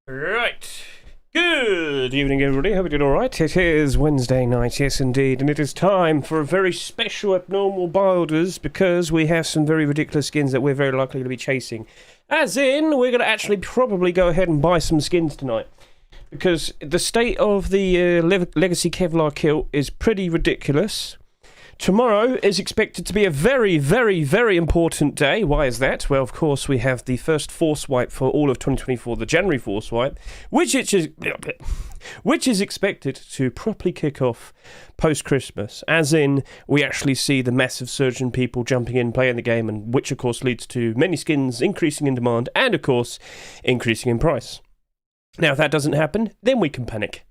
Right. Good evening, everybody. Hope you're doing alright. It is Wednesday night, yes indeed, and it is time for a very special abnormal builders because we have some very ridiculous skins that we're very likely to be chasing. As in, we're going to actually probably go ahead and buy some skins tonight. Because the state of the Legacy Kevlar kilt is pretty ridiculous. Tomorrow is expected to be a very, very, very important day. Why is that? Well, of course, we have the first Force Wipe for all of 2024, the January Force Wipe, which is expected to properly kick off post-Christmas, as in we actually see the massive surge in people jumping in, playing the game, and which, of course, leads to many skins increasing in demand and, of course, increasing in price. Now, if that doesn't happen, then we can panic.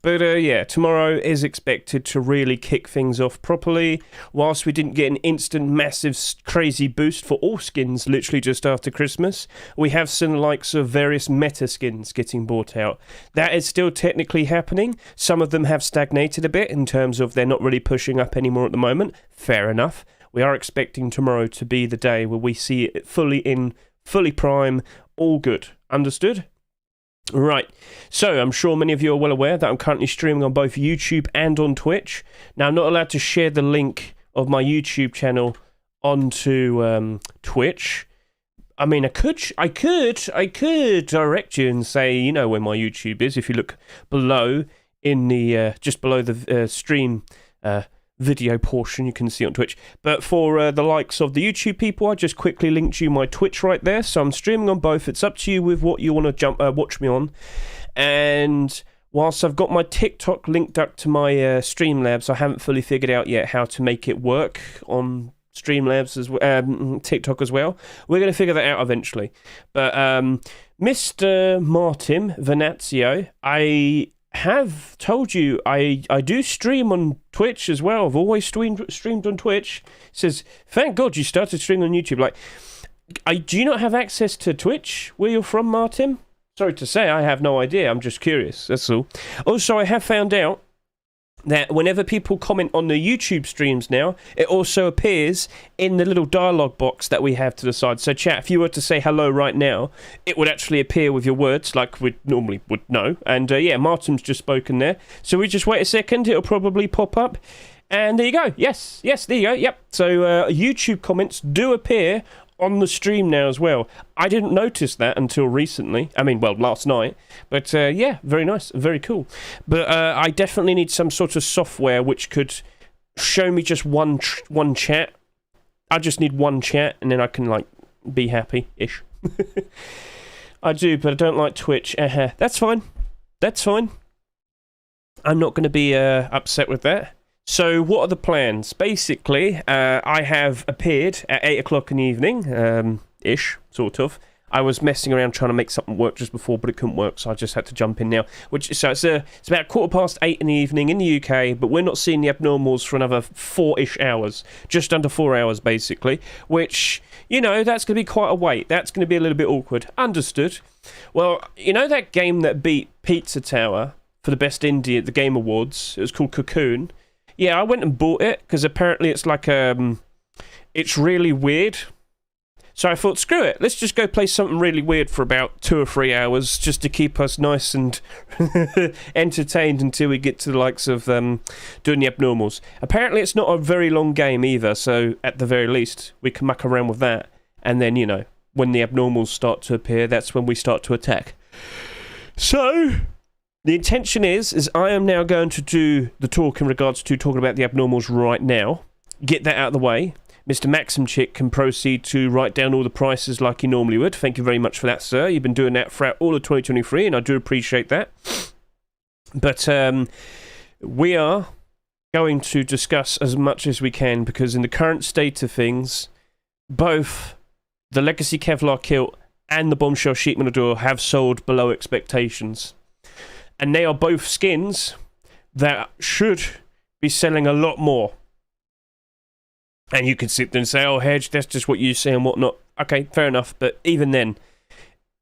But yeah, tomorrow is expected to really kick things off properly. Whilst we didn't get an instant massive crazy boost for all skins literally just after Christmas, we have seen the likes of various meta skins getting bought out. That is still technically happening. Some of them have stagnated a bit in terms of they're not really pushing up anymore at the moment. Fair enough. We are expecting tomorrow to be the day where we see it fully prime, all good. Understood? Right, so I'm sure many of you are well aware that I'm currently streaming on both YouTube and on Twitch. Now, I'm not allowed to share the link of my YouTube channel onto Twitch. I mean, I could direct you and say, you know where my YouTube is. If you look below in the just below the stream video portion, you can see on Twitch. But for the likes of the YouTube people, I just quickly linked you my Twitch right there. So I'm streaming on both. It's up to you with what you want to watch me on. And whilst I've got my TikTok linked up to my Streamlabs, I haven't fully figured out yet how to make it work on Streamlabs as TikTok as well. We're going to figure that out eventually. But Mr. Martin Venazio, I have told you I do stream on Twitch as well. I've always streamed on Twitch. It says, thank God you started streaming on YouTube. Like, do you not have access to Twitch where you're from, Martin? Sorry to say, I have no idea. I'm just curious, that's all. Also, I have found out that whenever people comment on the YouTube streams now, it also appears in the little dialogue box that we have to the side. So chat, if you were to say hello right now, it would actually appear with your words like we normally would know. And yeah, Martin's just spoken there. So we just wait a second, it'll probably pop up. And there you go. Yes, there you go. Yep. So YouTube comments do appear on the stream now as well. I didn't notice that until recently. I mean, well, last night. But yeah, very nice, very cool. But I definitely need some sort of software which could show me just one chat. I just need one chat, and then I can, like, be happy-ish. I do, but I don't like Twitch. That's fine. That's fine. I'm not going to be upset with that. So, what are the plans? Basically, I have appeared at 8 o'clock in the evening, ish, sort of. I was messing around trying to make something work just before, but it couldn't work, so I just had to jump in now. So it's about 8:15 in the evening in the UK, but we're not seeing the abnormals for another 4-ish hours. Just under 4 hours, basically. Which, you know, that's going to be quite a wait. That's going to be a little bit awkward. Understood. Well, you know that game that beat Pizza Tower for the best indie at the Game Awards? It was called Cocoon. Yeah, I went and bought it, because apparently it's like, it's really weird. So I thought, screw it, let's just go play something really weird for about 2 or 3 hours, just to keep us nice and entertained until we get to the likes of doing the abnormals. Apparently it's not a very long game either, so at the very least, we can muck around with that. And then, you know, when the abnormals start to appear, that's when we start to attack. So the intention is I am now going to do the talk in regards to talking about the abnormals right now. Get that out of the way. Mr. Maximchick can proceed to write down all the prices like he normally would. Thank you very much for that, sir. You've been doing that throughout all of 2023, and I do appreciate that. But we are going to discuss as much as we can, because in the current state of things, both the Legacy Kevlar kilt and the Bombshell Sheet Metal Door have sold below expectations. And they are both skins that should be selling a lot more. And you can sit there and say, oh, Hedge, that's just what you say and whatnot. Okay, fair enough. But even then,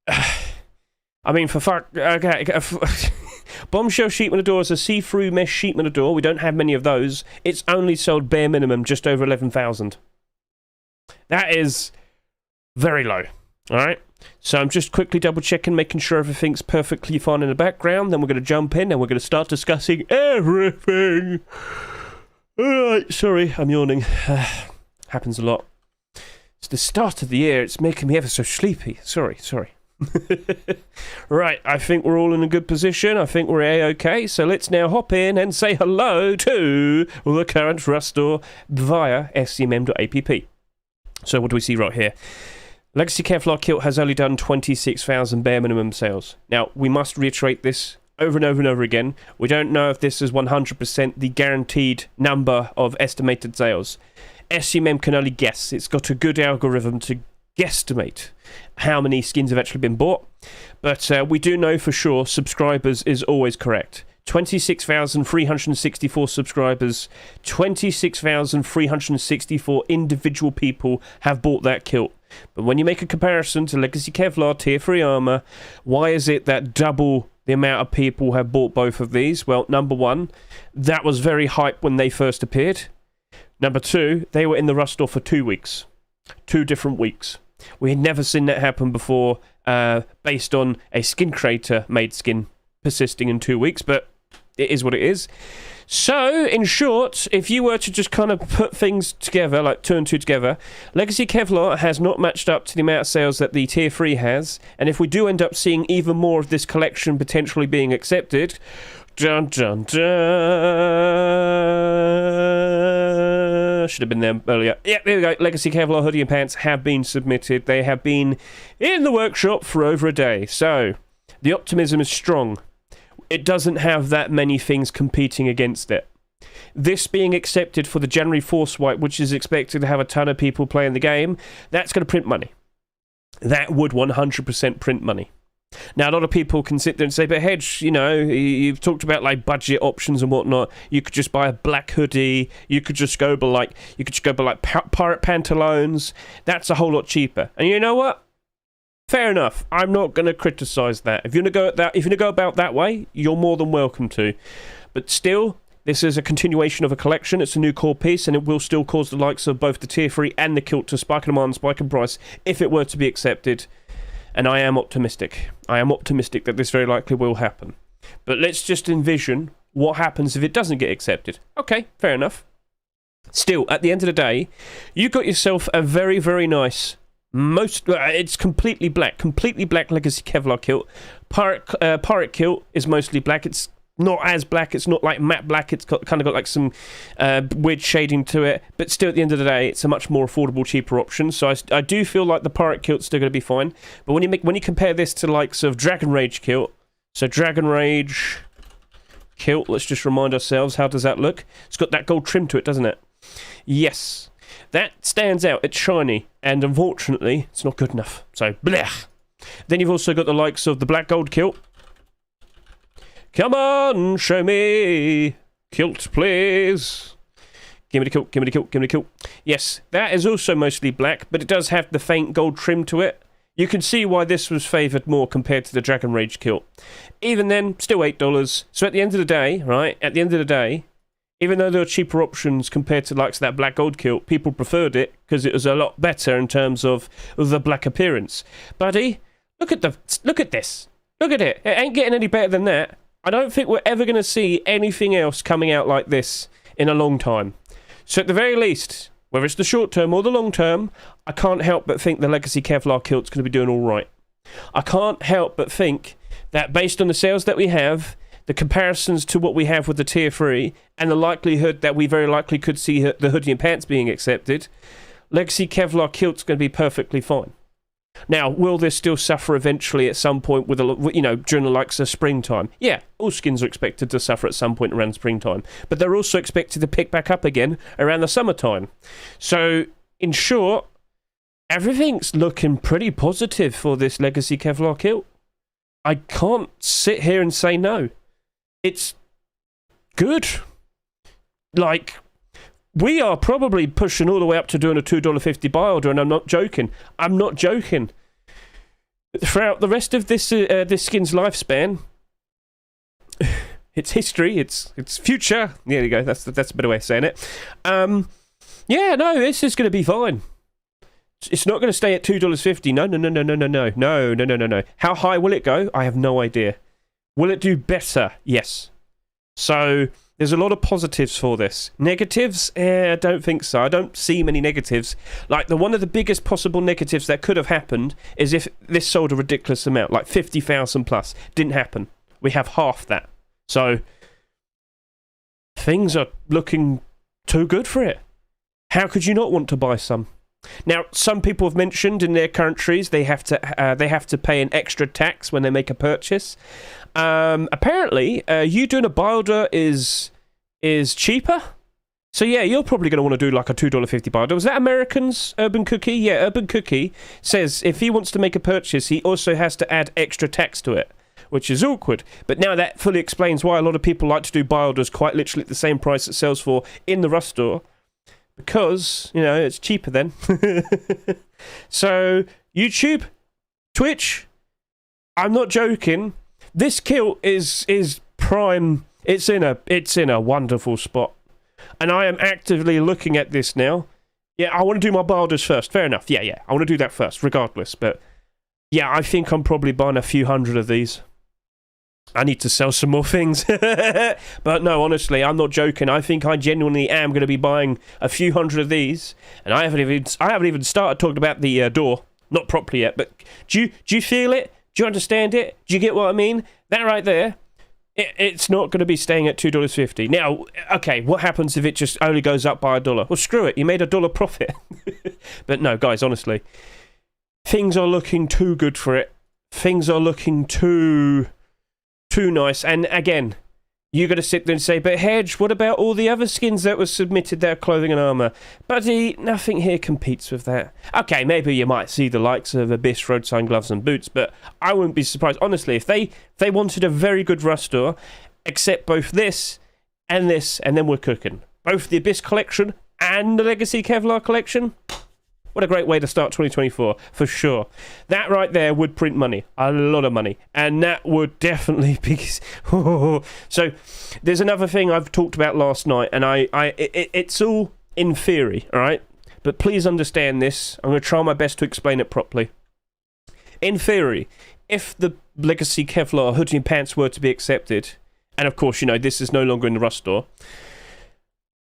I mean, for fuck... Okay, Bombshell Sheet Metal Door is a see-through mesh sheet metal door. We don't have many of those. It's only sold bare minimum just over 11,000. That is very low. All right. So I'm just quickly double checking, making sure everything's perfectly fine in the background. Then we're going to jump in and we're going to start discussing everything. All right. Sorry, I'm yawning. Happens a lot. It's the start of the year. It's making me ever so sleepy. Sorry. Right, I think we're all in a good position. I think we're A-OK. So let's now hop in and say hello to the current Rust store via scmm.app. So what do we see right here? Legacy Kevlar Kilt has only done 26,000 bare minimum sales. Now, we must reiterate this over and over and over again. We don't know if this is 100% the guaranteed number of estimated sales. SCMM can only guess. It's got a good algorithm to guesstimate how many skins have actually been bought. But we do know for sure subscribers is always correct. 26,364 subscribers, 26,364 individual people have bought that kilt. But when you make a comparison to Legacy Kevlar Tier 3 armor, why is it that double the amount of people have bought both of these? Well, number one, that was very hype when they first appeared. Number two, they were in the Rust store for 2 weeks. 2 different weeks. We had never seen that happen before, based on a skin creator made skin persisting in 2 weeks, but it is what it is. So, in short, if you were to just kind of put things together, like 2 and 2 together, Legacy Kevlar has not matched up to the amount of sales that the Tier 3 has, and if we do end up seeing even more of this collection potentially being accepted, dun dun dun, should have been there earlier. Yeah, there we go. Legacy Kevlar hoodie and pants have been submitted. They have been in the workshop for over a day, so the optimism is strong. It doesn't have that many things competing against it. This being accepted for the January Force Wipe, which is expected to have a ton of people playing the game, that's going to print money. That would 100% print money. Now, a lot of people can sit there and say, but Hedge, you know, you've talked about like budget options and whatnot. You could just buy a black hoodie. You could just go by like, pirate pantaloons. That's a whole lot cheaper. And you know what? Fair enough. I'm not going to criticise that. If you're going to go about that way, you're more than welcome to. But still, this is a continuation of a collection. It's a new core piece, and it will still cause the likes of both the Tier 3 and the kilt to spike in demand, spike in price, if it were to be accepted. And I am optimistic. I am optimistic that this very likely will happen. But let's just envision what happens if it doesn't get accepted. Okay, fair enough. Still, at the end of the day, you got yourself a very, very nice... it's completely black Legacy Kevlar kilt. Pirate kilt is mostly black. It's not as black. It's not like matte black. It's kind of got like some weird shading to it. But still, at the end of the day, it's a much more affordable, cheaper option. So I do feel like the pirate kilt's still going to be fine. But when you compare this to likes of Dragon Rage kilt, so Dragon Rage kilt, let's just remind ourselves, how does that look? It's got that gold trim to it, doesn't it? Yes. That stands out. It's shiny, and unfortunately, it's not good enough. So, blech. Then you've also got the likes of the black gold kilt. Come on, show me. Kilt, please. Give me the kilt, give me the kilt, give me the kilt. Yes, that is also mostly black, but it does have the faint gold trim to it. You can see why this was favoured more compared to the Dragon Rage kilt. Even then, still $8. So at the end of the day, right, even though there were cheaper options compared to like that black gold kilt, people preferred it because it was a lot better in terms of the black appearance. Buddy, look at this. Look at it. It ain't getting any better than that. I don't think we're ever going to see anything else coming out like this in a long time. So at the very least, whether it's the short term or the long term, I can't help but think the Legacy Kevlar kilt's going to be doing all right. I can't help but think that based on the sales that we have, the comparisons to what we have with the Tier 3, and the likelihood that we very likely could see the hoodie and pants being accepted, Legacy Kevlar kilt's going to be perfectly fine. Now, will this still suffer eventually at some point with during the likes of springtime? Yeah, all skins are expected to suffer at some point around springtime, but they're also expected to pick back up again around the summertime. So, in short, everything's looking pretty positive for this Legacy Kevlar kilt. I can't sit here and say no. It's good. Like, we are probably pushing all the way up to doing a $2.50 buy order, and I'm not joking. Throughout the rest of this skin's lifespan, it's history, it's future. There you go. That's a better way of saying it. Yeah, no, this is going to be fine. It's not going to stay at $2.50. No. How high will it go? I have no idea. Will it do better? Yes. So there's a lot of positives for this. Negatives? I don't think so. I don't see many negatives. Like, one of the biggest possible negatives that could have happened is if this sold a ridiculous amount, like 50,000 plus. Didn't happen. We have half that. So things are looking too good for it. How could you not want to buy some? Now, some people have mentioned in their countries they have to pay an extra tax when they make a purchase. Apparently, you doing a buy order is cheaper. So yeah, you're probably going to want to do like a $2.50 buy order. Was that American's Urban Cookie? Yeah, Urban Cookie says if he wants to make a purchase, he also has to add extra tax to it, which is awkward. But now that fully explains why a lot of people like to do buy orders quite literally at the same price it sells for in the Rust store. Because, it's cheaper then. So, YouTube, Twitch, I'm not joking. This kilt is prime. It's in a wonderful spot. And I am actively looking at this now. Yeah, I want to do my buy orders first. Fair enough. Yeah. I want to do that first, regardless. But, yeah, I think I'm probably buying a few hundred of these. I need to sell some more things. But no, honestly, I'm not joking. I think I genuinely am going to be buying a few hundred of these. And I haven't even started talking about the door. Not properly yet. But do you feel it? Do you understand it? Do you get what I mean? That right there, it's not going to be staying at $2.50. Now, okay, what happens if it just only goes up by $1? Well, screw it. You made $1 profit. But no, guys, honestly, things are looking too good for it. Things are looking too nice. And again, you got to sit there and say, but Hedge, what about all the other skins that were submitted there, clothing and armor? Buddy, nothing here competes with that. Okay, maybe you might see the likes of Abyss, road sign, gloves and boots, but I wouldn't be surprised. Honestly, if they wanted a very good Rust store, accept both this, and then we're cooking. Both the Abyss collection and the Legacy Kevlar collection. What a great way to start 2024, for sure. That right there would print money, a lot of money, and that would definitely be... So, there's another thing I've talked about last night, and it's all in theory, all right? But please understand this. I'm going to try my best to explain it properly. In theory, if the Legacy Kevlar hoodie and pants were to be accepted, and of course, this is no longer in the Rust store,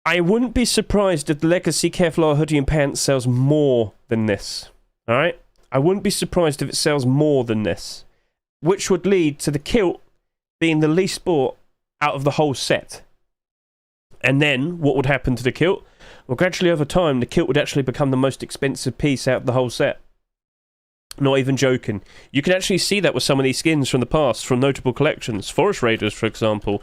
I wouldn't be surprised if the Legacy Kevlar hoodie and pants sells more than this. Alright? I wouldn't be surprised if it sells more than this. Which would lead to the kilt being the least bought out of the whole set. And then, what would happen to the kilt? Well, gradually over time, the kilt would actually become the most expensive piece out of the whole set. Not even joking. You can actually see that with some of these skins from the past, from notable collections. Forest Raiders, for example.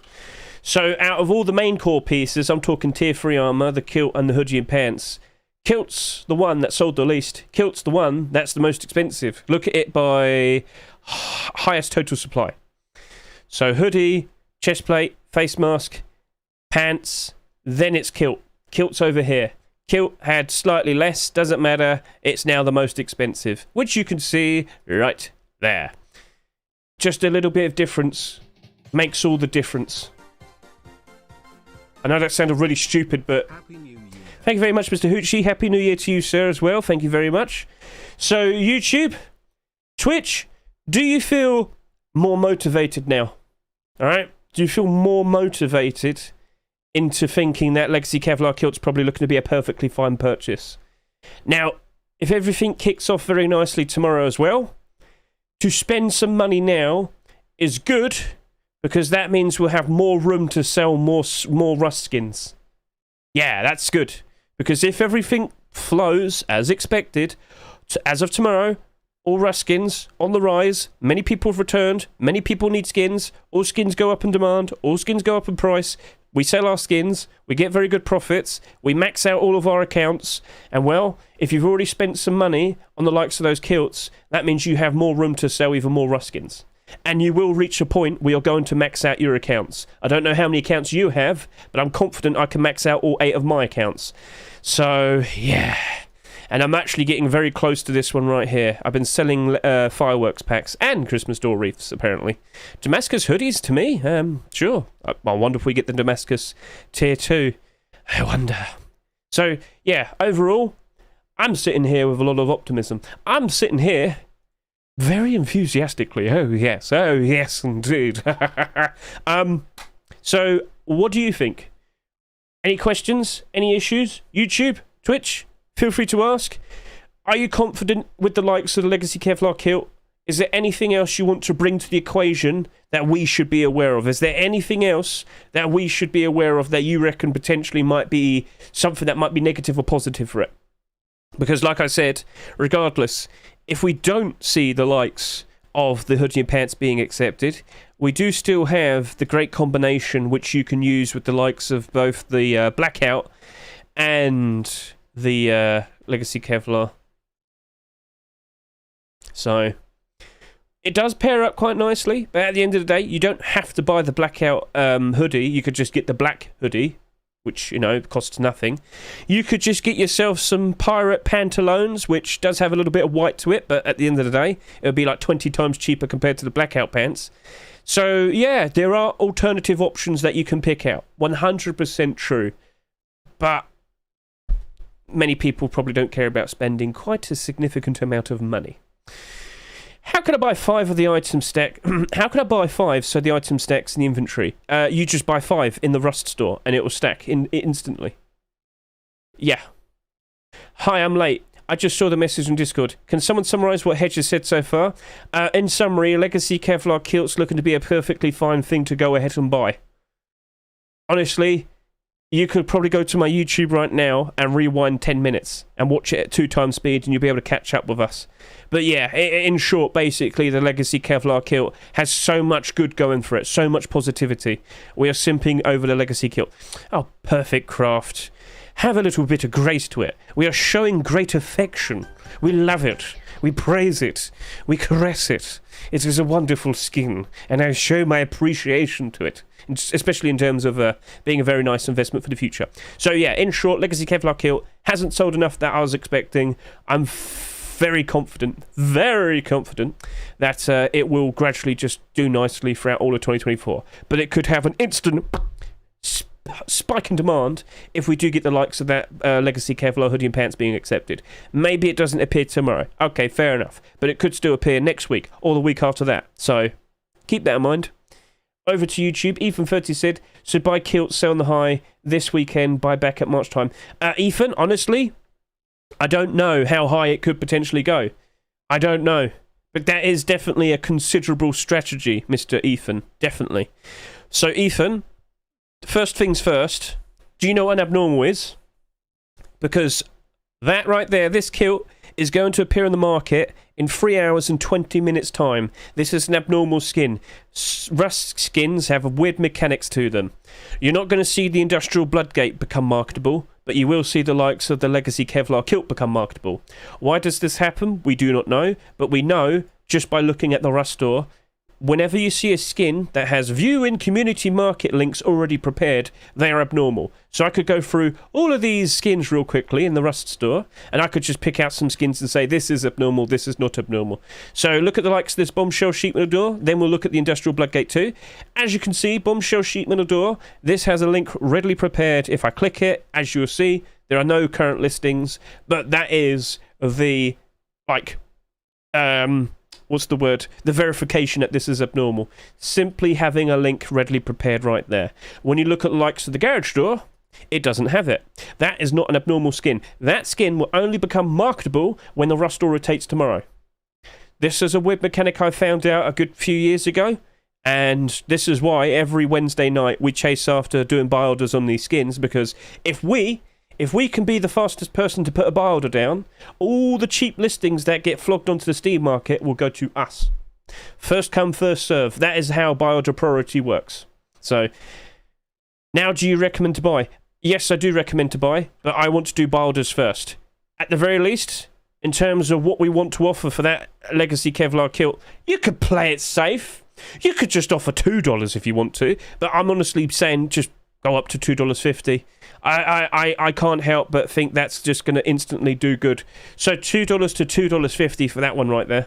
So, out of all the main core pieces, I'm talking tier 3 armor, the kilt, and the hoodie and pants. Kilt's the one that sold the least. Kilt's the one that's the most expensive. Look at it by highest total supply. So, hoodie, chest plate, face mask, pants, then it's kilt. Kilt's over here. Kilt had slightly less, doesn't matter. It's now the most expensive, which you can see right there. Just a little bit of difference makes all the difference. I know that sounded really stupid, but thank you very much, Mr. Hoochie. Happy New Year to you, sir, as well. Thank you very much. So, YouTube, Twitch, do you feel more motivated now? All right? Do you feel more motivated into thinking that Legacy Kevlar kilt's probably looking to be a perfectly fine purchase? Now, if everything kicks off very nicely tomorrow as well, to spend some money now is good, because that means we'll have more room to sell more Rust skins. Yeah, that's good. Because if everything flows as expected, as of tomorrow, all Rust skins on the rise, many people have returned, many people need skins, all skins go up in demand, all skins go up in price, we sell our skins, we get very good profits, we max out all of our accounts, and well, if you've already spent some money on the likes of those kilts, that means you have more room to sell even more Rust skins. And you will reach a point where you're going to max out your accounts. I don't know how many accounts you have, but I'm confident I can max out all 8 of my accounts. So, yeah. And I'm actually getting very close to this one right here. I've been selling fireworks packs and Christmas door wreaths, apparently. Damascus hoodies, to me, sure. I wonder if we get the Damascus tier 2. I wonder. So, yeah, overall, I'm sitting here with a lot of optimism. I'm sitting here very enthusiastically. Oh yes, indeed. So, what do you think? Any questions? Any issues? YouTube? Twitch? Feel free to ask. Are you confident with the likes of the Legacy Kevlar kilt? Is there anything else you want to bring to the equation that we should be aware of? Is there anything else that we should be aware of that you reckon potentially might be something that might be negative or positive for it? Because like I said, regardless, if we don't see the likes of the hoodie and pants being accepted, we do still have the great combination which you can use with the likes of both the Blackout and the Legacy Kevlar. So it does pair up quite nicely, but at the end of the day, you don't have to buy the Blackout hoodie. You could just get the black hoodie, which, you know, costs nothing. You could just get yourself some pirate pantaloons, which does have a little bit of white to it, but at the end of the day, it would be like 20 times cheaper compared to the Blackout pants. So, yeah, there are alternative options that you can pick out. 100% true. But many people probably don't care about spending quite a significant amount of money. How can I buy 5 of the item stack? How can I buy 5 so the item stacks in the inventory? You just buy 5 in the Rust store and it will stack instantly. Yeah. Hi, I'm late. I just saw the message on Discord. Can someone summarise what Hedge has said so far? In summary, Legacy Kevlar kilt's looking to be a perfectly fine thing to go ahead and buy. Honestly, you could probably go to my YouTube right now and rewind 10 minutes and watch it at 2 times speed and you'll be able to catch up with us. But yeah, in short, basically, the Legacy Kevlar kilt has so much good going for it, so much positivity. We are simping over the Legacy kilt. Oh, perfect craft. Have a little bit of grace to it. We are showing great affection. We love it. We praise it. We caress it. It is a wonderful skin, and I show my appreciation to it, especially in terms of being a very nice investment for the future. So yeah, in short, Legacy Kevlar kilt hasn't sold enough that I was expecting. I'm very confident that it will gradually just do nicely throughout all of 2024. But it could have an instant spike in demand if we do get the likes of that Legacy Kevlar hoodie and pants being accepted. Maybe it doesn't appear tomorrow. Okay, fair enough. But it could still appear next week or the week after that. So keep that in mind. Over to YouTube. Ethan30 said, so buy kilt, sell on the high this weekend, buy back at March time. Ethan, honestly, I don't know how high it could potentially go. I don't know. But that is definitely a considerable strategy, Mr. Ethan. Definitely. So, Ethan, first things first, do you know what an abnormal is? Because that right there, this kilt, is going to appear in the market in 3 hours and 20 minutes time. This is an abnormal skin. Rust skins have weird mechanics to them. You're not going to see the Industrial Bloodgate become marketable, but you will see the likes of the Legacy Kevlar kilt become marketable. Why does this happen? We do not know, but we know just by looking at the Rust store. Whenever you see a skin that has view in community market links already prepared, they are abnormal. So I could go through all of these skins real quickly in the Rust store, and I could just pick out some skins and say, this is abnormal, this is not abnormal. So look at the likes of this Bombshell Sheet Metal Door, then we'll look at the Industrial Bloodgate 2. As you can see, Bombshell Sheet Metal Door, this has a link readily prepared. If I click it, as you'll see, there are no current listings, but that is the, what's the word? The verification that this is abnormal. Simply having a link readily prepared right there. When you look at the likes of the garage door, it doesn't have it. That is not an abnormal skin. That skin will only become marketable when the Rust store rotates tomorrow. This is a weird mechanic I found out a good few years ago, and this is why every Wednesday night we chase after doing buy orders on these skins, because if we can be the fastest person to put a buy order down, all the cheap listings that get flogged onto the Steam market will go to us. First come, first serve. That is how buy order priority works. So, now do you recommend to buy? Yes, I do recommend to buy, but I want to do buy orders first. At the very least, in terms of what we want to offer for that Legacy Kevlar kilt, you could play it safe. You could just offer $2 if you want to, but I'm honestly saying just go up to $2.50. I can't help but think that's just going to instantly do good. So $2 to $2.50 for that one right there.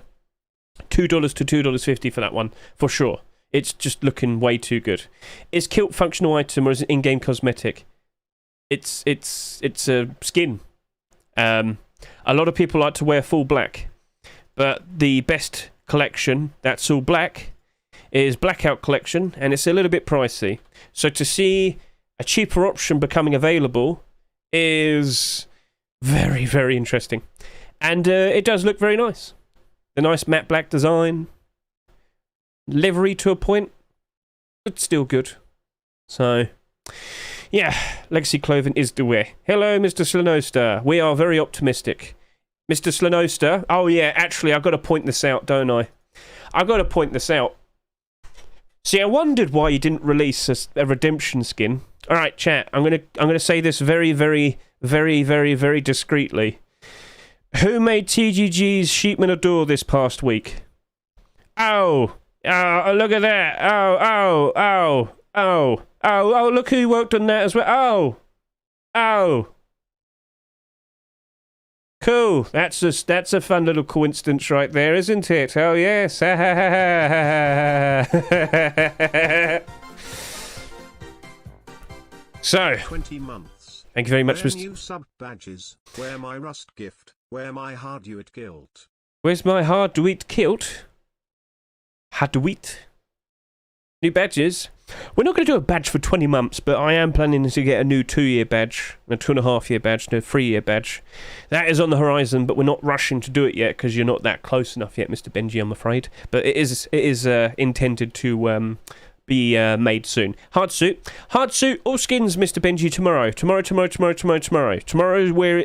$2 to $2.50 for that one, for sure. It's just looking way too good. Is kilt functional item or is it in-game cosmetic? It's a skin. A lot of people like to wear full black, but the best collection that's all black is Blackout Collection, and it's a little bit pricey. So to see a cheaper option becoming available is very, very interesting. And it does look very nice. The nice matte black design. Livery to a point, but still good. So, yeah, Legacy Clothing is the way. Hello, Mr. Slanoster. We are very optimistic. Mr. Slanoster. Oh, yeah, actually, I've got to point this out, don't I? I've got to point this out. See, I wondered why you didn't release a redemption skin. All right, chat. I'm gonna say this very, very, very, very, very discreetly. Who made TGG's Sheepman Adore this past week? Oh, look at that. Oh, look who worked on that as well. Oh. Cool. That's a fun little coincidence right there, isn't it? Oh, yes. So, 20 months. Thank you very much, Where Mr. new sub badges. Where my rust gift. Where my hard-to-eat kilt. Where's my hard-to-eat kilt? Hard-to-eat? New badges? We're not going to do a badge for 20 months, but I am planning to get a new 2-year badge, a 2.5-year badge, and a 3-year badge. That is on the horizon, but we're not rushing to do it yet because you're not that close enough yet, Mr. Benji, I'm afraid. But it is intended to be made soon. Hard suit, all skins, Mr. Benji, tomorrow. Tomorrow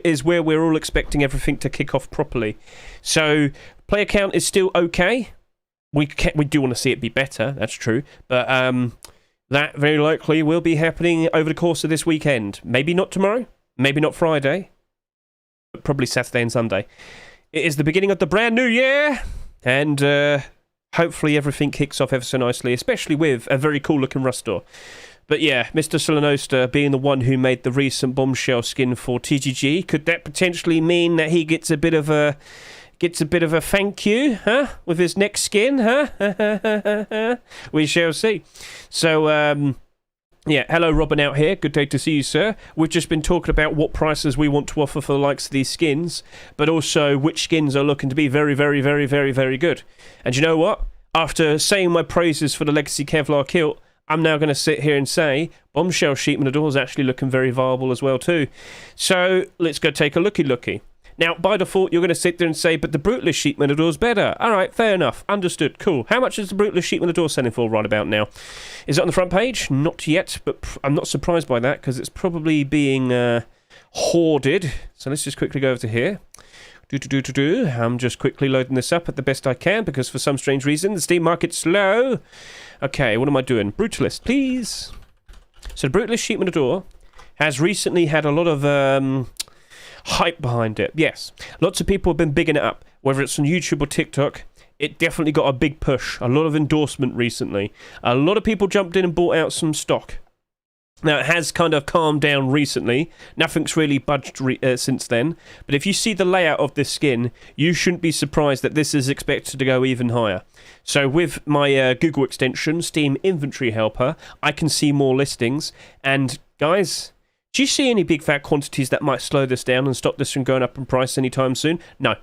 is where we're all expecting everything to kick off properly. So player count is still okay. We do want to see it be better, that's true, but that very likely will be happening over the course of this weekend. Maybe not tomorrow, maybe not Friday, but probably Saturday and Sunday. It is the beginning of the brand new year, and hopefully everything kicks off ever so nicely, especially with a very cool looking rust door. But yeah, Mr. Solanosta being the one who made the recent bombshell skin for TGG, could that potentially mean that he gets a bit of a thank you, huh? With his next skin, huh? We shall see. So, yeah, hello Robin out here. Good day to see you, sir. We've just been talking about what prices we want to offer for the likes of these skins, but also which skins are looking to be very, very, very, very, very good. And you know what? After saying my praises for the Legacy Kevlar kilt, I'm now going to sit here and say Bombshell Sheepman Adore is actually looking very viable as well too. So, let's go take a looky. Now, by default, you're going to sit there and say, but the Brutalist Sheepman Adore's better. All right, fair enough. Understood. Cool. How much is the Brutalist Sheepman Adore selling for right about now? Is it on the front page? Not yet, but I'm not surprised by that because it's probably being hoarded. So let's just quickly go over to here. I'm just quickly loading this up at the best I can because for some strange reason, the Steam market's slow. Okay, what am I doing? Brutalist, please. So the Brutalist Sheepman Adore has recently had a lot of hype behind it. Yes, lots of people have been bigging it up, whether it's on YouTube or TikTok. It definitely got a big push, a lot of endorsement recently. A lot of people jumped in and bought out some stock. Now it has kind of calmed down recently, nothing's really budged since then, but if you see the layout of this skin, you shouldn't be surprised that this is expected to go even higher. So with my Google extension, Steam Inventory Helper, I can see more listings, and guys, do you see any big fat quantities that might slow this down and stop this from going up in price anytime soon? No.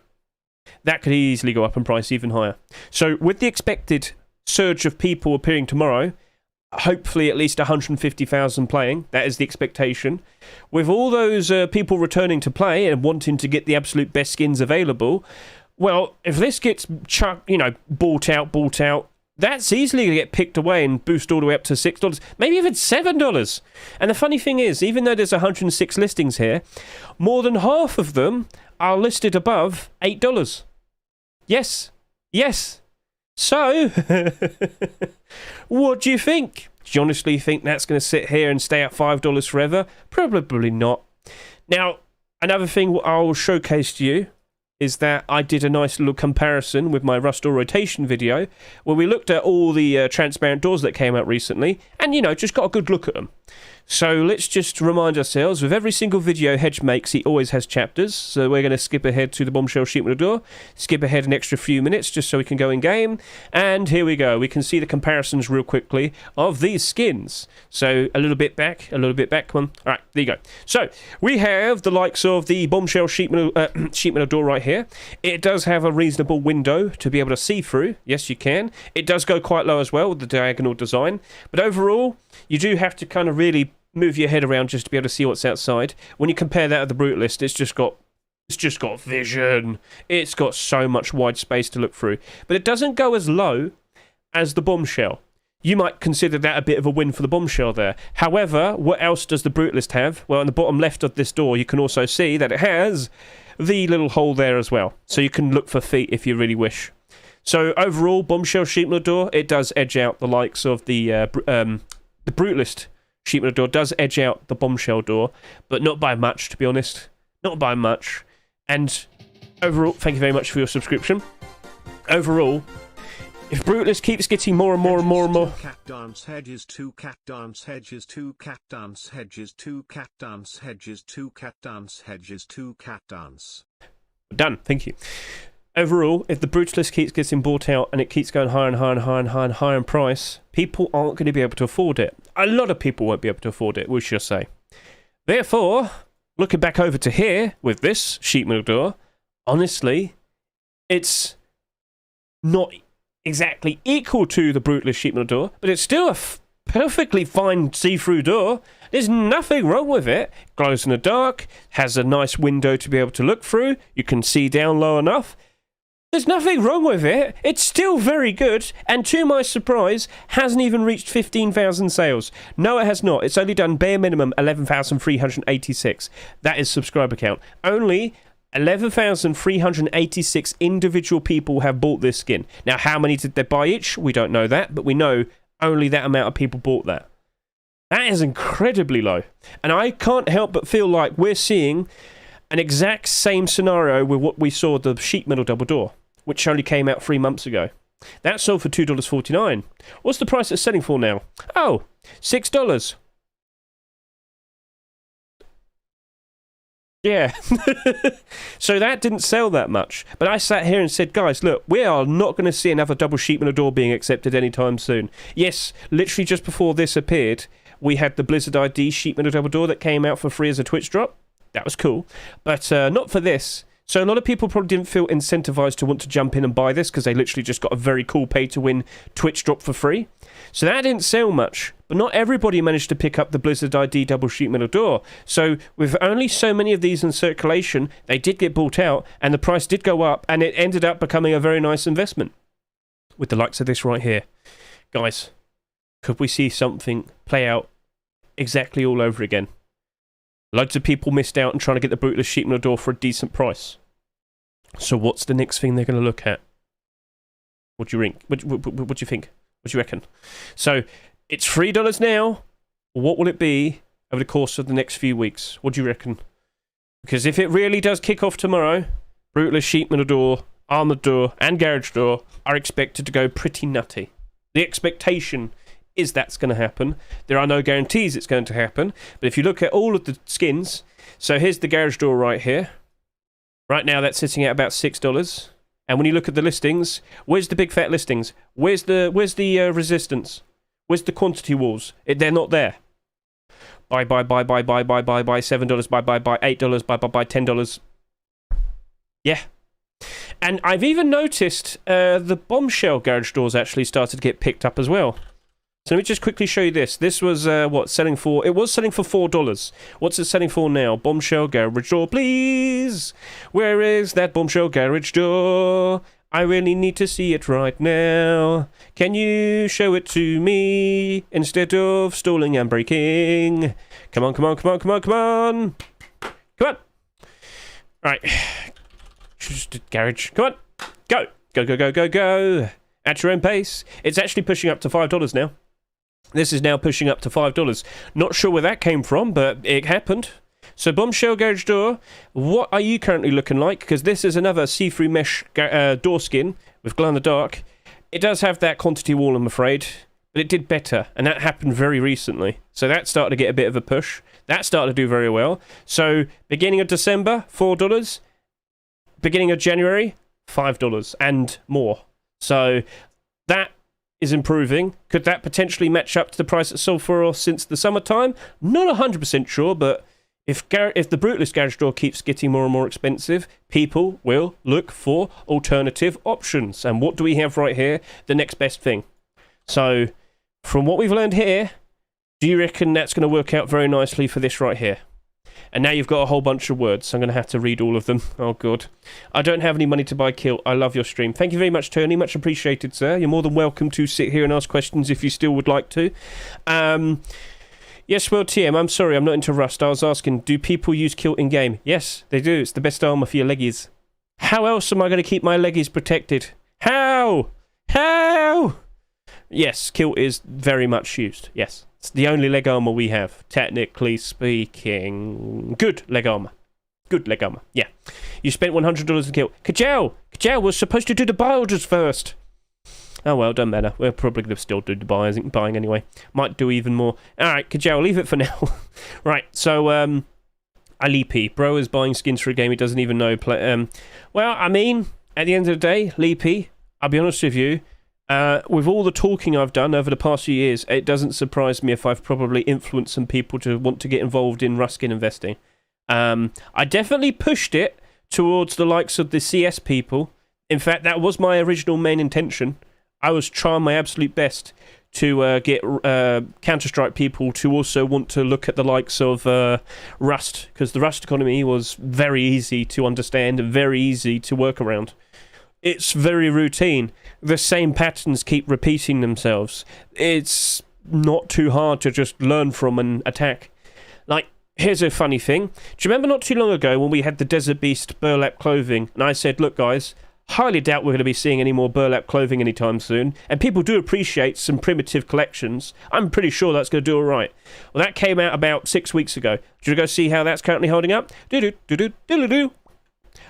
That could easily go up in price even higher. So with the expected surge of people appearing tomorrow, hopefully at least 150,000 playing, that is the expectation. With all those people returning to play and wanting to get the absolute best skins available, well, if this gets bought out, that's easily going to get picked away and boost all the way up to $6, maybe even $7. And the funny thing is, even though there's 106 listings here, more than half of them are listed above $8. Yes. So, what do you think? Do you honestly think that's going to sit here and stay at $5 forever? Probably not. Now, another thing I'll showcase to you is that I did a nice little comparison with my rust door rotation video where we looked at all the transparent doors that came out recently and, just got a good look at them. So let's just remind ourselves, with every single video Hedge makes, he always has chapters. So we're going to skip ahead to the bombshell sheet metal door, skip ahead an extra few minutes just so we can go in game. And here we go. We can see the comparisons real quickly of these skins. So a little bit back, come on. All right, there you go. So we have the likes of the bombshell sheet metal door right here. It does have a reasonable window to be able to see through. Yes, you can. It does go quite low as well with the diagonal design. But overall, you do have to kind of really move your head around just to be able to see what's outside. When you compare that to the Brutalist, it's just got vision. It's got so much wide space to look through. But it doesn't go as low as the bombshell. You might consider that a bit of a win for the bombshell there. However, what else does the Brutalist have? Well, on the bottom left of this door, you can also see that it has the little hole there as well. So you can look for feet if you really wish. So overall, bombshell sheet metal door, it does edge out the likes of the Brutalist sheet metal door does edge out the bombshell door, but not by much, to be honest. Not by much. And overall, thank you very much for your subscription. Overall, if Brutalist keeps getting more and more and more and more... Cat dance hedges, 2 cat dance hedges, 2 cat dance hedges, 2 cat dance hedges, 2 cat dance hedges, 2 cat dance. Done, thank you. Overall, if the Brutalist keeps getting bought out and it keeps going higher and higher and higher and higher and higher in price, people aren't going to be able to afford it. A lot of people won't be able to afford it, we should say. Therefore, looking back over to here with this sheet metal door, honestly, it's not exactly equal to the Brutalist sheet metal door, but it's still a perfectly fine see-through door. There's nothing wrong with it. Glows in the dark, has a nice window to be able to look through. You can see down low enough. There's nothing wrong with it. It's still very good, and to my surprise, hasn't even reached 15,000 sales. No, it has not. It's only done bare minimum 11,386. That is subscriber count. Only 11,386 individual people have bought this skin. Now, how many did they buy each? We don't know that, but we know only that amount of people bought that. That is incredibly low. And I can't help but feel like we're seeing an exact same scenario with what we saw the sheet metal double door, which only came out 3 months ago. That sold for $2.49. What's the price it's selling for now? Oh, $6. Yeah. So that didn't sell that much. But I sat here and said, guys, look, we are not going to see another double sheet metal door being accepted anytime soon. Yes, literally just before this appeared, we had the Blizzard ID sheet metal double door that came out for free as a Twitch drop. That was cool. But not for this. So a lot of people probably didn't feel incentivized to want to jump in and buy this because they literally just got a very cool pay-to-win Twitch drop for free. So that didn't sell much. But not everybody managed to pick up the Blizzard ID double sheet metal door. So with only so many of these in circulation, they did get bought out and the price did go up and it ended up becoming a very nice investment. With the likes of this right here. Guys, could we see something play out exactly all over again? Loads of people missed out on trying to get the Brutalist sheet metal door for a decent price. So what's the next thing they're going to look at? What do you think? What do you think? What do you reckon? So it's $3 now. What will it be over the course of the next few weeks? What do you reckon? Because if it really does kick off tomorrow, Brutalist sheet metal door, armoured door, and garage door are expected to go pretty nutty. The expectation is that's going to happen. There are no guarantees it's going to happen, but if you look at all of the skins, so here's the garage door right here. Right now that's sitting at about $6. And when you look at the listings, where's the big fat listings? Where's the resistance? Where's the quantity walls? They're not there. Buy, $7, buy, $8, buy, $10. Yeah. And I've even noticed the bombshell garage doors actually started to get picked up as well. So let me just quickly show you this. This was, selling for... It was selling for $4. What's it selling for now? Bombshell garage door, please! Where is that bombshell garage door? I really need to see it right now. Can you show it to me instead of stalling and breaking? Come on, come on, come on, come on, come on! Come on! Right. Just garage. Come on! Go! Go, go, go, go, go! At your own pace. It's actually pushing up to $5 now. This is now pushing up to $5. Not sure where that came from, but it happened. So bombshell garage door, what are you currently looking like? Because this is another see-through mesh door skin with glow in the dark. It does have that quantity wall, I'm afraid. but it did better, and that happened very recently. So that started to get a bit of a push. That started to do very well. So beginning of December, $4. Beginning of January, $5 and more. So that is improving. Could that potentially match up to the price it sold for since the summertime? Not 100% sure, but if the Brutalist garage door keeps getting more and more expensive, people will look for alternative options. And what do we have right here? The next best thing. So from what we've learned here, do you reckon that's going to work out very nicely for this right here? And now you've got a whole bunch of words, so I'm going to have to read all of them. Oh, God. I don't have any money to buy Kilt. I love your stream. Thank you very much, Tony. Much appreciated, sir. You're more than welcome to sit here and ask questions if you still would like to. Yes, well, TM, I'm sorry, I'm not into Rust. I was asking, do people use Kilt in-game? Yes, they do. It's the best armor for your leggies. How else am I going to keep my leggies protected? How? How? Yes, Kilt is very much used. Yes. It's the only leg armor we have, technically speaking. Good leg armor. Good leg armor, yeah. You spent $100 in Kilt. Kajal! Kajal was supposed to do the builders first. Oh well, don't matter. We're probably going to still do the buying anyway. Might do even more. Alright, Kajal, leave it for now. Right, so, Alipi. Bro is buying skins for a game he doesn't even know. Well, I mean, at the end of the day, Leapy, I'll be honest with you, with all the talking I've done over the past few years, it doesn't surprise me if I've probably influenced some people to want to get involved in Ruskin investing. I definitely pushed it towards the likes of the CS people. In fact, that was my original main intention. I was trying my absolute best to get Counter-Strike people to also want to look at the likes of Rust, because the Rust economy was very easy to understand and very easy to work around. It's very routine. The same patterns keep repeating themselves. It's not too hard to just learn from and attack. Like, here's a funny thing. Do you remember not too long ago when we had the Desert Beast burlap clothing? And I said, look, guys, highly doubt we're going to be seeing any more burlap clothing anytime soon. And people do appreciate some primitive collections. I'm pretty sure that's going to do all right. Well, that came out about 6 weeks ago. Do you go see how that's currently holding up? Do-do-do-do-do-do-do.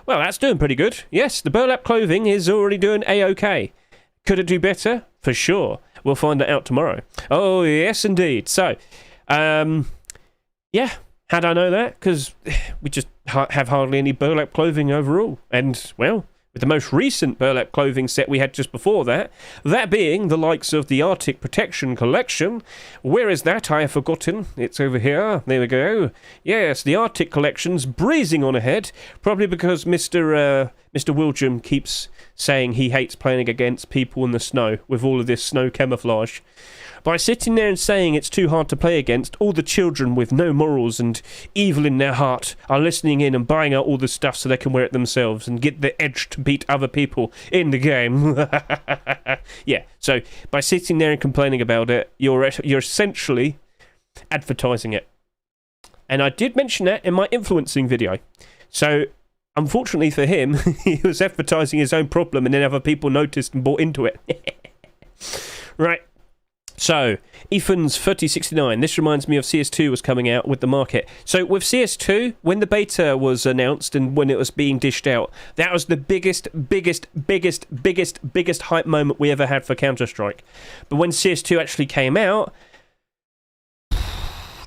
Well, that's doing pretty good. Yes, the burlap clothing is already doing A-OK. Could it do better? For sure. We'll find that out tomorrow. Oh, yes, indeed. So, yeah, how'd I know that? Because we just have hardly any burlap clothing overall. And, well, with the most recent burlap clothing set we had just before that, that being the likes of the Arctic Protection Collection. Where is that? I have forgotten. It's over here. There we go. Yes, the Arctic Collection's breezing on ahead, probably because Mr. Wiljam keeps saying he hates playing against people in the snow with all of this snow camouflage. By sitting there and saying it's too hard to play against, all the children with no morals and evil in their heart are listening in and buying out all the stuff so they can wear it themselves and get the edge to beat other people in the game. Yeah, so by sitting there and complaining about it, you're essentially advertising it. And I did mention that in my influencing video. So, unfortunately for him, he was advertising his own problem and then other people noticed and bought into it. Right. So, Ethan's 3069. This reminds me of CS2 was coming out with the market. So, with CS2, when the beta was announced and when it was being dished out, that was the biggest hype moment we ever had for Counter-Strike. But when CS2 actually came out,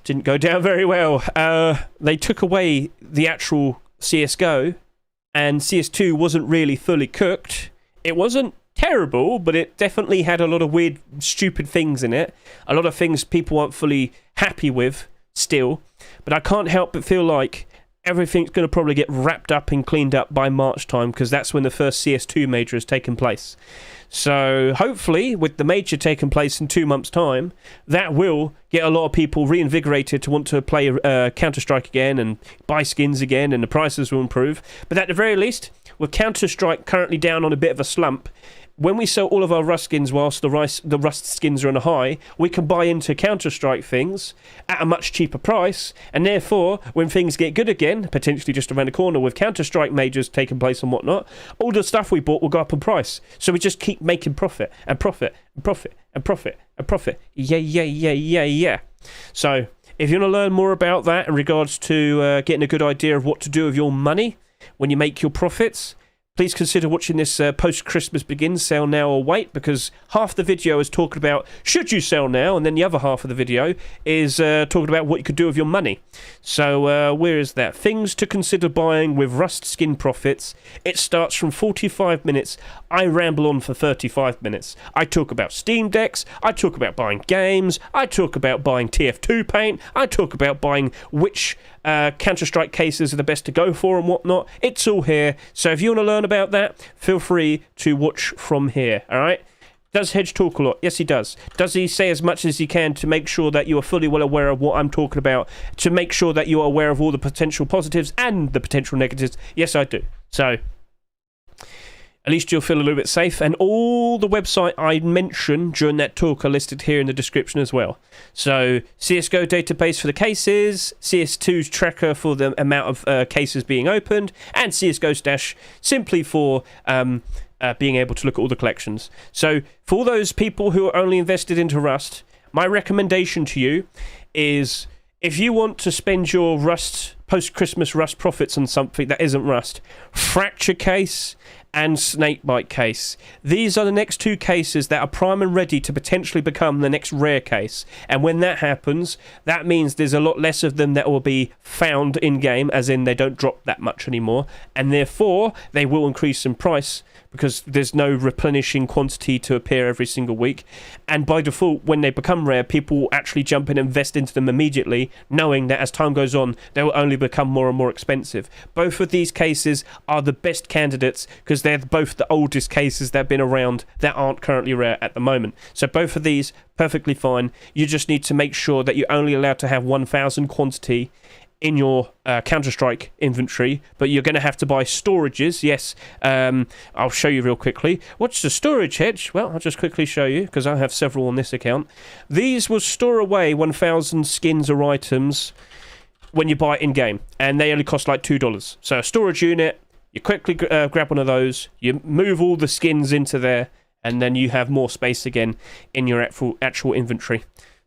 didn't go down very well. They took away the actual CSGO, and CS2 wasn't really fully cooked. It wasn't terrible, but it definitely had a lot of weird, stupid things in it. A lot of things people aren't fully happy with still. But I can't help but feel like everything's going to probably get wrapped up and cleaned up by March time, because that's when the first CS2 major has taken place. So hopefully, with the major taking place in 2 months' time, that will get a lot of people reinvigorated to want to play Counter-Strike again and buy skins again, and the prices will improve. But at the very least, with Counter-Strike currently down on a bit of a slump, when we sell all of our Rust skins whilst the Rust skins are on a high, we can buy into Counter-Strike things at a much cheaper price, and therefore, when things get good again, potentially just around the corner with Counter-Strike majors taking place and whatnot, all the stuff we bought will go up in price. So we just keep making profit, and profit, and profit, and profit, and profit. Yeah. So, if you want to learn more about that in regards to getting a good idea of what to do with your money when you make your profits, please consider watching this post-Christmas begins sell now or wait, because half the video is talking about should you sell now, and then the other half of the video is talking about what you could do with your money. So where is that? Things to consider buying with Rust skin profits. It starts from 45 minutes. I ramble on for 35 minutes. I talk about Steam Decks. I talk about buying games. I talk about buying TF2 paint. I talk about buying which Counter-Strike cases are the best to go for and whatnot. It's all here. So if you want to learn about that, feel free to watch from here. All right. Does Hedge talk a lot? Yes, he does. Does he say as much as he can to make sure that you are fully well aware of what I'm talking about, to make sure that you are aware of all the potential positives and the potential negatives? Yes, I do. So at least you'll feel a little bit safe. And all the website I mentioned during that talk are listed here in the description as well. So CSGO database for the cases, CS2's tracker for the amount of cases being opened, and CSGO stash simply for being able to look at all the collections. So for all those people who are only invested into Rust, my recommendation to you is, if you want to spend your Rust, post-Christmas Rust profits on something that isn't Rust, Fracture case and Snakebite case. These are the next two cases that are prime and ready to potentially become the next rare case. And when that happens, that means there's a lot less of them that will be found in-game, as in they don't drop that much anymore. And therefore, they will increase in price, because there's no replenishing quantity to appear every single week. And by default, when they become rare, people will actually jump in and invest into them immediately, knowing that as time goes on, they will only become more and more expensive. Both of these cases are the best candidates, because they're both the oldest cases that have been around that aren't currently rare at the moment. So both of these, perfectly fine. You just need to make sure that you're only allowed to have 1,000 quantity in your Counter-Strike inventory, but you're going to have to buy storages. Yes, I'll show you real quickly. What's the storage, Hedge? Well, I'll just quickly show you, because I have several on this account. These will store away 1,000 skins or items when you buy it in-game, and they only cost like $2. So a storage unit, you quickly grab one of those, you move all the skins into there, and then you have more space again in your actual inventory.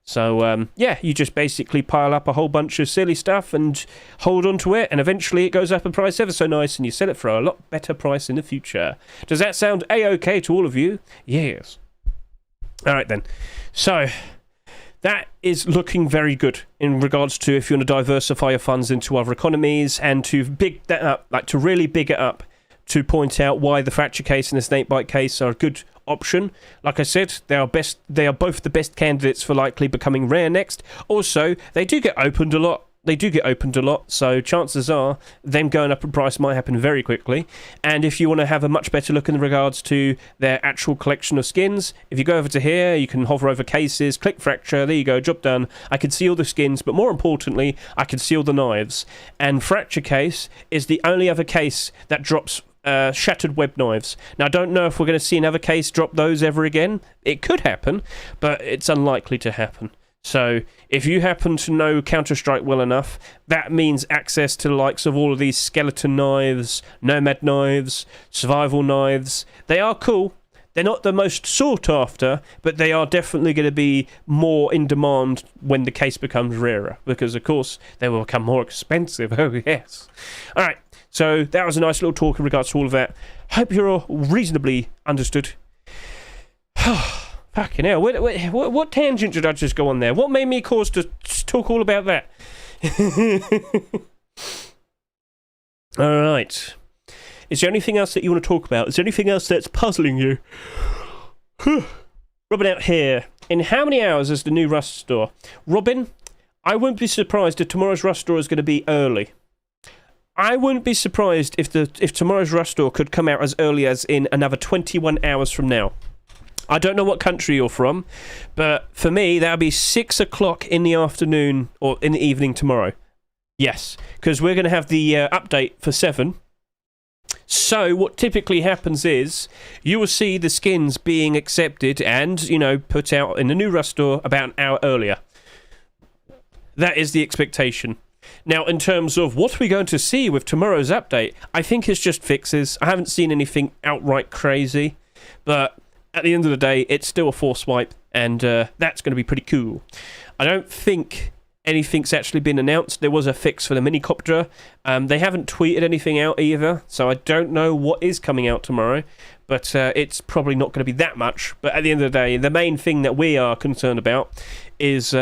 So, yeah, you just basically pile up a whole bunch of silly stuff and hold on to it, and eventually it goes up in price ever so nice, and you sell it for a lot better price in the future. Does that sound A-OK to all of you? Yes. All right, then. So that is looking very good in regards to if you want to diversify your funds into other economies, and to big that up, like to really big it up, to point out why the Fracture case and the Snakebite case are a good option. Like I said, they are both the best candidates for likely becoming rare next. Also, they do get opened a lot. So chances are them going up in price might happen very quickly. And if you want to have a much better look in regards to their actual collection of skins, if you go over to here, you can hover over cases, click Fracture, there you go, job done. I can see all the skins, but more importantly, I can see all the knives. And Fracture case is the only other case that drops shattered web knives. Now, I don't know if we're going to see another case drop those ever again. It could happen, but it's unlikely to happen. So if you happen to know Counter-Strike well enough, that means access to the likes of all of these skeleton knives, nomad knives, survival knives. They are cool. They're not the most sought after, but they are definitely going to be more in demand when the case becomes rarer, because of course they will become more expensive. Oh yes. All right. So that was a nice little talk in regards to all of that. Hope you're all reasonably understood. Fucking hell. What tangent did I just go on there? What made me cause to talk all about that? All right. Is there anything else that you want to talk about? Is there anything else that's puzzling you? Robin out here. In how many hours is the new Rust store? Robin, I wouldn't be surprised if tomorrow's Rust store is going to be early. I wouldn't be surprised if tomorrow's Rust store could come out as early as in another 21 hours from now. I don't know what country you're from, but for me, that'll be 6 o'clock in the afternoon or in the evening tomorrow. Yes, because we're going to have the update for 7. So what typically happens is you will see the skins being accepted and, put out in the new Rust store about an hour earlier. That is the expectation. Now, in terms of what we're going to see with tomorrow's update, I think it's just fixes. I haven't seen anything outright crazy, but at the end of the day, it's still a force wipe, and that's going to be pretty cool. I don't think anything's actually been announced. There was a fix for the minicopter. They haven't tweeted anything out either, so I don't know what is coming out tomorrow, but it's probably not going to be that much. But at the end of the day, the main thing that we are concerned about is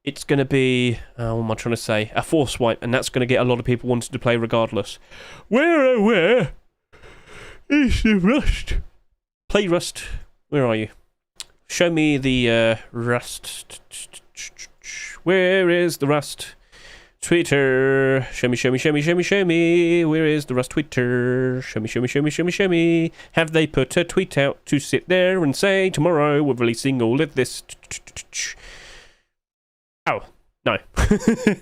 it's going to be, what am I trying to say, a force wipe, and that's going to get a lot of people wanting to play regardless. Where is the Rust? Play Rust. Where are you? Show me the Rust. Where is the Rust? Twitter. Show me. Where is the Rust Twitter? Show me. Have they put a tweet out to sit there and say, tomorrow we're releasing all of this? Oh, no.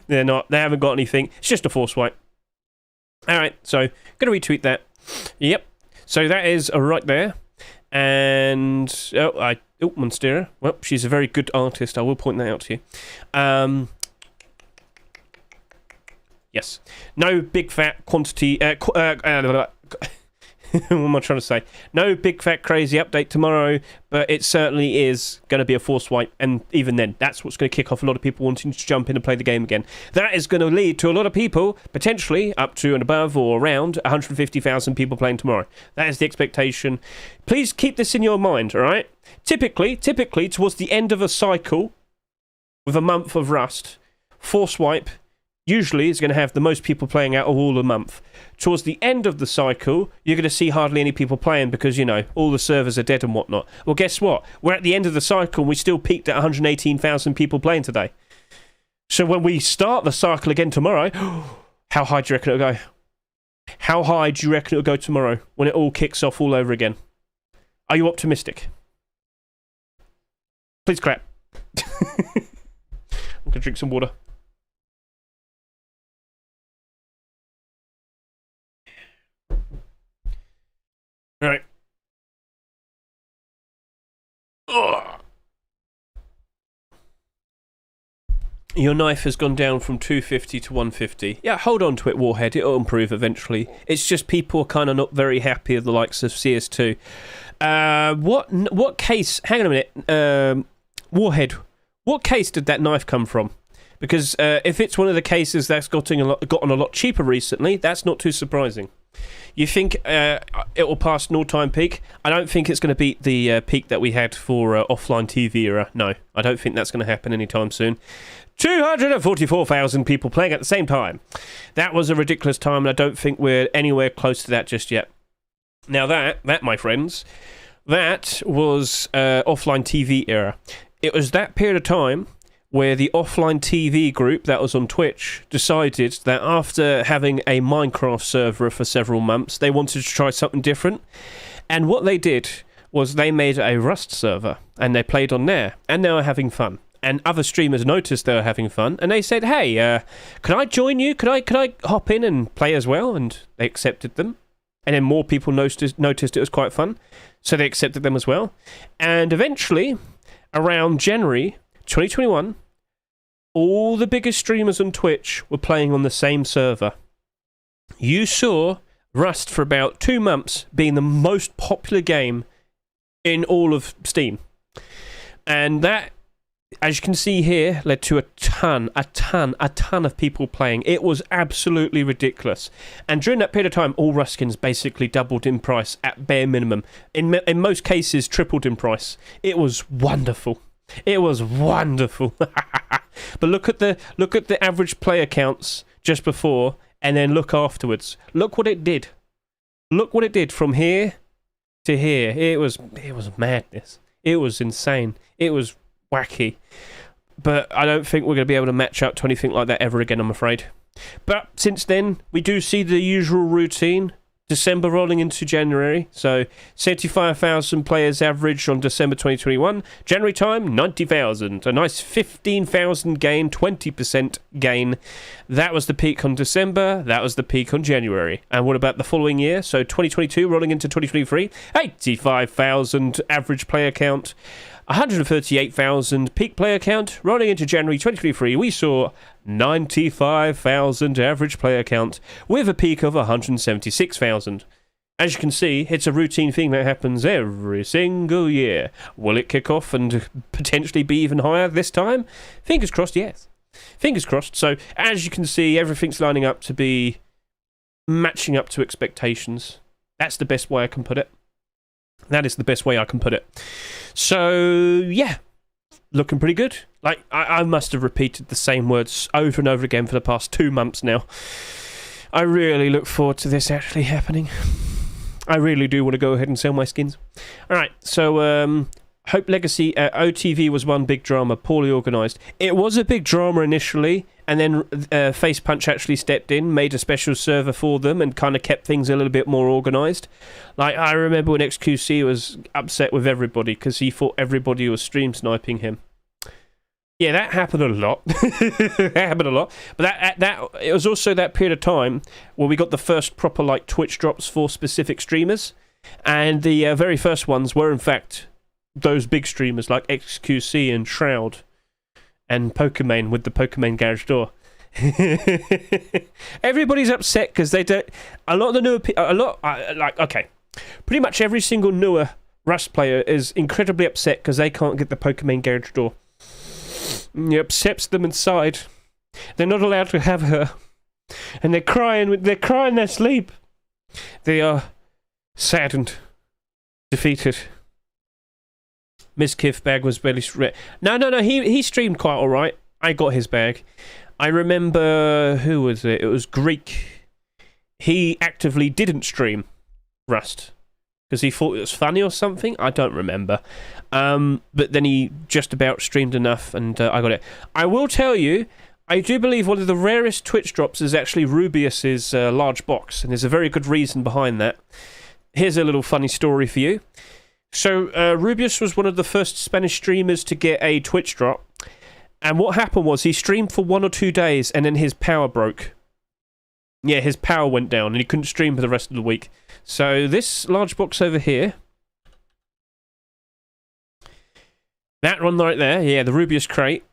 They're not. They haven't got anything. It's just a force wipe. Alright, so, going to retweet that. Yep. So that is right there. And, Monstera. Well, she's a very good artist. I will point that out to you. Yes. No big fat quantity... what am I trying to say? No big fat crazy update tomorrow, but it certainly is going to be a force wipe, and even then, that's what's going to kick off a lot of people wanting to jump in and play the game again. That is going to lead to a lot of people, potentially up to and above or around 150,000 people playing tomorrow. That is the expectation. Please keep this in your mind, alright? Typically, towards the end of a cycle, with a month of Rust, force wipe usually is going to have the most people playing out of all the month. Towards the end of the cycle, you're going to see hardly any people playing because, you know, all the servers are dead and whatnot. Well, guess what? We're at the end of the cycle and we still peaked at 118,000 people playing today. So when we start the cycle again tomorrow, how high do you reckon it'll go? How high do you reckon it'll go tomorrow when it all kicks off all over again? Are you optimistic? Please clap. I'm going to drink some water. Alright. Your knife has gone down from 250 to 150. Yeah, hold on to it, Warhead. It'll improve eventually. It's just people are kind of not very happy with the likes of CS2. What case... Hang on a minute. Warhead, what case did that knife come from? Because if it's one of the cases that's gotten a lot cheaper recently, that's not too surprising. You think it will pass an all-time peak? I don't think it's going to beat the peak that we had for offline TV era. No, I don't think that's going to happen anytime soon. 244,000 people playing at the same time. That was a ridiculous time, and I don't think we're anywhere close to that just yet. Now that, my friends, that was offline TV era. It was that period of time where the offline TV group that was on Twitch decided that after having a Minecraft server for several months, they wanted to try something different. And what they did was they made a Rust server, and they played on there, and they were having fun. And other streamers noticed they were having fun, and they said, hey, can I join you? Could I hop in and play as well? And they accepted them. And then more people noticed it was quite fun, so they accepted them as well. And eventually, around January 2021, all the biggest streamers on Twitch were playing on the same server. You saw Rust for about 2 months being the most popular game in all of Steam. And that, as you can see here, led to a ton of people playing. It was absolutely ridiculous. And during that period of time, all Rust skins basically doubled in price at bare minimum. In most cases, tripled in price. It was wonderful. It was wonderful. But look at the average player counts just before, and then look afterwards. Look what it did. Look what it did from here to here. It was madness. It was insane. It was wacky. But I don't think we're going to be able to match up to anything like that ever again, I'm afraid. But since then, we do see the usual routine. December rolling into January, so 75,000 players average on December 2021. January time, 90,000. A nice 15,000 gain, 20% gain. That was the peak on December, that was the peak on January. And what about the following year? So 2022 rolling into 2023, 85,000 average player count. 138,000 peak player count. Rolling into January 2023, we saw 95,000 average player count with a peak of 176,000. As you can see, it's a routine thing that happens every single year. Will it kick off and potentially be even higher this time? Fingers crossed, yes. fingers crossed. So, as you can see, everything's lining up to be matching up to expectations. That's the best way I can put it. That is the best way I can put it. So, yeah, looking pretty good. Like, I must have repeated the same words over and over again for the past 2 months now. I really look forward to this actually happening. I really do want to go ahead and sell my skins. Alright, so, Hope Legacy OTV was one big drama, poorly organised. It was a big drama initially, and then Facepunch actually stepped in, made a special server for them, and kind of kept things a little bit more organised. Like, I remember when XQC was upset with everybody because he thought everybody was stream sniping him. Yeah, that happened a lot. That happened a lot. But that it was also that period of time where we got the first proper like Twitch drops for specific streamers, and the very first ones were in fact those big streamers like XQC and Shroud and Pokemon with the Pokemon Garage Door. Everybody's upset because they don't. A lot of the newer pretty much every single newer Rust player is incredibly upset because they can't get the Pokemon Garage Door. It upsets them inside. They're not allowed to have her, and they're crying. They're crying their sleep. They are saddened, defeated. Miskiff bag was barely... No, he streamed quite alright. I got his bag. I remember... Who was it? It was Greek. He actively didn't stream Rust because he thought it was funny or something. I don't remember. But then he just about streamed enough and I got it. I will tell you, I do believe one of the rarest Twitch drops is actually Rubius's large box, and there's a very good reason behind that. Here's a little funny story for you. So, Rubius was one of the first Spanish streamers to get a Twitch drop. And what happened was he streamed for 1 or 2 days and then his power broke. Yeah, his power went down and he couldn't stream for the rest of the week. So, this large box over here. That one right there, yeah, the Rubius crate.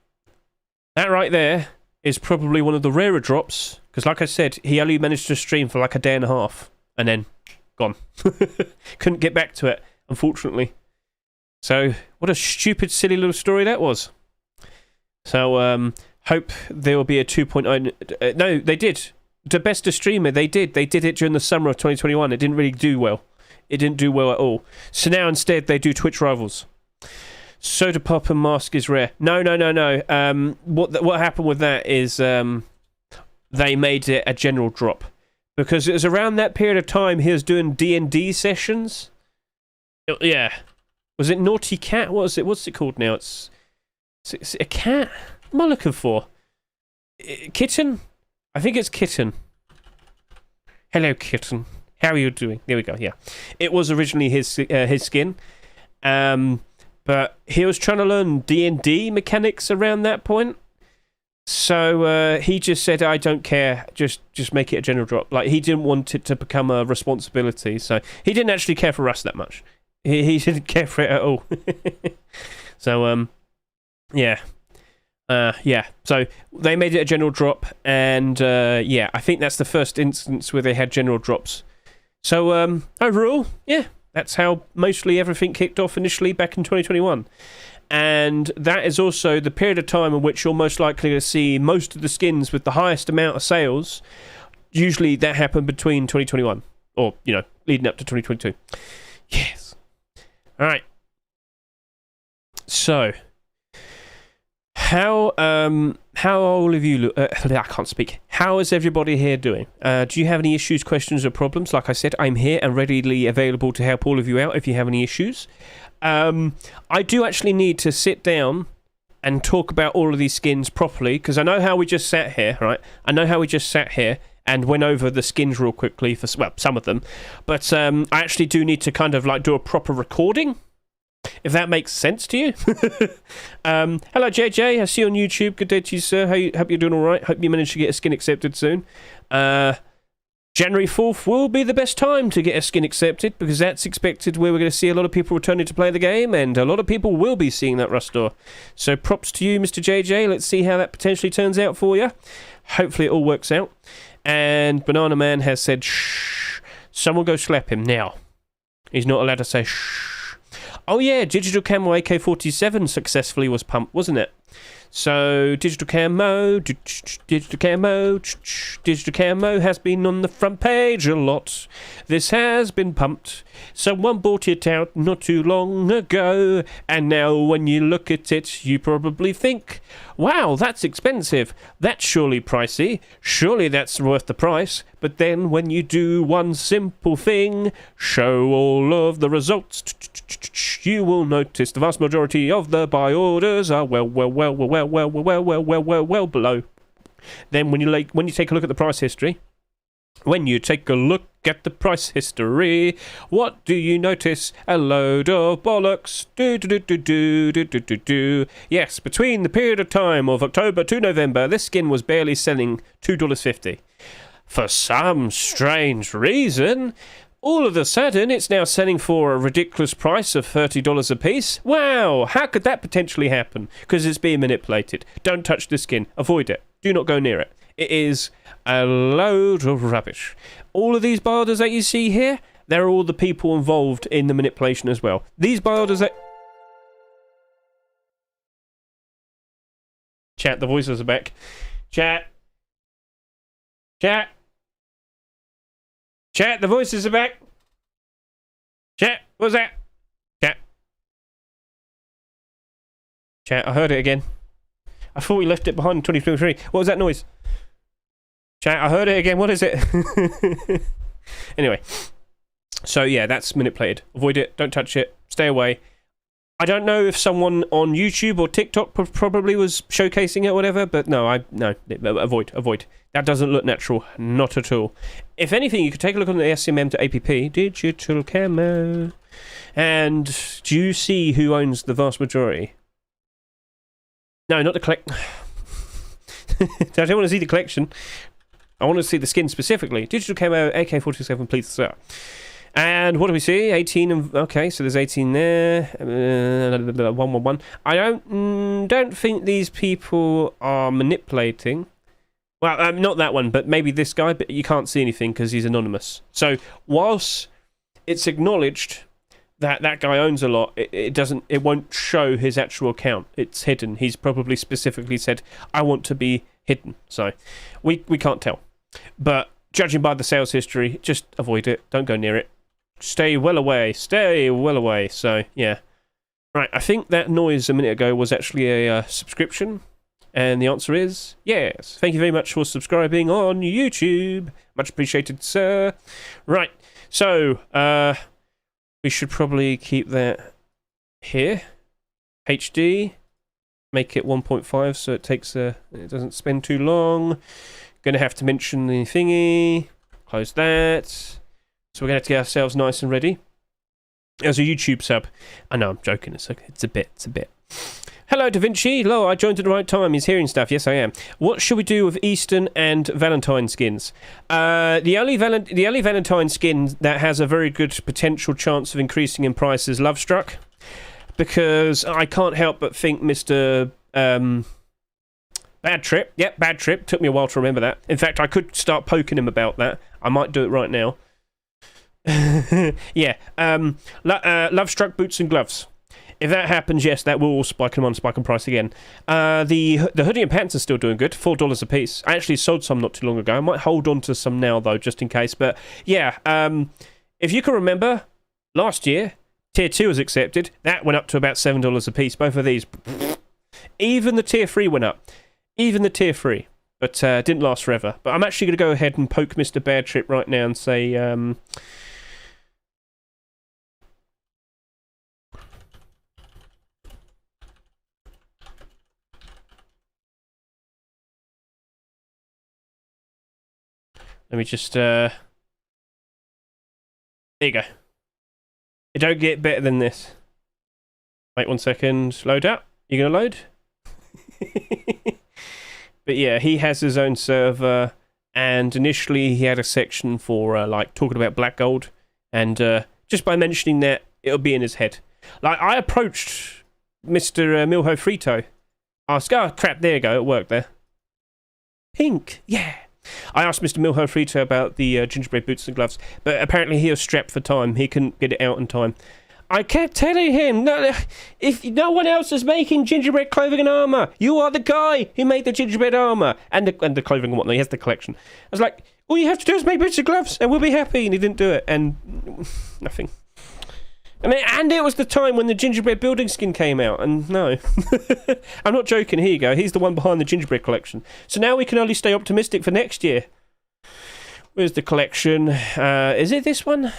That right there is probably one of the rarer drops. Because like I said, he only managed to stream for like a day and a half. And then, gone. Couldn't get back to it. Unfortunately. So, what a stupid, silly little story that was. So, hope there will be a 2.0... no, they did. The best of streamer, they did. They did it during the summer of 2021. It didn't really do well. It didn't do well at all. So now, instead, they do Twitch Rivals. Soda Pop and Mask is rare. No. What happened with that is they made it a general drop. Because it was around that period of time he was doing D&D sessions... Yeah. Was it Naughty Cat? What was it? What's it called now? It's a cat? What am I looking for? Kitten? I think it's Kitten. Hello, Kitten. How are you doing? There we go, yeah. It was originally his skin. But he was trying to learn D&D mechanics around that point. So he just said, I don't care, just make it a general drop. Like, he didn't want it to become a responsibility. So he didn't actually care for Rust that much. He didn't care for it at all. So, yeah. So they made it a general drop, and yeah, I think that's the first instance where they had general drops. So, overall, yeah, that's how mostly everything kicked off initially back in 2021. And that is also the period of time in which you're most likely to see most of the skins with the highest amount of sales. Usually that happened between 2021, or, leading up to 2022. Yes. All right. So, how all of you I can't speak. How is everybody here doing? Do you have any issues, questions, or problems? Like I said, I'm here and readily available to help all of you out if you have any issues. I do actually need to sit down and talk about all of these skins properly, because I know how we just sat here, right? I know how we just sat here and went over the skins real quickly for, well, some of them. But I actually do need to kind of like do a proper recording, if that makes sense to you. Hello, JJ. I see you on YouTube. Good day to you, sir. Hope you're doing all right. Hope you manage to get a skin accepted soon. January 4th will be the best time to get a skin accepted, because that's expected where we're going to see a lot of people returning to play the game, and a lot of people will be seeing that Rust door. So props to you, Mr. JJ. Let's see how that potentially turns out for you. Hopefully it all works out. And Banana Man has said, shh, someone go slap him now. He's not allowed to say shh. Oh yeah, Digital Camo AK-47 successfully was pumped, wasn't it? So digital camo has been on the front page a lot. This has been pumped. Someone bought it out not too long ago, and now when you look at it, you probably think, wow, that's expensive. That's surely pricey. Surely that's worth the price. But then when you do one simple thing, show all of the results, you will notice the vast majority of the buy orders are well below. Then when you take a look at the price history, what do you notice? A load of bollocks. Yes, between the period of time of October to November, this skin was barely selling $2.50. For some strange reason, all of a sudden, it's now selling for a ridiculous price of $30 a piece. Wow, how could that potentially happen? Because it's being manipulated. Don't touch the skin. Avoid it. Do not go near it. It is a load of rubbish. All of these buy orders that you see here, they're all the people involved in the manipulation as well. These buy orders that... Chat, the voices are back. Chat, the voices are back. Chat, what's that? Chat, I heard it again. I thought we left it behind in 2023. What was that noise? Chat, I heard it again. What is it? Anyway. So, yeah, that's manipulated. Avoid it. Don't touch it. Stay away. I don't know if someone on YouTube or TikTok probably was showcasing it or whatever, but no, avoid. That doesn't look natural. Not at all. If anything, you could take a look on the SMM to APP. Digital camo. And do you see who owns the vast majority? No, not the collect... I don't want to see the collection. I want to see the skin specifically. Digital camo, AK-47, please, sir. And what do we see? 18 and... Okay, so there's 18 there. 111. I don't think these people are manipulating. Well, not that one, but maybe this guy, but you can't see anything because he's anonymous. So, whilst it's acknowledged that that guy owns a lot, it won't show his actual account. It's hidden. He's probably specifically said, I want to be hidden. So, we can't tell. But judging by the sales history, just avoid it. Don't go near it. Stay well away. So, yeah. Right, I think that noise a minute ago was actually a subscription. And the answer is yes. Thank you very much for subscribing on YouTube. Much appreciated, sir. Right, so we should probably keep that here. HD. Make it 1.5 so it doesn't spend too long. Gonna have to mention the thingy. Close that. So we're gonna have to get ourselves nice and ready. As a YouTube sub. I know I'm joking, it's a bit. Hello, Da Vinci. Hello, I joined at the right time. He's hearing stuff. Yes, I am. What should we do with Eastern and Valentine skins? The only Valentine skin that has a very good potential chance of increasing in price is Love Struck, because I can't help but think Mr. Bad Trip. Yep, Bad Trip. Took me a while to remember that. In fact, I could start poking him about that. I might do it right now. Yeah. Love Struck boots and gloves. If that happens, yes, that will spike in price again. The hoodie and pants are still doing good, $4 a piece. I actually sold some not too long ago. I might hold on to some now, though, just in case. But, yeah, if you can remember, last year, Tier 2 was accepted. That went up to about $7 a piece. Both of these. Even the Tier 3 went up. Even the Tier 3. But didn't last forever. But I'm actually going to go ahead and poke Mr. Bad Trip right now and say... Let me just, there you go. It don't get better than this. Wait 1 second. Load up. You gonna load? But yeah, he has his own server, and initially he had a section for, like, talking about black gold, and just by mentioning that, it'll be in his head. Like, I approached Mr. Milho Frito. Asked, oh, crap, there you go, it worked there. Pink, yeah. I asked Mr. Milho Frito about the gingerbread boots and gloves, but apparently he was strapped for time. He couldn't get it out in time. I kept telling him, no, if no one else is making gingerbread clothing and armour, you are the guy who made the gingerbread armour and the clothing and whatnot. He has the collection. I was like, all you have to do is make boots and gloves and we'll be happy. And he didn't do it. And nothing. And it was the time when the gingerbread building skin came out. And no. I'm not joking. Here you go. He's the one behind the gingerbread collection. So now we can only stay optimistic for next year. Where's the collection? Is it this one?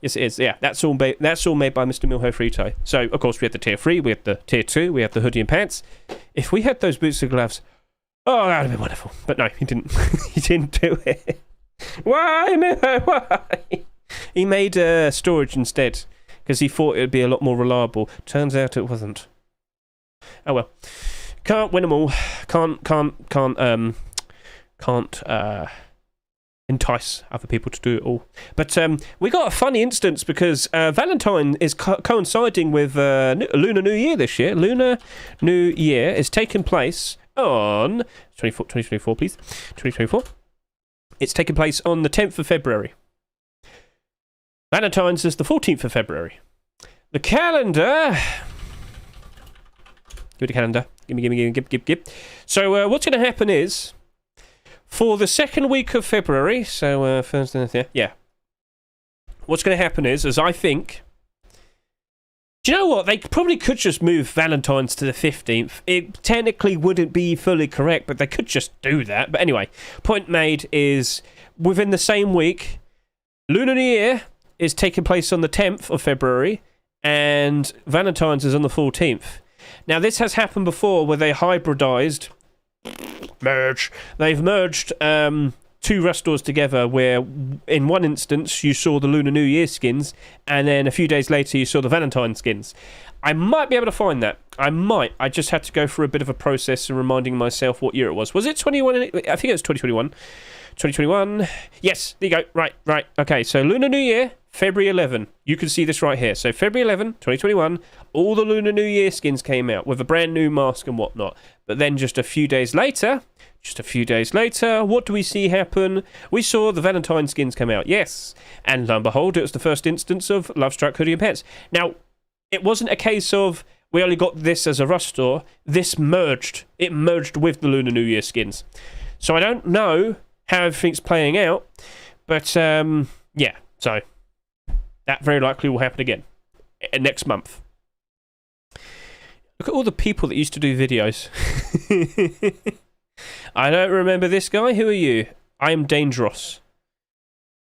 Yes, it is. Yeah, that's all made by Mr. Milho Frito. So, of course, we had the tier 3, we had the tier 2, we had the hoodie and pants. If we had those boots and gloves, oh, that would have been wonderful. But no, he didn't. He didn't do it. Why, Milho? Why? He made storage instead because he thought it would be a lot more reliable. Turns out it wasn't. Oh well. Can't win them all. Can't entice other people to do it all. But we got a funny instance because Valentine is coinciding with Lunar New Year this year. Lunar New Year is taking place on 2024, please. 2024. It's taking place on the 10th of February. Valentine's is the 14th of February. The calendar... Give me the calendar. Give. So what's going to happen is... For the second week of February, so Thursday, yeah. What's going to happen is, as I think... Do you know what? They probably could just move Valentine's to the 15th. It technically wouldn't be fully correct, but they could just do that. But anyway, point made is, within the same week, Lunar New Year is taking place on the 10th of February, and Valentine's is on the 14th. Now, this has happened before, where they hybridized... They've merged two Rust stores together where in one instance you saw the Lunar New Year skins and then a few days later you saw the Valentine skins. I might be able to find that. I just had to go through a bit of a process and reminding myself what year it was. Was it 21? I think it was 2021. 2021. Yes, there you go. Right. Okay, so Lunar New Year, February 11. You can see this right here. So February 11, 2021, all the Lunar New Year skins came out with a brand new mask and whatnot. But then just a few days later, what do we see happen? We saw the Valentine skins come out, yes. And lo and behold, it was the first instance of Love Struck hoodie and pants. Now, it wasn't a case of we only got this as a Rust store. This merged. It merged with the Lunar New Year skins. So I don't know how everything's playing out. But, yeah. So, that very likely will happen again. Next month. Look at all the people that used to do videos. I don't remember this guy. Who are you? I am Dangerous.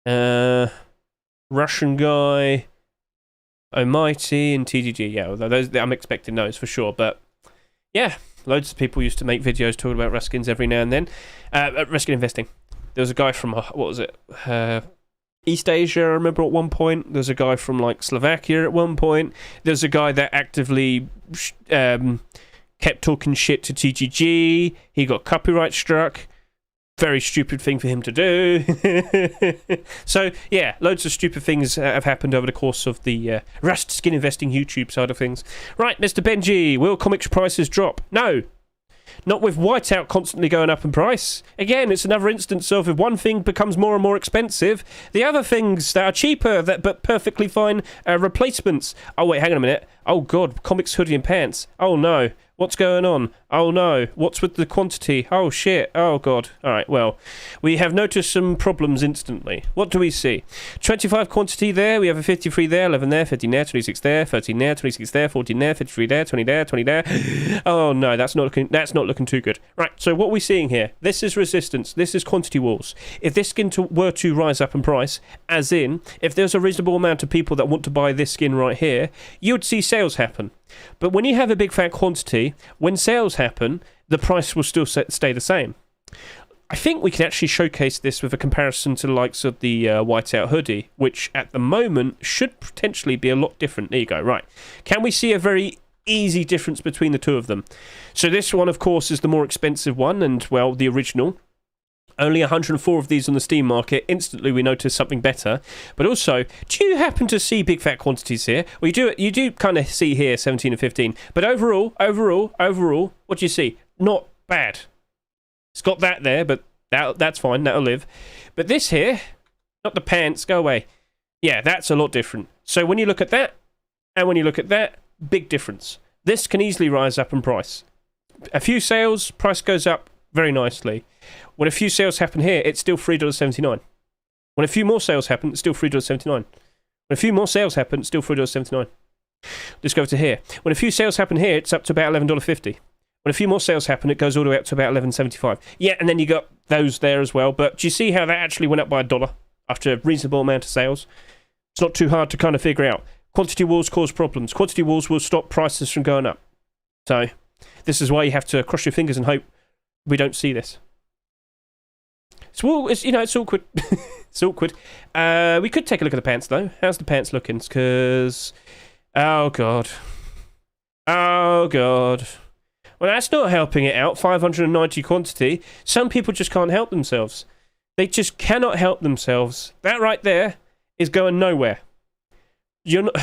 Russian guy. Almighty and TGG. Yeah, although those, I'm expecting those for sure. But yeah, loads of people used to make videos talking about Ruskins every now and then. Ruskin investing. There was a guy from, what was it? East Asia, I remember at one point. There's a guy from like Slovakia at one point. There's a guy that actively kept talking shit to TGG. He got copyright struck. Very stupid thing for him to do. So, yeah, loads of stupid things have happened over the course of the Rust Skin Investing YouTube side of things. Right, Mr. Benji, will comics prices drop? No. Not with Whiteout constantly going up in price. Again, it's another instance of if one thing becomes more and more expensive, the other things that are cheaper but perfectly fine replacements. Oh, wait, hang on a minute. Oh, God, comics hoodie and pants. Oh, no. What's going on? Oh, no. What's with the quantity? Oh, shit. Oh, God. All right, well, we have noticed some problems instantly. What do we see? 25 quantity there. We have a 53 there, 11 there, 15 there, 26 there, 13 there, 26 there, 14 there, 53 there, 20 there, 20 there. Oh, no, that's not looking too good. Right, so what we're seeing here, this is resistance. This is quantity walls. If this skin were to rise up in price, as in, if there's a reasonable amount of people that want to buy this skin right here, you would see sales happen. But when you have a big fat quantity, when sales happen, the price will still stay the same. I think we can actually showcase this with a comparison to the likes of the Whiteout hoodie, which at the moment should potentially be a lot different. There you go, right. Can we see a very easy difference between the two of them? So this one, of course, is the more expensive one, and, well, the original. Only 104 of these on the Steam market. Instantly, we notice something better. But also, do you happen to see big fat quantities here? Well, you do kind of see here 17 and 15. But overall, what do you see? Not bad. It's got that there, but that's fine. That'll live. But this here, not the pants. Go away. Yeah, that's a lot different. So when you look at that, And when you look at that, big difference. This can easily rise up in price. A few sales, price goes up very nicely. When a few sales happen here, it's still $3.79. When a few more sales happen, it's still $3.79. When a few more sales happen, it's still $3.79. Let's go over to here. When a few sales happen here, it's up to about $11.50. When a few more sales happen, it goes all the way up to about $11.75. Yeah, and then you got those there as well. But do you see how that actually went up by $1 after a reasonable amount of sales? It's not too hard to kind of figure out. Quantity wars cause problems. Quantity wars will stop prices from going up. So this is why you have to cross your fingers and hope we don't see this. So it's awkward. It's awkward. We could take a look at the pants though. How's the pants looking? Because oh god. Well, that's not helping it out. 590 quantity. Some people just can't help themselves. They just cannot help themselves. That right there is going nowhere. You're not.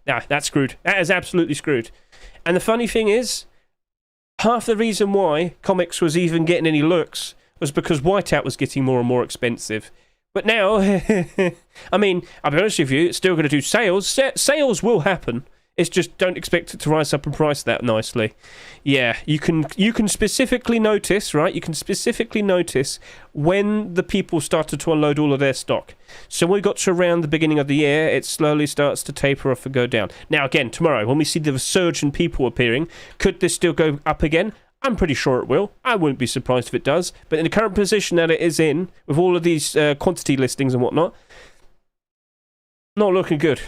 Nah, that's screwed. That is absolutely screwed. And the funny thing is, half the reason why comics was even getting any looks was because whiteout was getting more and more expensive. But now, I mean, I'll be honest with you, it's still going to do sales. Sales will happen. It's just don't expect it to rise up in price that nicely. Yeah, you can specifically notice, right? You can specifically notice when the people started to unload all of their stock. So when we got to around the beginning of the year, it slowly starts to taper off and go down. Now again, tomorrow, when we see the surge in people appearing, could this still go up again? I'm pretty sure it will. I wouldn't be surprised if it does. But in the current position that it is in, with all of these quantity listings and whatnot, not looking good.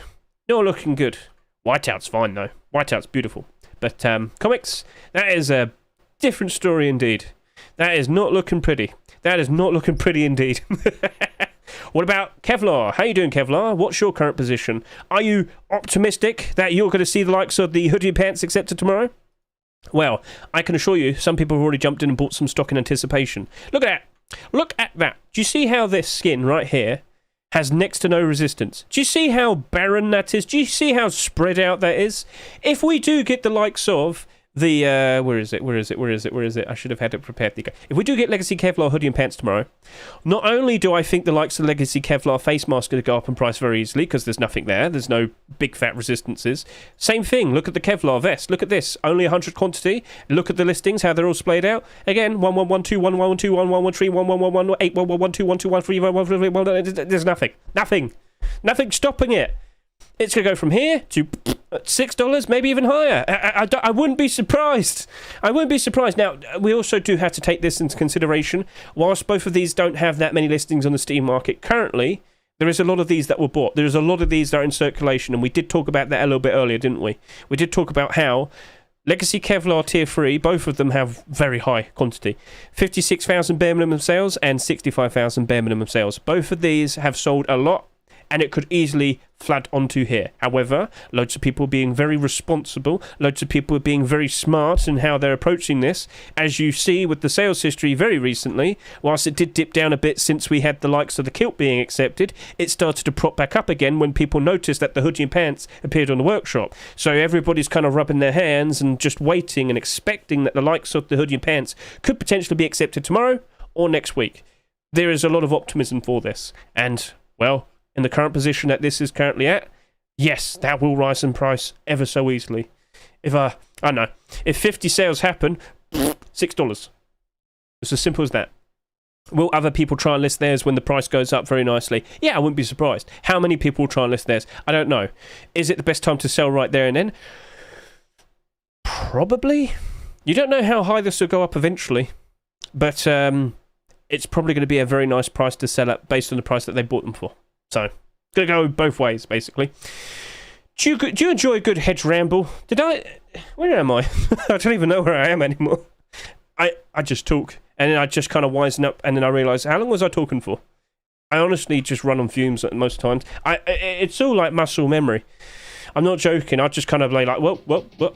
Not looking good. Whiteout's fine, though. Whiteout's beautiful. But comics, that is a different story indeed. That is not looking pretty. That is not looking pretty indeed. What about Kevlar? How you doing, Kevlar? What's your current position? Are you optimistic that you're going to see the likes of the hoodie pants accepted tomorrow? Well, I can assure you, some people have already jumped in and bought some stock in anticipation. Look at that. Look at that. Do you see how this skin right here has next to no resistance? Do you see how barren that is? Do you see how spread out that is? If we do get the likes of the where is it? I should have had it prepared. If we do get Legacy Kevlar hoodie and pants tomorrow, not only do I think the likes of Legacy Kevlar face mask are going to go up in price very easily because there's nothing there, there's no big fat resistances. Same thing, look at the Kevlar vest, look at this, only 100 quantity, look at the listings, how they're all splayed out. Again, 1112, 1112, 1113, 1111, 1112, 1213, 1113, there's nothing stopping it. It's going to go from here to $6, maybe even higher. I wouldn't be surprised. I wouldn't be surprised. Now, we also do have to take this into consideration. Whilst both of these don't have that many listings on the Steam market currently, there is a lot of these that were bought. There's a lot of these that are in circulation, and we did talk about that a little bit earlier, didn't we? We did talk about how Legacy Kevlar Tier 3, both of them have very high quantity. 56,000 bare minimum sales and 65,000 bare minimum sales. Both of these have sold a lot, and it could easily flood onto here. However, loads of people are being very responsible, loads of people are being very smart in how they're approaching this. As you see with the sales history very recently, whilst it did dip down a bit since we had the likes of the kilt being accepted, it started to prop back up again when people noticed that the hoodie and pants appeared on the workshop. So everybody's kind of rubbing their hands and just waiting and expecting that the likes of the hoodie and pants could potentially be accepted tomorrow or next week. There is a lot of optimism for this, and, well, in the current position that this is currently at, yes, that will rise in price ever so easily. If I don't know, if 50 sales happen, $6. It's as simple as that. Will other people try and list theirs when the price goes up very nicely? Yeah, I wouldn't be surprised. How many people will try and list theirs? I don't know. Is it the best time to sell right there and then? Probably. You don't know how high this will go up eventually, but it's probably going to be a very nice price to sell at based on the price that they bought them for. So, gonna go both ways, basically. Do you enjoy a good Hedge ramble? Where am I? I don't even know where I am anymore. I just talk, and then I just kind of wisen up, and then I realise, how long was I talking for? I honestly just run on fumes at most times. It's all like muscle memory. I'm not joking. I just kind of like, what?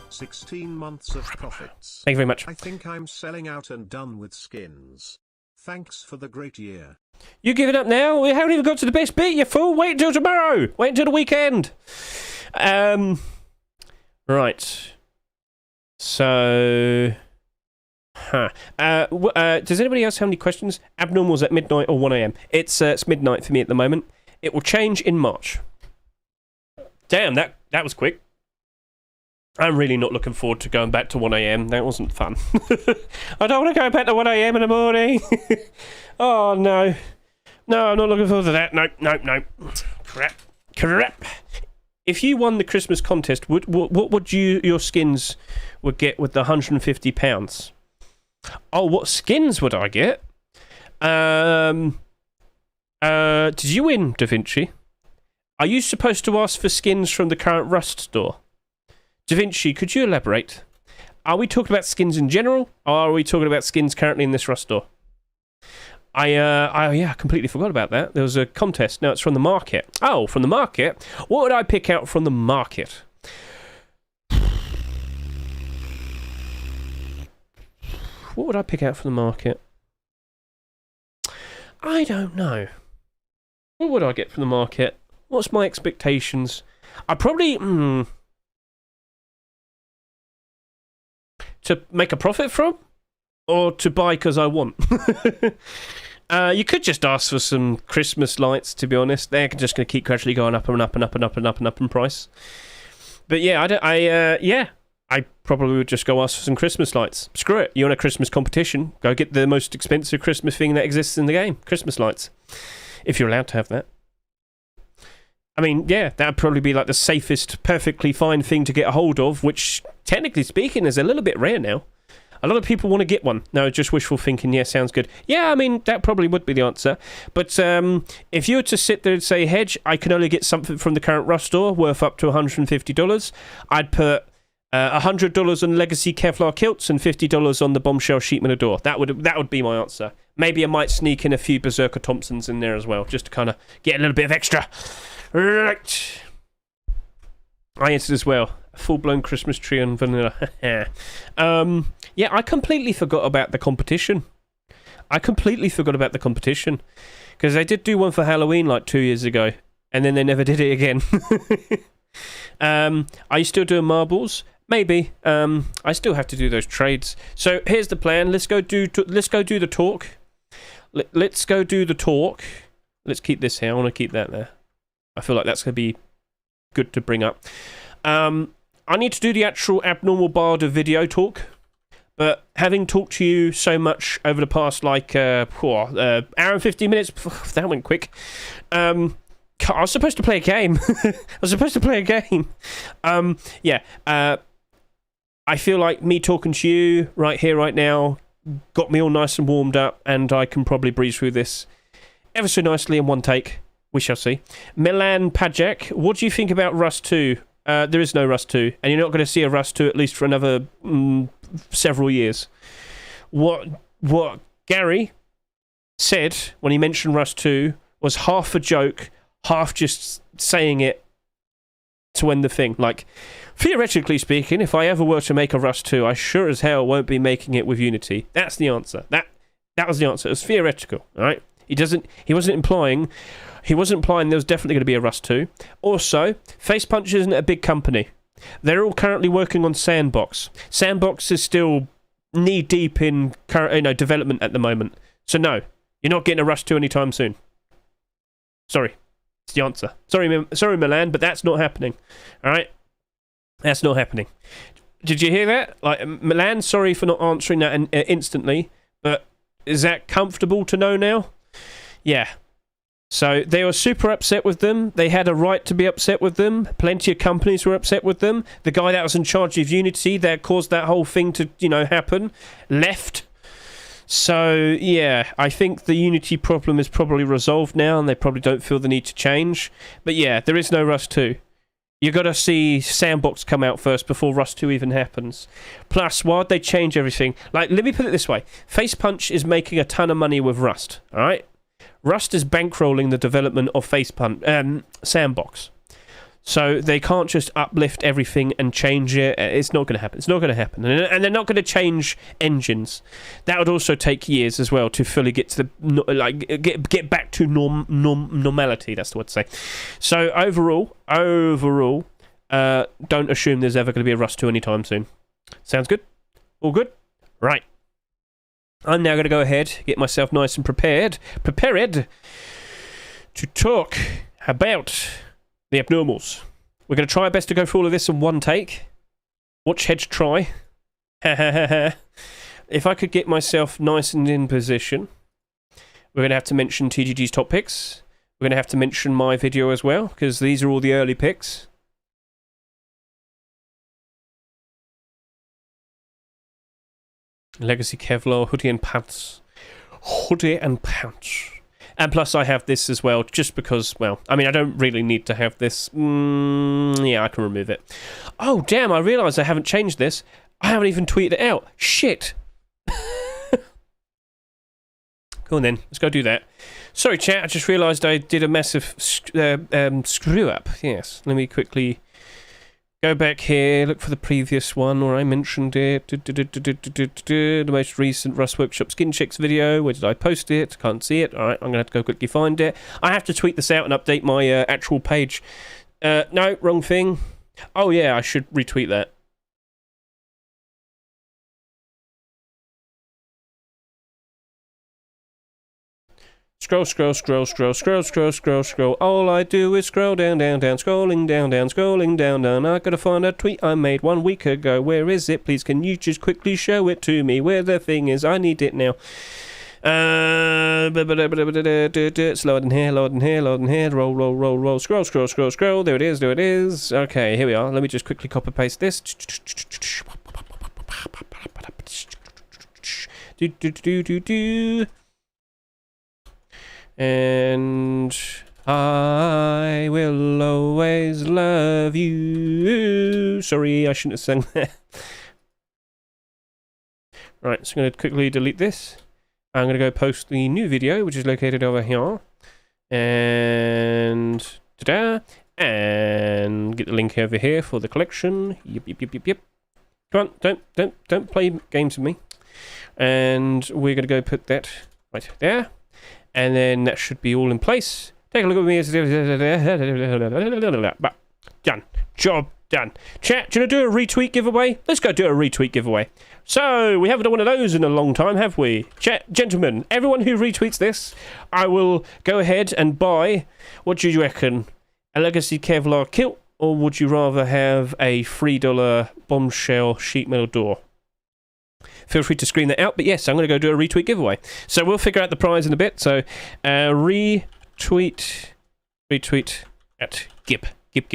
16 months of profits. Thank you very much. I think I'm selling out and done with skins. Thanks for the great year. You give it up now? We haven't even got to the best bit, you fool. Wait until tomorrow. Wait until the weekend. Right. So, Does anybody else have any questions? Abnormals at midnight or 1 a.m.? It's midnight for me at the moment. It will change in March. Damn, that was quick. I'm really not looking forward to going back to 1 a.m. That wasn't fun. I don't want to go back to 1 a.m. in the morning. Oh, no. No, I'm not looking forward to that. No. Crap. If you won the Christmas contest, what would your skins would get with the £150? Oh, what skins would I get? Did you win, Da Vinci? Are you supposed to ask for skins from the current Rust store? Da Vinci, could you elaborate? Are we talking about skins in general, or are we talking about skins currently in this Rust store? I completely forgot about that. There was a contest. No, it's from the market. Oh, from the market? What would I pick out from the market? What would I pick out from the market? I don't know. What would I get from the market? What's my expectations? I probably... to make a profit from? Or to buy because I want? You could just ask for some Christmas lights, to be honest. They're just going to keep gradually going up and up and up and up and up and up in price. But yeah, I probably would just go ask for some Christmas lights. Screw it. You want a Christmas competition? Go get the most expensive Christmas thing that exists in the game. Christmas lights. If you're allowed to have that. I mean, yeah, that would probably be like the safest, perfectly fine thing to get a hold of, which, technically speaking, is a little bit rare now. A lot of people want to get one. No, just wishful thinking. Yeah, sounds good. Yeah, I mean, that probably would be the answer. But if you were to sit there and say, Hedge, I can only get something from the current Rust store worth up to $150, I'd put $100 on Legacy Kevlar kilts and $50 on the Bombshell Sheepman Adore. That would be my answer. Maybe I might sneak in a few Berserker Thompsons in there as well, just to kind of get a little bit of extra. Right. I answered as well. A full-blown Christmas tree and vanilla. Yeah, I completely forgot about the competition. Because they did do one for Halloween like 2 years ago, and then they never did it again. Are you still doing marbles? Maybe. I still have to do those trades. So here's the plan. Let's go do the talk. Let's go do the talk. Let's keep this here. I want to keep that there. I feel like that's going to be good to bring up. I need to do the actual Abnormal Barda video talk, but having talked to you so much over the past, hour and 15 minutes, that went quick. I was supposed to play a game. I feel like me talking to you right here, right now, got me all nice and warmed up, and I can probably breeze through this ever so nicely in one take. We shall see. Milan Pajek, what do you think about Rust 2? There is no Rust 2, and you're not going to see a Rust 2 at least for another several years. What Gary said when he mentioned Rust 2 was half a joke, half just saying it to end the thing. Like, theoretically speaking, if I ever were to make a Rust 2, I sure as hell won't be making it with Unity. That's the answer. That was the answer. It was theoretical, all right? He wasn't implying there was definitely going to be a Rust 2. Also, Facepunch isn't a big company. They're all currently working on Sandbox. Sandbox is still knee-deep in development at the moment. So no, you're not getting a Rust 2 anytime soon. Sorry. It's the answer. Sorry, Milan, but that's not happening. All right? That's not happening. Did you hear that? Like, Milan, sorry for not answering that instantly, but is that comfortable to know now? Yeah. So they were super upset with them. They had a right to be upset with them. Plenty of companies were upset with them. The guy that was in charge of Unity that caused that whole thing to, happen, left. So, yeah, I think the Unity problem is probably resolved now, and they probably don't feel the need to change. But yeah, there is no Rust 2. You got to see Sandbox come out first before Rust 2 even happens. Plus, why'd they change everything? Like, let me put it this way. Facepunch is making a ton of money with Rust, all right? Rust is bankrolling the development of Sandbox. So they can't just uplift everything and change it. It's not going to happen. It's not going to happen. And they're not going to change engines. That would also take years as well to fully get to get back to normality. That's the word to say. So overall, don't assume there's ever going to be a Rust 2 anytime soon. Sounds good? All good? Right. I'm now going to go ahead, get myself nice and prepared to talk about the abnormals. We're going to try our best to go through all of this in one take. Watch Hedge try. If I could get myself nice and in position, we're going to have to mention TGG's top picks. We're going to have to mention my video as well, because these are all the early picks. Legacy Kevlar, hoodie and pants. Hoodie and pants. And plus I have this as well, just because, well, I mean, I don't really need to have this. Yeah, I can remove it. Oh, damn, I realised I haven't changed this. I haven't even tweeted it out. Shit. Go on then, let's go do that. Sorry, chat, I just realised I did a massive screw up. Yes, let me quickly go back here, look for the previous one where I mentioned it. The most recent Rust Workshop Skin Checks video. Where did I post it? Can't see it. Alright, I'm going to have to go quickly find it. I have to tweet this out and update my actual page. No, wrong thing. Oh yeah, I should retweet that. Scroll, scroll, scroll, scroll, scroll, scroll, scroll, scroll. All I do is scroll down, down, down, scrolling down, down, scrolling down, down. I gotta find a tweet I made 1 week ago. Where is it? Please, can you just quickly show it to me? Where the thing is? I need it now. Slower than here, lower than here, lower than here. Roll, roll, roll, roll. Scroll, scroll, scroll, scroll. There it is, there it is. Okay, here we are. Let me just quickly copy paste this. And I will always love you. Sorry, I shouldn't have sung that. Right, so I'm going to quickly delete this. I'm going to go post the new video, which is located over here. And ta-da! And get the link over here for the collection. Yep, yep, yep, yep, yep. Come on, don't play games with me. And we're going to go put that right there. And then that should be all in place. Take a look at me. Done. Job done. Chat, do you want to do a retweet giveaway? Let's go do a retweet giveaway. So, we haven't done one of those in a long time, have we? Chat, gentlemen, everyone who retweets this, I will go ahead and buy, what do you reckon, a Legacy Kevlar kilt, or would you rather have a $3 bombshell sheet metal door? Feel free to screen that out, but yes, I'm going to go do a retweet giveaway. So we'll figure out the prize in a bit. So retweet at Gib. Gib.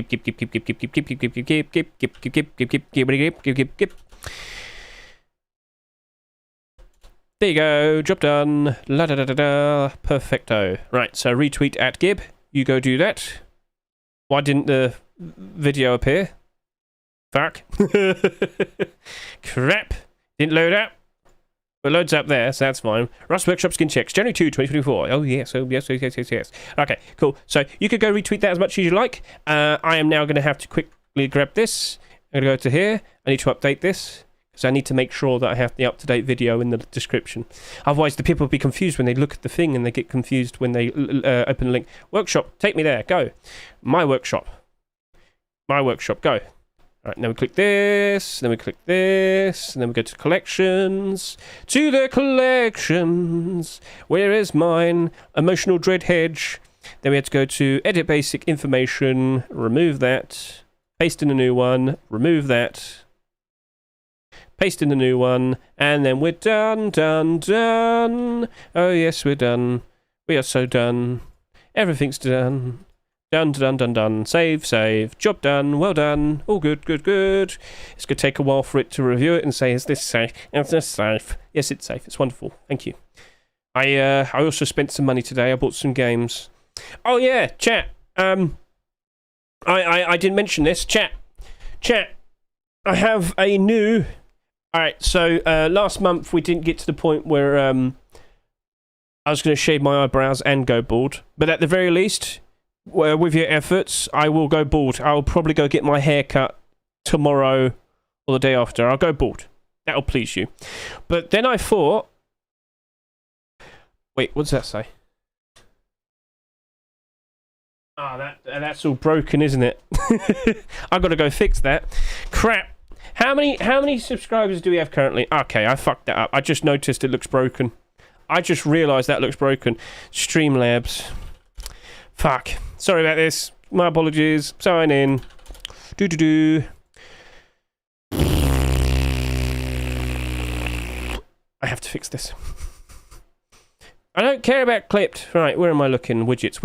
There you go, job done. La da da da da. Perfecto. Right, so retweet at Gib. You go do that. Why didn't the video appear? Fuck. Crap. Didn't load up. Well, it loads up there, so that's fine. Rust Workshop Skin Checks, January 2, 2024. Oh, yes, yes. Okay, cool. So you could go retweet that as much as you like. I am now going to have to quickly grab this. I'm going to go to here. I need to update this, because I need to make sure that I have the up-to-date video in the description. Otherwise, the people will be confused when they look at the thing, and they get confused when they open the link. Workshop, take me there, go. My workshop, go. Alright, now we click this, then we click this, and then we go to collections. To the collections! Where is mine? Emotional Dread Hedge. Then we have to go to edit basic information, remove that, paste in a new one, remove that, paste in a new one, and then we're done. Oh yes, we're done. We are so done. Everything's done. Done. Save. Job done. Well done. All good. It's going to take a while for it to review it and say, is this safe? Is this safe? Yes, it's safe. It's wonderful. Thank you. I also spent some money today. I bought some games. Oh, yeah. Chat. I didn't mention this. Chat. I have a new... Alright, so last month we didn't get to the point where I was going to shave my eyebrows and go bald. But at the very least... Well, with your efforts, I will go bald. I'll probably go get my hair cut tomorrow or the day after. I'll go bald. That'll please you. But then I thought... Wait, what does that say? Ah, that's all broken, isn't it? I've got to go fix that. Crap. How many subscribers do we have currently? Okay, I fucked that up. I just noticed it looks broken. I just realised that looks broken. Streamlabs. Fuck. Sorry about this. My apologies. Sign in. Do. I have to fix this. I don't care about clipped. Right, where am I looking? Widgets.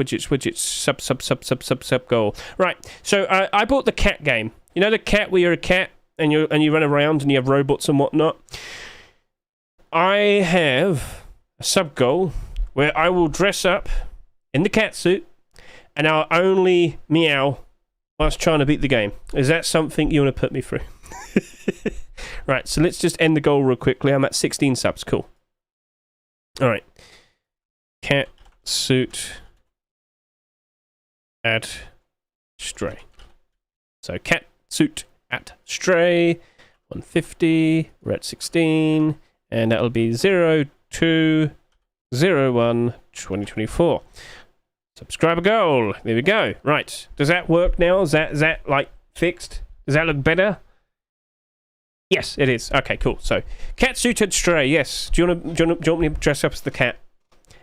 Sub goal. Right, so I bought the cat game. You know the cat where you're a cat and you run around and you have robots and whatnot? I have a sub goal where I will dress up in the cat suit and I'll only meow whilst trying to beat the game. Is that something you want to put me through? Right, so let's just end the goal real quickly. I'm at 16 subs. Cool. All right. Cat suit at stray. So cat suit at stray. 150. We're at 16. And that'll be 02/01/2024. Subscriber goal. There we go. Right. Does that work now? Is that like fixed? Does that look better? Yes, it is. Okay, cool. So, cat suited stray. Yes. Do you want me to dress up as the cat?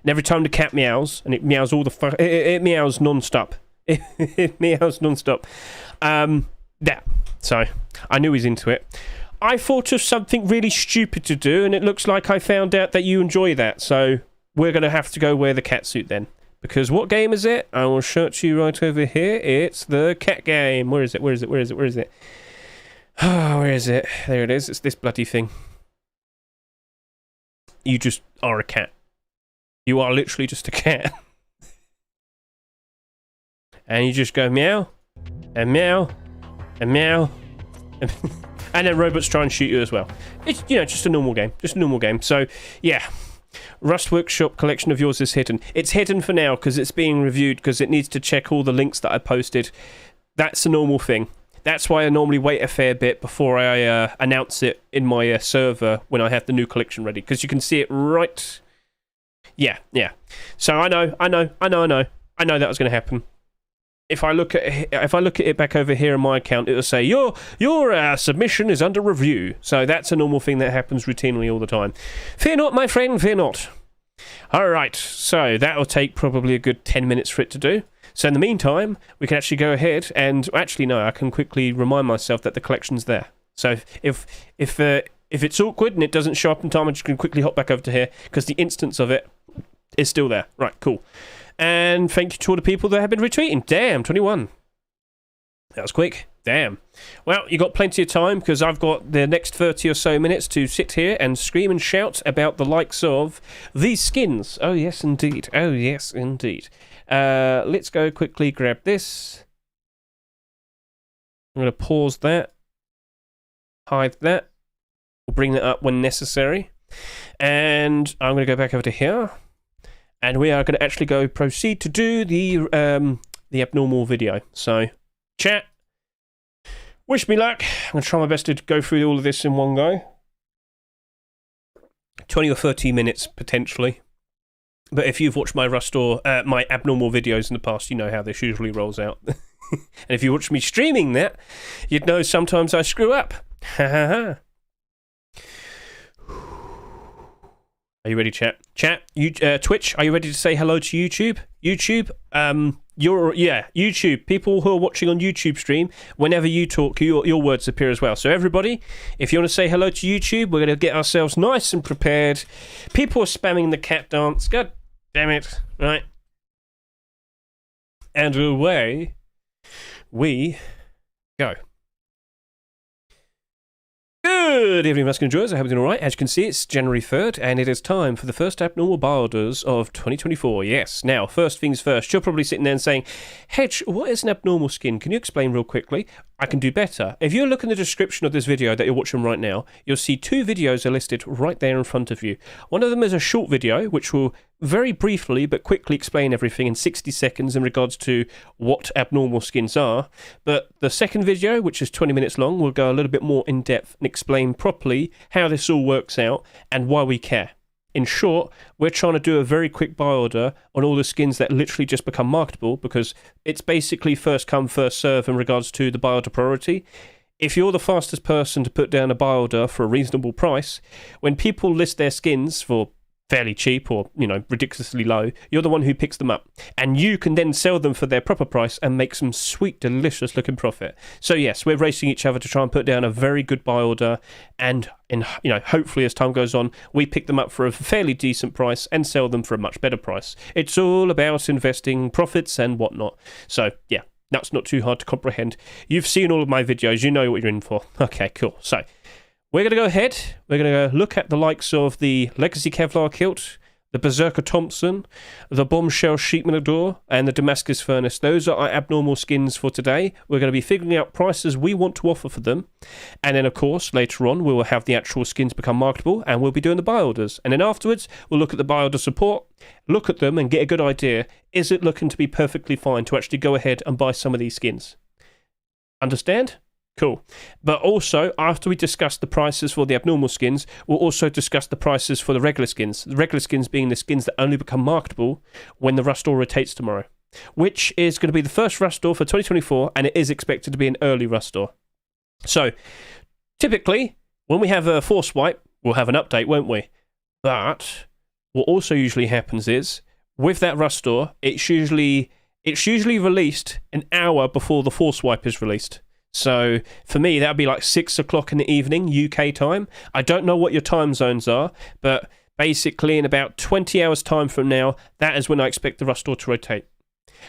And every time the cat meows, and it meows all the it meows non-stop. It meows non-stop. Yeah. So, I knew he's into it. I thought of something really stupid to do, and it looks like I found out that you enjoy that. So, we're going to have to go wear the cat suit then. Because what game is it? I will show it to you right over here. It's the cat game. Where is it? Oh, where is it? There it is. It's this bloody thing. You just are a cat. You are literally just a cat. And you just go meow, and meow, and meow. And then robots try and shoot you as well. It's, just a normal game. So, yeah. Rust Workshop collection of yours is hidden. It's hidden for now because it's being reviewed because it needs to check all the links that I posted. That's a normal thing. That's why I normally wait a fair bit before I announce it in my server when I have the new collection ready, because you can see it right. Yeah. So I know that was going to happen. If I look at it back over here on my account, it'll say your submission is under review. So that's a normal thing that happens routinely all the time. Fear not, my friend, fear not. All right, so that'll take probably a good 10 minutes for it to do. So in the meantime, we can actually go ahead and actually no, I can quickly remind myself that the collection's there. So if it's awkward and it doesn't show up in time, I'm just going to quickly hop back over to here because the instance of it is still there. Right, cool. And thank you to all the people that have been retweeting. Damn, 21. That was quick. Damn. Well, you got plenty of time because I've got the next 30 or so minutes to sit here and scream and shout about the likes of these skins. Oh, yes, indeed. Let's go quickly grab this. I'm going to pause that. Hide that. We'll bring that up when necessary. And I'm going to go back over to here. And we are going to actually proceed to do the abnormal video. So, chat. Wish me luck. I'm going to try my best to go through all of this in one go. 20 or 30 minutes, potentially. But if you've watched my Rust or my abnormal videos in the past, you know how this usually rolls out. And if you watch me streaming that, you'd know sometimes I screw up. Ha ha ha. Are you ready, chat? Chat, Twitch, are you ready to say hello to YouTube? YouTube, YouTube. People who are watching on YouTube stream, whenever you talk, your words appear as well. So everybody, if you want to say hello to YouTube, we're going to get ourselves nice and prepared. People are spamming the cat dance. God damn it. Right. And away we go. Good evening, Muscular Enjoyers. I hope you're doing alright. As you can see, it's January 3rd, and it is time for the first abnormal biodas of 2024. Yes. Now, first things first, you're probably sitting there and saying, Hedge, what is an abnormal skin? Can you explain real quickly? I can do better. If you look in the description of this video that you're watching right now, you'll see two videos are listed right there in front of you. One of them is a short video, which will very briefly but quickly explain everything in 60 seconds in regards to what abnormal skins are. But the second video, which is 20 minutes long, will go a little bit more in depth and explain properly how this all works out and why we care. In short, we're trying to do a very quick buy order on all the skins that literally just become marketable because it's basically first come, first serve in regards to the buy order priority. if you're the fastest person to put down a buy order for a reasonable price, when people list their skins for fairly cheap or, ridiculously low, you're the one who picks them up. And you can then sell them for their proper price and make some sweet, delicious looking profit. So yes, we're racing each other to try and put down a very good buy order. And, hopefully as time goes on, we pick them up for a fairly decent price and sell them for a much better price. It's all about investing profits and whatnot. So yeah, that's not too hard to comprehend. You've seen all of my videos. You know what you're in for. Okay, cool. So we're going to go ahead. We're going to look at the likes of the Legacy Kevlar Kilt, the Berserker Thompson, the Bombshell Sheep Minador, and the Damascus Furnace. Those are our abnormal skins for today. We're going to be figuring out prices we want to offer for them. And then, of course, later on, we will have the actual skins become marketable, and we'll be doing the buy orders. And then afterwards, we'll look at the buy order support, look at them, and get a good idea. Is it looking to be perfectly fine to actually go ahead and buy some of these skins? Understand? Cool. But also, after we discuss the prices for the abnormal skins, we'll also discuss the prices for the regular skins. The regular skins being the skins that only become marketable when the Rust Door rotates tomorrow, which is going to be the first Rust Door for 2024, and it is expected to be an early Rust Door. So, typically, when we have a force wipe, we'll have an update, won't we? But what also usually happens is, with that Rust Door, it's usually released an hour before the force wipe is released. So for me, that would be like 6 o'clock in the evening, UK time. I don't know what your time zones are, but basically in about 20 hours time from now, that is when I expect the Rust Door to rotate.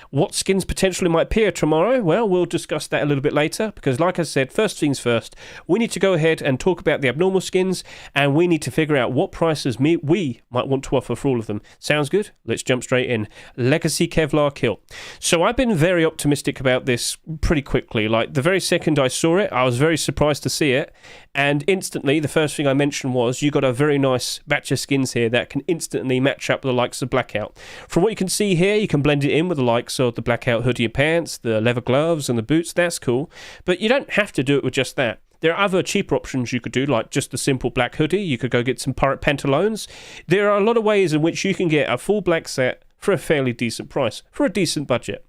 What skins potentially might appear tomorrow? Well, we'll discuss that a little bit later, because like I said, first things first, we need to go ahead and talk about the abnormal skins, and we need to figure out what prices we might want to offer for all of them. Sounds good? Let's jump straight in. Legacy Kevlar Kilt. So I've been very optimistic about this pretty quickly. Like, the very second I saw it, I was very surprised to see it, and instantly, the first thing I mentioned was, you got a very nice batch of skins here that can instantly match up with the likes of Blackout. From what you can see here, you can blend it in with the likes of the Blackout hoodie and pants, the leather gloves and the boots. That's cool, but you don't have to do it with just that. There are other cheaper options you could do, like just the simple black hoodie. You could go get some pirate pantaloons. There are a lot of ways in which you can get a full black set for a fairly decent price, for a decent budget.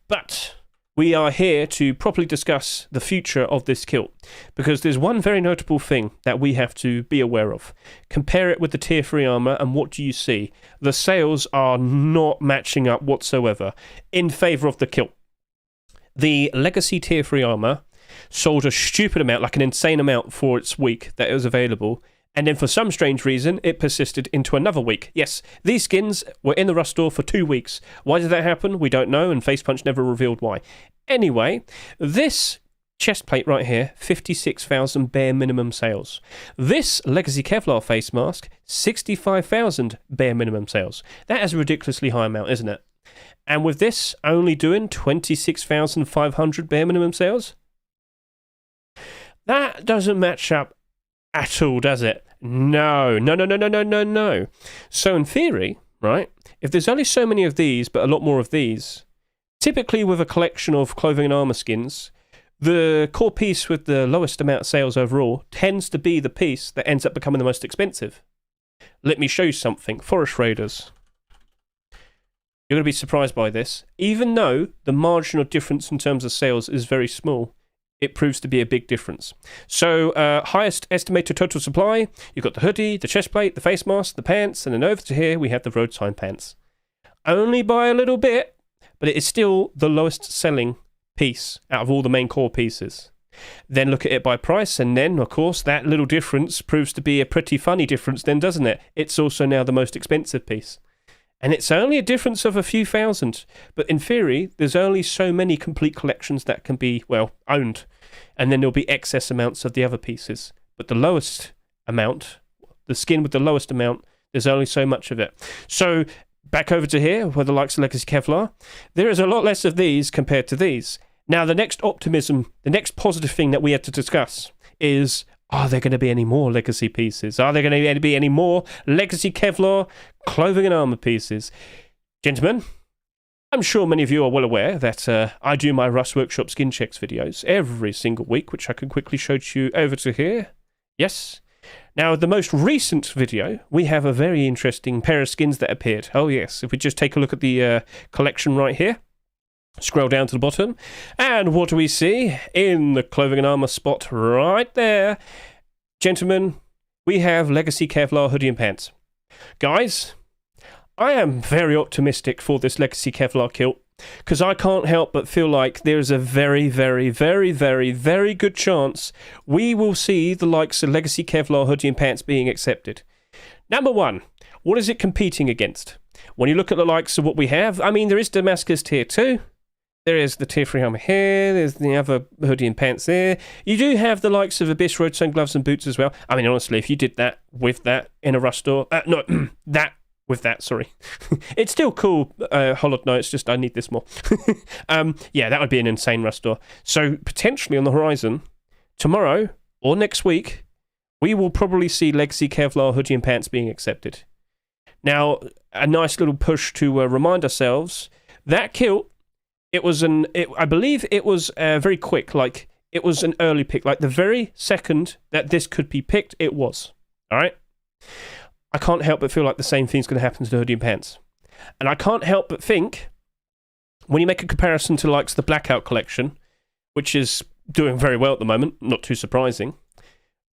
But we are here to properly discuss the future of this kilt, because there's one very notable thing that we have to be aware of. Compare it with the tier 3 armor, and what do you see? The sales are not matching up whatsoever in favor of the kilt. The Legacy tier 3 armor sold a stupid amount, like an insane amount for its week that it was available, and then for some strange reason, it persisted into another week. Yes, these skins were in the Rust Door for 2 weeks. Why did that happen? We don't know, and Facepunch never revealed why. Anyway, this chest plate right here, 56,000 bare minimum sales. This Legacy Kevlar face mask, 65,000 bare minimum sales. That is a ridiculously high amount, isn't it? And with this only doing 26,500 bare minimum sales? That doesn't match up at all, does it? No. So in theory, right, if there's only so many of these, but a lot more of these, typically with a collection of clothing and armor skins, the core piece with the lowest amount of sales overall tends to be the piece that ends up becoming the most expensive. Let me show you something. Forest Raiders. You're going to be surprised by this. Even though the marginal difference in terms of sales is very small, it proves to be a big difference. So, highest estimated total supply, you've got the hoodie, the chest plate, the face mask, the pants, and then over to here we have the road sign pants. Only by a little bit, but it is still the lowest selling piece out of all the main core pieces. Then look at it by price, and then, of course, that little difference proves to be a pretty funny difference then, doesn't it? It's also now the most expensive piece. And it's only a difference of a few thousand, but in theory, there's only so many complete collections that can be, well, owned. And then there'll be excess amounts of the other pieces. But the lowest amount, the skin with the lowest amount, there's only so much of it. So, back over to here, where the likes of Legacy Kevlar, there is a lot less of these compared to these. Now, the next optimism, the next positive thing that we had to discuss is, are there going to be any more Legacy pieces? Are there going to be any more Legacy Kevlar clothing and armor pieces? Gentlemen, I'm sure many of you are well aware that I do my Rust Workshop skin checks videos every single week, which I can quickly show to you over to here. Yes. Now, the most recent video, we have a very interesting pair of skins that appeared. Oh yes, if we just take a look at the collection right here. Scroll down to the bottom, and what do we see in the clothing and armor spot right there? Gentlemen, we have Legacy Kevlar hoodie and pants. Guys, I am very optimistic for this Legacy Kevlar kilt, because I can't help but feel like there's a very, very, very, very, very good chance we will see the likes of Legacy Kevlar hoodie and pants being accepted. Number one, what is it competing against? When you look at the likes of what we have, I mean, there is Damascus Tier 2. There is the Tier 3 helmet here. There's the other hoodie and pants there. You do have the likes of Abyss Roadstone gloves and boots as well. I mean, honestly, if you did that with that in a Rust store... sorry. It's still cool, Hollowed. No, it's just I need this more. Yeah, that would be an insane Rust store. So, potentially on the horizon, tomorrow or next week, we will probably see Legacy Kevlar hoodie and pants being accepted. Now, a nice little push to remind ourselves, that kilt, I believe it was very quick, like, it was an early pick, like the very second that this could be picked, it was. Alright? I can't help but feel like the same thing's going to happen to the hoodie and pants. And I can't help but think, when you make a comparison to likes the Blackout collection, which is doing very well at the moment, not too surprising,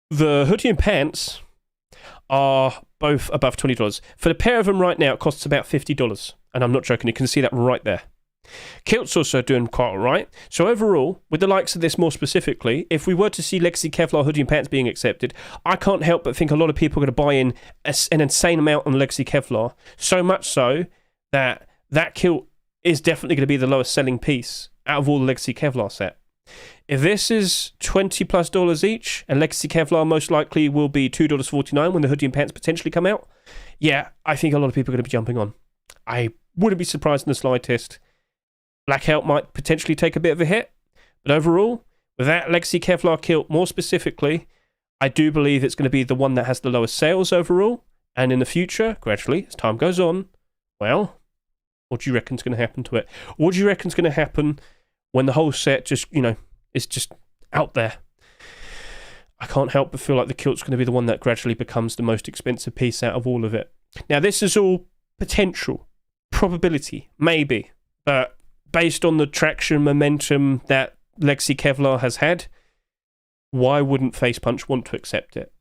the hoodie and pants are both above $20. For the pair of them right now, it costs about $50. And I'm not joking, you can see that right there. Kilt's also doing quite alright. So overall, with the likes of this more specifically, if we were to see Legacy Kevlar hoodie and pants being accepted, I can't help but think a lot of people are going to buy in an insane amount on Legacy Kevlar. So much so that that kilt is definitely going to be the lowest selling piece out of all the Legacy Kevlar set. If this is $20+ each, and Legacy Kevlar most likely will be $2.49 when the hoodie and pants potentially come out, yeah, I think a lot of people are going to be jumping on. I wouldn't be surprised in the slightest. Blackout might potentially take a bit of a hit, but overall, with that Legacy Kevlar kilt more specifically, I do believe it's going to be the one that has the lowest sales overall, and in the future, gradually, as time goes on, well, what do you reckon's going to happen to it? What do you reckon's going to happen when the whole set just, is just out there? I can't help but feel like the kilt's going to be the one that gradually becomes the most expensive piece out of all of it. Now, this is all potential, probability, maybe, but based on the traction momentum that Legacy Kevlar has had, why wouldn't Facepunch want to accept it?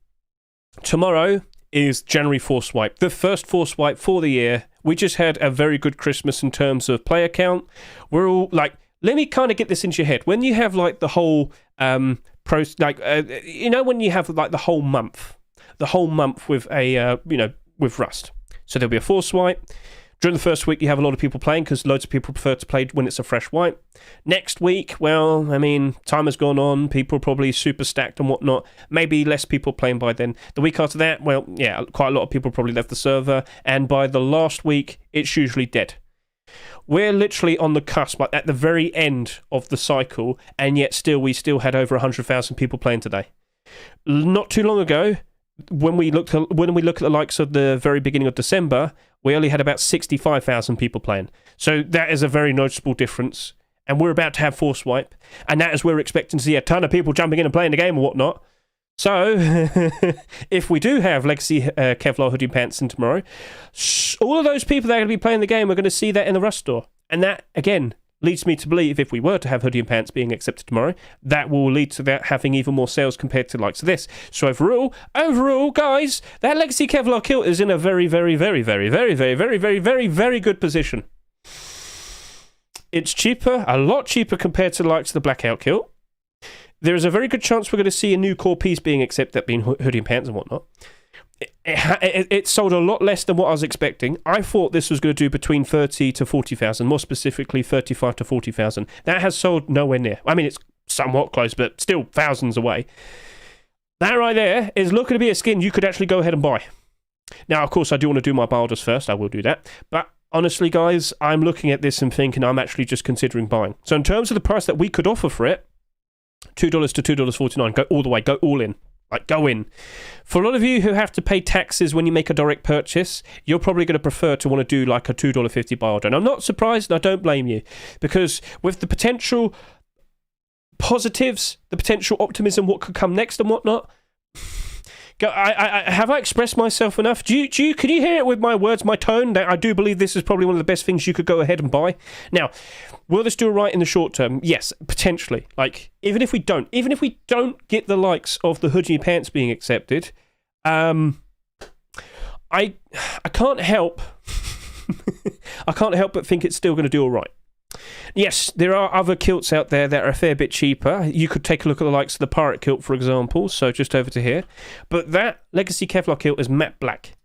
Tomorrow is January Force Wipe, the first Force Wipe for the year. We just had a very good Christmas in terms of player count. We're all like, let me kind of get this into your head. When you have like the whole when you have like the whole month with a with Rust. So there'll be a Force Wipe. During the first week, you have a lot of people playing because loads of people prefer to play when it's a fresh wipe. Next week, well, I mean, time has gone on. People are probably super stacked and whatnot. Maybe less people playing by then. The week after that, well, yeah, quite a lot of people probably left the server. And by the last week, it's usually dead. We're literally on the cusp, like at the very end of the cycle, and yet we still had over 100,000 people playing today. Not too long ago, when we look at the likes of the very beginning of December, we only had about 65,000 people playing. So that is a very noticeable difference. And we're about to have Force Wipe, and that is where we're expecting to see a ton of people jumping in and playing the game and whatnot. So, if we do have Legacy Kevlar hoodie pants in tomorrow, all of those people that are going to be playing the game are going to see that in the Rust store. And that, again, leads me to believe if we were to have hoodie and pants being accepted tomorrow, that will lead to that having even more sales compared to the likes of this. So overall, guys, that Legacy Kevlar kilt is in a very, very, very, very, very, very, very, very, very, very good position. It's cheaper, a lot cheaper compared to the likes of the Blackout kilt. There is a very good chance we're going to see a new core piece being accepted, that being hoodie and pants and whatnot. It sold a lot less than what I was expecting. I thought this was going to do between 30 to 40,000, more specifically 35 to 40,000. That has sold nowhere near. I mean, it's somewhat close, but still thousands away. That right there is looking to be a skin you could actually go ahead and buy. Now, of course, I do want to do my Baldur's first. I will do that. But honestly, guys, I'm looking at this and thinking I'm actually just considering buying. So in terms of the price that we could offer for it, $2 to $2.49. Go all the way. Go all in. Like, go in. For a lot of you who have to pay taxes when you make a direct purchase, you're probably going to prefer to want to do like a $2.50 buy order. And I'm not surprised, and I don't blame you. Because with the potential positives, the potential optimism, what could come next and whatnot, Have I expressed myself enough? Can you hear it with my words, my tone? That I do believe this is probably one of the best things you could go ahead and buy. Now, will this do all right in the short term? Yes, potentially. Like, even if we don't get the likes of the hoodie pants being accepted, I can't help I can't help but think it's still going to do all right. Yes, there are other kilts out there that are a fair bit cheaper. You could take a look at the likes of the pirate kilt, for example, so just over to here. But that Legacy Kevlar kilt is matte black.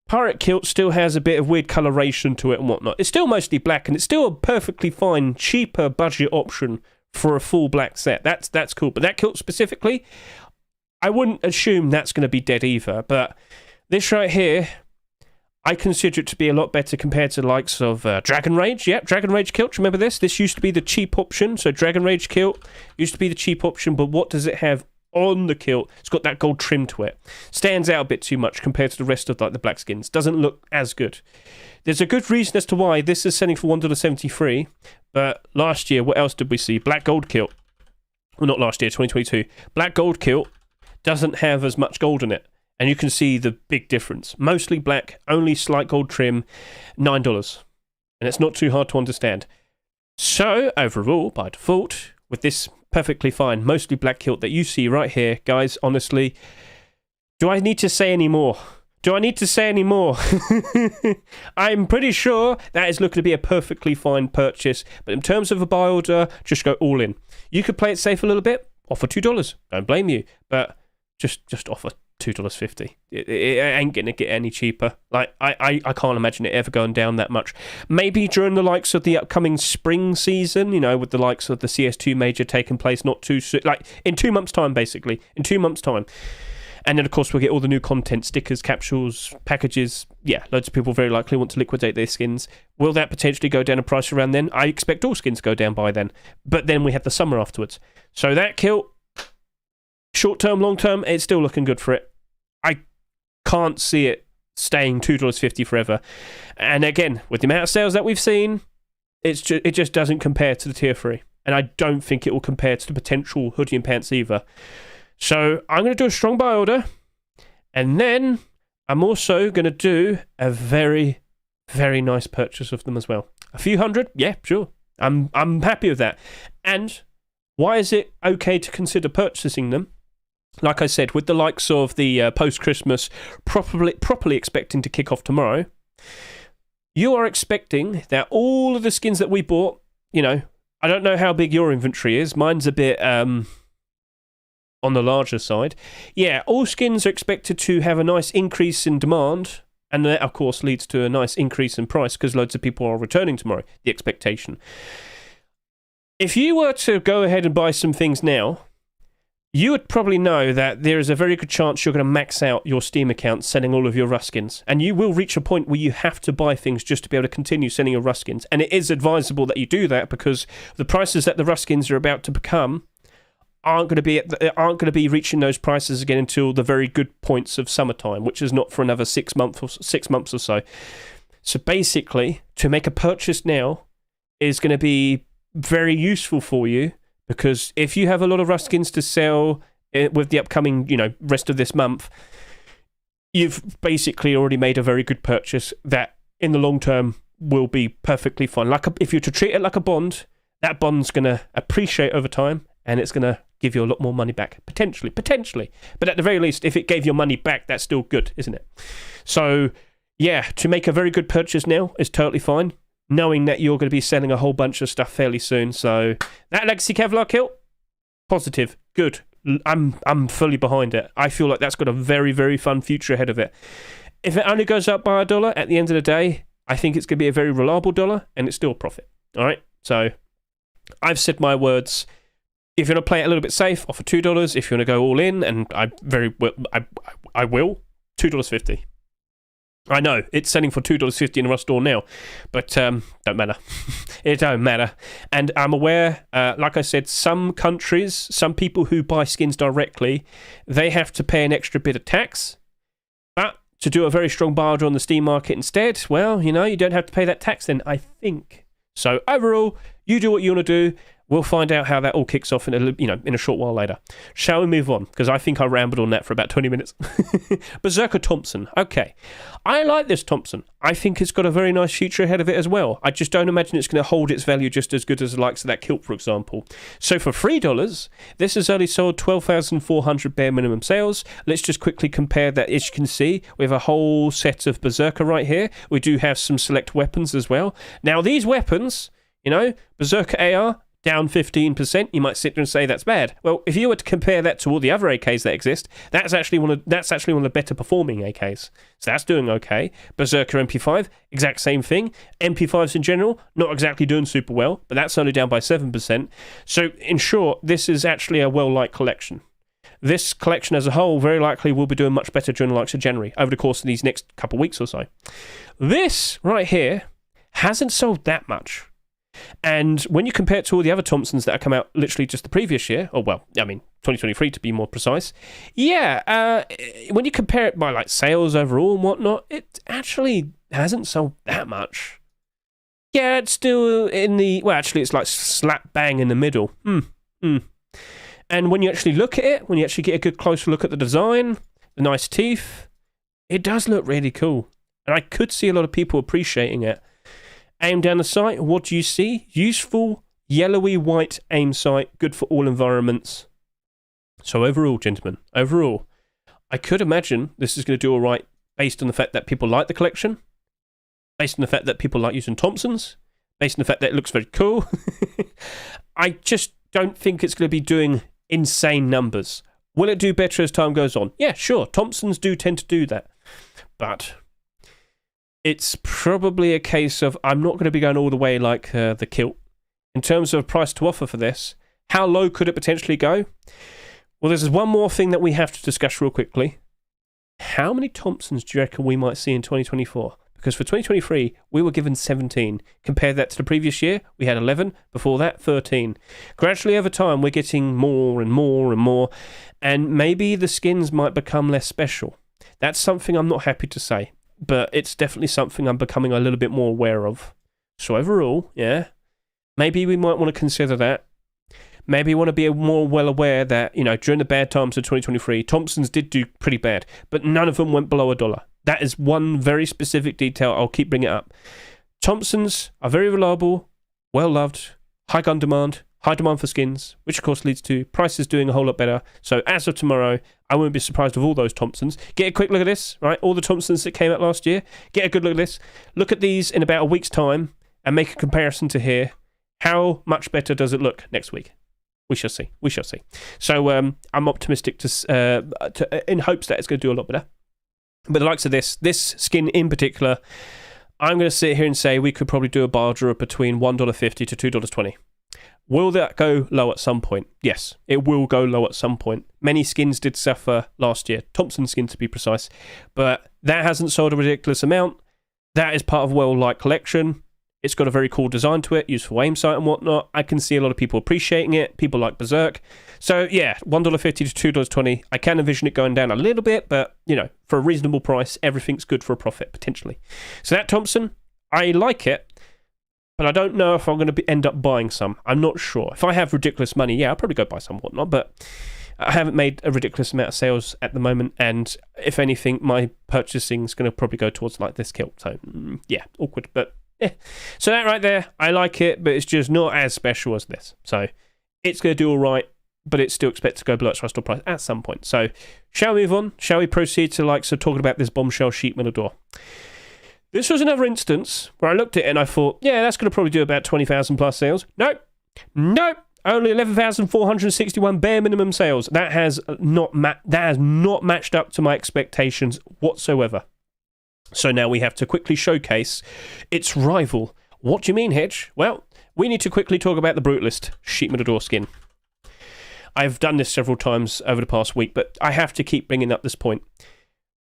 Pirate kilt still has a bit of weird coloration to it and whatnot. It's still mostly black, and it's still a perfectly fine, cheaper budget option for a full black set. That's cool. But that kilt specifically, I wouldn't assume that's going to be dead either. But this right here, I consider it to be a lot better compared to the likes of Dragon Rage. Yeah, Dragon Rage kilt. Remember this? This used to be the cheap option. So Dragon Rage kilt used to be the cheap option, but what does it have on the kilt? It's got that gold trim to it. Stands out a bit too much compared to the rest of like the black skins. Doesn't look as good. There's a good reason as to why this is selling for $1.73, but last year, what else did we see? Black gold kilt. Well, not last year, 2022. Black gold kilt doesn't have as much gold in it. And you can see the big difference. Mostly black, only slight gold trim, $9. And it's not too hard to understand. So, overall, by default, with this perfectly fine, mostly black kilt that you see right here, guys, honestly, do I need to say any more? I'm pretty sure that is looking to be a perfectly fine purchase. But in terms of a buy order, just go all in. You could play it safe a little bit, offer $2. Don't blame you. But just offer $2.50. It ain't gonna get any cheaper. Like I can't imagine it ever going down that much. Maybe during the likes of the upcoming spring season, you know, with the likes of the CS2 major taking place not too soon, like in 2 months' time, basically. In 2 months' time. And then, of course, we'll get all the new content, stickers, capsules, packages. Yeah, loads of people very likely want to liquidate their skins. Will that potentially go down in price around then? I expect all skins to go down by then. But then we have the summer afterwards. So that kilt, short term, long term, it's still looking good for it. I can't see it staying $2.50 forever. And again, with the amount of sales that we've seen, it just doesn't compare to the tier 3. And I don't think it will compare to the potential hoodie and pants either. So I'm going to do a strong buy order. And then I'm also going to do a very, very nice purchase of them as well. A few hundred? Yeah, sure. I'm happy with that. And why is it okay to consider purchasing them? Like I said, with the likes of the post-Christmas properly expecting to kick off tomorrow, you are expecting that all of the skins that we bought, you know, I don't know how big your inventory is. Mine's a bit on the larger side. Yeah, all skins are expected to have a nice increase in demand, and that, of course, leads to a nice increase in price because loads of people are returning tomorrow, the expectation. If you were to go ahead and buy some things now, you would probably know that there is a very good chance you're going to max out your Steam account selling all of your Rust skins. And you will reach a point where you have to buy things just to be able to continue selling your Rust skins. And it is advisable that you do that because the prices that the Rust skins are about to become aren't going to be reaching those prices again until the very good points of summertime, which is not for another 6 months or so. So basically, to make a purchase now is going to be very useful for you. Because if you have a lot of Rust skins to sell with the upcoming, you know, rest of this month, you've basically already made a very good purchase that in the long term will be perfectly fine. If you're to treat it like a bond, that bond's going to appreciate over time and it's going to give you a lot more money back. Potentially. But at the very least, if it gave your money back, that's still good, isn't it? So, yeah, to make a very good purchase now is totally fine, knowing that you're going to be selling a whole bunch of stuff fairly soon. So that Legacy Kevlar kilt, positive, good. I'm fully behind it. I feel like that's got a very, very fun future ahead of it. If it only goes up by $1 at the end of the day, I think it's going to be a very reliable dollar and it's still a profit. All right, so I've said my words. If you want to play it a little bit safe, offer $2. If you want to go all in, and I will, $2.50. I know, it's selling for $2.50 in a Rust store now, but don't matter. It don't matter. And I'm aware, like I said, some countries, some people who buy skins directly, they have to pay an extra bit of tax. But to do a very strong buy order on the Steam market instead, well, you know, you don't have to pay that tax then, I think. So overall, you do what you want to do. We'll find out how that all kicks off in a short while later. Shall we move on? Because I think I rambled on that for about 20 minutes. Berserker Thompson. Okay. I like this Thompson. I think it's got a very nice future ahead of it as well. I just don't imagine it's going to hold its value just as good as the likes of that kilt, for example. So for $3, this has only sold 12,400 bare minimum sales. Let's just quickly compare that. As you can see, we have a whole set of Berserker right here. We do have some select weapons as well. Now, these weapons, Berserker AR, down 15%, you might sit there and say that's bad. Well, if you were to compare that to all the other AKs that exist, that's actually one of the better performing AKs. So that's doing okay. Berserker MP5, exact same thing. MP5s in general, not exactly doing super well, but that's only down by 7%. So in short, this is actually a well-liked collection. This collection as a whole very likely will be doing much better during the likes of January, over the course of these next couple of weeks or so. This right here hasn't sold that much. And when you compare it to all the other Thompsons that have come out literally just the previous year, 2023 to be more precise, when you compare it by like sales overall and whatnot, it actually hasn't sold that much. Yeah, it's still it's like slap bang in the middle. And when you actually look at it, when you actually get a good closer look at the design, the nice teeth, it does look really cool. And I could see a lot of people appreciating it. Aim down the sight, what do you see? Useful, yellowy white aim sight, good for all environments. So overall, gentlemen, I could imagine this is going to do all right based on the fact that people like the collection, based on the fact that people like using Thompsons, based on the fact that it looks very cool. I just don't think it's going to be doing insane numbers. Will it do better as time goes on? Yeah, sure. Thompsons do tend to do that. But it's probably a case of I'm not going to be going all the way like the kilt. In terms of price to offer for this, how low could it potentially go? Well, there's one more thing that we have to discuss real quickly. How many Thompsons do you reckon we might see in 2024? Because for 2023, we were given 17. Compare that to the previous year, we had 11. Before that, 13. Gradually over time, we're getting more and more and more. And maybe the skins might become less special. That's something I'm not happy to say. But it's definitely something I'm becoming a little bit more aware of. So overall, yeah, maybe we might want to consider that. Maybe you want to be more well aware that, during the bad times of 2023, Thompsons did do pretty bad, but none of them went below $1. That is one very specific detail. I'll keep bringing it up. Thompsons are very reliable, well-loved, high gun demand, high demand for skins, which of course leads to prices doing a whole lot better. So as of tomorrow, I won't be surprised with all those Thompsons. Get a quick look at this, right? All the Thompsons that came out last year. Get a good look at this. Look at these in about a week's time and make a comparison to here. How much better does it look next week? We shall see. So I'm optimistic in hopes that it's going to do a lot better. But the likes of this skin in particular, I'm going to sit here and say we could probably do a bar draw between $1.50 to $2.20. Will that go low at some point? Yes, it will go low at some point. Many skins did suffer last year, Thompson skin to be precise, but that hasn't sold a ridiculous amount. That is part of a well-liked collection. It's got a very cool design to it, useful aim sight and whatnot. I can see a lot of people appreciating it. People like Berserk. So yeah, $1.50 to $2.20. I can envision it going down a little bit, but for a reasonable price, everything's good for a profit, potentially. So that Thompson, I like it. But I don't know if I'm going to end up buying some. I'm not sure. If I have ridiculous money, yeah, I'll probably go buy some whatnot. But I haven't made a ridiculous amount of sales at the moment. And if anything, my purchasing is going to probably go towards like this kilt. So yeah, awkward. But yeah. So that right there, I like it, but it's just not as special as this. So it's going to do all right, but it's still expected to go below its restore price at some point. So shall we move on? Shall we proceed to talking about this bombshell sheet metal door? This was another instance where I looked at it and I thought, yeah, that's going to probably do about 20,000 plus sales. Nope. Only 11,461 bare minimum sales. That has not matched up to my expectations whatsoever. So now we have to quickly showcase its rival. What do you mean, Hedge? Well, we need to quickly talk about the Brutalist sheet metal door skin. I've done this several times over the past week, but I have to keep bringing up this point.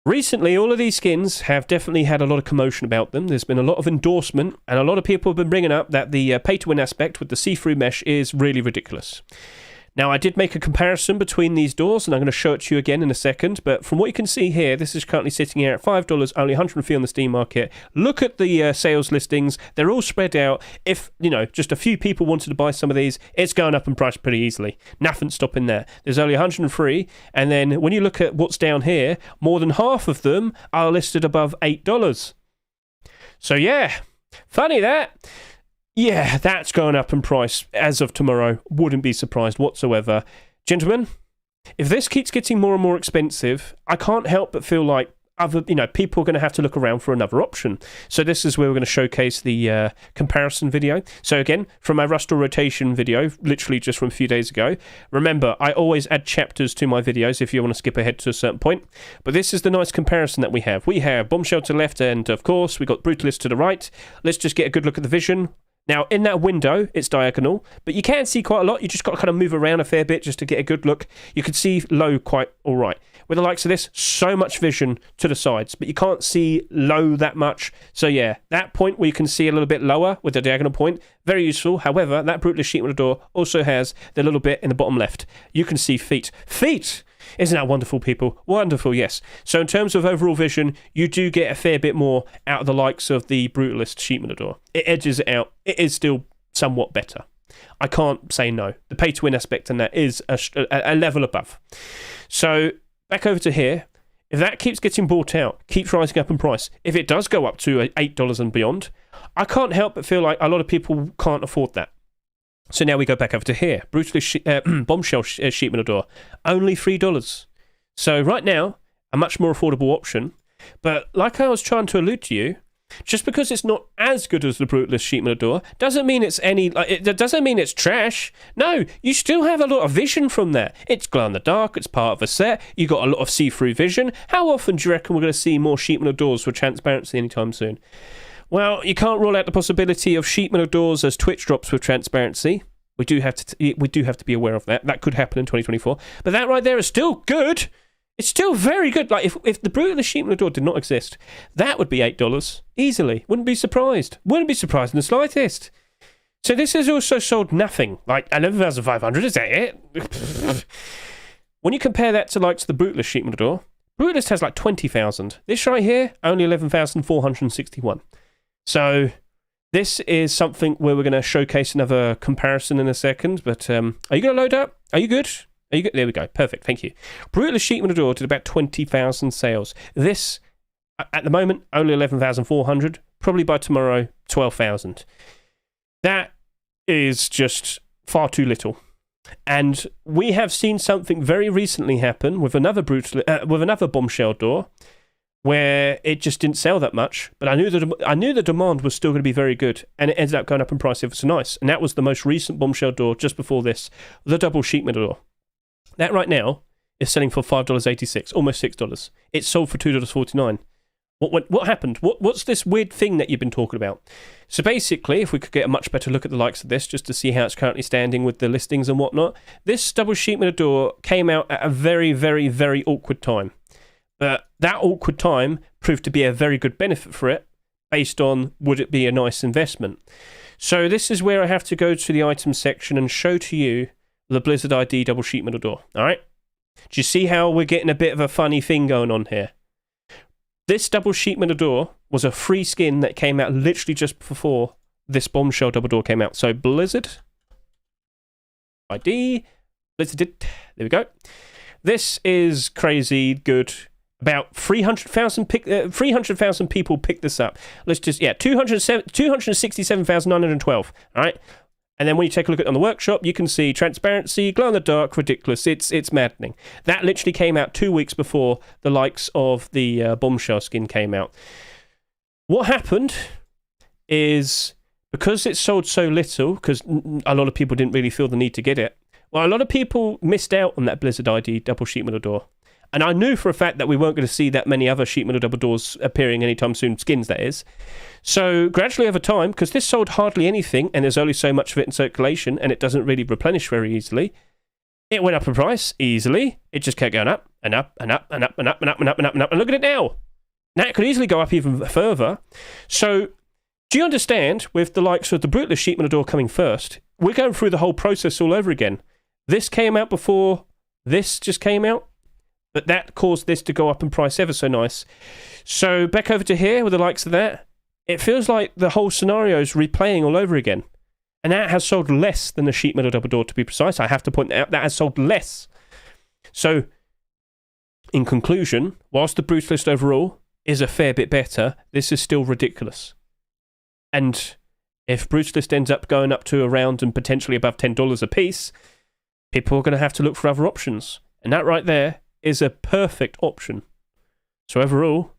Recently, all of these skins have definitely had a lot of commotion about them. There's been a lot of endorsement, and a lot of people have been bringing up that the pay-to-win aspect with the see-through mesh is really ridiculous. Now, I did make a comparison between these doors, and I'm going to show it to you again in a second, but from what you can see here, this is currently sitting here at $5, only 150 on the Steam market. Look at the sales listings. They're all spread out. If, just a few people wanted to buy some of these, it's going up in price pretty easily. Nothing stopping there. There's only 103, and then when you look at what's down here, more than half of them are listed above $8. So, yeah, funny that. Yeah, that's going up in price as of tomorrow. Wouldn't be surprised whatsoever. Gentlemen, if this keeps getting more and more expensive, I can't help but feel like people are going to have to look around for another option. So this is where we're going to showcase the comparison video. So again, from my Rust or Rotation video, literally just from a few days ago. Remember, I always add chapters to my videos if you want to skip ahead to a certain point. But this is the nice comparison that we have. We have Bombshell to the left, and of course, we got Brutalist to the right. Let's just get a good look at the vision. Now, in that window, it's diagonal, but you can see quite a lot. You just got to kind of move around a fair bit just to get a good look. You can see low quite all right. With the likes of this, so much vision to the sides, but you can't see low that much. So yeah, that point where you can see a little bit lower with the diagonal point, very useful. However, that Brutalist sheet metal door also has the little bit in the bottom left. You can see feet. Feet! Isn't that wonderful, people? Wonderful, yes. So in terms of overall vision, you do get a fair bit more out of the likes of the Brutalist sheet metal door. It edges it out. It is still somewhat better. I can't say no. The pay-to-win aspect in that is a level above. So back over to here. If that keeps getting bought out, keeps rising up in price, if it does go up to $8 and beyond, I can't help but feel like a lot of people can't afford that. So now we go back over to here. Bombshell sheet metal door. Only $3. So right now, a much more affordable option. But like I was trying to allude to you, just because it's not as good as the Brutalist sheet metal door doesn't mean it's it doesn't mean it's trash. No, you still have a lot of vision from there. It's glow in the dark, it's part of a set, you got a lot of see-through vision. How often do you reckon we're going to see more sheet metal doors for transparency anytime soon? Well, you can't rule out the possibility of sheet metal doors as Twitch drops with transparency. We do have to be aware of that. That could happen in 2024. But that right there is still good. It's still very good. Like if the Brutalist sheet metal door did not exist, that would be $8 easily. Wouldn't be surprised. Wouldn't be surprised in the slightest. So this is also sold nothing. Like 11,500. Is that it? When you compare that to the Brutalist sheet metal door, Brutalist has like 20,000. This right here, only 11,461. So this is something where we're going to showcase another comparison in a second. But are you going to load up? Are you good? Are you good? There we go. Perfect. Thank you. Brutalist sheet metal door did about 20,000 sales. This, at the moment, only 11,400. Probably by tomorrow, 12,000. That is just far too little. And we have seen something very recently happen with another bombshell door, where it just didn't sell that much, but I knew the demand was still going to be very good, and it ended up going up in price ever so nice. And that was the most recent bombshell door just before this, the double sheet metal door. That right now is selling for $5.86, almost $6. It's sold for $2.49. What happened? What's this weird thing that you've been talking about? So basically, if we could get a much better look at the likes of this, just to see how it's currently standing with the listings and whatnot, this double sheet metal door came out at a very, very, very awkward time. But that awkward time proved to be a very good benefit for it, based on would it be a nice investment. So this is where I have to go to the items section and show to you the Blizzard ID double sheet metal door. All right? Do you see how we're getting a bit of a funny thing going on here? This double sheet metal door was a free skin that came out literally just before this bombshell double door came out. So Blizzard ID, Blizzard did, there we go. This is crazy good. About 300,000 people picked this up. Let's just, 267,912. All right. And then when you take a look at it on the workshop, you can see transparency, glow in the dark, ridiculous. It's maddening. That literally came out 2 weeks before the likes of the bombshell skin came out. What happened is, because it sold so little, because a lot of people didn't really feel the need to get it, well, a lot of people missed out on that Blizzard ID double sheet metal door. And I knew for a fact that we weren't going to see that many other sheet metal double doors appearing anytime soon, skins that is. So gradually over time, because this sold hardly anything and there's only so much of it in circulation and it doesn't really replenish very easily, it went up in price easily. It just kept going up and up and up and up and up and up and up and up and up. And look at it now. Now it could easily go up even further. So do you understand, with the likes of the Brutalist sheet metal door coming first, we're going through the whole process all over again. This came out before this just came out, but that caused this to go up in price ever so nice. So back over to here with the likes of that, it feels like the whole scenario is replaying all over again. And that has sold less than the sheet metal double door, to be precise. I have to point that out. That has sold less. So, in conclusion, whilst the Brutalist overall is a fair bit better, this is still ridiculous. And if Brutalist ends up going up to around and potentially above $10 a piece, people are going to have to look for other options. And that right there is a perfect option. So overall,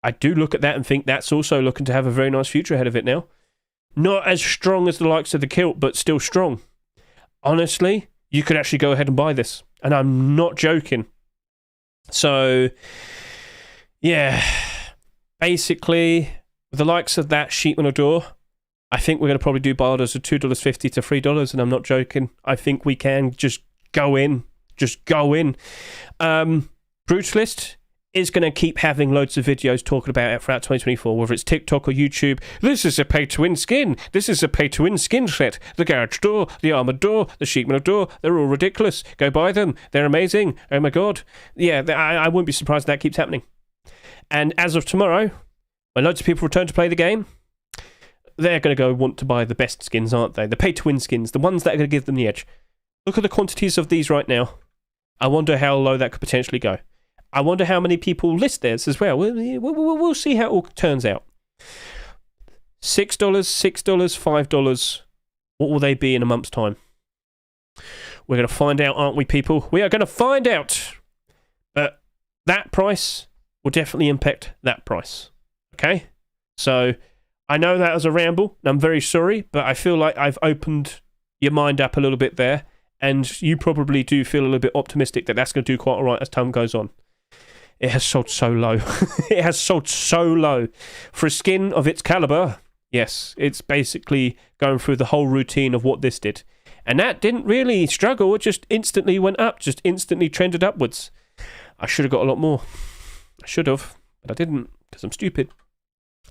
I do look at that and think that's also looking to have a very nice future ahead of it now. Not as strong as the likes of the Kilt, but still strong. Honestly, you could actually go ahead and buy this. And I'm not joking. So, yeah. Basically, with the likes of that sheet metal door, I think we're going to probably do buy orders of $2.50 to $3, and I'm not joking. I think we can just go in. Just go in. Brutalist is going to keep having loads of videos talking about it throughout 2024, whether it's TikTok or YouTube. This is a pay-to-win skin. This is a pay-to-win skin set. The garage door, the armoured door, the sheet metal door, they're all ridiculous. Go buy them. They're amazing. Oh my god. Yeah, I wouldn't be surprised if that keeps happening. And as of tomorrow, when loads of people return to play the game, they're going to go want to buy the best skins, aren't they? The pay-to-win skins, the ones that are going to give them the edge. Look at the quantities of these right now. I wonder how low that could potentially go. I wonder how many people list theirs as well. We'll see how it all turns out. $6, $6, $5. What will they be in a month's time? We're going to find out, aren't we, people? We are going to find out. But that price will definitely impact that price. Okay? So, I know that was a ramble, and I'm very sorry, but I feel like I've opened your mind up a little bit there, and you probably do feel a little bit optimistic that that's going to do quite all right as time goes on. It has sold so low. It has sold so low. For a skin of its caliber, yes, it's basically going through the whole routine of what this did. And that didn't really struggle, it just instantly went up, just instantly trended upwards. I should have got a lot more. I should have, but I didn't, because I'm stupid.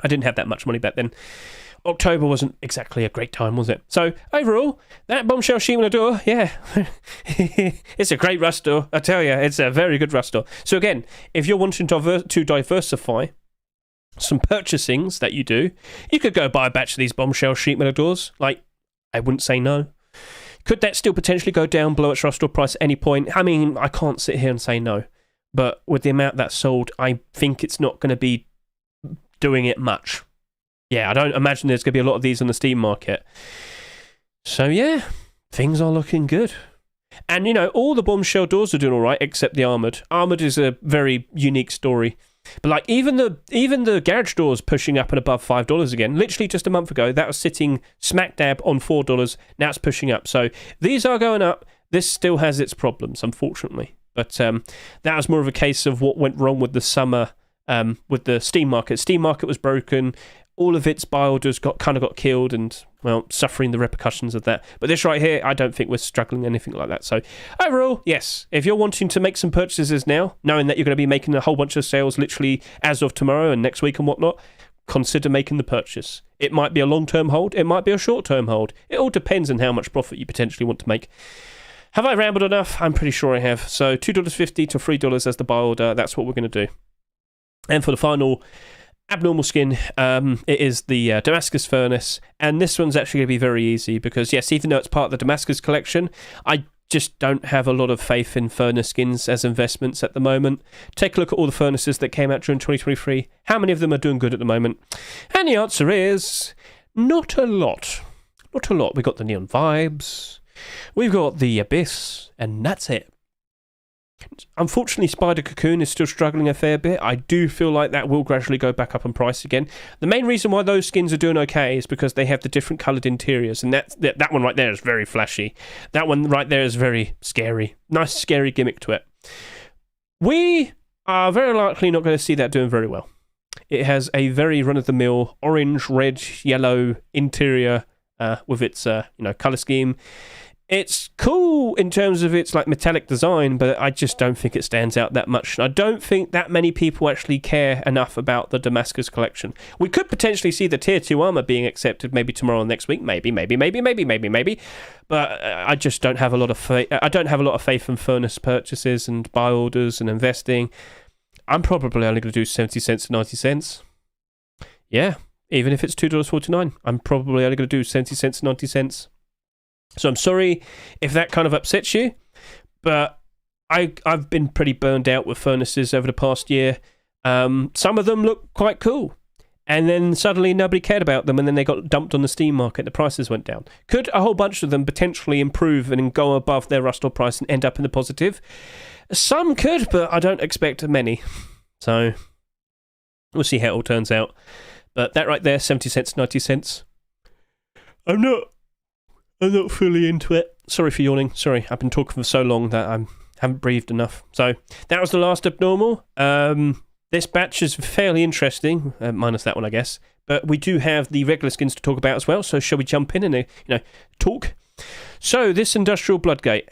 I didn't have that much money back then. October wasn't exactly a great time, was it? So, overall, that bombshell sheet metal door, yeah, it's a great rust door. I tell you, it's a very good rust door. So again, if you're wanting to diversify some purchasings that you do, you could go buy a batch of these bombshell sheet metal doors. Like, I wouldn't say no. Could that still potentially go down below its rust door price at any point? I mean, I can't sit here and say no. But with the amount that's sold, I think it's not going to be doing it much. Yeah, I don't imagine there's going to be a lot of these on the Steam market. So yeah, things are looking good. And you know, all the bombshell doors are doing all right, except the armoured. Armoured is a very unique story. But like even the garage doors pushing up and above $5 again. Literally just a month ago, that was sitting smack dab on $4. Now it's pushing up. So these are going up. This still has its problems, unfortunately. But that was more of a case of what went wrong with the summer, with the Steam market. Steam market was broken. All of its buy orders got killed and, well, suffering the repercussions of that. But this right here, I don't think we're struggling anything like that. So overall, yes, if you're wanting to make some purchases now, knowing that you're going to be making a whole bunch of sales literally as of tomorrow and next week and whatnot, consider making the purchase. It might be a long-term hold. It might be a short-term hold. It all depends on how much profit you potentially want to make. Have I rambled enough? I'm pretty sure I have. So $2.50 to $3 as the buy order. That's what we're going to do. And for the final abnormal skin, it is the Damascus Furnace, and this one's actually going to be very easy because, yes, even though it's part of the Damascus collection, I just don't have a lot of faith in furnace skins as investments at the moment. Take a look at all the furnaces that came out during 2023. How many of them are doing good at the moment? And the answer is not a lot. Not a lot. We've got the Neon Vibes, we've got the Abyss, and that's it. Unfortunately, Spider Cocoon is still struggling a fair bit. I do feel like that will gradually go back up in price again. The main reason why those skins are doing okay is because they have the different coloured interiors, and that one right there is very flashy. That one right there is very scary. Nice, scary gimmick to it. We are very likely not going to see that doing very well. It has a very run-of-the-mill orange, red, yellow interior with its colour scheme. It's cool in terms of its like metallic design, but I just don't think it stands out that much. I don't think that many people actually care enough about the Damascus collection. We could potentially see the Tier 2 armor being accepted maybe tomorrow or next week. Maybe. But I just don't have a lot of faith. I don't have a lot of faith in furnace purchases and buy orders and investing. I'm probably only going to do 70 cents to 90 cents. Yeah, even if it's $2.49, I'm probably only going to do 70 cents to 90 cents. So I'm sorry if that kind of upsets you, but I've been pretty burned out with furnaces over the past year. Some of them look quite cool, and then suddenly nobody cared about them, and then they got dumped on the Steam market, the prices went down. Could a whole bunch of them potentially improve and go above their Rustore price and end up in the positive? Some could, but I don't expect many. So we'll see how it all turns out. But that right there, 70 cents, 90 cents. I'm not fully into it. Sorry for yawning. Sorry, I've been talking for so long that I haven't breathed enough. So that was the last abnormal. This batch is fairly interesting, minus that one, I guess. But we do have the regular skins to talk about as well. So shall we jump in and talk? So this Industrial Bloodgate,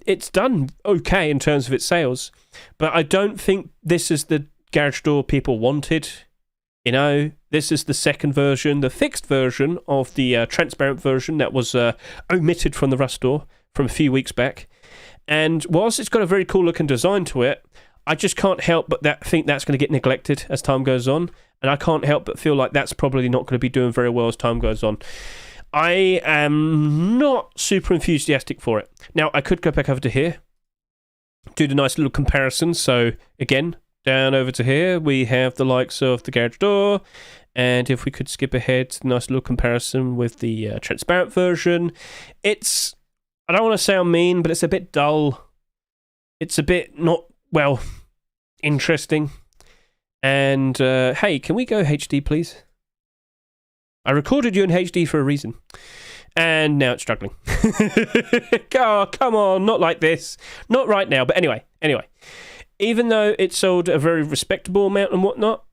it's done okay in terms of its sales, but I don't think this is the garage door people wanted. This is the second version, the fixed version of the transparent version that was omitted from the Rustore from a few weeks back. And whilst it's got a very cool looking design to it, I just can't help but think that's going to get neglected as time goes on. And I can't help but feel like that's probably not going to be doing very well as time goes on. I am not super enthusiastic for it. Now, I could go back over to here, do the nice little comparison. So, again, down over to here, we have the likes of the garage door. And if we could skip ahead to the nice little comparison with the transparent version, I don't want to sound mean, but it's a bit dull. It's a bit not, interesting. And, hey, can we go HD, please? I recorded you in HD for a reason. And now it's struggling. Oh, come on, not like this. Not right now, but anyway. Even though it sold a very respectable amount and whatnot,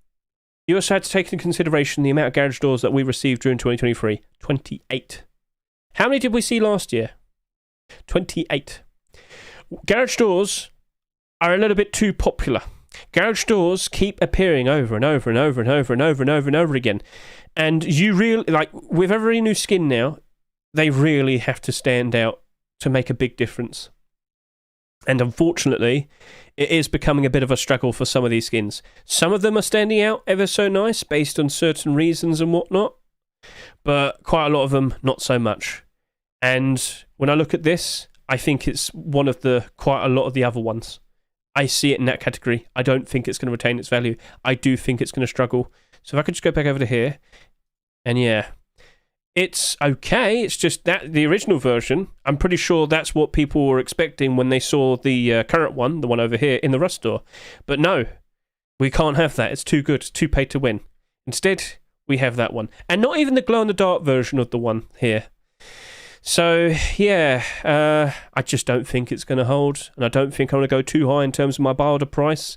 you also had to take into consideration the amount of garage doors that we received during 2023. 28. How many did we see last year? 28. Garage doors are a little bit too popular. Garage doors keep appearing over and over and over and over and over and over and over again. And you really, with every new skin now, they really have to stand out to make a big difference. And unfortunately, it is becoming a bit of a struggle for some of these skins. Some of them are standing out ever so nice based on certain reasons and whatnot, but quite a lot of them, not so much. And when I look at this, I think it's one of quite a lot of the other ones. I see it in that category. I don't think it's going to retain its value. I do think it's going to struggle. So if I could just go back over to here, and yeah, it's okay. It's just that the original version, I'm pretty sure that's what people were expecting when they saw the current one, the one over here, in the Rustore. But no, we can't have that. It's too good. It's too pay to win. Instead, we have that one. And not even the glow-in-the-dark version of the one here. So, yeah, I just don't think it's going to hold. And I don't think I'm going to go too high in terms of my buy order price.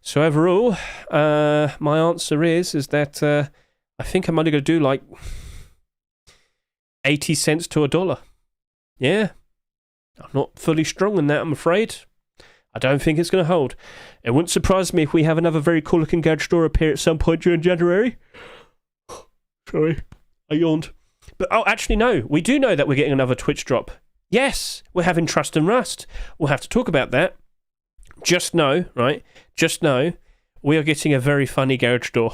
So overall, my answer is that I think I'm only going to do 80 cents to $1. Yeah. I'm not fully strong in that, I'm afraid. I don't think it's going to hold. It wouldn't surprise me if we have another very cool looking garage door appear at some point during January. Sorry, I yawned. But, actually, no. We do know that we're getting another Twitch drop. Yes, we're having Trust and Rust. We'll have to talk about that. Just know, we are getting a very funny garage door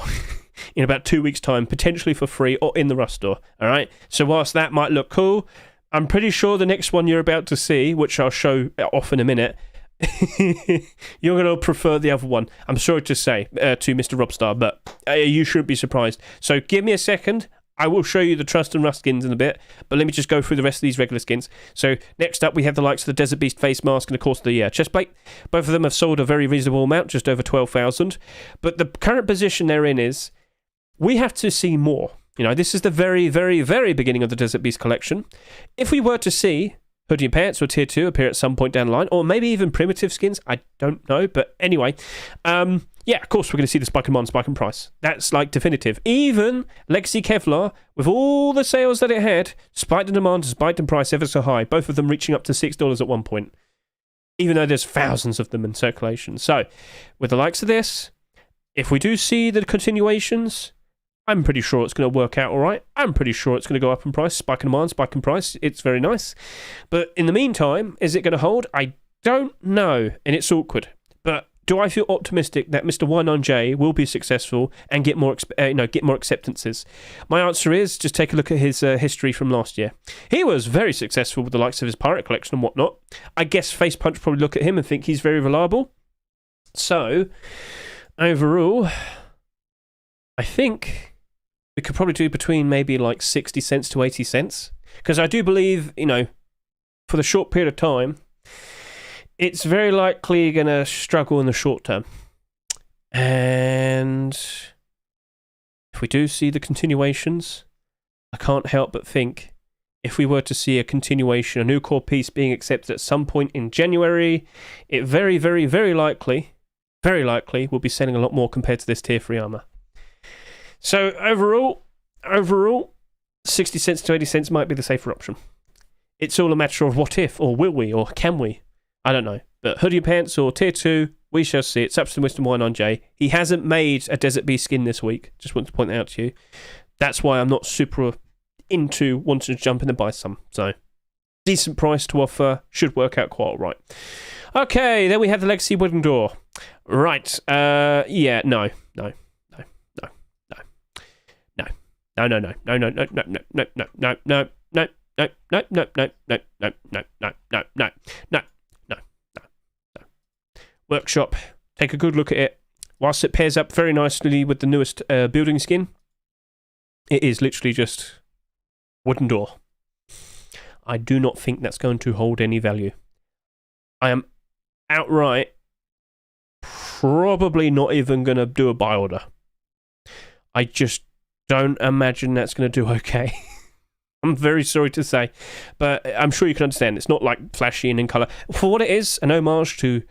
in about 2 weeks' time, potentially for free or in the Rustore. All right? So whilst that might look cool, I'm pretty sure the next one you're about to see, which I'll show off in a minute, you're going to prefer the other one. I'm sorry to say to Mr. Robstar, but you shouldn't be surprised. So give me a second. I will show you the Trust and Rust skins in a bit, but let me just go through the rest of these regular skins. So next up, we have the likes of the Desert Beast face mask and, of course, the chestplate. Both of them have sold a very reasonable amount, just over 12,000. But the current position they're in is we have to see more. This is the very, very, very beginning of the Desert Beast collection. If we were to see Hoodie and Pants or Tier 2 appear at some point down the line, or maybe even primitive skins, I don't know. But anyway, yeah, of course we're going to see the spike in demand, spike in price. That's like definitive. Even Legacy Kevlar, with all the sales that it had, spiked in demand, spiked in price ever so high, both of them reaching up to $6 at one point, even though there's thousands of them in circulation. So, with the likes of this, if we do see the continuations, I'm pretty sure it's going to work out all right. I'm pretty sure it's going to go up in price, spike in demand, spike in price. It's very nice. But in the meantime, is it going to hold? I don't know, and it's awkward. But do I feel optimistic that Mr. Y9J will be successful and get more acceptances? My answer is just take a look at his history from last year. He was very successful with the likes of his pirate collection and whatnot. I guess Face Punch probably look at him and think he's very reliable. So, overall, I think we could probably do between maybe like 60 cents to 80 cents. Because I do believe, for the short period of time, it's very likely going to struggle in the short term. And if we do see the continuations, I can't help but think if we were to see a continuation, a new core piece being accepted at some point in January, it very, very, very likely will be selling a lot more compared to this tier 3 armor. So overall, 60 cents to 80 cents might be the safer option. It's all a matter of what if, or will we, or can we? I don't know. But Hoodie Pants or Tier 2, we shall see. It's up to Mr. Y9J. He hasn't made a Desert Beast skin this week. Just want to point that out to you. That's why I'm not super into wanting to jump in and buy some. So, decent price to offer. Should work out quite all right. Okay, then we have the Legacy Wooden Door. Right. Yeah, no. Workshop, take a good look at it. Whilst it pairs up very nicely with the newest building skin, it is literally just wooden door. I do not think that's going to hold any value. I am outright probably not even going to do a buy order. I just don't imagine that's going to do okay. I'm very sorry to say, but I'm sure you can understand. It's not like flashy and in colour. For what it is, an homage to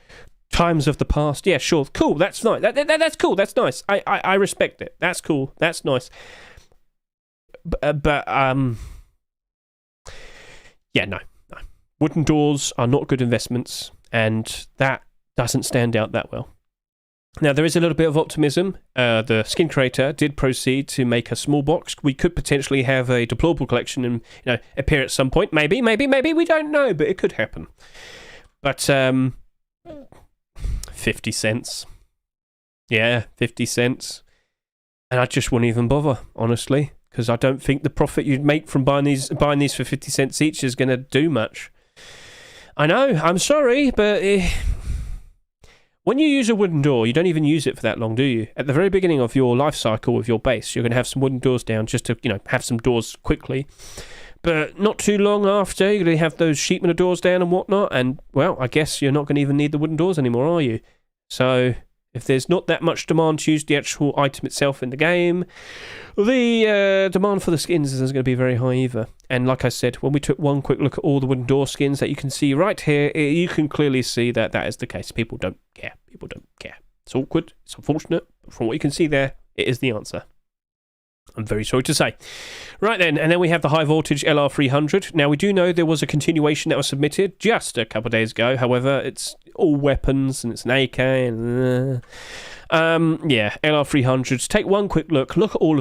times of the past. Yeah, sure. Cool. That's nice. That's cool. That's nice. I respect it. That's cool. That's nice. But yeah, no. Wooden doors are not good investments, and that doesn't stand out that well. Now, there is a little bit of optimism. The skin creator did proceed to make a small box. We could potentially have a deplorable collection and appear at some point. Maybe, we don't know, but it could happen. But 50 cents. Yeah, 50 cents. And I just wouldn't even bother, honestly, because I don't think the profit you'd make from buying these for 50 cents each is going to do much. I know, I'm sorry, but when you use a wooden door, you don't even use it for that long, do you? At the very beginning of your life cycle with your base, you're going to have some wooden doors down just to, have some doors quickly. But not too long after, you're going to have those sheet metal doors down and whatnot, and, well, I guess you're not going to even need the wooden doors anymore, are you? So, if there's not that much demand to use the actual item itself in the game, the demand for the skins isn't going to be very high either. And like I said, when we took one quick look at all the wooden door skins that you can see right here, you can clearly see that that is the case. People don't care. It's awkward. It's unfortunate. But from what you can see there, it is the answer. I'm very sorry to say. Right then, and then we have the high voltage LR300. Now, we do know there was a continuation that was submitted just a couple of days ago. However, it's all weapons and it's an AK and yeah, LR300s. Take one quick look. Look at all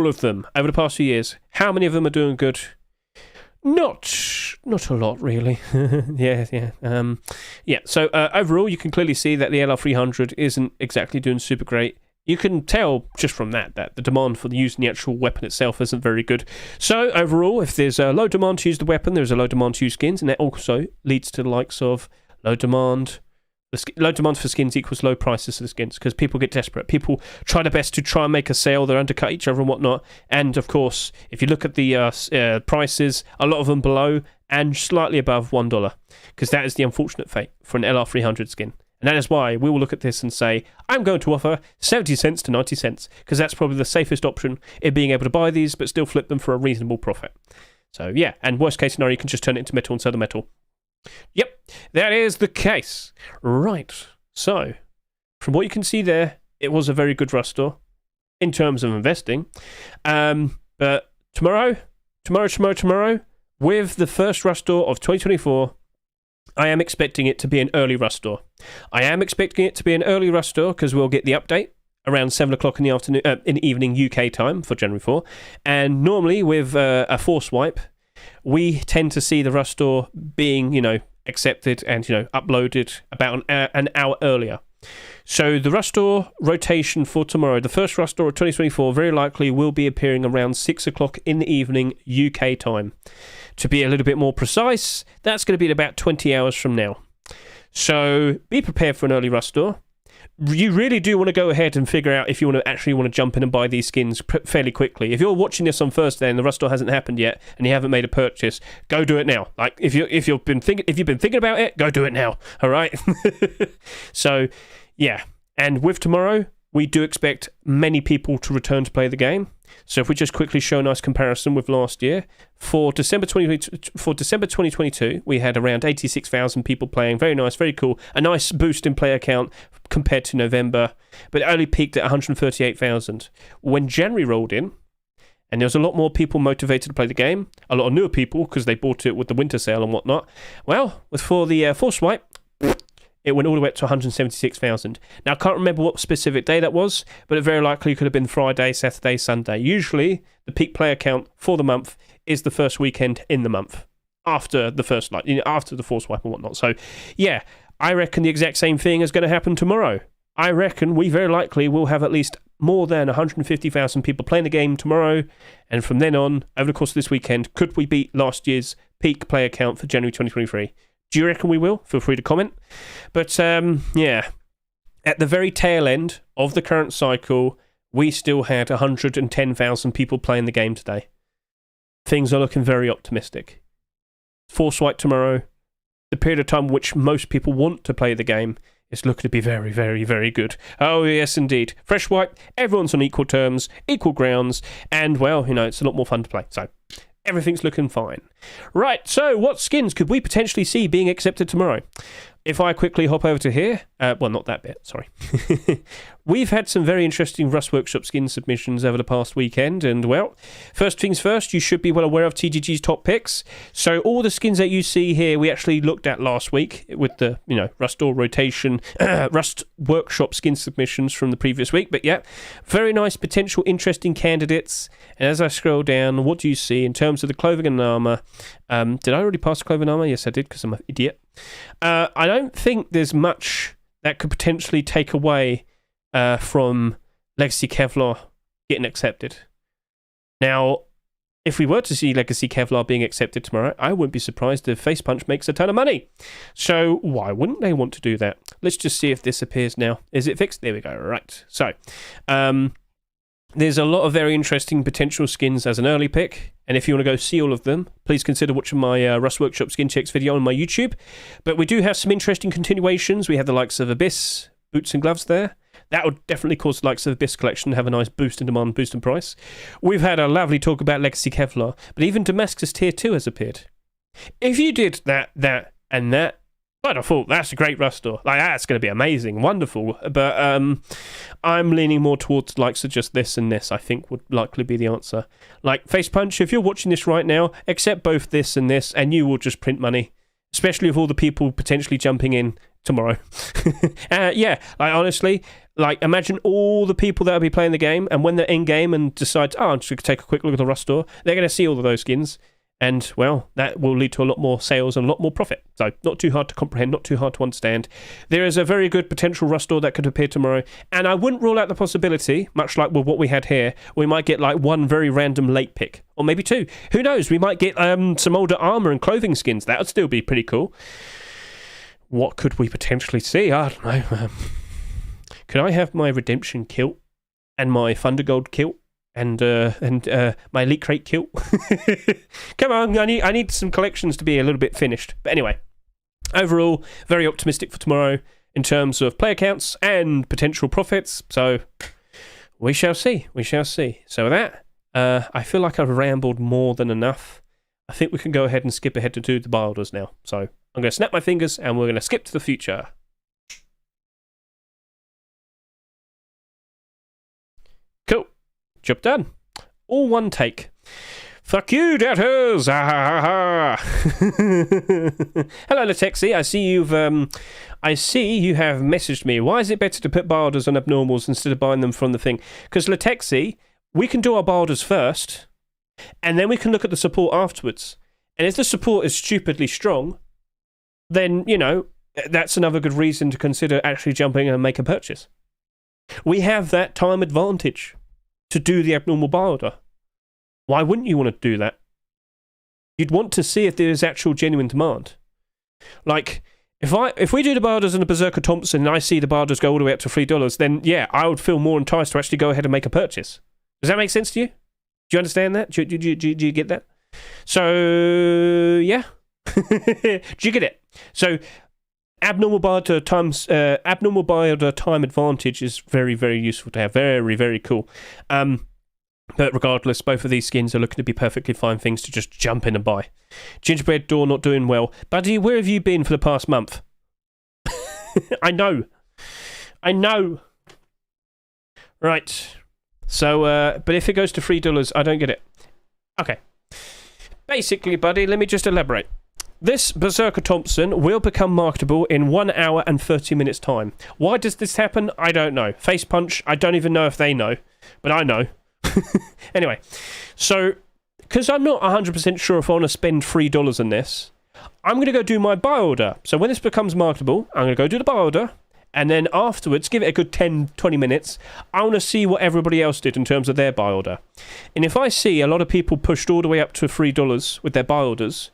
of them over the past few years. How many of them are doing good? Not a lot, really. Yeah. So overall, you can clearly see that the LR300 isn't exactly doing super great. You can tell just from that the demand for using the actual weapon itself isn't very good. So overall, if there's a low demand to use the weapon, there's a low demand to use skins, and that also leads to the likes of low demand. Low demand for skins equals low prices for the skins because people get desperate. People try their best to try and make a sale. They undercut each other and whatnot. And of course, if you look at the prices, a lot of them below and slightly above $1 because that is the unfortunate fate for an LR300 skin. And that is why we will look at this and say, I'm going to offer 70 cents to 90 cents because that's probably the safest option in being able to buy these but still flip them for a reasonable profit. So yeah, and worst case scenario, you can just turn it into metal and sell the metal. Yep, that is the case. Right, so from what you can see there, it was a very good rush store in terms of investing. But tomorrow, with the first rush store of 2024, I am expecting it to be an early rush store. I am expecting it to be an early rush store because we'll get the update around 7 o'clock in the afternoon, in the evening UK time for January 4. And normally with a force wipe, we tend to see the rush store being, accepted and, uploaded about an hour earlier. So the rush store rotation for tomorrow, the first rush store of 2024, very likely will be appearing around 6 o'clock in the evening UK time. To be a little bit more precise, that's going to be in about 20 hours from now. So be prepared for an early rush store. You really do want to go ahead and figure out if you want to jump in and buy these skins fairly quickly. If you're watching this on Thursday and the rush store hasn't happened yet and you haven't made a purchase, go do it now. Like if you've been thinking about it, go do it now. All right. So yeah, and with tomorrow, we do expect many people to return to play the game. So if we just quickly show a nice comparison with last year, for December 2022, we had around 86,000 people playing. Very nice, very cool. A nice boost in player count compared to November, but it only peaked at 138,000. When January rolled in, and there was a lot more people motivated to play the game, a lot of newer people because they bought it with the winter sale and whatnot. Well, for the force wipe, it went all the way up to 176,000. Now, I can't remember what specific day that was, but it very likely could have been Friday, Saturday, Sunday. Usually, the peak player count for the month is the first weekend in the month, after the first, after the force wipe and whatnot. So, yeah, I reckon the exact same thing is going to happen tomorrow. I reckon we very likely will have at least more than 150,000 people playing the game tomorrow, and from then on, over the course of this weekend, could we beat last year's peak player count for January 2023? Do you reckon we will? Feel free to comment. But, yeah, at the very tail end of the current cycle, we still had 110,000 people playing the game today. Things are looking very optimistic. Force wipe tomorrow, the period of time which most people want to play the game, is looking to be very, very, very good. Oh, yes, indeed. Fresh wipe, everyone's on equal terms, equal grounds, and, well, it's a lot more fun to play. So, everything's looking fine. Right, so what skins could we potentially see being accepted tomorrow? If I quickly hop over to here, well, not that bit, sorry. We've had some very interesting Rust Workshop skin submissions over the past weekend, and, well, first things first, you should be well aware of TGG's top picks. So all the skins that you see here, we actually looked at last week with the, Rust Door rotation, Rust Workshop skin submissions from the previous week. But, yeah, very nice, potential, interesting candidates. And as I scroll down, what do you see in terms of the clothing and armor? Did I already pass the clothing and armor? Yes, I did, because I'm an idiot. I don't think there's much that could potentially take away from Legacy Kevlar getting accepted. Now, if we were to see Legacy Kevlar being accepted tomorrow, I wouldn't be surprised if Face Punch makes a ton of money. So why wouldn't they want to do that? Let's just see if this appears now. Is it fixed? There we go. Right. So, there's a lot of very interesting potential skins as an early pick, and if you want to go see all of them, please consider watching my Rust Workshop skin checks video on my YouTube. But we do have some interesting continuations. We have the likes of Abyss, boots and gloves there. That would definitely cause the likes of Abyss collection to have a nice boost in demand, boost in price. We've had a lovely talk about Legacy Kevlar, but even Damascus Tier 2 has appeared. If you did that, and that, I'd have thought that's a great Rust store. Like, that's going to be amazing, wonderful. But I'm leaning more towards likes of just this and this, I think would likely be the answer. Like, Face Punch, if you're watching this right now, accept both this and this, and you will just print money. Especially with all the people potentially jumping in tomorrow. Yeah, like, honestly, like, imagine all the people that will be playing the game, and when they're in-game and decide, I'm just going to take a quick look at the Rust store, they're going to see all of those skins. And, well, that will lead to a lot more sales and a lot more profit. So, not too hard to comprehend, not too hard to understand. There is a very good potential Rust store that could appear tomorrow. And I wouldn't rule out the possibility, much like with what we had here, we might get like one very random late pick. Or maybe two. Who knows? We might get some older armor and clothing skins. That would still be pretty cool. What could we potentially see? I don't know. Could I have my Redemption kilt and my Thundergold kilt? And my Elite Crate kilt. Come on, I need some collections to be a little bit finished. But anyway, overall, very optimistic for tomorrow in terms of player counts and potential profits. So we shall see. We shall see. So with that, I feel like I've rambled more than enough. I think we can go ahead and skip ahead to the bilders now. So I'm going to snap my fingers and we're going to skip to the future. Job done. All one take. Fuck you, debtors! Ah, ha, ha, ha. Hello, Latexi. I see you have messaged me. Why is it better to put buy orders on abnormals instead of buying them from the thing? Because Latexi, we can do our buy orders first, and then we can look at the support afterwards. And if the support is stupidly strong, then, you know, that's another good reason to consider actually jumping and make a purchase. We have that time advantage to do the abnormal buy order. Why wouldn't you want to do that? You'd want to see if there is actual genuine demand. Like, if we do the buy orders on a Berserker Thompson and I see the buy orders go all the way up to $3, then yeah, I would feel more enticed to actually go ahead and make a purchase. Does that make sense to you? Do you understand that? Do you get that? So, yeah. Do you get it? So, abnormal buy order time advantage is very, very useful to have. Very, very cool. But regardless, both of these skins are looking to be perfectly fine things to just jump in and buy. Gingerbread Door not doing well. Buddy, where have you been for the past month? I know. Right. So, but if it goes to $3, I don't get it. Okay. Basically, buddy, let me just elaborate. This Berserker Thompson will become marketable in 1 hour and 30 minutes time. Why does this happen? I don't know. Face Punch, I don't even know if they know. But I know. Anyway, so because I'm not 100% sure if I want to spend $3 on this, I'm going to go do my buy order. So when this becomes marketable, I'm going to go do the buy order, and then afterwards, give it a good 10-20 minutes, I want to see what everybody else did in terms of their buy order. And if I see a lot of people pushed all the way up to $3 with their buy orders,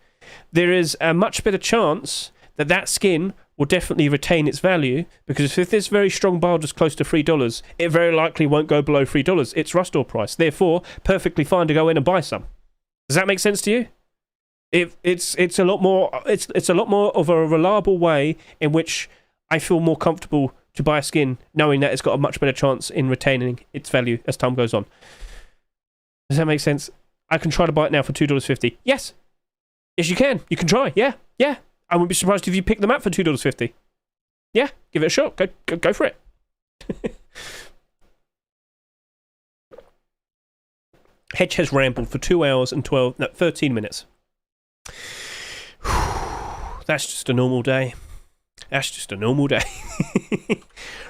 there is a much better chance that that skin will definitely retain its value, because if there's very strong buy orders close to $3, it very likely won't go below $3. It's rush store price. Therefore, perfectly fine to go in and buy some. Does that make sense to you? It's a lot more of a reliable way in which I feel more comfortable to buy a skin, knowing that it's got a much better chance in retaining its value as time goes on. Does that make sense? I can try to buy it now for $2.50. Yes, you can. You can try. Yeah. I wouldn't be surprised if you pick them up for $2.50. Yeah, give it a shot. Go for it. Hedge has rambled for 2 hours and 13 minutes. That's just a normal day.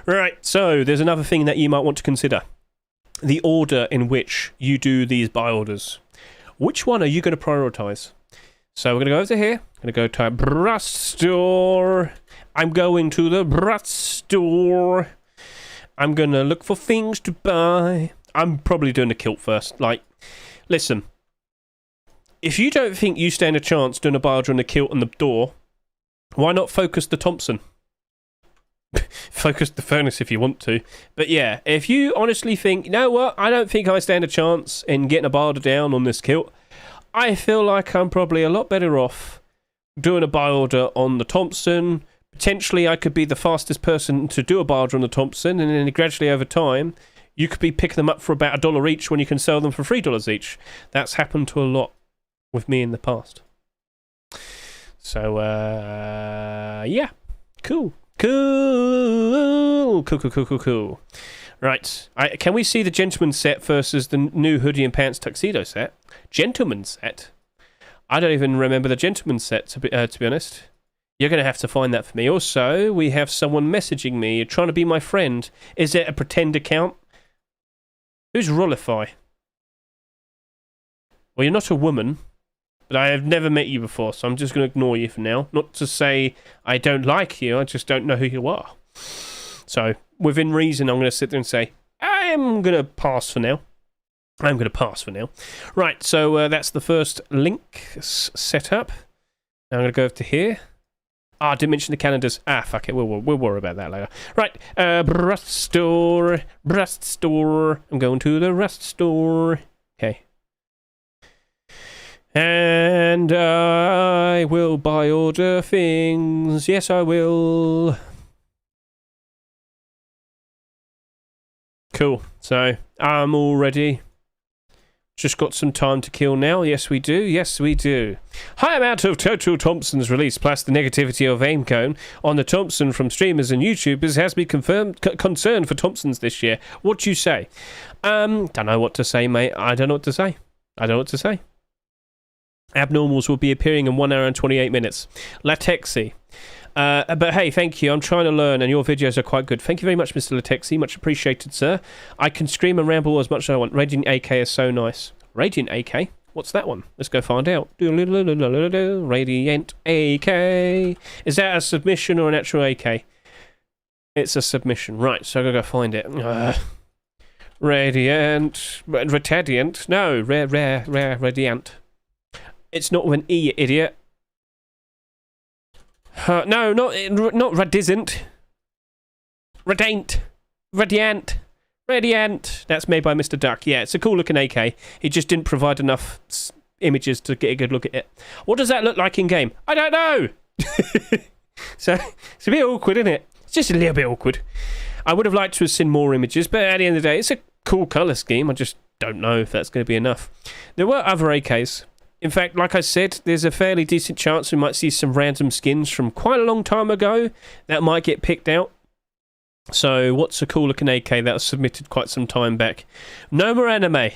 Right, so there's another thing that you might want to consider. The order in which you do these buy orders. Which one are you going to prioritise? So we're going to go over here. I'm going to go to Brush Store. I'm going to the Brush Store. I'm going to look for things to buy. I'm probably doing the kilt first. Like, listen. If you don't think you stand a chance doing a buy order on the kilt and the door, why not focus the Thompson? Focus the furnace if you want to. But yeah, if you honestly think, you know what, I don't think I stand a chance in getting a buy order down on this kilt, I feel like I'm probably a lot better off doing a buy order on the Thompson. Potentially I could be the fastest person to do a buy order on the Thompson, and then gradually over time you could be picking them up for about $1 each when you can sell them for $3 each. That's happened to a lot with me in the past. So yeah, cool. Right, can we see the gentleman's set versus the new hoodie and pants tuxedo set? Gentleman's set? I don't even remember the gentleman's set, to be honest. You're going to have to find that for me. Also, we have someone messaging me, trying to be my friend. Is it a pretend account? Who's Rollify? Well, you're not a woman, but I have never met you before, so I'm just going to ignore you for now. Not to say I don't like you, I just don't know who you are. So, within reason, I'm going to sit there and say, I'm going to pass for now. Right, so that's the first link set up. Now I'm going to go over to here. I didn't mention the calendars. Fuck it, we'll worry about that later. Right, Rust Store. I'm going to the Rust Store. Okay. And I will buy order things. Yes, I will. Cool. So, I'm all ready Just got some time to kill now. Yes, we do. Yes, we do. High amount of total Thompsons released, plus the negativity of aim cone on the Thompson from streamers and YouTubers has me confirmed concerned for Thompsons this year. What do you say? Don't know what to say, mate. I don't know what to say. Abnormals will be appearing in 1 hour and 28 minutes. Latexi. But hey, thank you. I'm trying to learn, and your videos are quite good. Thank you very much, Mr. Latexi. Much appreciated, sir. I can scream and ramble as much as I want. Radiant AK is so nice. Radiant AK? What's that one? Let's go find out. Radiant AK. Is that a submission or an actual AK? It's a submission. Right, so I'm going to go find it. Radiant. Retadiant. No, rare, radiant. It's not with an E, you idiot. No, not Radisant. Radiant. That's made by Mr. Duck. Yeah, it's a cool looking AK. He just didn't provide enough images to get a good look at it. What does that look like in game? I don't know. So it's a bit awkward, isn't it? It's just a little bit awkward. I would have liked to have seen more images, but at the end of the day, it's a cool colour scheme. I just don't know if that's going to be enough. There were other AKs. In fact, like I said, there's a fairly decent chance we might see some random skins from quite a long time ago that might get picked out. So, what's a cool looking AK that was submitted quite some time back? No more anime.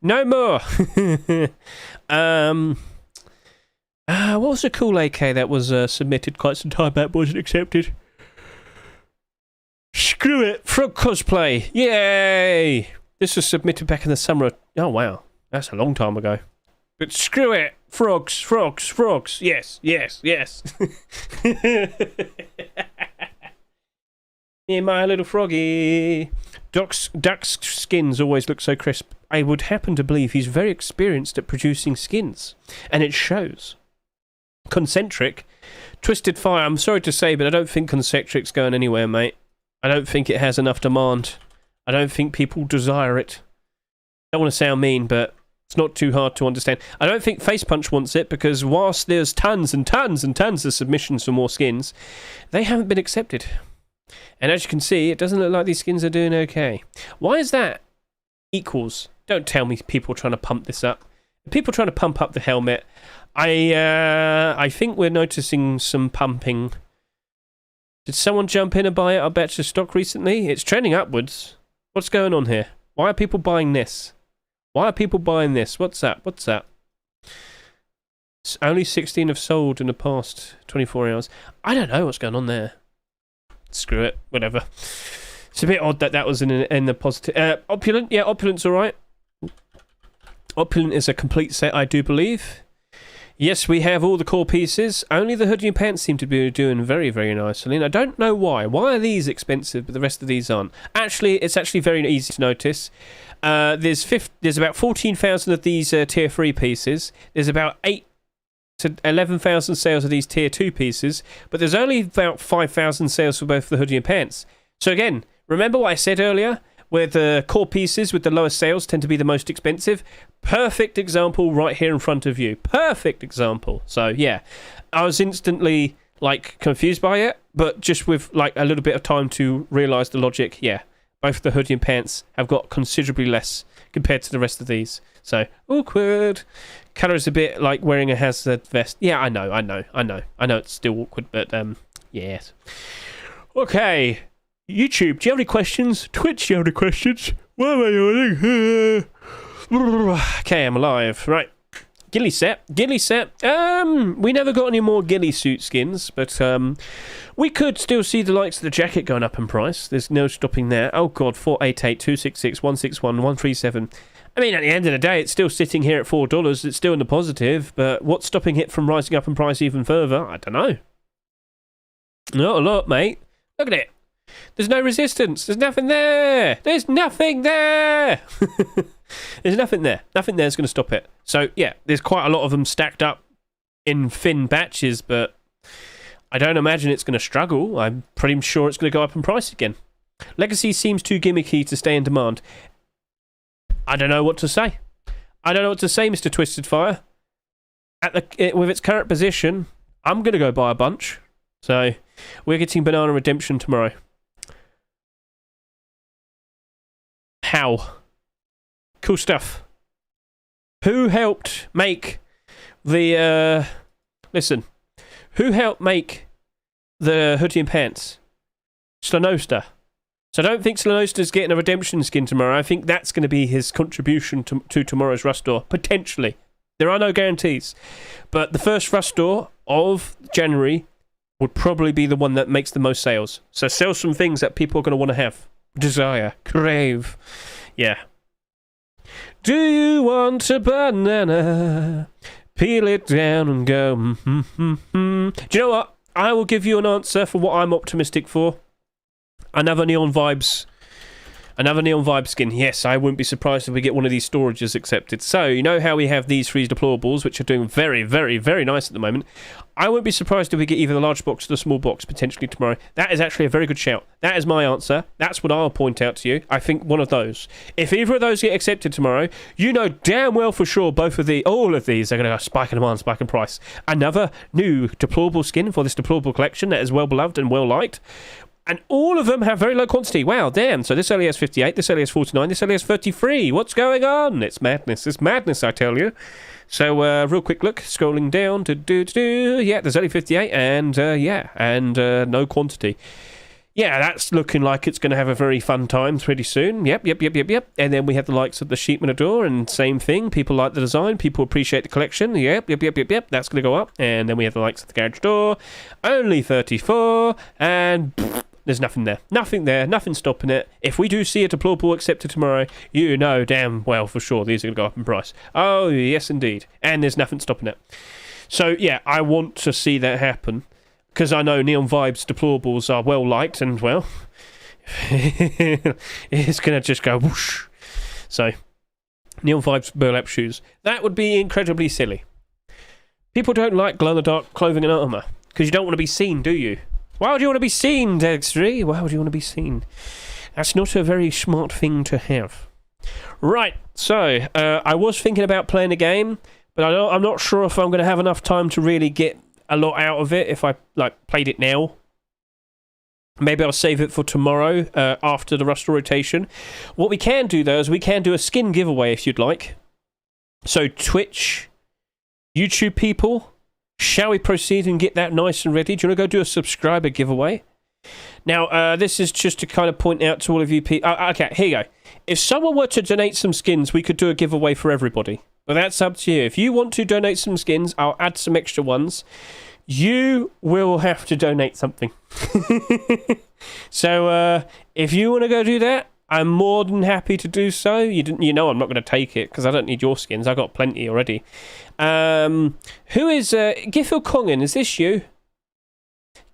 No more. What was a cool AK that was submitted quite some time back, wasn't accepted? Screw it. Frog cosplay. Yay. This was submitted back in the summer. Oh, wow. That's a long time ago. But screw it. Frogs. Yes. Yeah, my little froggy. Duck's skins always look so crisp. I would happen to believe he's very experienced at producing skins. And it shows. Concentric. Twisted Fire. I'm sorry to say, but I don't think Concentric's going anywhere, mate. I don't think it has enough demand. I don't think people desire it. I don't want to sound mean, but it's not too hard to understand. I don't think Face Punch wants it, because whilst there's tons and tons and tons of submissions for more skins, they haven't been accepted. And as you can see, it doesn't look like these skins are doing okay. Why is that? Equals. Don't tell me people trying to pump this up. People trying to pump up the helmet. I think we're noticing some pumping. Did someone jump in and buy it? I bet your stock recently. It's trending upwards. What's going on here? Why are people buying this? What's that? Only 16 have sold in the past 24 hours. I don't know what's going on there. Screw it. Whatever. It's a bit odd that was in the positive. Opulent. Yeah, Opulent's alright. Opulent is a complete set, I do believe. Yes, we have all the core pieces. Only the hoodie and pants seem to be doing very, very nicely. And I don't know why. Why are these expensive, but the rest of these aren't? Actually, it's actually very easy to notice. There's about 14,000 of these tier 3 pieces. There's about 8 to 11,000 sales of these tier 2 pieces. But there's only about 5,000 sales for both the hoodie and pants. So again, remember what I said earlier? Where the core pieces with the lowest sales tend to be the most expensive. Perfect example right here in front of you. Perfect example. So yeah, I was instantly confused by it, but just with a little bit of time to realise the logic. Yeah, both the hoodie and pants have got considerably less compared to the rest of these. So awkward. Colour is a bit like wearing a hazard vest. Yeah, I know. It's still awkward, but yes. Okay. YouTube, do you have any questions? Twitch, do you have any questions? Why am I yawning? Okay, I'm alive. Right. Ghillie set. We never got any more ghillie suit skins, but we could still see the likes of the jacket going up in price. There's no stopping there. Oh god, 488, 266, 161, 137. I mean, at the end of the day, it's still sitting here at $4. It's still in the positive, but what's stopping it from rising up in price even further? I don't know. Not a lot, mate. Look at it. There's no resistance. There's nothing there. There's nothing there. Nothing there's going to stop it. So, yeah, there's quite a lot of them stacked up in thin batches, but I don't imagine it's going to struggle. I'm pretty sure it's going to go up in price again. Legacy seems too gimmicky to stay in demand. I don't know what to say. Mr. Twisted Fire. With its current position, I'm going to go buy a bunch. So, we're getting Banana Redemption tomorrow. How? Cool stuff. Who helped make the listen? Who helped make the hoodie and pants? Slanosta. So I don't think Slanosta's getting a redemption skin tomorrow. I think that's going to be his contribution to tomorrow's Rust Store. Potentially. There are no guarantees. But the first Rust Store of January would probably be the one that makes the most sales. So sell some things that people are going to want to have. Desire. Crave. Yeah. Do you want a banana? Peel it down and go. Do you know what? I will give you an answer for what I'm optimistic for. Another Neon Vibes skin. Yes, I wouldn't be surprised if we get one of these storages accepted. So, you know how we have these Freeze Deplorables, which are doing very, very, very nice at the moment. I wouldn't be surprised if we get either the large box or the small box potentially tomorrow. That is actually a very good shout. That is my answer. That's what I'll point out to you. I think one of those. If either of those get accepted tomorrow, you know damn well for sure all of these are going to go spike in demand, spike in price. Another new deplorable skin for this deplorable collection that is well beloved and well liked. And all of them have very low quantity. Wow, damn. So this only has 58, this only has 49, this only has 33. What's going on? It's madness. It's madness, I tell you. So, real quick look. Scrolling down. Yeah, there's only 58 and, no quantity. Yeah, that's looking like it's going to have a very fun time pretty soon. Yep. And then we have the likes of the Sheepman Adore, and same thing. People like the design. People appreciate the collection. Yep. That's going to go up. And then we have the likes of the Garage Door. Only 34. And there's nothing there. Nothing there. Nothing stopping it. If we do see a deplorable accepted tomorrow, you know damn well for sure these are going to go up in price. Oh, yes, indeed. And there's nothing stopping it. So, yeah, I want to see that happen. Because I know Neon Vibes deplorables are well liked, and well, it's going to just go whoosh. So, Neon Vibes burlap shoes. That would be incredibly silly. People don't like glow-in-the-dark clothing and armour, because you don't want to be seen, do you? Why would you want to be seen, Dextery? Why would you want to be seen? That's not a very smart thing to have. Right, so, I was thinking about playing a game, but I'm not sure if I'm going to have enough time to really get a lot out of it if I played it now. Maybe I'll save it for tomorrow after the Rust rotation. What we can do though is we can do a skin giveaway if you'd like. So Twitch, YouTube people, shall we proceed and get that nice and ready? Do you want to go do a subscriber giveaway? Now, this is just to kind of point out to all of you people. Okay, here you go. If someone were to donate some skins, we could do a giveaway for everybody. But that's up to you. If you want to donate some skins, I'll add some extra ones. You will have to donate something. So, if you want to go do that, I'm more than happy to do so. You know I'm not going to take it, because I don't need your skins. I got plenty already. Who is Giffel Kongen? Is this you?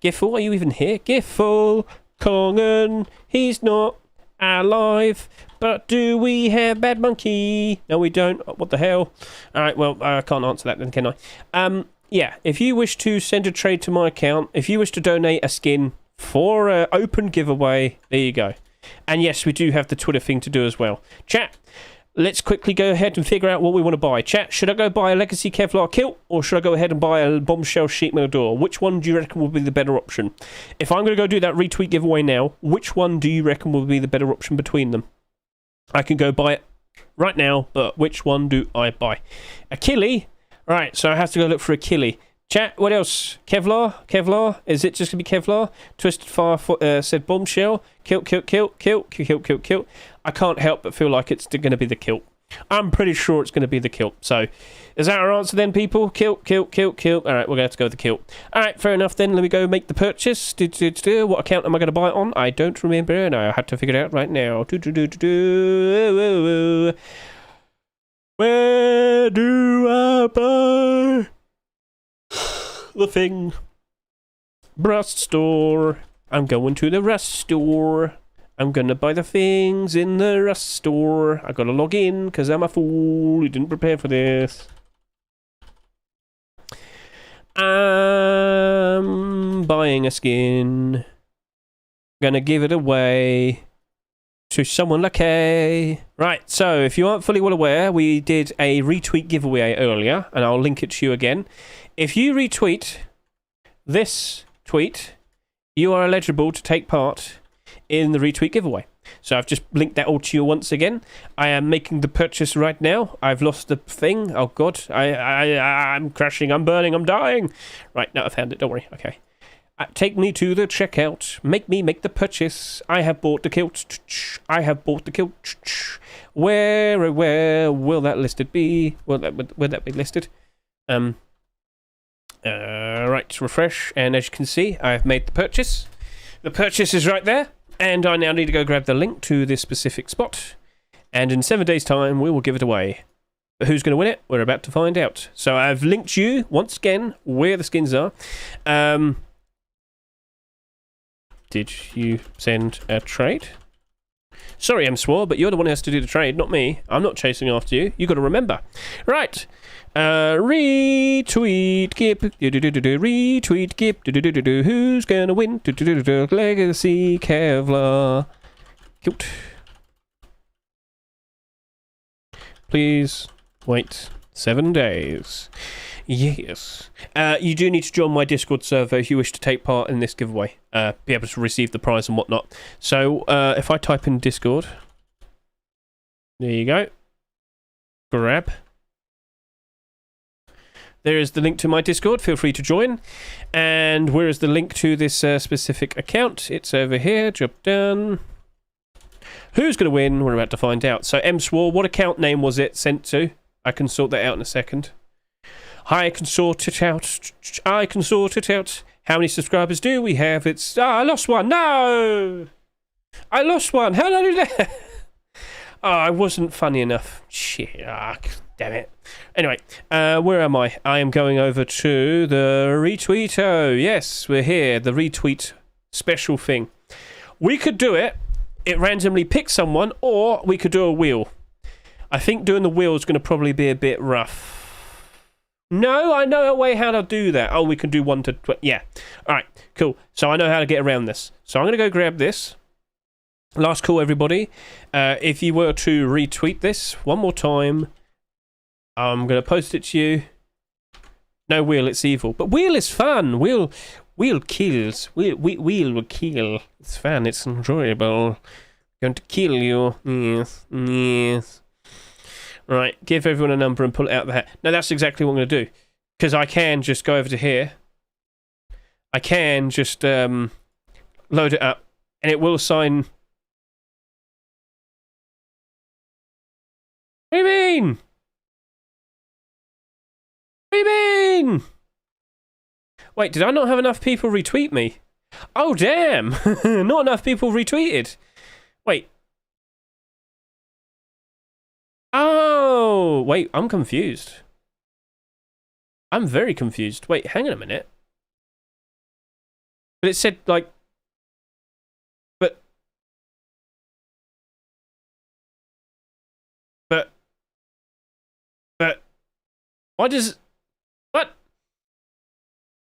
Giffel, are you even here? Giffel Kongen, he's not alive. But do we have Bad Monkey? No, we don't. What the hell? Alright, well, I can't answer that then, can I? Yeah, if you wish to send a trade to my account, if you wish to donate a skin for an open giveaway, there you go. And yes, we do have the Twitter thing to do as well. Chat, let's quickly go ahead and figure out what we want to buy. Chat, should I go buy a Legacy Kevlar kilt, or should I go ahead and buy a Bombshell Sheepman Door? Which one do you reckon will be the better option? If I'm going to go do that retweet giveaway now, which one do you reckon will be the better option between them? I can go buy it right now, but which one do I buy? Achille? Right, so I have to go look for Achille. Chat, what else? Kevlar? Is it just going to be Kevlar? Twisted Fire said Bombshell. Kilt. I can't help but feel like it's going to be the kilt. I'm pretty sure it's going to be the kilt. So, is that our answer then, people? Kilt. Alright, we're going to have to go with the kilt. Alright, fair enough then. Let me go make the purchase. What account am I going to buy it on? I don't remember, and I had to figure it out right now. Where do I buy the thing? Rust Store. I'm going to the Rust Store. I'm gonna buy the things in the Rust Store. I gotta log in because I'm a fool. You didn't prepare for this. I'm buying a skin. Gonna give it away to someone lucky. Right, so if you aren't fully well aware, we did a retweet giveaway earlier, and I'll link it to you again. If you retweet this tweet, you are eligible to take part in the retweet giveaway. So I've just linked that all to you once again. I am making the purchase right now. I've lost the thing. Oh God, I'm crashing. I'm burning. I'm dying. Right, now I found it. Don't worry. Okay. Take me to the checkout. Make me make the purchase. I have bought the kilt. I have bought the kilt. Where will that listed be? Will that be listed? Right, refresh, and as you can see, I've made the purchase. The purchase is right there, and I now need to go grab the link to this specific spot, and in 7 days' time, we will give it away. But who's going to win it? We're about to find out. So I've linked you, once again, where the skins are. Did you send a trade? Sorry, M-Swore, but you're the one who has to do the trade, not me. I'm not chasing after you. You got to remember. Right. Retweet, Gip. Retweet, Gip. Who's going to win? Legacy Kevlar. Cute. Please wait 7 days. Yes. You do need to join my Discord server if you wish to take part in this giveaway. Be able to receive the prize and whatnot. So, if I type in Discord. There you go. Grab. There is the link to my Discord. Feel free to join. And where is the link to this specific account? It's over here. Drop down. Who's going to win? We're about to find out. So, M-Swore, what account name was it sent to? I can sort that out in a second. I can sort it out. I can sort it out. How many subscribers do we have? It's... I lost one. No! I lost one. How did I do that? I wasn't funny enough. Shit. Damn it. Anyway, where am I? I am going over to the retweeto. Yes, we're here. The retweet special thing. We could do it. It randomly picks someone, or we could do a wheel. I think doing the wheel is going to probably be a bit rough. No, I know a way how to do that. Oh, we can do 1 to 20. Yeah. All right, cool. So I know how to get around this. So I'm going to go grab this. Last call, everybody. If you were to retweet this one more time, I'm going to post it to you. No wheel, it's evil. But wheel is fun. Wheel kills. Wheel will kill. It's fun. It's enjoyable. Going to kill you. Yes. Yes. Right, give everyone a number and pull it out of the hat. No, that's exactly what I'm going to do. Because I can just go over to here. I can just load it up. And it will assign... What do you mean? What do you mean? Wait, did I not have enough people retweet me? Oh, damn! Not enough people retweeted. Wait. Oh, wait, I'm confused. I'm very confused. Wait, hang on a minute. But it said, like... But... Why does... What?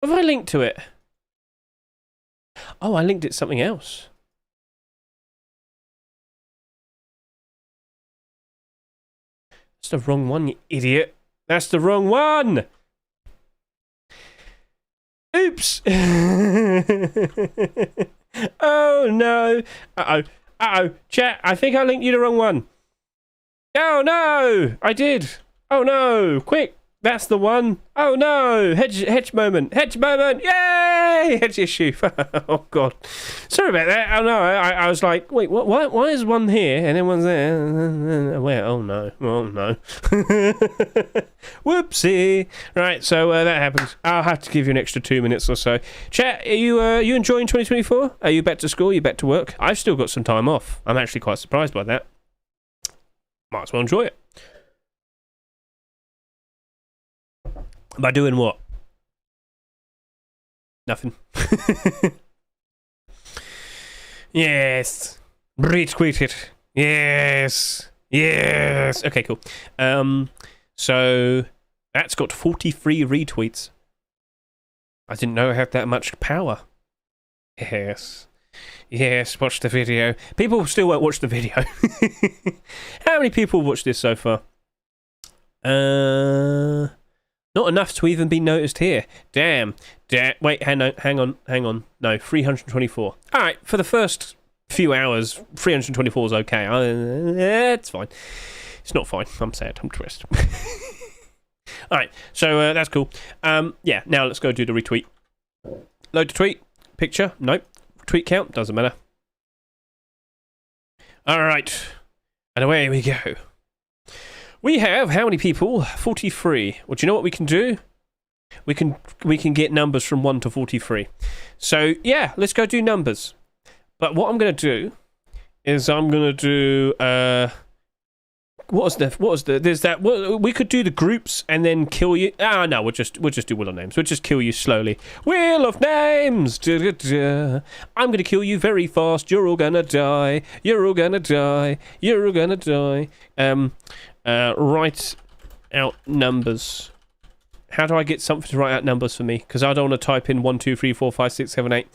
What have I linked to it? Oh, I linked it to something else. That's the wrong one, you idiot. That's the wrong one! Oops! Oh, no. Uh-oh. Uh-oh. Chat, I think I linked you the wrong one. Oh, no! I did. Oh, no. Quick. That's the one. Oh, no. Hedge moment. Hedge moment. Yay! Hedge issue. Oh, God. Sorry about that. Oh, no. I was like, wait, what? Why is one here and then one's there? Where? Oh, no. Oh, no. Whoopsie. Right, so that happens. I'll have to give you an extra 2 minutes or so. Chat, are you enjoying 2024? Are you back to school? Are you back to work? I've still got some time off. I'm actually quite surprised by that. Might as well enjoy it. By doing what? Nothing. Yes. Retweet it. Yes. Yes. Okay, cool. So that's got 43 retweets. I didn't know it had that much power. Yes. Yes, watch the video. People still won't watch the video. How many people watched this so far? Not enough to even be noticed here. Damn. Wait, hang on. No, 324. Alright, for the first few hours. 324 is okay. It's fine. It's not fine. I'm sad. I'm depressed. All right, so that's cool. Yeah, now let's go do the retweet. Load the tweet. Picture. Nope. Tweet count. Doesn't matter. All right. And away we go. We have how many people? 43. Well, do you know what we can do? We can get numbers from 1 to 43. So, yeah, let's go do numbers. But what I'm going to do is I'm going to do... there's that... we could do the groups and then kill you... no, we'll just do Wheel of Names. We'll just kill you slowly. Wheel of Names! I'm going to kill you very fast. You're all going to die. You're all going to die. You're all going to die. Write out numbers. How do I get something to write out numbers for me? Because I don't want to type in 1, 2, 3, 4, 5, 6, 7, 8.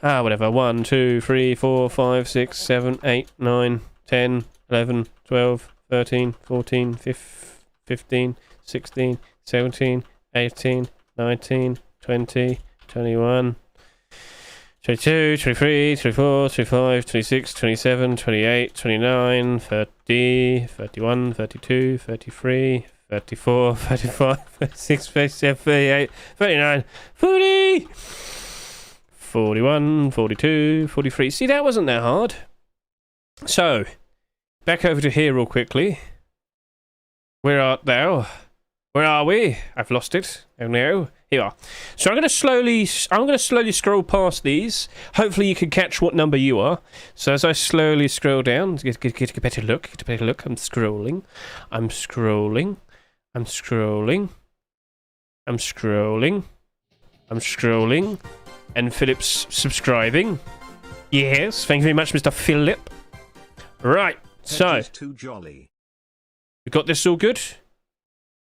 Whatever. 1, 2, 3, 4, 5, 6, 7, 8, 9, 10, 11, 12, 13, 14, 15, 16, 17, 18, 19, 20, 21, 22, 23, 24, 25, 26, 27, 28, 29, 30, 31, 32, 33, 34, 35, 36, 37, 38, 39, 40, 41, 42, 43. See, that wasn't that hard. So, back over to here real quickly. Where art thou? Where are we? I've lost it. Oh no. Here you are. So I'm going to slowly scroll past these. Hopefully you can catch what number you are. So as I slowly scroll down, get a better look. I'm scrolling. I'm scrolling. I'm scrolling. I'm scrolling. I'm scrolling. And Philip's subscribing. Yes, thank you very much, Mr. Philip. Right, so too jolly. We got this all good?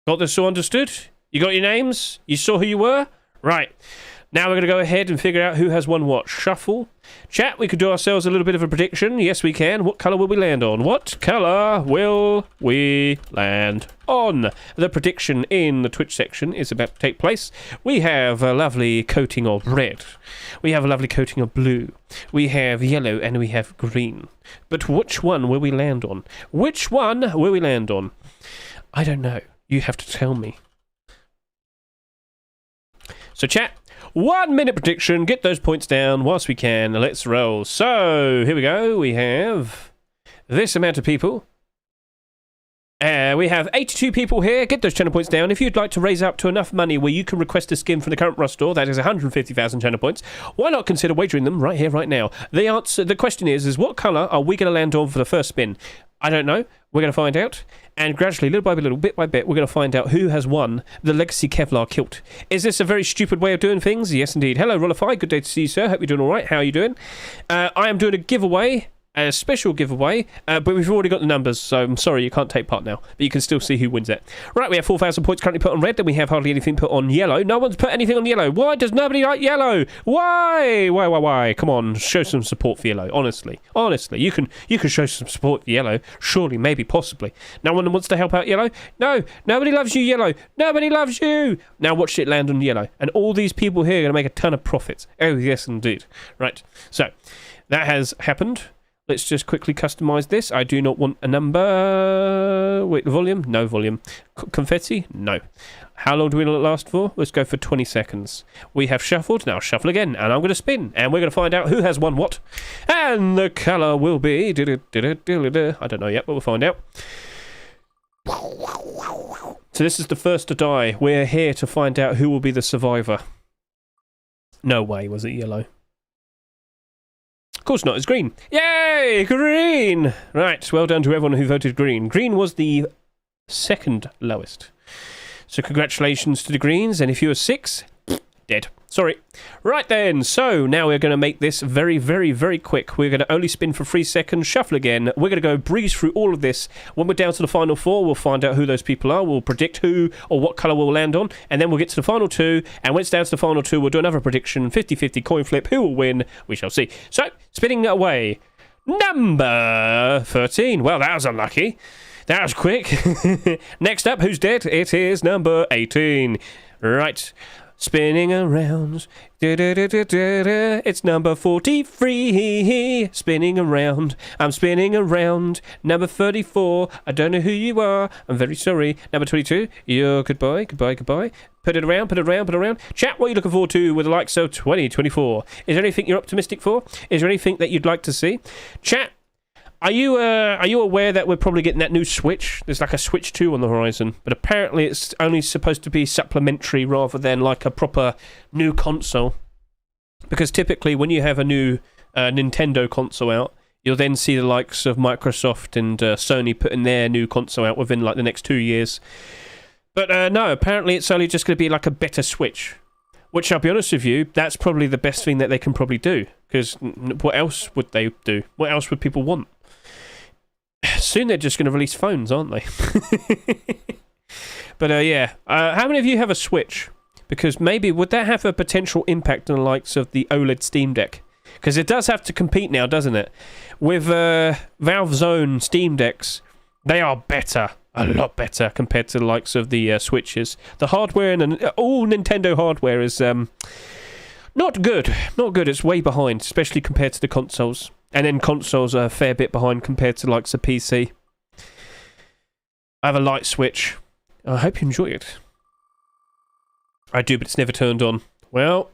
Got this all understood? You got your names? You saw who you were? Right. Now we're going to go ahead and figure out who has won what. Shuffle. Chat, we could do ourselves a little bit of a prediction. Yes, we can. What colour will we land on? What colour will we land on? The prediction in the Twitch section is about to take place. We have a lovely coating of red. We have a lovely coating of blue. We have yellow and we have green. But which one will we land on? Which one will we land on? I don't know. You have to tell me. So chat, 1 minute prediction, get those points down whilst we can, let's roll. So, here we go, we have this amount of people. We have 82 people here, get those channel points down. If you'd like to raise up to enough money where you can request a skin from the current Rust store, that is 150,000 channel points, why not consider wagering them right here, right now? The question is what colour are we going to land on for the first spin? I don't know. We're going to find out. And gradually, little by little, bit by bit, we're going to find out who has won the Legacy Kevlar kilt. Is this a very stupid way of doing things? Yes, indeed. Hello, Rollify. Good day to see you, sir. Hope you're doing all right. How are you doing? I am doing a giveaway. A special giveaway, but we've already got the numbers, so I'm sorry you can't take part now, but you can still see who wins it. Right, we have 4,000 points currently put on red, then we have hardly anything put on yellow. No one's put anything on yellow. Why does nobody like yellow? Why? Come on, show some support for yellow, honestly. You can show some support for yellow, surely, maybe, possibly. No one wants to help out yellow? No, nobody loves you, yellow. Nobody loves you. Now watch it land on yellow, and all these people here are going to make a ton of profits. Oh, yes, indeed. Right, so, that has happened. Let's just quickly customize this. I do not want a number. Wait, volume? No volume. Confetti? No. How long do we last for? Let's go for 20 seconds. We have shuffled. Now shuffle again. And I'm going to spin. And we're going to find out who has won what. And the colour will be... I don't know yet, but we'll find out. So this is the first to die. We're here to find out who will be the survivor. No way was it yellow. Of course not, it's green. Yay! Green! Right, well done to everyone who voted green. Green was the second lowest. So congratulations to the greens, and if you were 6, dead. Sorry. Right then, so now we're going to make this very, very, very quick. We're going to only spin for 3 seconds, shuffle again. We're going to go breeze through all of this. When we're down to the final 4, we'll find out who those people are. We'll predict who or what colour we'll land on. And then we'll get to the final 2. And when it's down to the final 2, we'll do another prediction. 50-50 coin flip. Who will win? We shall see. So, spinning away. Number 13. Well, that was unlucky. That was quick. Next up, who's dead? It is number 18. Right. Spinning around. It's number 43. Spinning around. I'm spinning around. Number 34. I don't know who you are. I'm very sorry. Number 22. Yo, goodbye. Put it around. Chat, what are you looking forward to with the likes of 2024? Is there anything you're optimistic for? Is there anything that you'd like to see? Chat, are you aware that we're probably getting that new Switch? There's like a Switch 2 on the horizon, but apparently it's only supposed to be supplementary rather than like a proper new console. Because typically when you have a new Nintendo console out, you'll then see the likes of Microsoft and Sony putting their new console out within like the next 2 years. But no, apparently it's only just going to be like a better Switch. Which, I'll be honest with you, that's probably the best thing that they can probably do. Because what else would they do? What else would people want? Soon they're just going to release phones, aren't they? But yeah, how many of you have a Switch? Because maybe, would that have a potential impact on the likes of the OLED Steam Deck? Because it does have to compete now, doesn't it? With Valve's own Steam Decks, they are better. A lot better compared to the likes of the Switches. The hardware and all Nintendo hardware is not good. Not good. It's way behind, especially compared to the consoles. And then consoles are a fair bit behind compared to the likes of PC. I have a light Switch. I hope you enjoy it. I do, but it's never turned on. Well,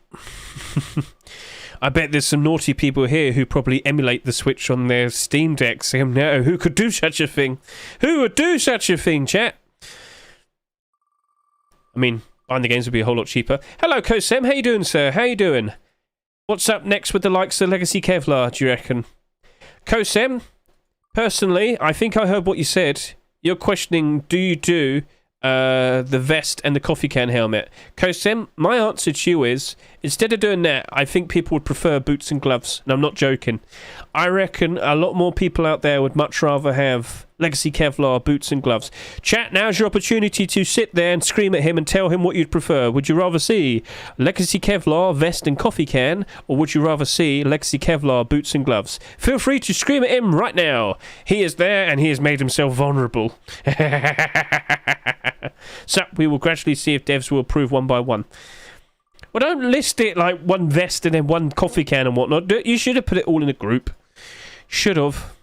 I bet there's some naughty people here who probably emulate the Switch on their Steam Decks. No, who could do such a thing? Who would do such a thing, chat? I mean, buying the games would be a whole lot cheaper. Hello, Kosem. How you doing, sir? How you doing? What's up next with the likes of Legacy Kevlar, do you reckon? Kosem, personally, I think I heard what you said. You're questioning, do you do the vest and the coffee can helmet? Kosem, my answer to you is, instead of doing that, I think people would prefer boots and gloves. And I'm not joking. I reckon a lot more people out there would much rather have Legacy Kevlar boots and gloves. Chat, now's your opportunity to sit there and scream at him and tell him what you'd prefer. Would you rather see Legacy Kevlar vest and coffee can, or would you rather see Legacy Kevlar boots and gloves? Feel free to scream at him right now. He is there and he has made himself vulnerable. So we will gradually see if devs will approve one by one. Well, don't list it like one vest and then one coffee can and whatnot. You should have put it all in a group. Should have.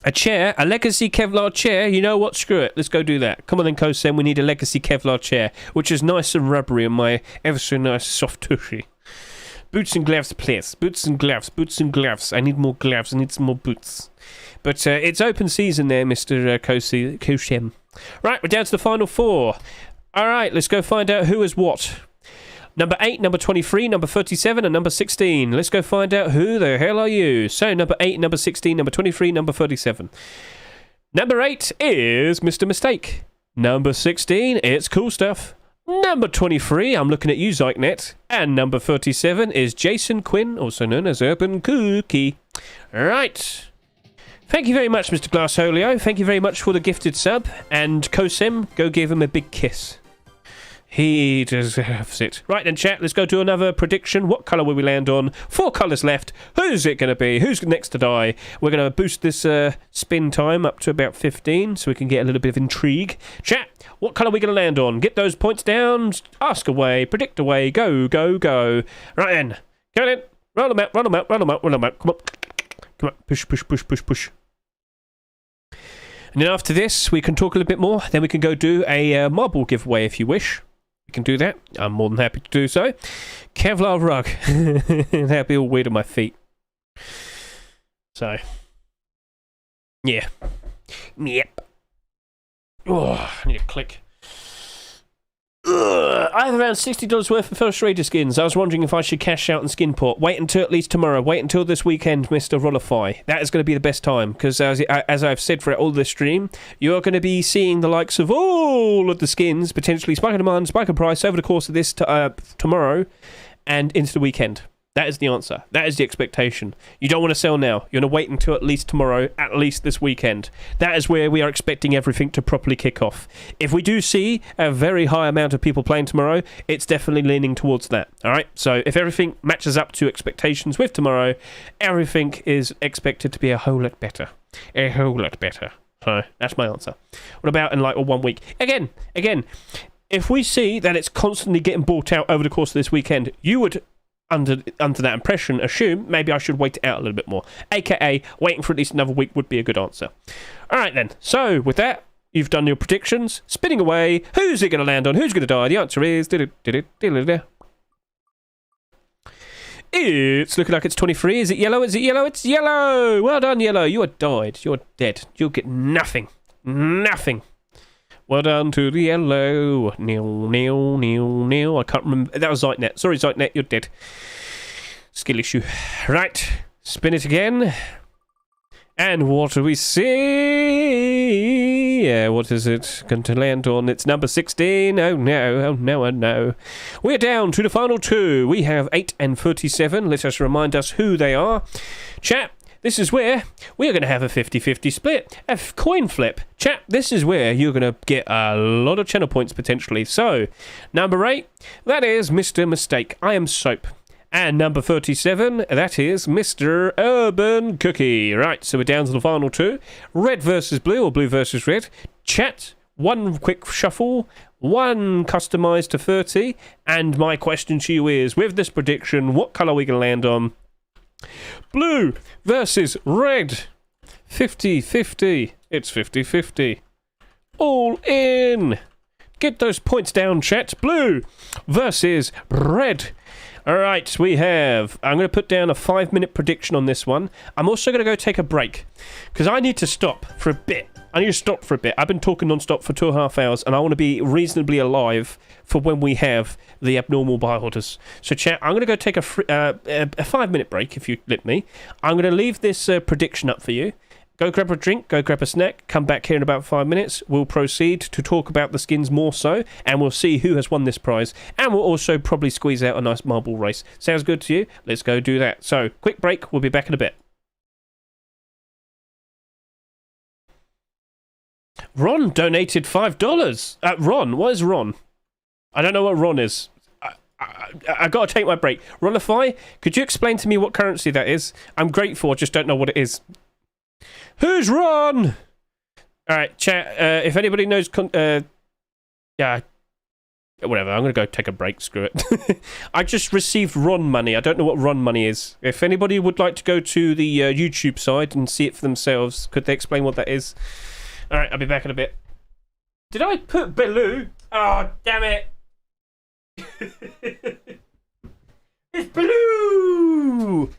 A chair, a Legacy Kevlar chair, you know what? Screw it. Let's go do that. Come on then, Kosen. We need a Legacy Kevlar chair, which is nice and rubbery and my ever so nice soft tushy. Boots and gloves, please. Boots and gloves. I need more gloves. I need some more boots. But it's open season there, Mr. Kosem. Right, we're down to the final four. All right, let's go find out who is what. Number 8, number 23, number 37, and number 16. Let's go find out who the hell are you. So, number 8, number 16, number 23, number 37. Number 8 is Mr. Mistake. Number 16, it's Cool Stuff. Number 23, I'm looking at you, Zykenet. And number 37 is Jason Quinn, also known as Urban Cookie. Right. Thank you very much, Mr. Glassholio. Thank you very much for the gifted sub. And Kosem, go give him a big kiss. He deserves it. Right then, chat, let's go do another prediction. What colour will we land on? 4 colours left. Who's it going to be? Who's next to die? We're going to boost this spin time up to about 15 so we can get a little bit of intrigue. Chat, what colour are we going to land on? Get those points down. Ask away. Predict away. Go, go, go. Right then. Go then. Roll them out. Roll them out. Roll them out. Roll them out. Come on. Come on. Push, push, push, push, push. And then after this, we can talk a little bit more. Then we can go do a marble giveaway if you wish. We can do that. I'm more than happy to do so. Kevlar rug. That'd be all weird on my feet. So. Yeah. Yep. Oh, I need a click. Ugh. I have around $60 worth of First Raider skins. I was wondering if I should cash out and skin port. Wait until at least tomorrow. Wait until this weekend, Mr. Rollify. That is going to be the best time. Because as I've said for all this stream, you're going to be seeing the likes of all of the skins, potentially spike in demand, spike in price over the course of this tomorrow and into the weekend. That is the answer. That is the expectation. You don't want to sell now. You want to wait until at least tomorrow, at least this weekend. That is where we are expecting everything to properly kick off. If we do see a very high amount of people playing tomorrow, it's definitely leaning towards that. All right? So if everything matches up to expectations with tomorrow, everything is expected to be a whole lot better. A whole lot better. So that's my answer. What about in like 1 week? Again, if we see that it's constantly getting bought out over the course of this weekend, you would, under that impression, assume maybe I should wait it out a little bit more. AKA, waiting for at least another week would be a good answer. All right, then. So, with that, you've done your predictions. Spinning away. Who's it going to land on? Who's going to die? The answer is... It's looking like it's 23. Is it yellow? Is it yellow? It's yellow! Well done, yellow. You are died. You're dead. You'll get nothing. Nothing. Well done to the yellow. Nil. I can't remember. That was Zitnet. Sorry, Zitnet. You're dead. Skill issue. Right. Spin it again. And what do we see? Yeah, what is it going to land on? It's number 16. Oh no. We're down to the final two. We have 8 and 37. Let us remind us who they are. Chat, this is where we're going to have a 50-50 split. A coin flip. Chat, this is where you're going to get a lot of channel points potentially. So, number 8, that is Mr. Mistake. I am Soap. And number 37, that is Mr. Urban Cookie. Right, so we're down to the final two. Red versus blue, or blue versus red. Chat, one quick shuffle, one customised to 30. And my question to you is, with this prediction, what colour are we going to land on? Blue versus red. 50-50. It's 50-50. All in. Get those points down, chat. Blue versus red. All right, we have... I'm going to put down a 5-minute prediction on this one. I'm also going to go take a break, because I need to stop for a bit. I've been talking non-stop for 2.5 hours, and I want to be reasonably alive for when we have the abnormal buy orders. So, chat, I'm going to go take a 5-minute break, if you let me. I'm going to leave this prediction up for you. Go grab a drink, go grab a snack, come back here in about 5 minutes. We'll proceed to talk about the skins more so, and we'll see who has won this prize. And we'll also probably squeeze out a nice marble race. Sounds good to you? Let's go do that. So, quick break. We'll be back in a bit. Ron donated $5. Ron, what is Ron? I don't know what Ron is. I got to take my break. Ronify, could you explain to me what currency that is? I'm grateful, I just don't know what it is. Who's Ron? Alright, chat, if anybody knows... yeah, whatever, I'm going to go take a break, screw it. I just received Ron money, I don't know what Ron money is. If anybody would like to go to the YouTube side and see it for themselves, could they explain what that is? Alright, I'll be back in a bit. Did I put Baloo? Oh, damn it. It's Baloo!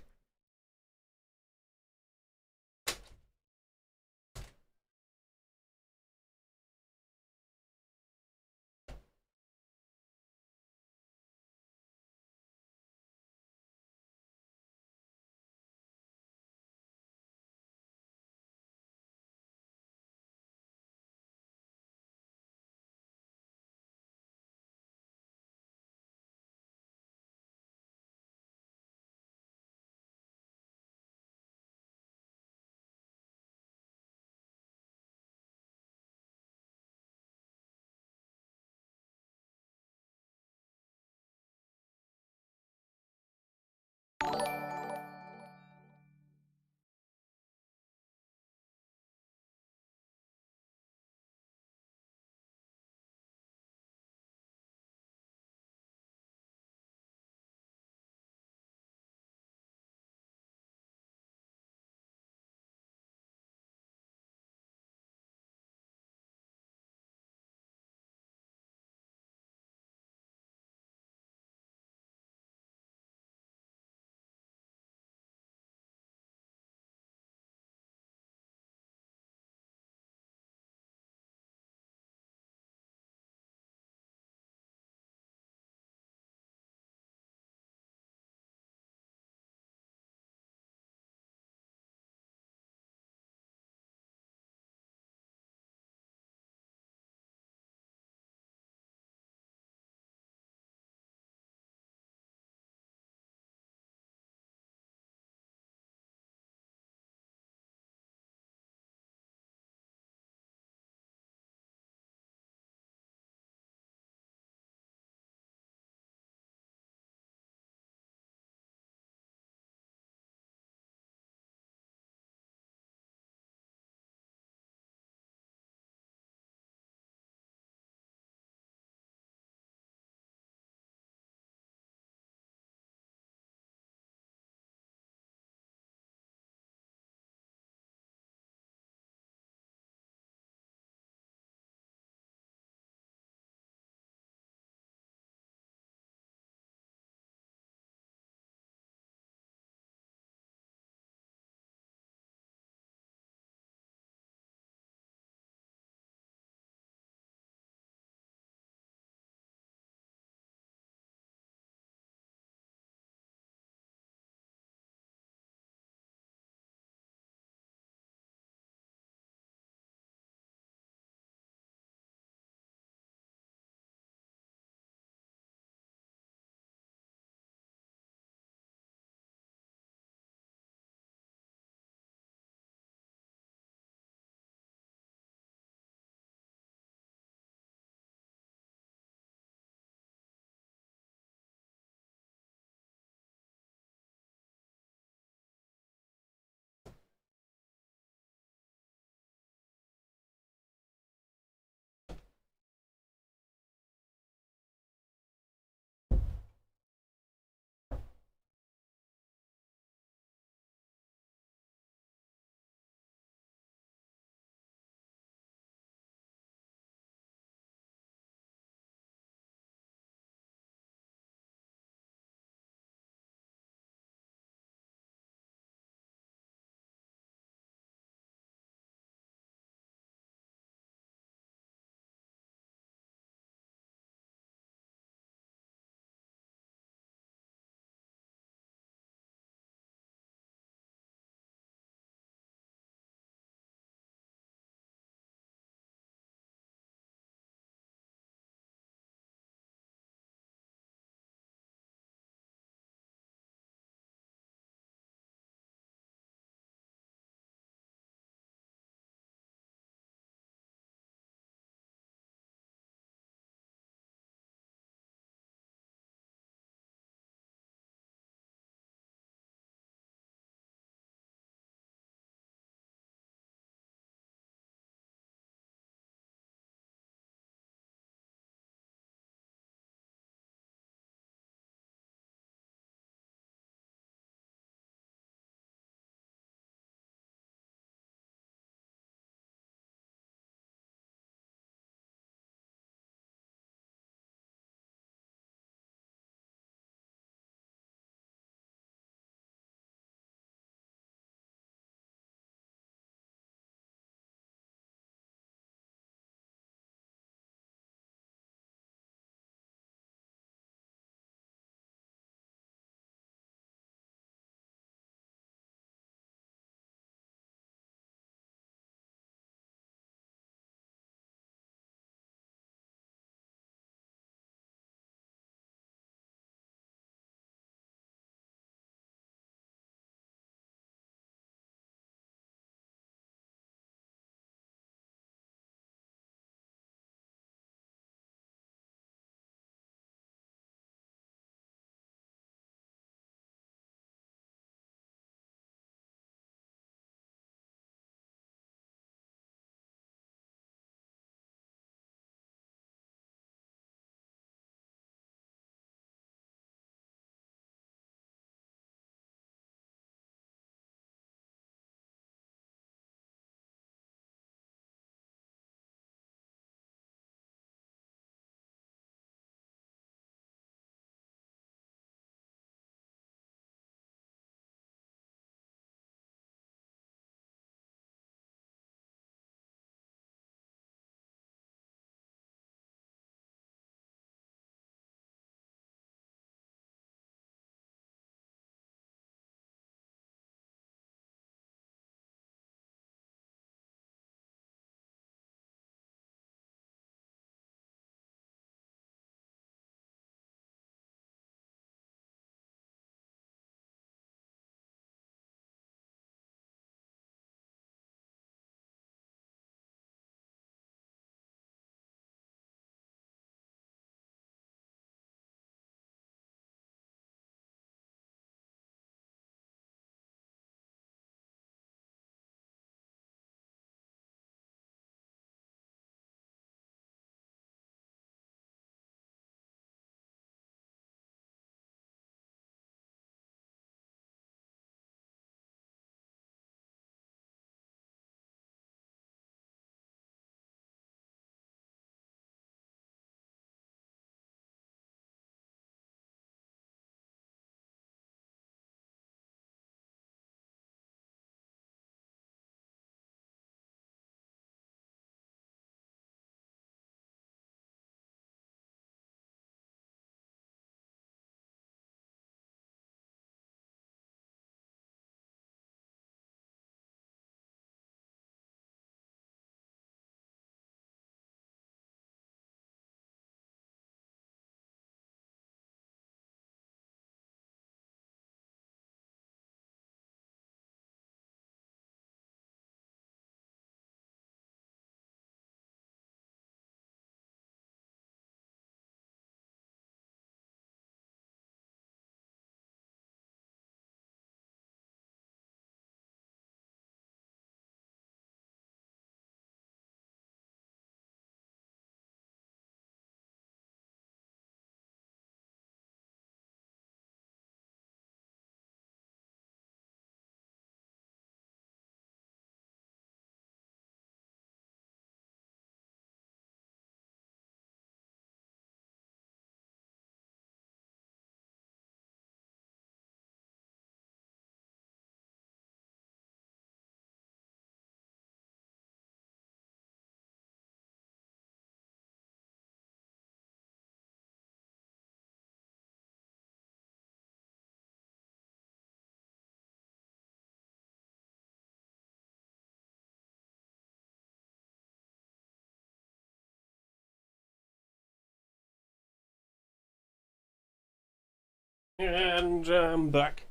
And I'm back.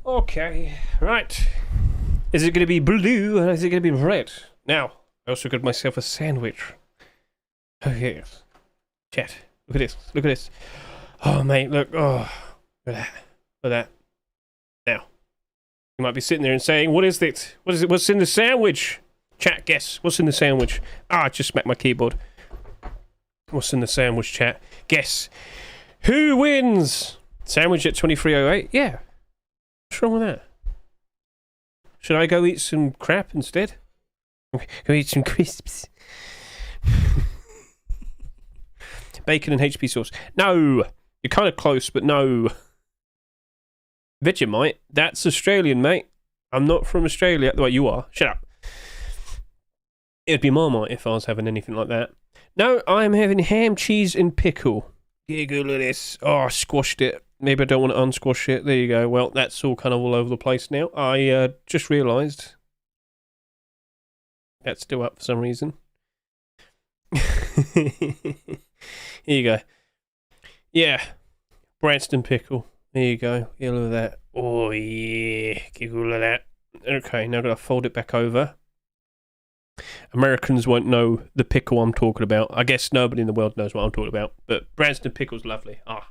Okay, right. Is it going to be blue or is it going to be red? Now, I also got myself a sandwich. Oh, yes. Chat, look at this. Look at this. Oh, mate, look. Oh, look at that. Look at that. Now, you might be sitting there and saying, what is it? What is it? What's in the sandwich? Chat, guess. What's in the sandwich? Ah, I just smacked my keyboard. What's in the sandwich, chat? Guess. Who wins? Sandwich at 23:08? Yeah. What's wrong with that? Should I go eat some crap instead? Go eat some crisps. Bacon and HP sauce. No! You're kind of close, but no. Vegemite? That's Australian, mate. I'm not from Australia. Well, you are. Shut up. It'd be Marmite if I was having anything like that. No, I'm having ham, cheese, and pickle. Yeah, good at this. Oh, I squashed it. Maybe I don't want to unsquash it. There you go. Well, that's all kind of all over the place now. I just realised that's still up for some reason. Here you go. Yeah. Branston pickle. There you go. Get all of that. Oh, yeah. Get all of that. Okay, now I've got to fold it back over. Americans won't know the pickle I'm talking about. I guess nobody in the world knows what I'm talking about. But Branston pickle's lovely. Ah.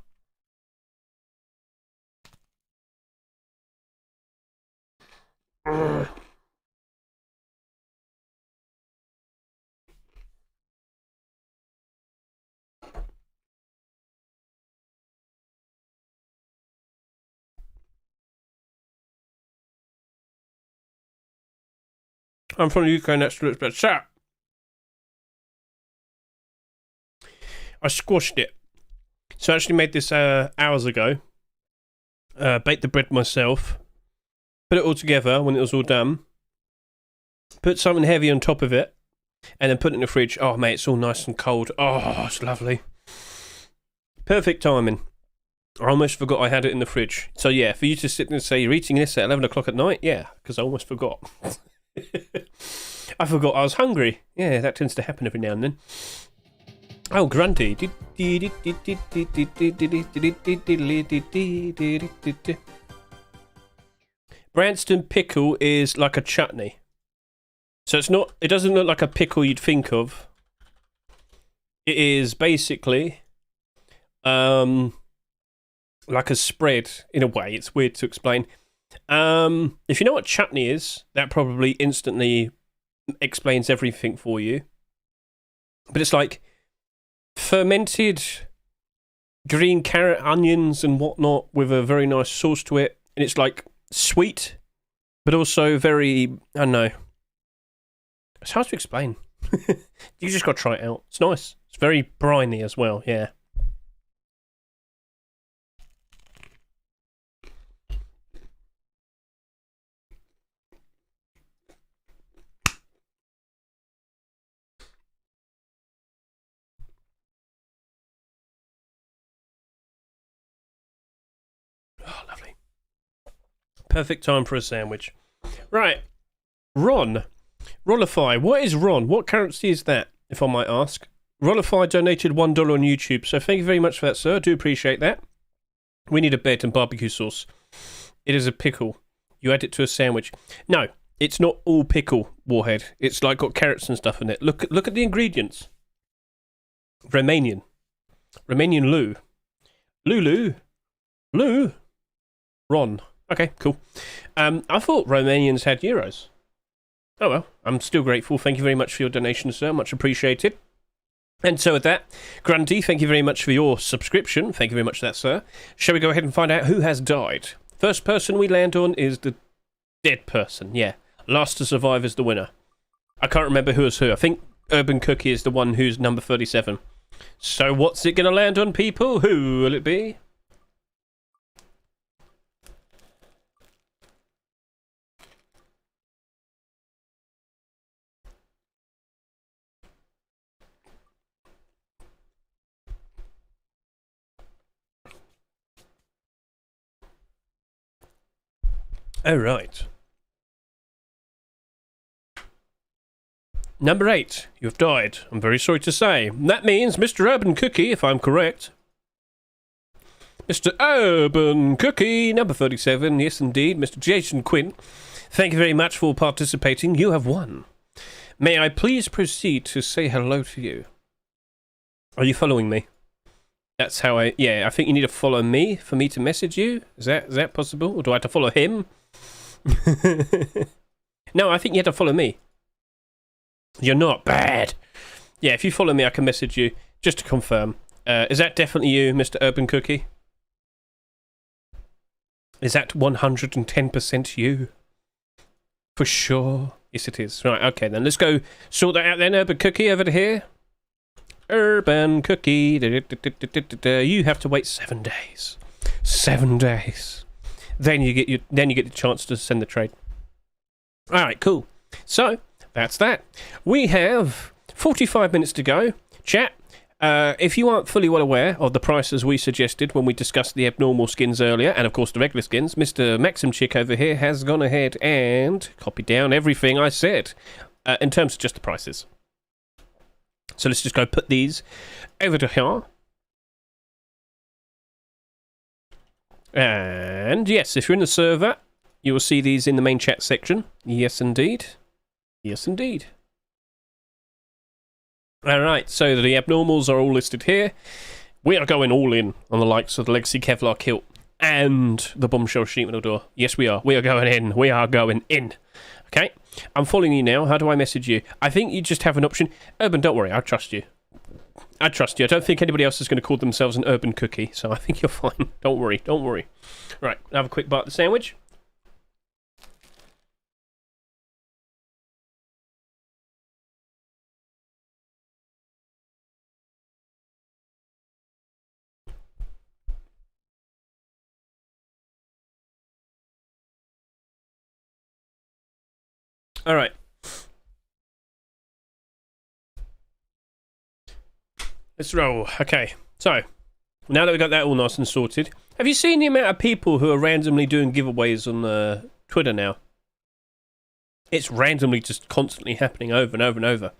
I'm from the UK and that's looks better. So, I squashed it. So I actually made this hours ago. Baked the bread myself. Put it all together when it was all done. Put something heavy on top of it. And then put it in the fridge. Oh, mate, it's all nice and cold. Oh, it's lovely. Perfect timing. I almost forgot I had it in the fridge. So yeah, for you to sit there and say you're eating this at 11 o'clock at night, yeah, because I almost forgot. I forgot I was hungry. Yeah, that tends to happen every now and then. Oh, Grundy. Branston pickle is like a chutney. So it's not, it doesn't look like a pickle you'd think of. It is basically like a spread in a way. It's weird to explain. If you know what chutney is, that probably instantly explains everything for you. But it's like fermented green carrot, onions and whatnot with a very nice sauce to it. And it's like sweet, but also very, I don't know. It's hard to explain. You just got to try it out. It's nice. It's very briny as well, yeah. Oh, lovely. Perfect time for a sandwich. Right. Ron. Rollify. What is Ron? What currency is that, if I might ask? Rollify donated $1 on YouTube, so thank you very much for that, sir. I do appreciate that. We need a bed and barbecue sauce. It is a pickle. You add it to a sandwich. No, it's not all pickle, Warhead. It's like got carrots and stuff in it. Look at the ingredients. Romanian Lou. Lou. Ron. Okay, cool. I thought Romanians had euros. Oh well, I'm still grateful. Thank you very much for your donation, sir. Much appreciated. And so with that, Grundy, thank you very much for your subscription. Thank you very much for that, sir. Shall we go ahead and find out who has died? First person we land on is the dead person, yeah. Last to survive is the winner. I can't remember who is who. I think Urban Cookie is the one who's number 37. So what's it going to land on, people? Who will it be? Oh, right. Number 8. You've died. I'm very sorry to say. That means Mr. Urban Cookie, if I'm correct. Mr. Urban Cookie, number 37. Yes, indeed. Mr. Jason Quinn, thank you very much for participating. You have won. May I please proceed to say hello to you? Are you following me? That's how I think you need to follow me for me to message you. Is that possible? Or do I have to follow him? No, I think you have to follow me. You're not bad. Yeah, if you follow me, I can message you just to confirm. Is that definitely you, Mr. Urban Cookie? Is that 110% you? For sure. Yes, it is. Right, okay, then let's go sort that out then, Urban Cookie, over to here. Urban Cookie. You have to wait 7 days. 7 days. Then you get the chance to send the trade. All right, cool. So that's that. We have 45 minutes to go. Chat. If you aren't fully well aware of the prices we suggested when we discussed the abnormal skins earlier, and of course the regular skins, Mr. Maxim Chick over here has gone ahead and copied down everything I said in terms of just the prices. So let's just go put these over to here. And yes, if you're in the server, you will see these in the main chat section. Yes, indeed. Yes, indeed. Alright, so the abnormals are all listed here. We are going all in on the likes of the Legacy Kevlar Kilt and the Bombshell Sheet Metal Door. Yes, we are. We are going in. We are going in. Okay, I'm following you now. How do I message you? I think you just have an option. Urban, don't worry. I trust you. I trust you. I don't think anybody else is going to call themselves an Urban Cookie, so I think you're fine. Don't worry. Don't worry. Right, have a quick bite of the sandwich. All right. Let's roll. Okay. So, now that we've got that all nice and sorted, have you seen the amount of people who are randomly doing giveaways on Twitter now? It's randomly just constantly happening over and over and over.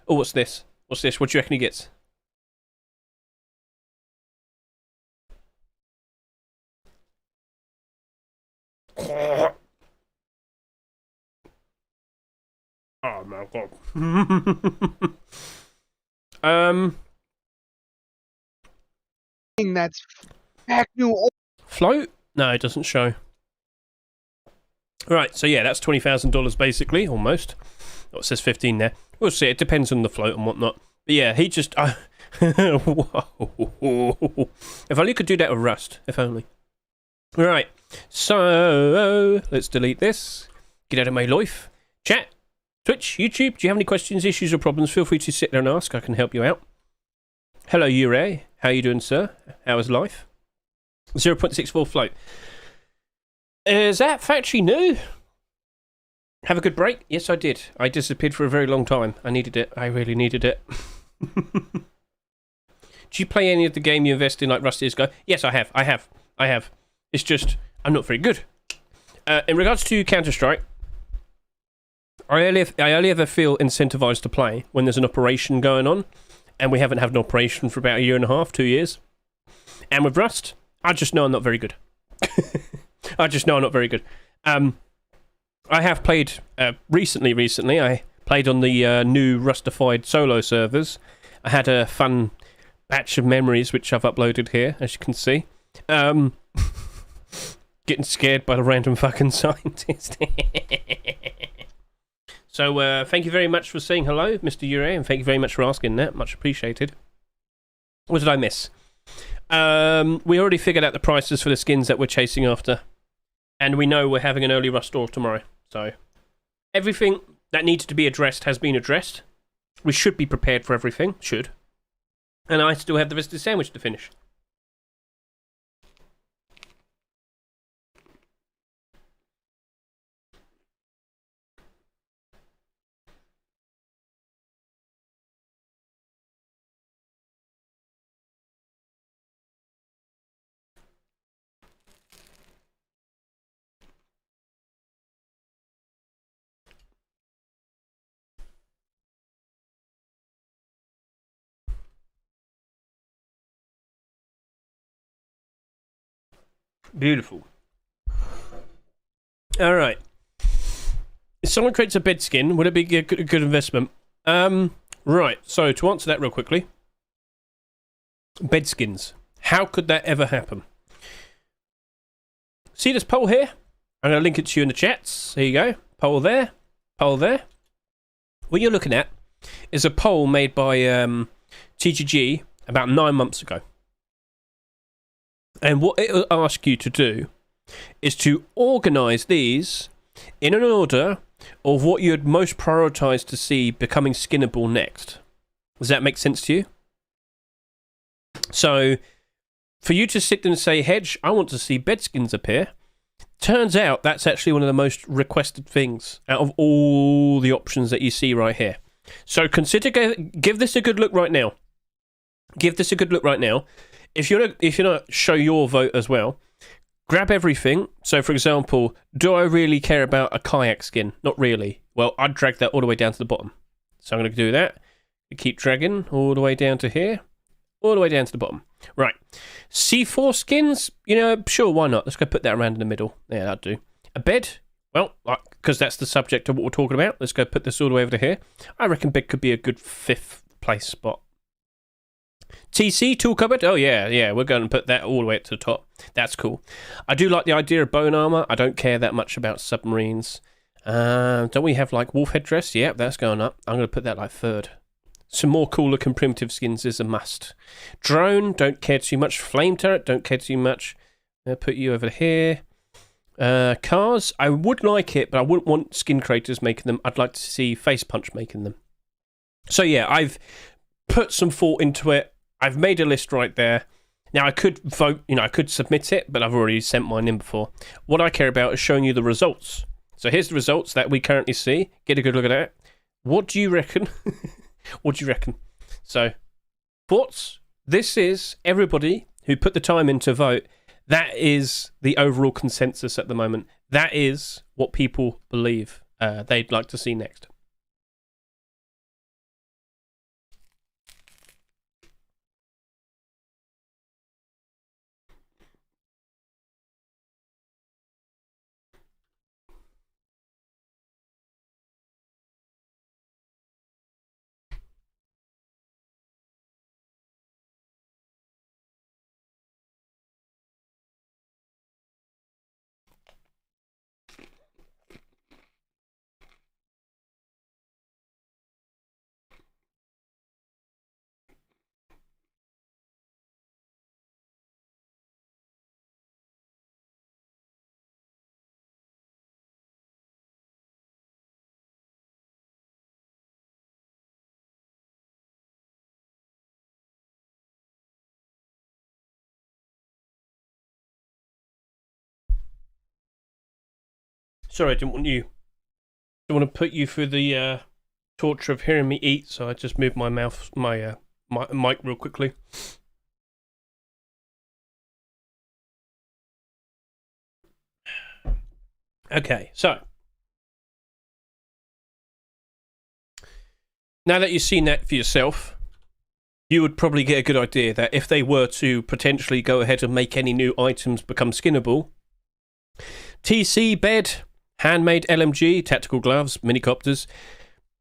Oh, what's this? What's this? What do you reckon he gets? Oh my god. That's back new. Float? No, it doesn't show. Right, so yeah, that's $20,000 basically, almost. Oh, it says 15 there. We'll see, it depends on the float and whatnot. But yeah, he just... Whoa. If only could do that with Rust, if only. Right, so let's delete this. Get out of my life. Chat, Twitch, YouTube, do you have any questions, issues or problems? Feel free to sit there and ask, I can help you out. Hello, Ure. How you doing, sir? How is life? 0.64 float. Is that factory new? Have a good break? Yes, I did. I disappeared for a very long time. I needed it. I really needed it. Do you play any of the game you invest in like Rusty Go? Yes, I have. I have. It's just, I'm not very good. In regards to Counter-Strike, I only ever feel incentivized to play when there's an operation going on, and we haven't had an operation for about 1.5 2 years. And with Rust, I just know I'm not very good. I just know I'm not very good. I have played recently. I played on the new Rustified solo servers. I had a fun batch of memories which I've uploaded here, as you can see. Getting scared by the random fucking scientist. So, thank you very much for saying hello, Mr. Ure, and thank you very much for asking that. Much appreciated. What did I miss? We already figured out the prices for the skins that we're chasing after. And we know we're having an early Rust store tomorrow. So, everything that needs to be addressed has been addressed. We should be prepared for everything. Should. And I still have the rest of the sandwich to finish. Beautiful. All right. If someone creates a bed skin, would it be a good investment? Right. So to answer that real quickly, bed skins. How could that ever happen? See this poll here? I'm going to link it to you in the chats. There you go. Poll there. Poll there. What you're looking at is a poll made by TGG about 9 months ago. And what it will ask you to do is to organise these in an order of what you'd most prioritise to see becoming skinnable next. Does that make sense to you? So, for you to sit there and say, Hedge, I want to see bed skins appear, turns out that's actually one of the most requested things out of all the options that you see right here. So consider, give this a good look right now. Give this a good look right now. If you're not show your vote as well, grab everything. So, for example, do I really care about a kayak skin? Not really. Well, I'd drag that all the way down to the bottom. So I'm going to do that. Keep dragging all the way down to here. All the way down to the bottom. Right. C4 skins? You know, sure, why not? Let's go put that around in the middle. Yeah, that'll do. A bed? Well, because that's the subject of what we're talking about. Let's go put this all the way over to here. I reckon bed could be a good 5th place spot. TC, tool cupboard? Oh, yeah, we're going to put that all the way up to the top. That's cool. I do like the idea of bone armor. I don't care that much about submarines. Don't we have, like, wolf headdress? Yep, that's going up. I'm going to put that, like, 3rd. Some more cool looking primitive skins is a must. Drone, don't care too much. Flame turret, don't care too much. I'll put you over here. Cars, I would like it, but I wouldn't want skin creators making them. I'd like to see Face Punch making them. So yeah, I've put some thought into it. I've made a list right there. Now I could vote, I could submit it, but I've already sent mine in before. What I care about is showing you the results. So here's the results that we currently see. Get a good look at that. What do you reckon? What do you reckon? So, thoughts? This is everybody who put the time in to vote. That is the overall consensus at the moment. That is what people believe they'd like to see next. Sorry, I didn't want to put you through the torture of hearing me eat, so I just moved my mic real quickly. Okay, so now that you've seen that for yourself, you would probably get a good idea that if they were to potentially go ahead and make any new items become skinnable, TC bed, handmade LMG, tactical gloves, minicopters,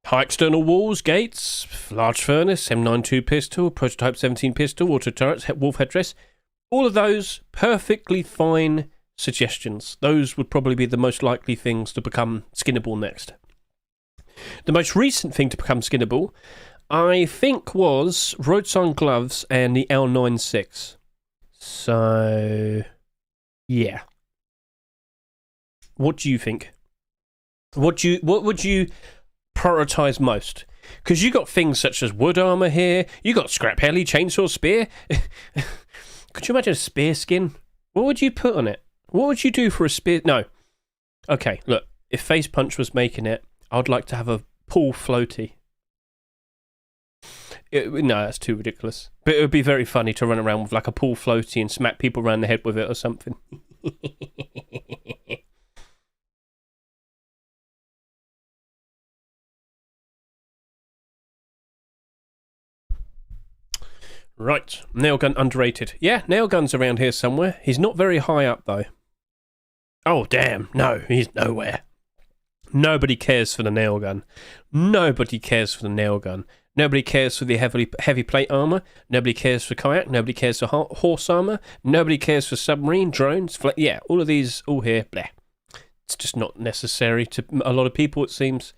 high external walls, gates, large furnace, M92 pistol, prototype 17 pistol, auto turrets, wolf headdress, all of those perfectly fine suggestions. Those would probably be the most likely things to become skinnable next. The most recent thing to become skinnable, I think, was Roadside gloves and the L96. So, yeah. What do you think? What would you prioritize most? Because you got things such as wood armor here. You got scrap heli, chainsaw, spear. Could you imagine a spear skin? What would you put on it? What would you do for a spear? No. Okay, look. If Face Punch was making it, I'd like to have a pool floaty. No, that's too ridiculous. But it would be very funny to run around with like a pool floaty and smack people around the head with it or something. Right, nail gun underrated. Yeah, nail gun's around here somewhere. He's not very high up though. Oh damn, no, he's nowhere. Nobody cares for the nail gun. Nobody cares for the nail gun. Nobody cares for the heavy plate armor. Nobody cares for kayak. Nobody cares for horse armor. Nobody cares for submarine, drones. Yeah, all of these, all here, bleh. It's just not necessary to a lot of people, it seems.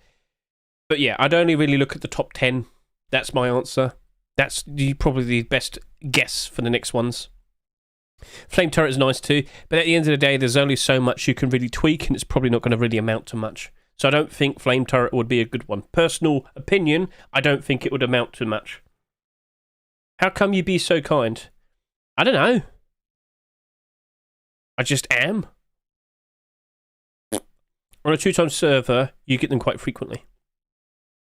But yeah, I'd only really look at the top 10. That's my answer. That's probably the best guess for the next ones. Flame turret is nice too, but at the end of the day, there's only so much you can really tweak, and it's probably not going to really amount to much. So I don't think flame turret would be a good one. Personal opinion, I don't think it would amount to much. How come you be so kind? I don't know. I just am. On a 2-time server, you get them quite frequently.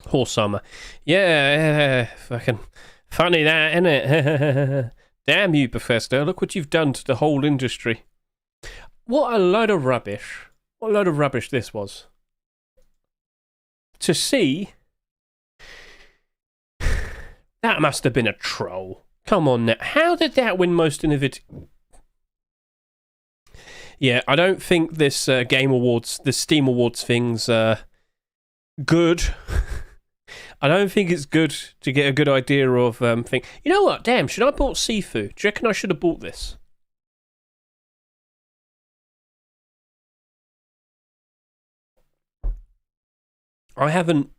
Horse armor. Yeah, fucking funny that, isn't it? Damn you, Professor. Look what you've done to the whole industry. What a load of rubbish. What a load of rubbish this was. To see... That must have been a troll. Come on now. How did that win most innovative... Yeah, I don't think this Game Awards, the Steam Awards thing's good. I don't think it's good to get a good idea of thing. You know what? Damn, should I have bought Sifu? Do you reckon I should have bought this? I haven't...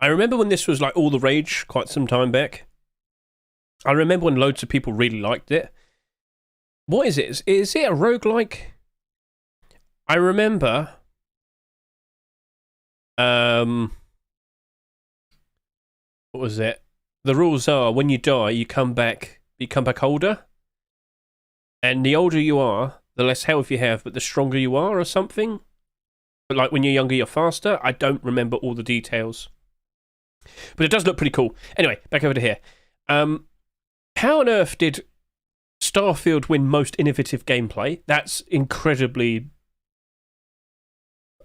I remember when this was like all the rage quite some time back. I remember when loads of people really liked it. What is it? Is it a roguelike? I remember... What was it? The rules are when you die, you come back older. And the older you are, the less health you have, but the stronger you are or something. But like when you're younger, you're faster. I don't remember all the details. But it does look pretty cool. Anyway, back over to here. How on earth did Starfield win most innovative gameplay? That's incredibly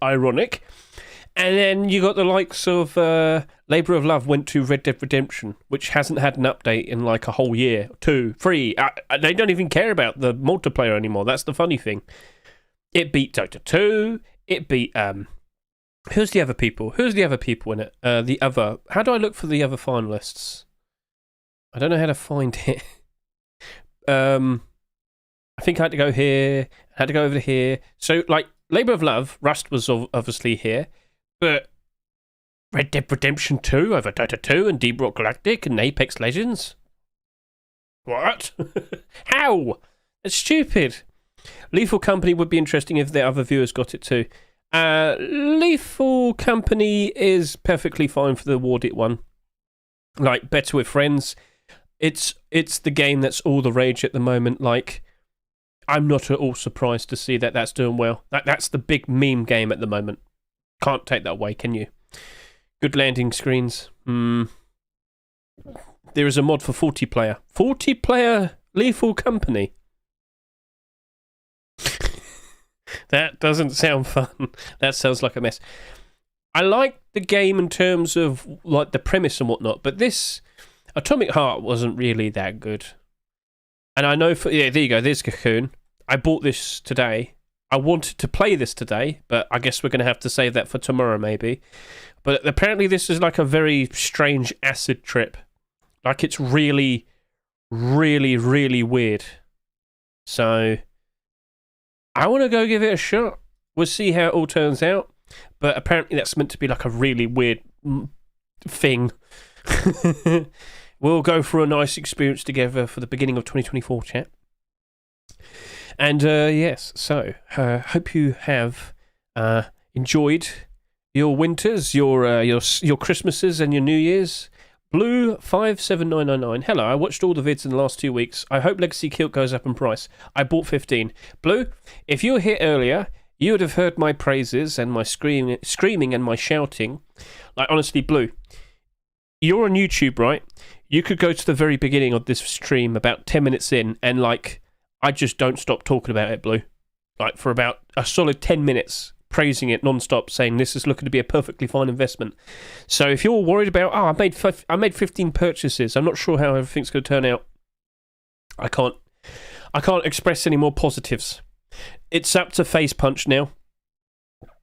ironic. And then you got the likes of Labour of Love went to Red Dead Redemption, which hasn't had an update in like a whole year, 2, 3. They don't even care about the multiplayer anymore. That's the funny thing. It beat Dota 2. It beat who's the other people? Who's the other people in it? The other. How do I look for the other finalists? I don't know how to find it. I think I had to go here. I had to go over to here. So like Labour of Love, Rust was obviously here. But Red Dead Redemption 2 over Dota 2 and Deep Rock Galactic and Apex Legends? What? How? It's stupid. Lethal Company would be interesting if the other viewers got it too. Lethal Company is perfectly fine for the awarded one. Like, Better with Friends. It's the game that's all the rage at the moment. Like, I'm not at all surprised to see that that's doing well. That's the big meme game at the moment. Can't take that away, can you? Good landing screens. There is a mod for 40-player. 40-player Lethal Company. That doesn't sound fun. That sounds like a mess. I like the game in terms of like the premise and whatnot, but this Atomic Heart wasn't really that good. And I know yeah, there you go. There's Cocoon. I bought this today. I wanted to play this today, but I guess we're going to have to save that for tomorrow, maybe. But apparently this is like a very strange acid trip. Like it's really, really, really weird. So I want to go give it a shot. We'll see how it all turns out. But apparently that's meant to be like a really weird thing. We'll go through a nice experience together for the beginning of 2024, chat. And yes, so hope you have enjoyed your winters, your Christmases, and your New Year's. Blue57999. Hello, I watched all the vids in the last 2 weeks. I hope Legacy Kilt goes up in price. I bought 15. Blue, if you were here earlier, you would have heard my praises and my screaming and my shouting. Like honestly, Blue, you're on YouTube, right? You could go to the very beginning of this stream about 10 minutes in and like I just don't stop talking about it, Blue. Like, for about a solid 10 minutes, praising it non-stop, saying this is looking to be a perfectly fine investment. So if you're worried about, I made 15 purchases, I'm not sure how everything's going to turn out, I can't express any more positives. It's up to Face Punch now.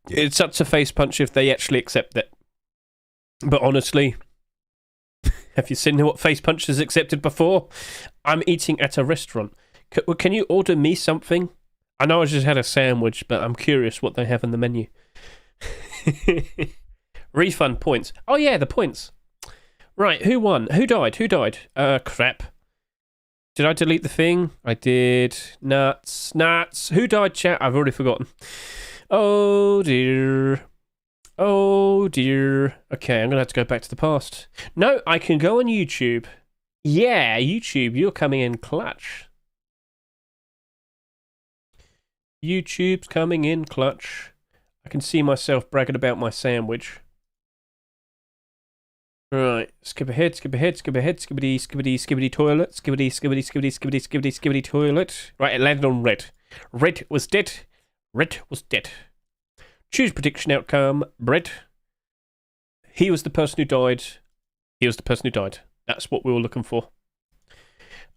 It's up to Face Punch if they actually accept it. But honestly, have you seen what Face Punch has accepted before? I'm eating at a restaurant. Can you order me something? I know I just had a sandwich, but I'm curious what they have in the menu. Refund points. Oh yeah, the points. Right, who won? Who died? Crap. Did I delete the thing? I did. Nuts. Who died, chat? I've already forgotten. Oh dear. Okay, I'm going to have to go back to the past. No, I can go on YouTube. Yeah, YouTube, you're coming in clutch. YouTube's coming in clutch. I can see myself bragging about my sandwich. Right, skip ahead, skibbity toilet. Right, it landed on red. Red was dead. Choose prediction outcome, Red. He was the person who died. That's what we were looking for.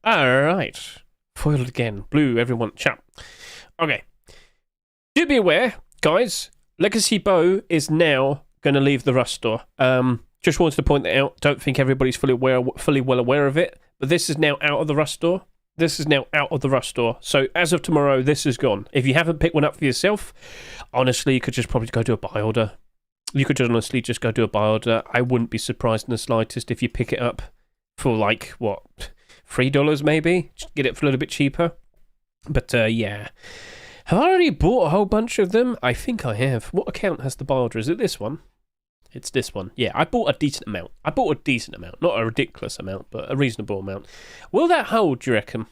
Alright. Foiled again. Blue, everyone, chat. Okay. Do be aware, guys, Legacy Bow is now going to leave the Rust store. Just wanted to point that out. Don't think everybody's fully well aware of it, but this is now out of the Rust store. So as of tomorrow, this is gone. If you haven't picked one up for yourself, honestly, you could just probably go do a buy order. I wouldn't be surprised in the slightest if you pick it up for like, what, $3 maybe? Just get it for a little bit cheaper. But yeah. Have I already bought a whole bunch of them? I think I have. What account has the buy order? Is it this one? It's this one. Yeah, I bought a decent amount. Not a ridiculous amount, but a reasonable amount. Will that hold, do you reckon?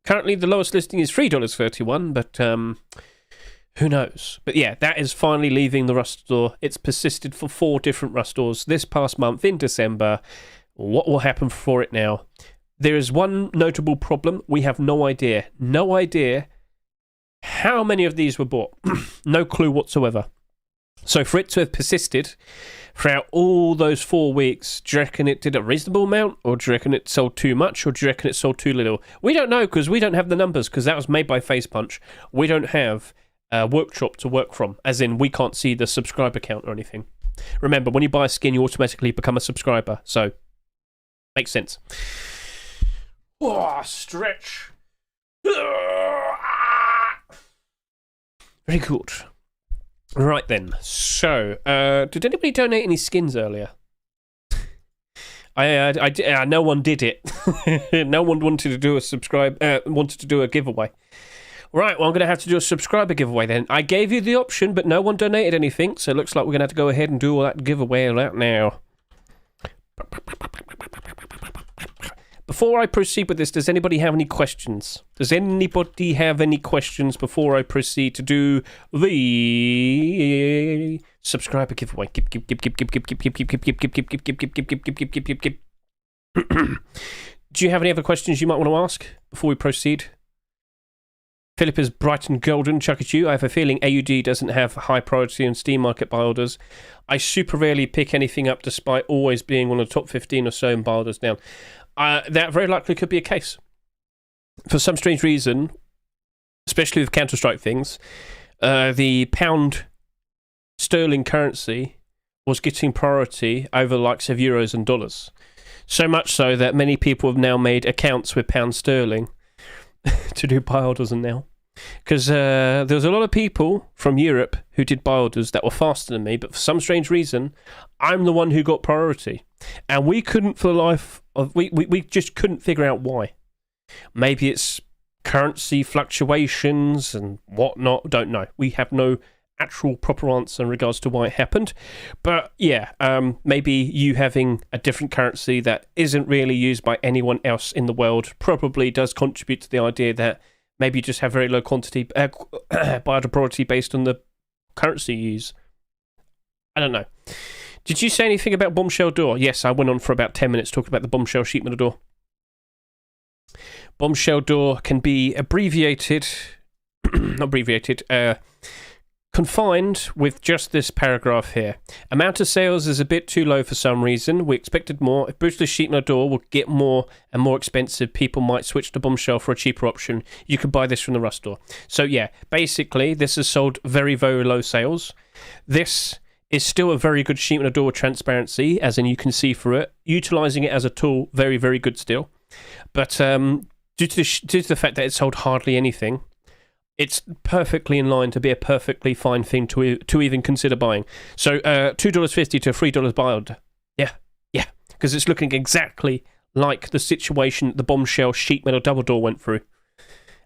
Currently, the lowest listing is $3.31, but who knows? But yeah, that is finally leaving the Rust store. It's persisted for 4 different Rust stores this past month in December. What will happen for it now? There is one notable problem. We have no idea how many of these were bought. No clue whatsoever. So for it to have persisted throughout all those 4 weeks, do you reckon it did a reasonable amount? Or do you reckon it sold too much? Or do you reckon it sold too little? We don't know because we don't have the numbers because that was made by Face Punch. We don't have a workshop to work from, as in we can't see the subscriber count or anything. Remember, when you buy a skin, you automatically become a subscriber. So, makes sense. Oh, stretch. Very good. Right then, so, did anybody donate any skins earlier? No one did it. No one wanted to do a giveaway. Right, well, I'm going to have to do a subscriber giveaway then. I gave you the option, but no one donated anything, so it looks like we're going to have to go ahead and do all that giveaway right now. Before I proceed with this, does anybody have any questions? Before I proceed to do the subscriber giveaway? Do you have any other questions you might want to ask before we proceed? Philip is bright and golden, chuck at you. I have a feeling AUD doesn't have high priority on Steam Market buy orders. I super rarely pick anything up despite always being one of the top 15 or so in buy orders down. That very likely could be a case. For some strange reason, especially with Counter-Strike things, the pound sterling currency was getting priority over the likes of euros and dollars. So much so that many people have now made accounts with pound sterling to do buy orders and now. Because there was a lot of people from Europe who did buy orders that were faster than me, but for some strange reason, I'm the one who got priority. And we couldn't, for the life of... We just couldn't figure out why. Maybe it's currency fluctuations and whatnot, don't know. We have no actual proper answer in regards to why it happened. But yeah, maybe you having a different currency that isn't really used by anyone else in the world probably does contribute to the idea that maybe you just have very low quantity buy order priority based on the currency you use. I don't know. Did you say anything about bombshell door? Yes, I went on for about 10 minutes talking about the bombshell sheet metal door. Bombshell door can be abbreviated, not abbreviated, confined with just this paragraph here. Amount of sales is a bit too low for some reason. We expected more. If Bruceless sheet metal door will get more and more expensive, people might switch to Bombshell for a cheaper option. You could buy this from the Rust store. So yeah, basically this has sold very, very low sales. This is still a very good sheet metal door with transparency, as in you can see through it. Utilising it as a tool, very, very good still. But due to the fact that it sold hardly anything, it's perfectly in line to be a perfectly fine thing to even consider buying. So $2.50 to $3 buyed. Yeah, because it's looking exactly like the situation the Bombshell sheet metal double door went through.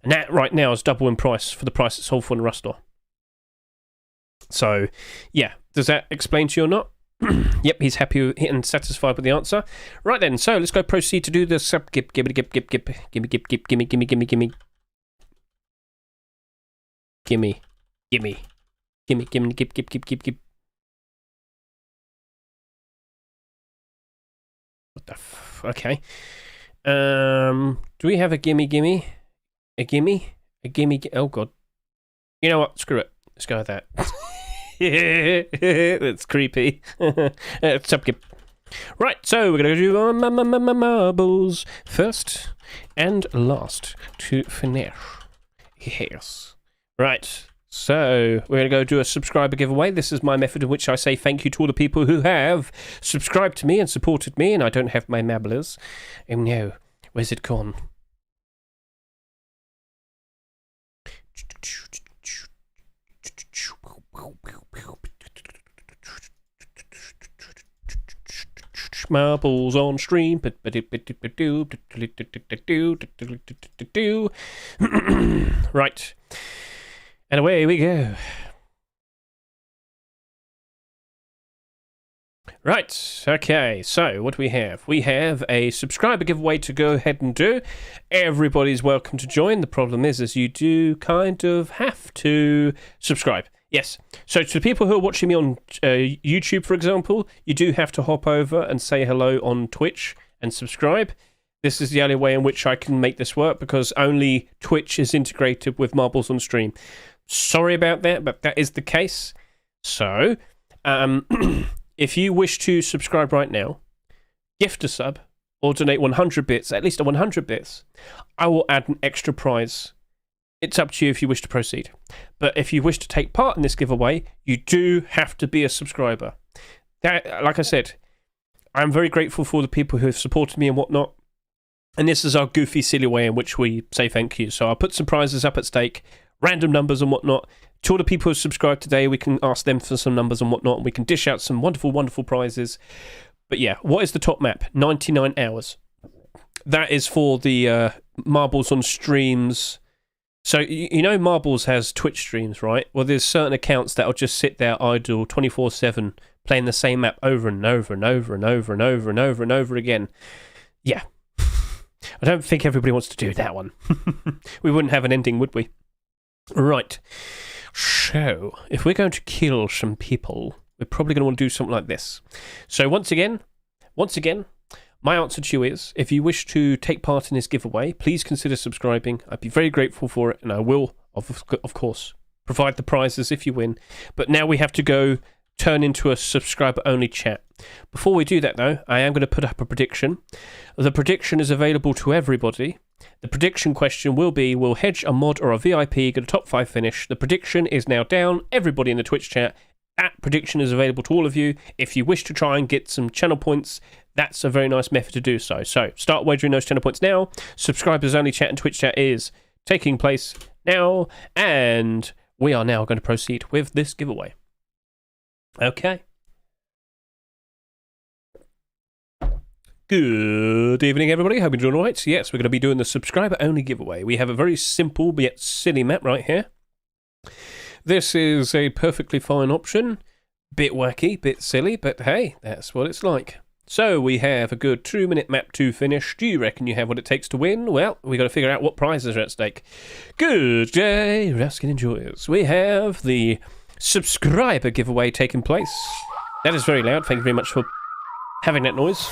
And that right now is double in price for the price it sold for in the Rust store. So, yeah, does that explain to you or not? Yep, he's happy and satisfied with the answer. Right then, so let's go proceed to do the sub gimme. What the okay. Do we have a gimme? A gimme? Oh god. You know what? Screw it. Let's go with that. That's creepy. Subgib. Right, so we're going to do marbles first and last to finish. Yes. Right, so we're going to go do a subscriber giveaway. This is my method in which I say thank you to all the people who have subscribed to me and supported me, and I don't have my marbles. Oh no, where's it gone? Marbles on stream. Right. And away we go. Right, okay, so what do we have? We have a subscriber giveaway to go ahead and do. Everybody's welcome to join. The problem is you do kind of have to subscribe. Yes, so to the people who are watching me on YouTube, for example, you do have to hop over and say hello on Twitch and subscribe. This is the only way in which I can make this work, because only Twitch is integrated with Marbles on Stream. Sorry about that, but that is the case. So, if you wish to subscribe right now, gift a sub, or donate 100 bits, at least 100 bits, I will add an extra prize. It's up to you if you wish to proceed. But if you wish to take part in this giveaway, you do have to be a subscriber. That, like I said, I'm very grateful for the people who have supported me and whatnot. And this is our goofy, silly way in which we say thank you. So I'll put some prizes up at stake, random numbers and whatnot. To all the people who have subscribed today, we can ask them for some numbers and whatnot, and we can dish out some wonderful, wonderful prizes. But yeah, what is the top map? 99 hours. That is for the Marbles on Streams. So, you know Marbles has Twitch streams, right? Well, there's certain accounts that'll just sit there idle 24/7, playing the same map over and over and over and over and over and over and over again. Yeah. I don't think everybody wants to do that one. We wouldn't have an ending, would we? Right. So, if we're going to kill some people, we're probably going to want to do something like this. So, once again, my answer to you is, if you wish to take part in this giveaway, please consider subscribing. I'd be very grateful for it, and I will, of course, provide the prizes if you win. But now we have to go turn into a subscriber-only chat. Before we do that, though, I am going to put up a prediction. The prediction is available to everybody. The prediction question will be, will Hedge, a mod, or a VIP get a top 5 finish? The prediction is now down. Everybody in the Twitch chat, that prediction is available to all of you. If you wish to try and get some channel points, that's a very nice method to do so. So, start wagering those channel points now. Subscribers only chat and Twitch chat is taking place now. And we are now going to proceed with this giveaway. Okay. Good evening, everybody. Hope you're doing all right. Yes, we're going to be doing the subscriber-only giveaway. We have a very simple but yet silly map right here. This is a perfectly fine option. Bit wacky, bit silly, but hey, that's what it's like. So we have a good 2-minute map to finish. Do you reckon you have what it takes to win? Well, we got to figure out what prizes are at stake. Good day, Raskin enjoyers. We have the subscriber giveaway taking place. That is very loud. Thank you very much for having that noise.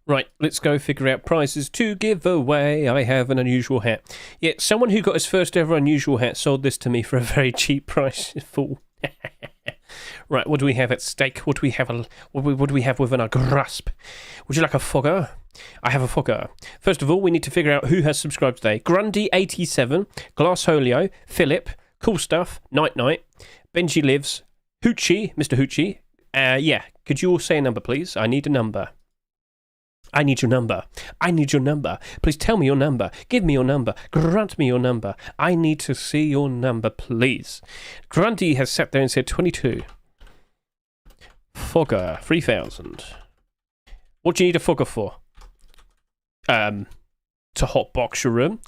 Right, let's go figure out prizes to give away. I have an unusual hat. Yeah, someone who got his first ever unusual hat sold this to me for a very cheap price. Fool. Right, what do we have at stake? What do we have? What do we have within our grasp? Would you like a fogger? I have a fogger. First of all, we need to figure out who has subscribed today. Grundy87, Glassholio, Philip, Cool Stuff, Night Night, Benji Lives, Hoochie, Mr. Hoochie. Yeah, could you all say a number, please? I need a number. I need your number. I need your number. Please tell me your number. Give me your number. Grant me your number. I need to see your number, please. Grundy has sat there and said 22. Fogger, 3,000. What do you need a fogger for? To hotbox your room.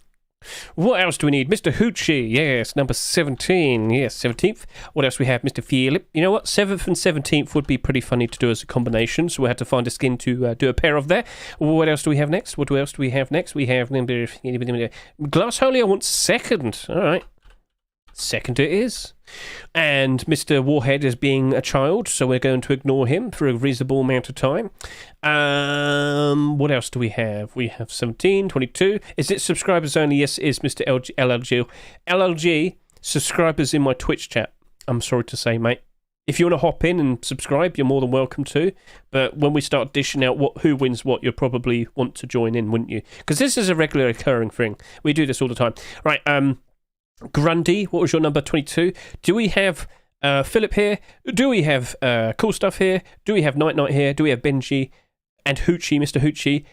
What else do we need? Mr. Hoochie, yes, number 17, yes, 17th. What else do we have? Mr. Philip. You know what? 7th and 17th would be pretty funny to do as a combination, so we had to find a skin to do a pair of there. What else do we have next? What else do we have next? We have number... Glassholio wants second. All right. Second it is. And Mr. Warhead is being a child, so we're going to ignore him for a reasonable amount of time. What else do we have? We have 17, 22. Is it subscribers only? Yes, it is, Mr. LLG. LLG, subscribers in my Twitch chat. I'm sorry to say, mate. If you want to hop in and subscribe, you're more than welcome to. But when we start dishing out who wins what, you'll probably want to join in, wouldn't you? Because this is a regular occurring thing. We do this all the time. Right, Grundy, what was your number? 22. Do we have Philip here? Do we have Cool Stuff here? Do we have Night Night here? Do we have Benji and Hoochie, Mr. Hoochie?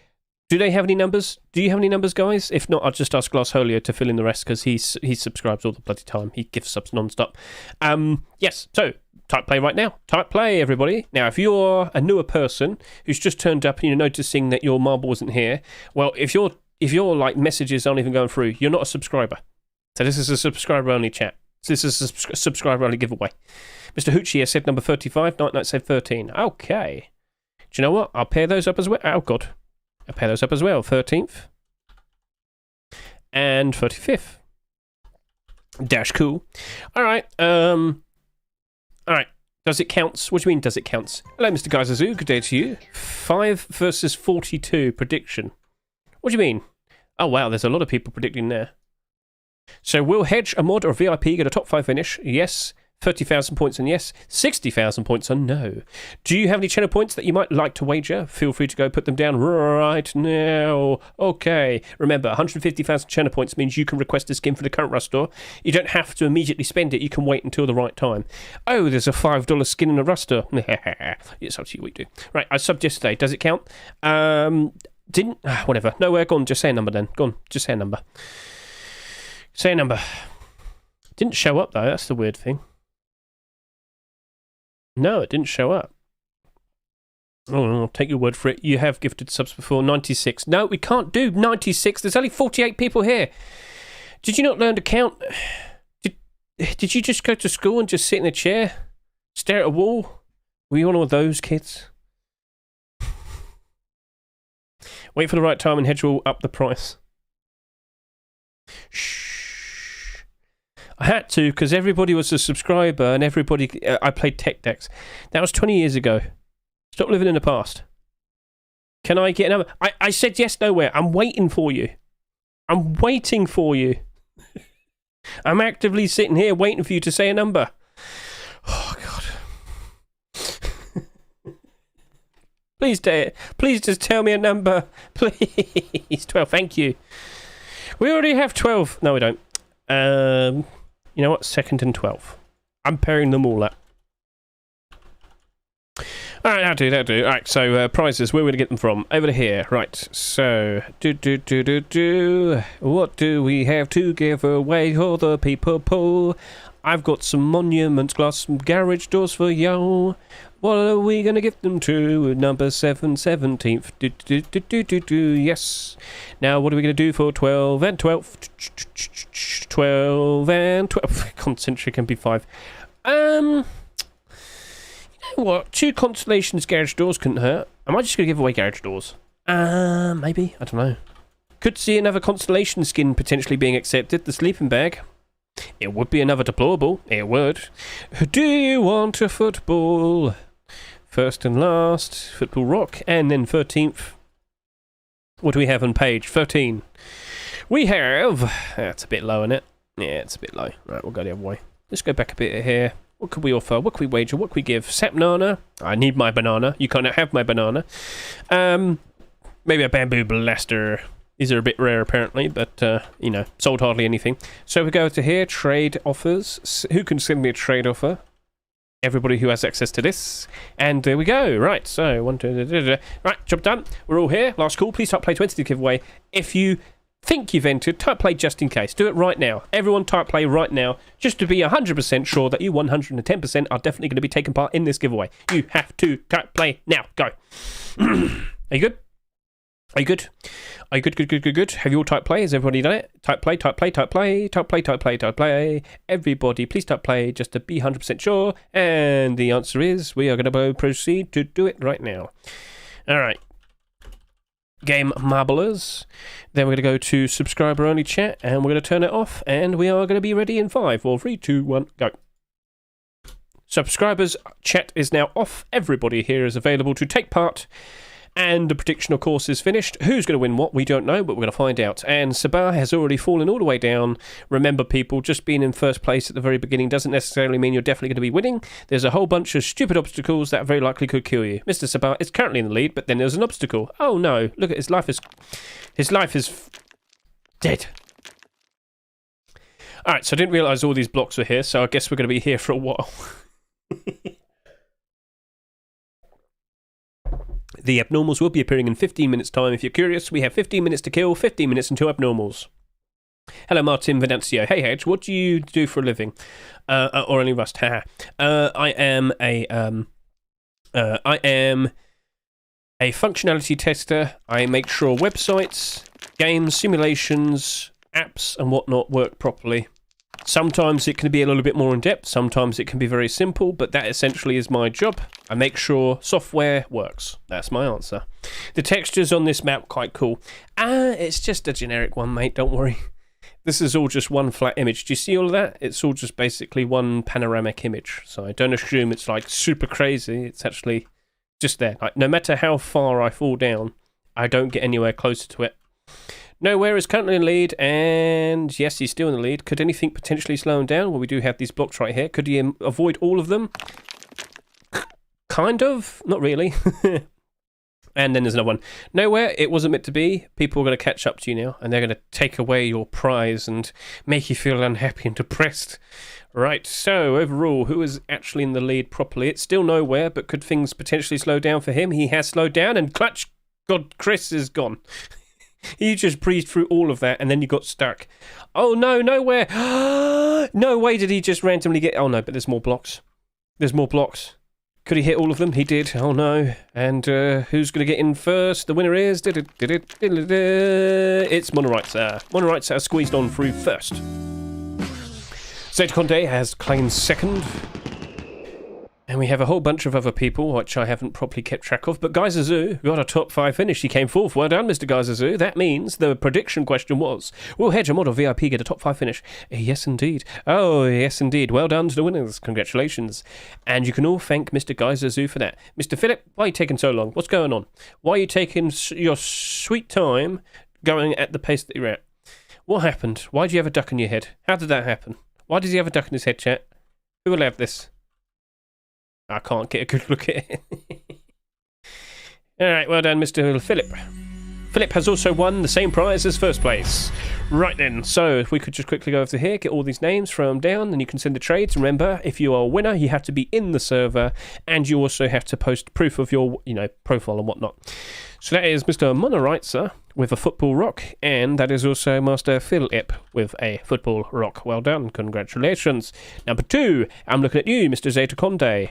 Do they have any numbers? Do you have any numbers, guys? If not, I'll just ask Glassholio to fill in the rest because he subscribes all the bloody time. He gives subs non-stop. Yes, so type play right now. Type play, everybody. Now, if you're a newer person who's just turned up and you're noticing that your marble wasn't here, well, if your like messages aren't even going through, you're not a subscriber. So this is a subscriber-only chat. So this is a subscriber-only giveaway. Mr. Hoochie has said number 35. Night Night said 13. Okay. Do you know what? I'll pair those up as well. Oh, God. I'll pair those up as well. 13th. And 35th. Dash cool. All right. All right. Does it counts? What do you mean, does it counts? Hello, Mr. Geyserzoo. Good day to you. 5 versus 42 prediction. What do you mean? Oh, wow. There's a lot of people predicting there. So will Hedge, a mod, or VIP get a top 5 finish? Yes. 30,000 points and yes. 60,000 points and no. Do you have any channel points that you might like to wager? Feel free to go put them down right now. Okay. Remember, 150,000 channel points means you can request a skin for the current Rust store. You don't have to immediately spend it. You can wait until the right time. Oh, there's a $5 skin in the Rust store. It's up to you what you do. Right, I subbed yesterday. Does it count? Whatever. Nowhere. Go on. Just say a number then. Go on. Just say a number. Say a number. Didn't show up, though. That's the weird thing. No, it didn't show up. Oh, I'll take your word for it. You have gifted subs before. 96. No, we can't do 96. There's only 48 people here. Did you not learn to count? Did you just go to school and just sit in a chair? Stare at a wall? Were you one of those kids? Wait for the right time and Hedge will up the price. Shh. I had to because everybody was a subscriber and everybody... I played Tech Decks. That was 20 years ago. Stop living in the past. Can I get a number? I said yes, nowhere. I'm waiting for you. I'm waiting for you. I'm actively sitting here waiting for you to say a number. Oh, God. Please just tell me a number. Please. 12, thank you. We already have 12. No, we don't. You know what? 2nd and 12. I'm pairing them all up. Alright, that'll do. Alright, so prizes, where are we going to get them from? Over to here. Right, so... What do we have to give away for the people? I've got some Monument Glass, some garage doors for y'all. What are we going to give them to? Number 7, 17th. Yes. Now, what are we going to do for 12 and 12? 12 and 12. Concentric and MP5. You know what? 2 Constellations garage doors couldn't hurt. Am I just going to give away garage doors? Maybe. I don't know. Could see another Constellation skin potentially being accepted. The sleeping bag. It would be another deplorable. It would. Do you want a football? First and last, football rock, and then 13th. What do we have on page 13? We have... That's a bit low, isn't it? Yeah, it's a bit low. Right, we'll go the other way. Let's go back a bit here. What could we offer? What could we wager? What could we give? Sapnana. I need my banana. You can't have my banana. Maybe a bamboo blaster. These are a bit rare, apparently, but, you know, sold hardly anything. So we go to here, trade offers. Who can send me a trade offer? Everybody who has access to this. And there we go. Right, so, right, job done. We're all here. Last call. Please type play 20 to give away. If you think you've entered, type play just in case. Do it right now. Everyone type play right now, just to be 100% sure that you 110% are definitely going to be taking part in this giveaway. You have to type play now. Go. Are you good? Are you good? Are you good? Good. Have you all typed play? Has everybody done it? Type play. Everybody, please type play just to be 100% sure. And the answer is we are going to proceed to do it right now. All right. Game Marblers. Then we're going to go to subscriber only chat and we're going to turn it off. And we are going to be ready in 5, 4, 3, 2, 1, go. Subscribers chat is now off. Everybody here is available to take part. And the prediction, of course, is finished. Who's going to win what? We don't know, but we're going to find out. And Sabah has already fallen all the way down. Remember, people, just being in first place at the very beginning doesn't necessarily mean you're definitely going to be winning. There's a whole bunch of stupid obstacles that very likely could kill you. Mr. Sabah is currently in the lead, but then there's an obstacle. Oh, no. Look at his life is dead. All right, so I didn't realise all these blocks were here, so I guess we're going to be here for a while. The abnormals will be appearing in 15 minutes' time. If you're curious, we have 15 minutes to kill, 15 minutes until abnormals. Hello, Martin Venancio. Hey, Hedge, what do you do for a living? Or only Rust? Haha. I am a functionality tester. I make sure websites, games, simulations, apps, and whatnot work properly. Sometimes it can be a little bit more in depth, sometimes it can be very simple, but that essentially is my job. I make sure software works. That's my answer. The textures on this map quite cool. It's just a generic one, mate, don't worry. This is all just one flat image. Do you see all of that? It's all just basically one panoramic image. So I don't assume it's like super crazy. It's actually just there. Like, no matter how far I fall down, I don't get anywhere closer to it. Nowhere is currently in the lead, and yes, he's still in the lead. Could anything potentially slow him down? Well, we do have these blocks right here. Could he avoid all of them? Kind of. Not really. And then there's another one. Nowhere, it wasn't meant to be. People are going to catch up to you now, and they're going to take away your prize and make you feel unhappy and depressed. Right, so overall, who is actually in the lead properly? It's still nowhere, but could things potentially slow down for him? He has slowed down, and clutch, God, Chris is gone. You just breezed through all of that, and then you got stuck. Oh, no, nowhere. No way did he just randomly get... Oh, no, but there's more blocks. There's more blocks. Could he hit all of them? He did. Oh, no. And who's going to get in first? The winner is... It's Monoritza. Monoritza squeezed on through first. Zed Conde has claimed second. And we have a whole bunch of other people, which I haven't properly kept track of. But Geyser Zoo got a top 5 finish. He came fourth. Well done, Mr. Geyser Zoo. That means the prediction question was, will Hedge, a model VIP, get a top 5 finish? Yes, indeed. Oh, yes, indeed. Well done to the winners. Congratulations. And you can all thank Mr. Geyser Zoo for that. Mr. Philip, why are you taking so long? What's going on? Why are you taking your sweet time going at the pace that you're at? What happened? Why do you have a duck in your head? How did that happen? Why does he have a duck in his head, chat? Who will have this? I can't get a good look at it. Alright, well done, Mr. Philip. Philip has also won the same prize as first place. Right then, so if we could just quickly go over to here, get all these names from down, then you can send the trades. Remember, if you are a winner, you have to be in the server, and you also have to post proof of your, profile and whatnot. So that is Mr. Monoritza with a football rock, and that is also Master Philip with a football rock. Well done, congratulations. Number 2, I'm looking at you, Mr. Zeta Conde.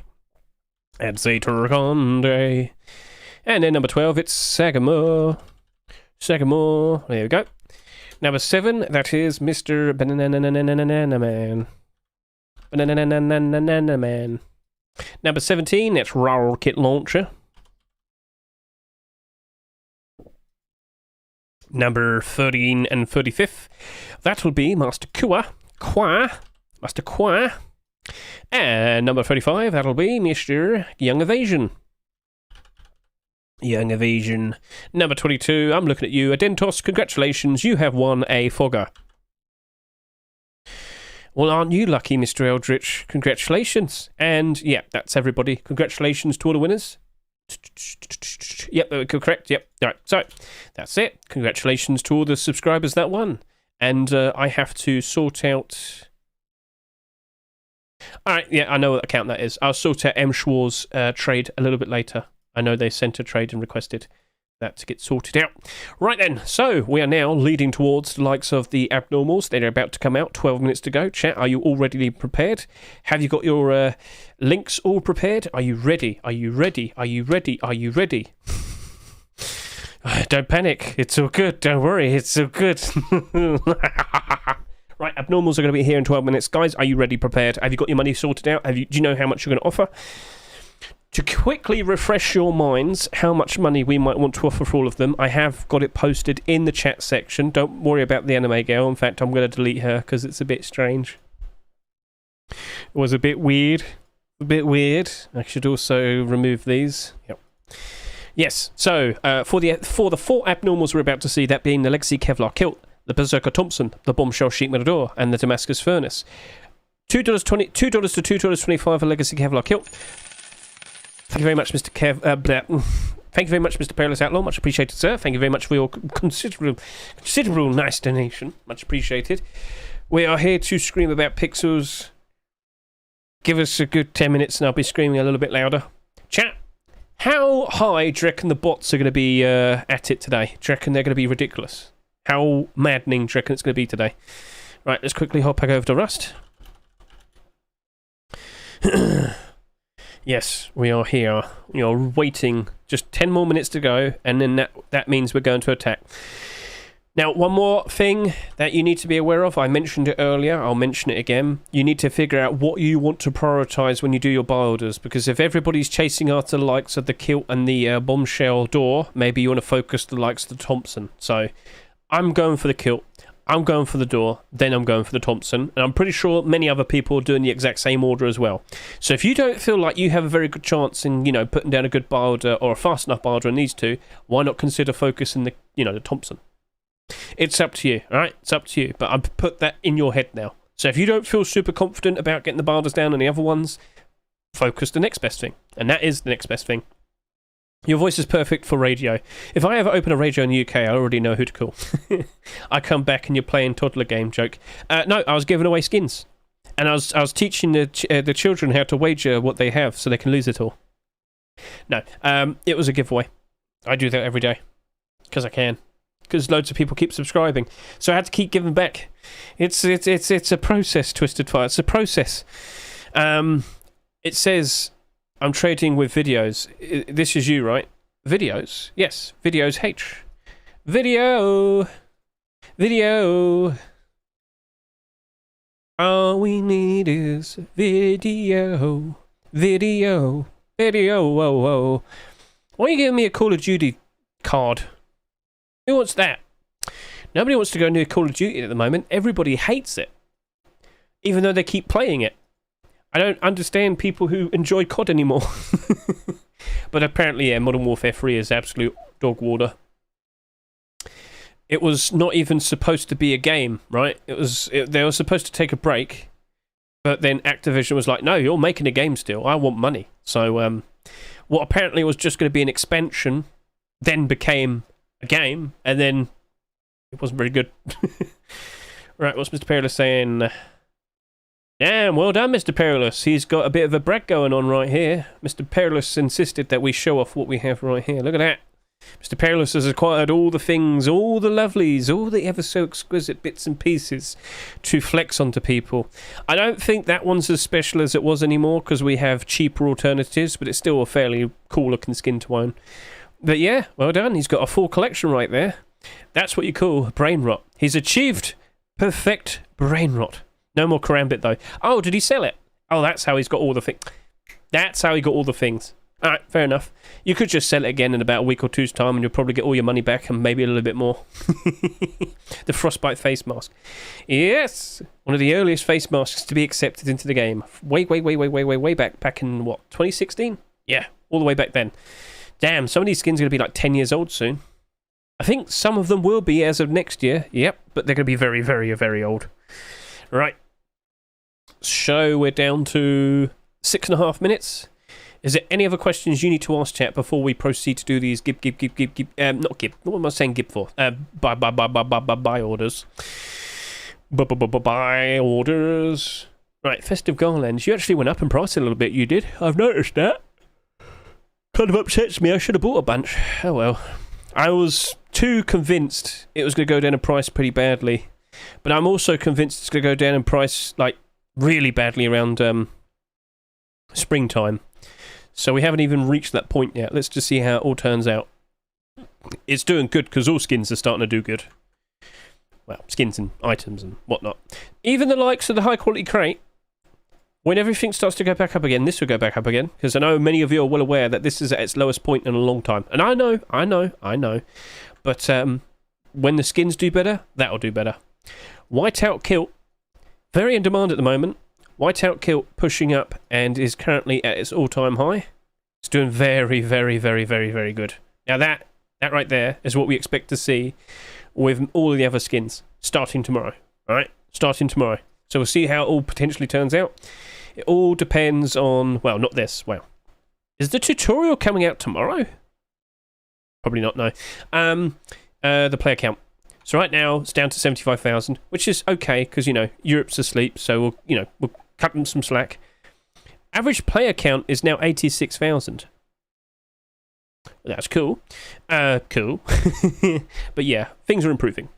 And Zeta Conde. And then number 12, it's Sagamore. Sagamore. There we go. Number 7, that is Mr. Banana Man. Banana Man. Number 17, that's Rocket Launcher. Number 13 and 35th, that will be Master Master Qua. And number 35, that'll be Mr. Young Evasion. Young Evasion. Number 22, I'm looking at you. Adentos, congratulations, you have won a Fogger. Well, aren't you lucky, Mr. Eldritch? Congratulations. And, yeah, that's everybody. Congratulations to all the winners. Yep, correct. Yep. All right, so that's it. Congratulations to all the subscribers that won. And I have to sort out... All right, yeah, I know what account that is. I'll sort out M. Schwar's trade a little bit later. I know they sent a trade and requested that to get sorted out. Right then, so we are now leading towards the likes of the abnormals. They're about to come out, 12 minutes to go. Chat, are you already prepared? Have you got your links all prepared? Are you ready? Are you ready? Are you ready? Are you ready? Don't panic. It's all good. Don't worry. It's all good. Right, abnormals are going to be here in 12 minutes. Guys, are you ready, prepared? Have you got your money sorted out? Do you know how much you're going to offer? To quickly refresh your minds how much money we might want to offer for all of them, I have got it posted in the chat section. Don't worry about the anime girl. In fact, I'm going to delete her because it's a bit strange. It was a bit weird. A bit weird. I should also remove these. Yep. Yes, so for the 4 abnormals we're about to see, that being the Legacy Kevlar Kilt, the Berserker Thompson, the Bombshell Sheet Matador, and the Damascus Furnace. $2 to $2.25 a Legacy Kevlar Kilt. Thank you very much, Mr. Thank you very much, Mr. Perilous Outlaw. Much appreciated, sir. Thank you very much for your considerable nice donation. Much appreciated. We are here to scream about pixels. Give us a good 10 minutes and I'll be screaming a little bit louder. Chat, how high do you reckon the bots are going to be at it today? Do you reckon they're going to be ridiculous? How maddening do you reckon it's going to be today? Right, let's quickly hop back over to Rust. Yes, we are here. We are waiting. Just 10 more minutes to go, and then that means we're going to attack. Now, one more thing that you need to be aware of. I mentioned it earlier. I'll mention it again. You need to figure out what you want to prioritise when you do your buy orders, because if everybody's chasing after the likes of the Kilt and the Bombshell Door, maybe you want to focus the likes of the Thompson. So, I'm going for the Kilt. I'm going for the Door, then I'm going for the Thompson, and I'm pretty sure many other people are doing the exact same order as well. So if you don't feel like you have a very good chance in, putting down a good buy order or a fast enough buy order on these two, why not consider focusing the Thompson? It's up to you, alright? It's up to you, but I've put that in your head now. So if you don't feel super confident about getting the buy orders down on the other ones, focus the next best thing, and that is the next best thing. Your voice is perfect for radio. If I ever open a radio in the UK, I already know who to call. I come back and you're playing toddler game joke. No, I was giving away skins. And I was teaching the children how to wager what they have so they can lose it all. No, it was a giveaway. I do that every day. Because I can. Because loads of people keep subscribing. So I had to keep giving back. It's a process, Twisted Fire. It's a process. It says... I'm trading with videos. This is you, right? Videos? Yes. Videos H. Video. All we need is video. Video. Whoa. Why are you giving me a Call of Duty card? Who wants that? Nobody wants to go near Call of Duty at the moment. Everybody hates it. Even though they keep playing it. I don't understand people who enjoy COD anymore. But apparently, yeah, Modern Warfare 3 is absolute dog water. It was not even supposed to be a game, right? They were supposed to take a break, but then Activision was like, no, you're making a game still. I want money. So what apparently was just going to be an expansion then became a game, and then it wasn't very good. Right, what's Mr. Perilous saying? Damn, well done, Mr. Perilous. He's got a bit of a brag going on right here. Mr. Perilous insisted that we show off what we have right here. Look at that. Mr. Perilous has acquired all the things, all the lovelies, all the ever so exquisite bits and pieces to flex onto people. I don't think that one's as special as it was anymore because we have cheaper alternatives, but it's still a fairly cool looking skin to own. But yeah, well done. He's got a full collection right there. That's what you call brain rot. He's achieved perfect brain rot. No more Karambit, though. Oh, did he sell it? Oh, that's how he's got all the things. That's how he got all the things. All right, fair enough. You could just sell it again in about a week or two's time and you'll probably get all your money back and maybe a little bit more. The Frostbite face mask. Yes! One of the earliest face masks to be accepted into the game. Way back in, what, 2016? Yeah, all the way back then. Damn, some of these skins are going to be like 10 years old soon. I think some of them will be as of next year. Yep, but they're going to be very, very, very old. Right. So we're down to 6.5 minutes. Is there any other questions you need to ask, chat, before we proceed to do these not gib. What am I saying gib for? Buy orders. Buy orders. Right, festive garlands. You actually went up in price a little bit, you did. I've noticed that. Kind of upsets me. I should have bought a bunch. Oh well. I was too convinced it was going to go down in price pretty badly. But I'm also convinced it's going to go down in price, like, really badly around springtime. So we haven't even reached that point yet. Let's just see how it all turns out. It's doing good because all skins are starting to do good. Well, skins and items and whatnot. Even the likes of the high quality crate, when everything starts to go back up again, this will go back up again. Because I know many of you are well aware that this is at its lowest point in a long time. And I know. But when the skins do better, that'll do better. Whiteout kilt, very in demand at the moment. Whiteout kilt pushing up and is currently at its all-time high. It's doing very, very, very, very, very good. Now that right there is what we expect to see with all of the other skins starting tomorrow. Alright? Starting tomorrow. So we'll see how it all potentially turns out. It all depends on... Well, not this. Well, is the tutorial coming out tomorrow? Probably not, no. The player count. So right now, it's down to 75,000, which is okay, because, you know, Europe's asleep, so we'll cut them some slack. Average player count is now 86,000. That's cool. Cool. But yeah, things are improving.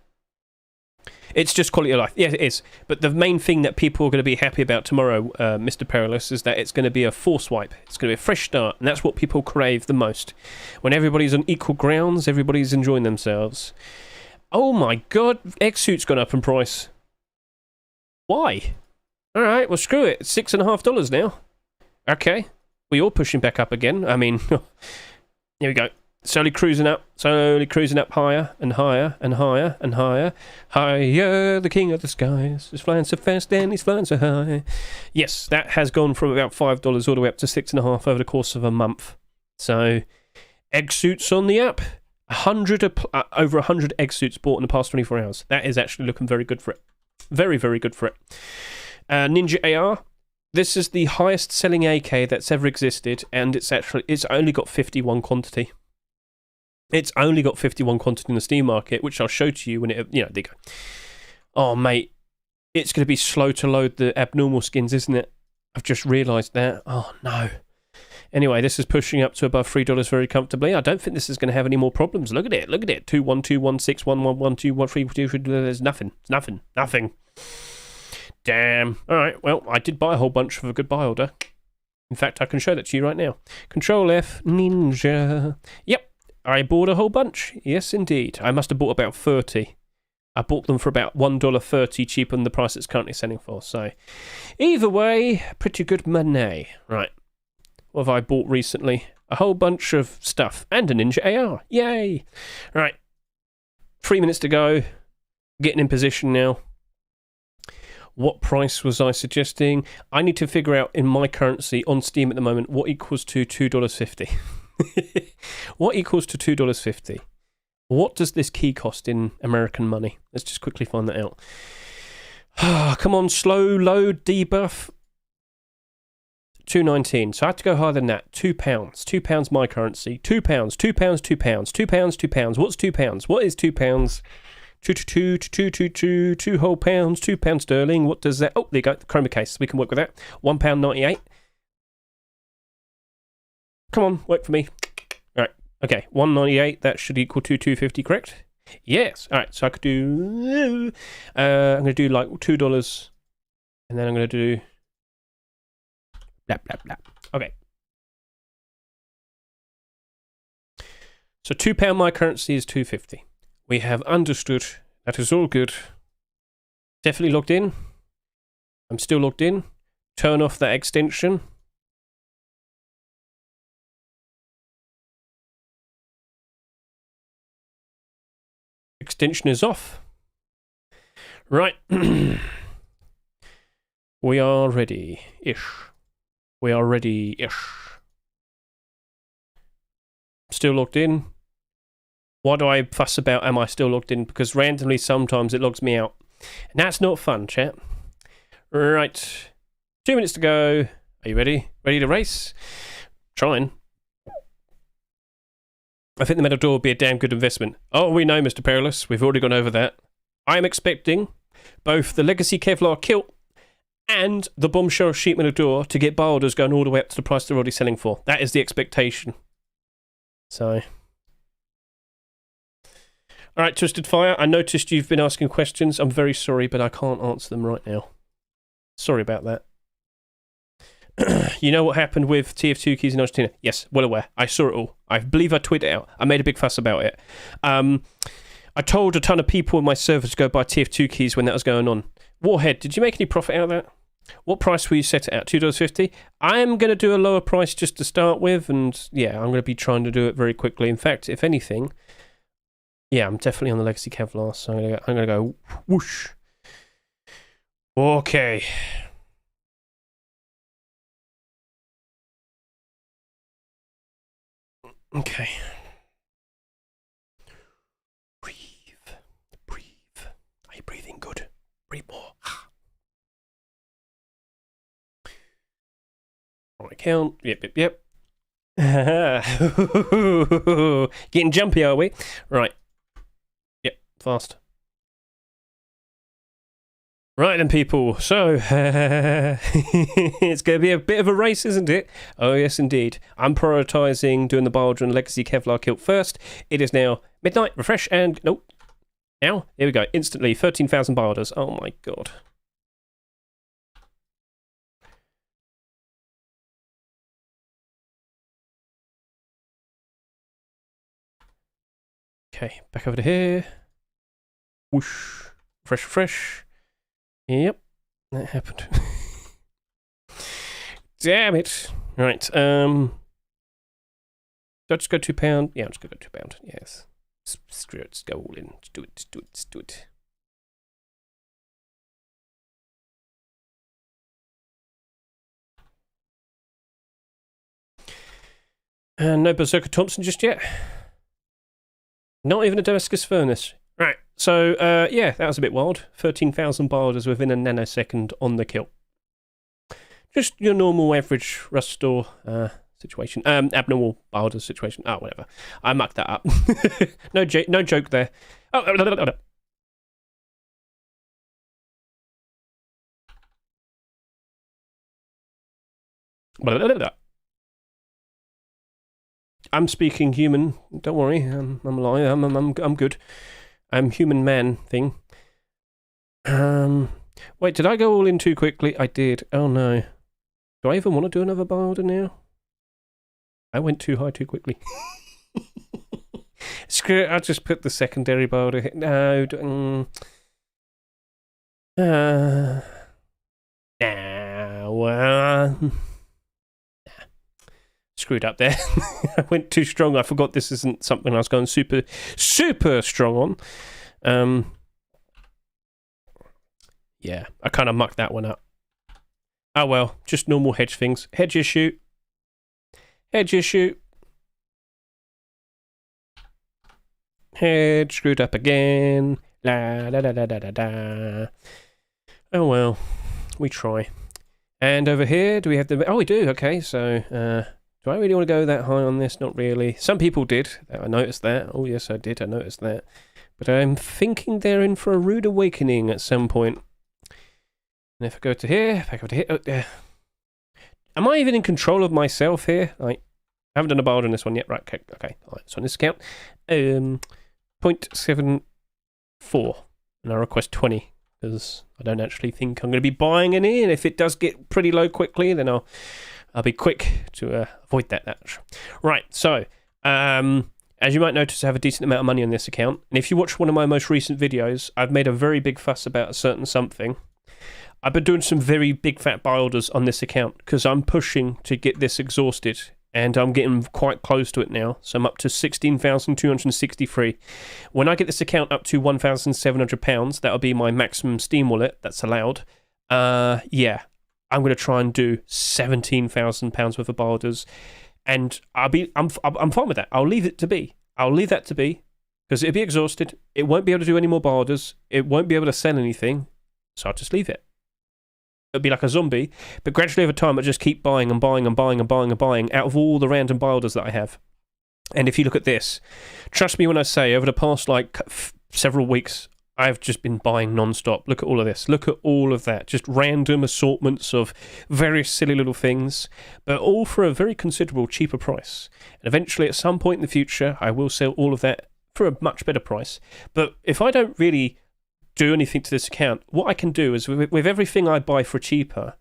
It's just quality of life. Yeah, it is. But the main thing that people are going to be happy about tomorrow, Mr. Perilous, is that it's going to be a force wipe. It's going to be a fresh start, and that's what people crave the most. When everybody's on equal grounds, everybody's enjoying themselves. Oh my god, X-Suit's gone up in price. Why? Alright, well screw it. It's $6.50 now. Okay. We're all pushing back up again. I mean, here we go. Slowly cruising up higher and higher and higher and higher. Higher, the king of the skies is flying so fast and he's flying so high. Yes, that has gone from about $5 all the way up to $6.50 over the course of a month. So, X-Suit's on the up. Over 100 egg suits bought in the past 24 hours. That is actually looking very good for it. Very, very good for it. Ninja AR. This is the highest selling AK that's ever existed, and it's only got 51 quantity. It's only got 51 quantity in the Steam market, which I'll show to you when it, there you go. Oh, mate. It's going to be slow to load the abnormal skins, isn't it? I've just realised that. Oh, no. Anyway, this is pushing up to above $3 very comfortably. I don't think this is going to have any more problems. Look at it. 21216111213. There's nothing. Damn. All right. Well, I did buy a whole bunch for a good buy order. In fact, I can show that to you right now. Control F, Ninja. Yep, I bought a whole bunch. Yes, indeed. I must have bought about 30. I bought them for about $1.30 cheaper than the price it's currently selling for. So, either way, pretty good money. Right. What have I bought recently? A whole bunch of stuff. And a Ninja AR. Yay! Right. 3 minutes to go. Getting in position now. What price was I suggesting? I need to figure out in my currency on Steam at the moment what equals to $2.50. What equals to $2.50? What does this key cost in American money? Let's just quickly find that out. Come on, slow load debuff. $2.19. So I have to go higher than that. £2. £2 my currency. £2. £2. £2. What's £2? What is £2? Two whole pounds. £2 sterling. What does that? Oh, there you go. The chroma case. We can work with that. £1.98. Come on, work for me. All right. Okay. $1.98. That should equal to $2.50. Correct? Yes. All right. So I could do. I'm going to do like $2, and then I'm going to do. Blah, blah, blah. Okay. So £2 my currency is $2.50. We have understood. That is all good. Definitely logged in. I'm still logged in. Turn off that extension. Extension is off. Right. We are ready-ish. We are ready-ish. still logged in. Why do I fuss about am I still logged in? Because randomly sometimes it logs me out. And that's not fun, chat. Right. 2 minutes to go. Are you ready? Ready to race? Trying. I think the metal door would be a damn good investment. Oh, we know, Mr. Perilous. We've already gone over that. I am expecting both the Legacy Kevlar kilt and the bombshell sheet metal door to get buy orders going all the way up to the price they're already selling for. That is the expectation. So... Alright, Twisted Fire, I noticed you've been asking questions. I'm very sorry, but I can't answer them right now. Sorry about that. You know what happened with TF2 keys in Argentina? Yes, well aware. I saw it all. I believe I tweeted it out. I made a big fuss about it. I told a ton of people in my server to go buy TF2 keys when that was going on. Warhead, did you make any profit out of that? What price will you set it at? $2.50? I'm going to do a lower price just to start with, and yeah, I'm going to be trying to do it very quickly. In fact, if anything, yeah, I'm definitely on the Legacy Kevlar, so I'm going to go whoosh. Okay. Okay. Breathe. Breathe. Are you breathing good? Breathe more. On my count. Yep. Getting jumpy, are we? Right. Yep, fast. Right then, people, so it's going to be a bit of a race, isn't it? Oh yes, indeed. I'm prioritising doing the Baldron Legacy Kevlar kilt first. It is now midnight, refresh, and nope. Now, here we go, instantly, 13,000 buy orders. Oh my god. Okay, back over to here. Whoosh. Refresh. Yep, that happened. Damn it. Right, do I just go £2? Yeah, I'm just going to go £2, yes. Screw it, just go all in. Just do it. And no Berserker Thompson just yet. Not even a Damascus Furnace. Right, so, yeah, that was a bit wild. 13,000 buy orders within a nanosecond on the kilt. Just your normal average rust store situation. Abnormal buy orders situation. Oh, whatever. I mucked that up. No joke there. Oh, I'm speaking human. Don't worry. I'm alive. I'm good. I'm human man thing. Wait, did I go all in too quickly? I did. Oh no. Do I even want to do another buy order now? I went too high too quickly. Screw it, I'll just put the secondary buy order. No. Screwed up there. I went too strong. I forgot this isn't something I was going super strong on. Yeah, I kind of mucked that one up. Oh well, just normal hedge things. Hedge issue. Hedge screwed up again. La da da da da da da. Oh well, we try. And over here, do we have the... Oh, we do. Okay, so... do I really want to go that high on this? Not really. Some people did. I noticed that. Oh, yes, I did. I noticed that. But I'm thinking they're in for a rude awakening at some point. And if I go to here, back over to here... Oh, yeah. Am I even in control of myself here? I haven't done a buy on this one yet. Right, okay. All right, so on this account, 0.74. And I request 20. Because I don't actually think I'm going to be buying any, and if it does get pretty low quickly, then I'll be quick to avoid that. Right, so, as you might notice, I have a decent amount of money on this account, and if you watch one of my most recent videos, I've made a very big fuss about a certain something. I've been doing some very big fat buy orders on this account, because I'm pushing to get this exhausted, and I'm getting quite close to it now, so I'm up to 16,263. When I get this account up to £1,700, that'll be my maximum Steam wallet that's allowed. Yeah, I'm going to try and do £17,000 worth of buy orders, And I'm fine with that. I'll leave it to be. I'll leave that to be, because it'll be exhausted. It won't be able to do any more bar orders. It won't be able to sell anything. So I'll just leave it. It'll be like a zombie, but gradually over time, I'll just keep buying and buying and buying and buying and buying out of all the random buy orders that I have. And if you look at this, trust me when I say, over the past several weeks, I've just been buying non-stop. Look at all of this. Look at all of that. Just random assortments of various silly little things, but all for a very considerable cheaper price. And eventually, at some point in the future, I will sell all of that for a much better price. But if I don't really do anything to this account, what I can do is with everything I buy for cheaper,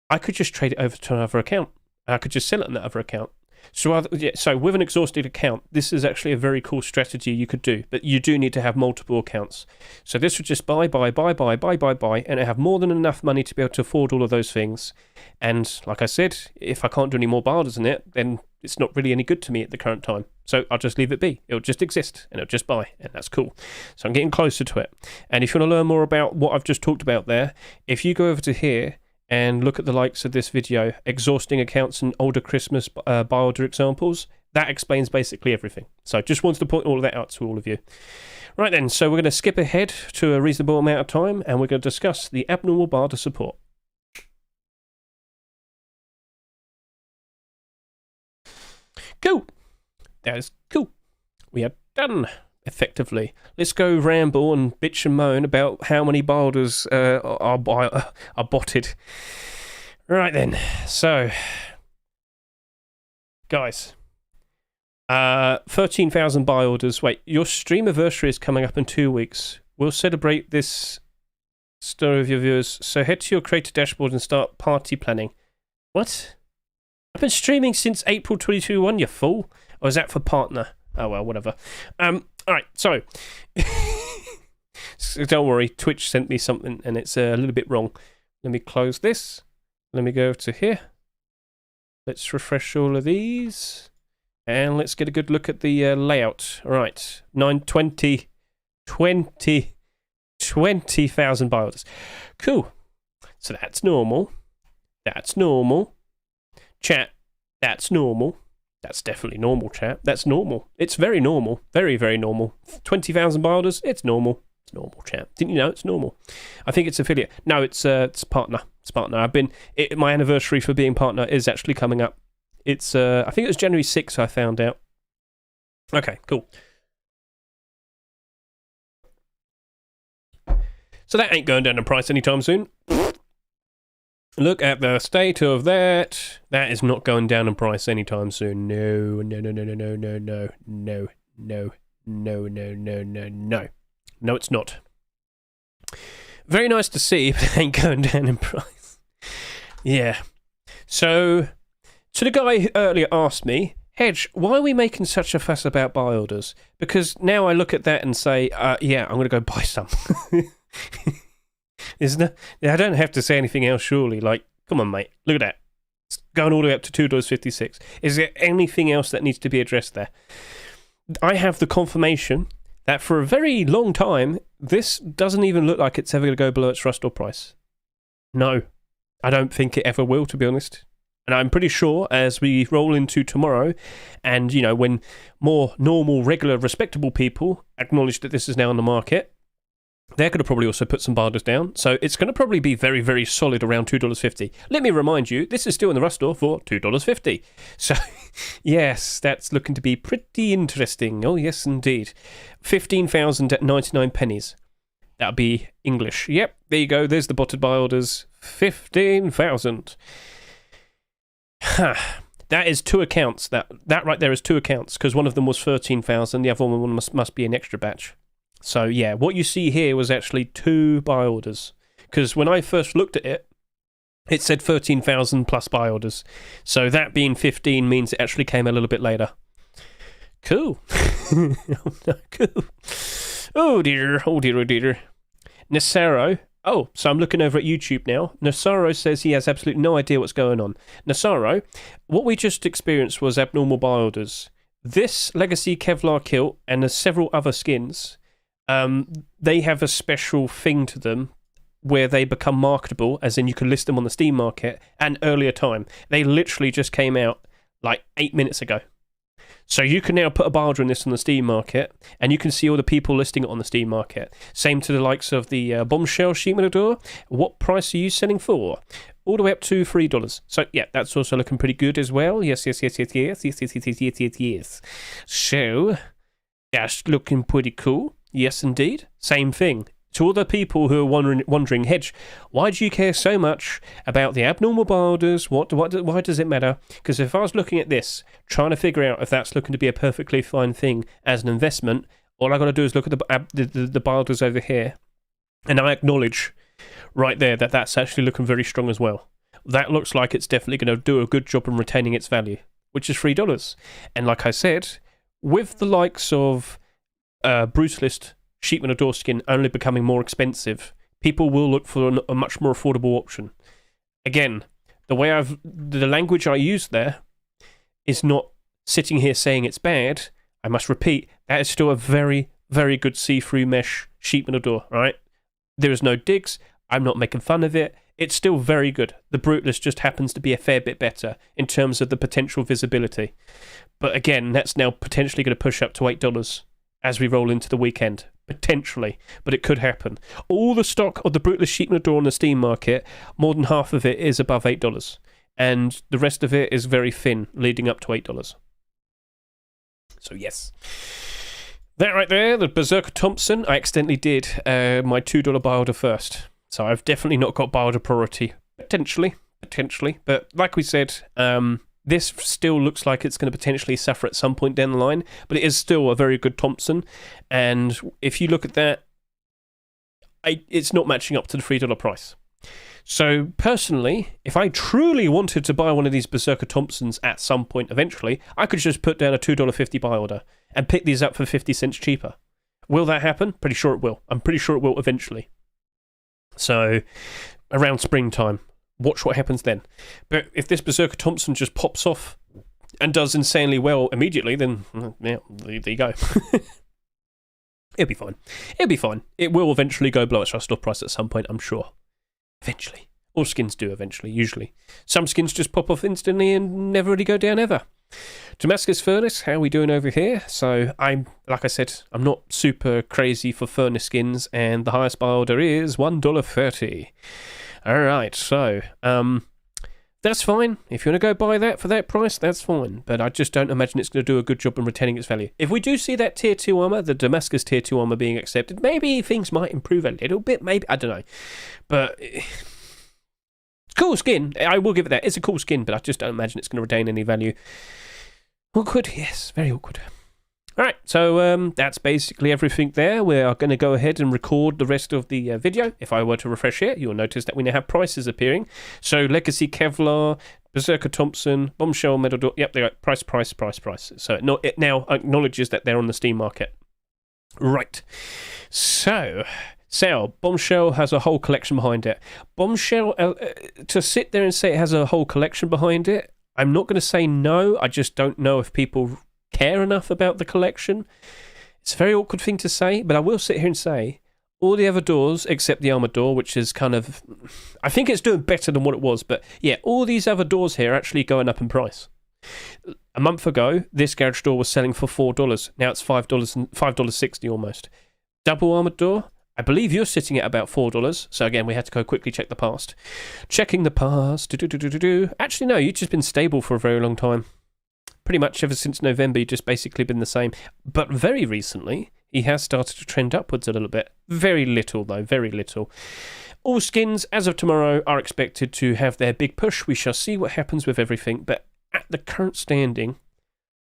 I could just trade it over to another account. I could just sell it on that other account. So with an exhausted account, this is actually a very cool strategy you could do, but you do need to have multiple accounts. So this would just buy, and I have more than enough money to be able to afford all of those things. And like I said, if I can't do any more barders in it, then it's not really any good to me at the current time. So I'll just leave it be. It'll just exist, and it'll just buy, and that's cool. So I'm getting closer to it. And if you want to learn more about what I've just talked about there, if you go over to here, and look at the likes of this video, exhausting accounts and older Christmas buy order examples, that explains basically everything. So just wanted to point all of that out to all of you. Right then, so we're going to skip ahead to a reasonable amount of time, and we're going to discuss the abnormal barter support. Cool. That is cool. We are done. Effectively. Let's go ramble and bitch and moan about how many boulders are botted. Right then, so guys, 13,000 buy orders. Wait, your stream anniversary is coming up in 2 weeks. We'll celebrate this story of your viewers. So head to your creator dashboard and start party planning. What? I've been streaming since April 2021, you fool. Or is that for partner? Oh well, whatever. Alright, so don't worry, Twitch sent me something and it's a little bit wrong. Let me close this. Let me go to here. Let's refresh all of these. And let's get a good look at the layout. Alright, 20,000 buy orders. Cool. So that's normal. That's normal. Chat, that's normal. That's definitely normal, chat. That's normal. It's very normal. Very, very normal. 20,000 buy orders, it's normal. It's normal, chat. Didn't you know it's normal? I think it's affiliate. No, it's partner. It's partner. My anniversary for being partner is actually coming up. It's, I think it was January 6th I found out. Okay, cool. So that ain't going down in price anytime soon. Look at the state of that. That is not going down in price anytime soon. No. No, it's not. Very nice to see, but it ain't going down in price. Yeah. So the guy who earlier asked me, Hedge, why are we making such a fuss about buy orders? Because now I look at that and say, yeah, I'm going to go buy some. I don't have to say anything else, surely. Like, come on, mate. Look at that. It's going all the way up to $2.56. Is there anything else that needs to be addressed there? I have the confirmation that for a very long time, this doesn't even look like it's ever going to go below its Rustore price. No, I don't think it ever will, to be honest. And I'm pretty sure as we roll into tomorrow, and, you know, when more normal, regular, respectable people acknowledge that this is now on the market, they're going to probably also put some barders down. So it's going to probably be very, very solid around $2.50. Let me remind you, this is still in the Rustore for $2.50. So, yes, that's looking to be pretty interesting. Oh, yes, indeed. 15,000 at 99 pennies. That'll be English. Yep, there you go. There's the botted buy orders. 15,000. That is two accounts. That right there is two accounts, because one of them was 13,000. The other one must be an extra batch. So, yeah, what you see here was actually two buy orders. Because when I first looked at it, it said 13,000 plus buy orders. So that being 15 means it actually came a little bit later. Cool. Oh, no, cool. Oh, dear. Oh, dear, oh, dear. Nasaro. Oh, so I'm looking over at YouTube now. Nasaro says he has absolutely no idea what's going on. Nasaro, what we just experienced was abnormal buy orders. This Legacy Kevlar kilt and there's several other skins... they have a special thing to them where they become marketable, as in you can list them on the Steam market, at an earlier time. They literally just came out like 8 minutes ago. So you can now put a buy order in this on the Steam market, and you can see all the people listing it on the Steam market. Same to the likes of the Bombshell sheet metal door. What price are you selling for? All the way up to $3. So yeah, that's also looking pretty good as well. Yes. So that's looking pretty cool. Yes, indeed. Same thing. To all the people who are wondering, Hedge, why do you care so much about the abnormal buy orders? Why does it matter? Because if I was looking at this, trying to figure out if that's looking to be a perfectly fine thing as an investment, all I got to do is look at the buy orders over here, and I acknowledge right there that that's actually looking very strong as well. That looks like it's definitely going to do a good job in retaining its value, which is $3. And like I said, with the likes of Bruce List sheet metal door skin only becoming more expensive, people will look for a much more affordable option. Again, the language I use there is not sitting here saying it's bad. I must repeat, that is still a very, very good see-through mesh sheet metal door, right? There is no digs. I'm not making fun of it. It's still very good. The Brutalist just happens to be a fair bit better in terms of the potential visibility. But again, that's now potentially going to push up to $8 as we roll into the weekend. Potentially, but it could happen. All the stock of the Brutalist sheet metal door on the Steam market, more than half of it is above $8, and the rest of it is very thin, leading up to $8. So yes, that right there, the Berserker Thompson, I accidentally did my $2 buy order first, so I've definitely not got buy order priority. Potentially, but like we said, this still looks like it's going to potentially suffer at some point down the line, but it is still a very good Thompson. And if you look at that, it's not matching up to the $3 price. So personally, if I truly wanted to buy one of these Berserker Thompsons at some point eventually, I could just put down a $2.50 buy order and pick these up for 50 cents cheaper. Will that happen? Pretty sure it will. I'm pretty sure it will eventually. So around springtime. Watch what happens then. But if this Berserker Thompson just pops off and does insanely well immediately, then, yeah, there you go. It'll be fine. It will eventually go below its rust-off price at some point, I'm sure. Eventually. All skins do eventually, usually. Some skins just pop off instantly and never really go down ever. Damascus Furnace, how are we doing over here? So, like I said, I'm not super crazy for furnace skins, and the highest buy order is $1.30. Alright, so, that's fine. If you want to go buy that for that price, that's fine. But I just don't imagine it's going to do a good job in retaining its value. If we do see that Tier 2 armor, the Damascus Tier 2 armor being accepted, maybe things might improve a little bit, maybe, I don't know. But, cool skin, I will give it that. It's a cool skin, but I just don't imagine it's going to retain any value. Awkward, yes, very awkward. Alright, so that's basically everything there. We are going to go ahead and record the rest of the video. If I were to refresh here, you'll notice that we now have prices appearing. So Legacy Kevlar, Berserker Thompson, Bombshell Metal Door. Yep, they got price. So it now acknowledges that they're on the Steam market. Right. So Bombshell has a whole collection behind it. Bombshell, to sit there and say it has a whole collection behind it, I'm not going to say no. I just don't know if people care enough about the collection. It's a very awkward thing to say, but I will sit here and say all the other doors except the armored door, which is kind of, I think it's doing better than what it was, but yeah, all these other doors here are actually going up in price. A month ago, this garage door was selling for $4. Now it's $5.60 almost. Double armored door, I believe you're sitting at about $4. So again, we had to go quickly check the past. Checking the past. Actually, no, you've just been stable for a very long time. Pretty much ever since November, you've just basically been the same. But very recently, he has started to trend upwards a little bit. Very little, though, very little. All skins, as of tomorrow, are expected to have their big push. We shall see what happens with everything. But at the current standing,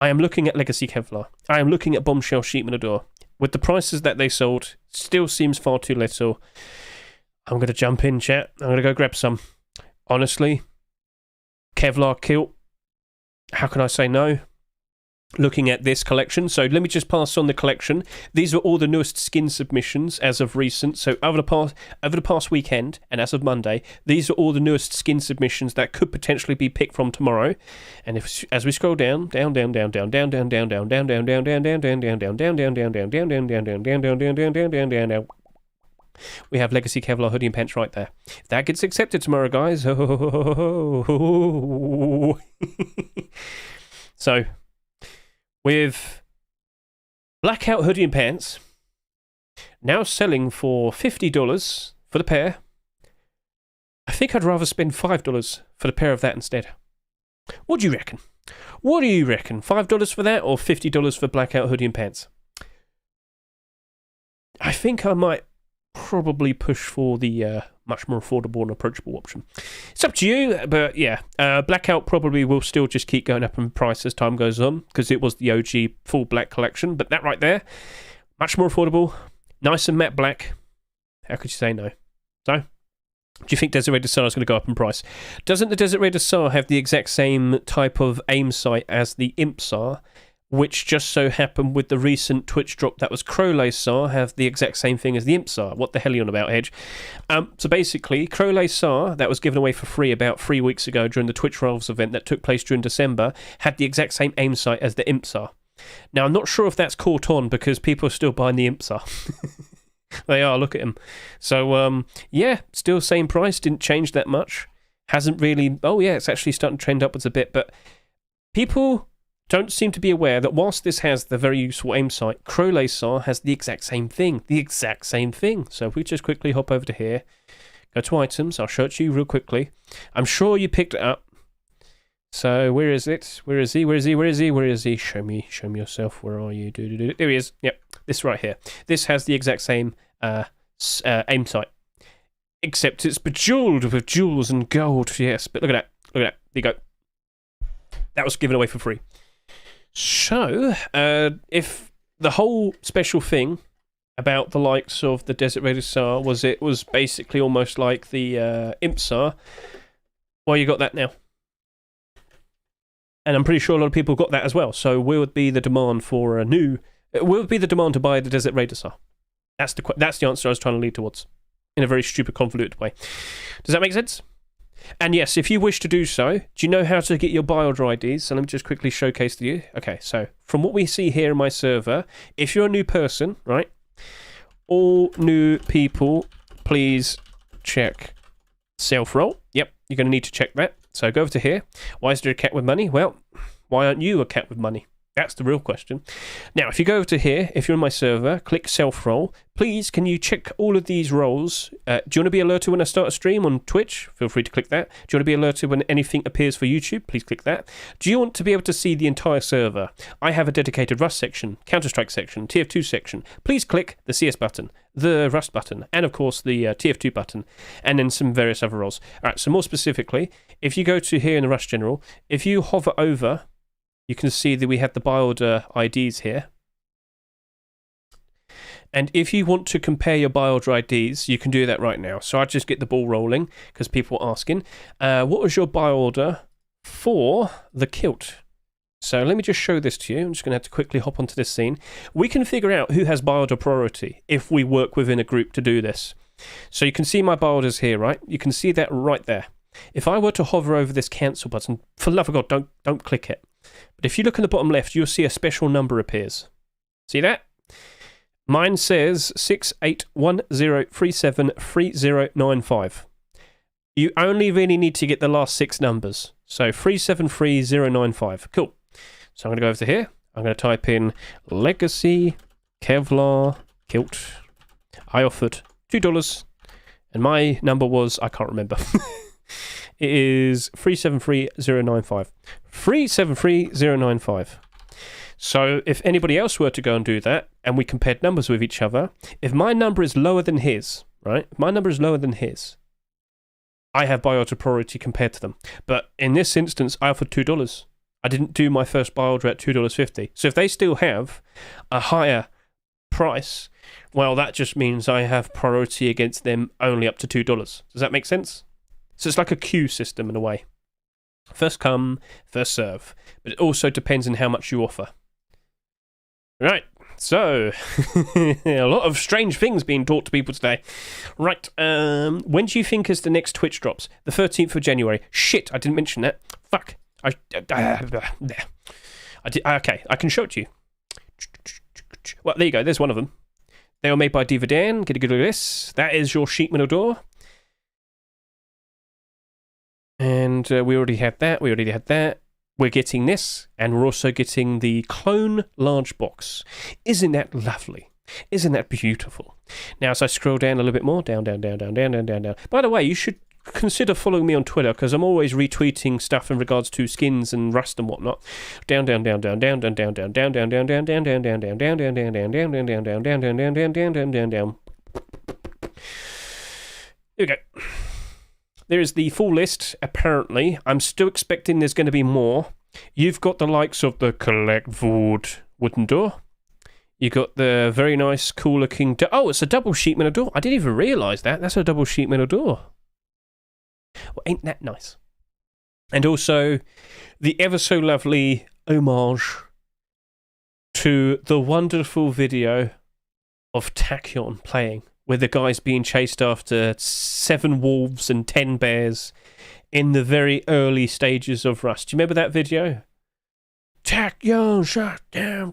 I am looking at Legacy Kevlar. I am looking at Bombshell Sheet Metal Door. With the prices that they sold, still seems far too little. I'm going to jump in, chat. I'm going to go grab some. Honestly, Kevlar kilt. How can I say no? Looking at this collection, so let me just pass on the collection. These are all the newest skin submissions as of recent. So over the past weekend and as of Monday, these are all the newest skin submissions that could potentially be picked from tomorrow. And as we scroll down, we have Legacy Kevlar hoodie and pants right there. If that gets accepted tomorrow, guys, So, with blackout hoodie and pants now selling for $50 for the pair, I think I'd rather spend $5 for the pair of that instead. What do you reckon? What do you reckon? $5 for that or $50 for blackout hoodie and pants? I think I might probably push for the much more affordable and approachable option. It's up to you, but yeah, blackout probably will still just keep going up in price as time goes on because it was the OG full black collection. But that right there, much more affordable, nice and matte black. How could you say no? So, do you think Desert Raider SAR is going to go up in price? Doesn't the Desert Raider SAR have the exact same type of aim sight as the Imp SAR, which just so happened with the recent Twitch drop that was Crowley SAR have the exact same thing as the Imp SAR? What the hell are you on about, Hedge? So basically, Crowley SAR, that was given away for free about 3 weeks ago during the Twitch Rivals event that took place during December, had the exact same aim sight as the Imp SAR. Now, I'm not sure if that's caught on because people are still buying the Imp SAR. They are, look at him. So, yeah, still same price, didn't change that much. Hasn't really... Oh, yeah, it's actually starting to trend upwards a bit, but people don't seem to be aware that whilst this has the very useful aim sight, Crowley SAR has the exact same thing. The exact same thing. So if we just quickly hop over to here, go to items, I'll show it to you real quickly. I'm sure you picked it up. So where is it? Where is he? Where is he? Where is he? Where is he? Show me yourself. Where are you? There he is. Yep, this right here. This has the exact same aim sight, except it's bejeweled with jewels and gold. Yes, but look at that. Look at that. There you go. That was given away for free. So, if the whole special thing about the likes of the Desert Raider SAR was it was basically almost like the Imp SAR, well, you got that now. And I'm pretty sure a lot of people got that as well. So, where would be the demand for a new... Where would be the demand to buy the Desert Raider SAR? That's the answer I was trying to lead towards, in a very stupid, convoluted way. Does that make sense? And yes, if you wish to do so, do you know how to get your builder IDs? So let me just quickly showcase to you. Okay, so from what we see here in my server, if you're a new person, right, all new people, please check self-roll. Yep, you're going to need to check that. So go over to here. Why is there a cat with money? Well, why aren't you a cat with money? That's the real question. Now, if you go over to here, if you're in my server, click self-roll. Please, can you check all of these roles? Do you want to be alerted when I start a stream on Twitch? Feel free to click that. Do you want to be alerted when anything appears for YouTube? Please click that. Do you want to be able to see the entire server? I have a dedicated Rust section, Counter-Strike section, TF2 section. Please click the CS button, the Rust button, and of course the TF2 button, and then some various other roles. All right, so more specifically, if you go to here in the Rust General, if you hover over, you can see that we have the builder IDs here. And if you want to compare your builder IDs, you can do that right now. So I'll just get the ball rolling because people are asking. What was your builder for the kilt? So let me just show this to you. I'm just going to have to quickly hop onto this scene. We can figure out who has builder priority if we work within a group to do this. So you can see my builders here, right? You can see that right there. If I were to hover over this cancel button, for the love of God, don't click it. But if you look in the bottom left, you'll see a special number appears. See that? Mine says 6810373095. You only really need to get the last 6 numbers. So 373095. Cool. So I'm going to go over to here. I'm going to type in Legacy Kevlar Kilt. I offered $2. And my number was, I can't remember. It is 373095. 373095. So if anybody else were to go and do that, and we compared numbers with each other, if my number is lower than his, right? If my number is lower than his, I have buy-order priority compared to them. But in this instance, I offered $2. I didn't do my first buy-order at $2.50. So if they still have a higher price, well, that just means I have priority against them only up to $2. Does that make sense? So it's like a queue system in a way. First come, first serve. But it also depends on how much you offer. Right, so a lot of strange things being taught to people today. Right, when do you think is the next Twitch drops? The 13th of January. Shit, I didn't mention that. Fuck. Okay, I can show it to you. Well, there you go, there's one of them. They were made by Divadan. Get a good look at this. That is your sheet metal door. And we already had that. We already had that. we're getting this, and we're also getting the clone large box. Isn't that lovely? Isn't that beautiful? Now, as I scroll down a little bit more, down. By the way, you should consider following me on Twitter, because I'm always retweeting stuff in regards to skins and Rust and whatnot. Down. Here we go. There is the full list, apparently. I'm still expecting there's going to be more. You've got the likes of the Collect Wood wooden door. You got the very nice, cool-looking... Oh, it's a double sheet metal door. I didn't even realise that. That's a double sheet metal door. Well, ain't that nice? And also, the ever-so-lovely homage to the wonderful video of Tachyon playing, with the guys being chased after 7 wolves and 10 bears in the very early stages of Rust. Do you remember that video? Tachyon shut down.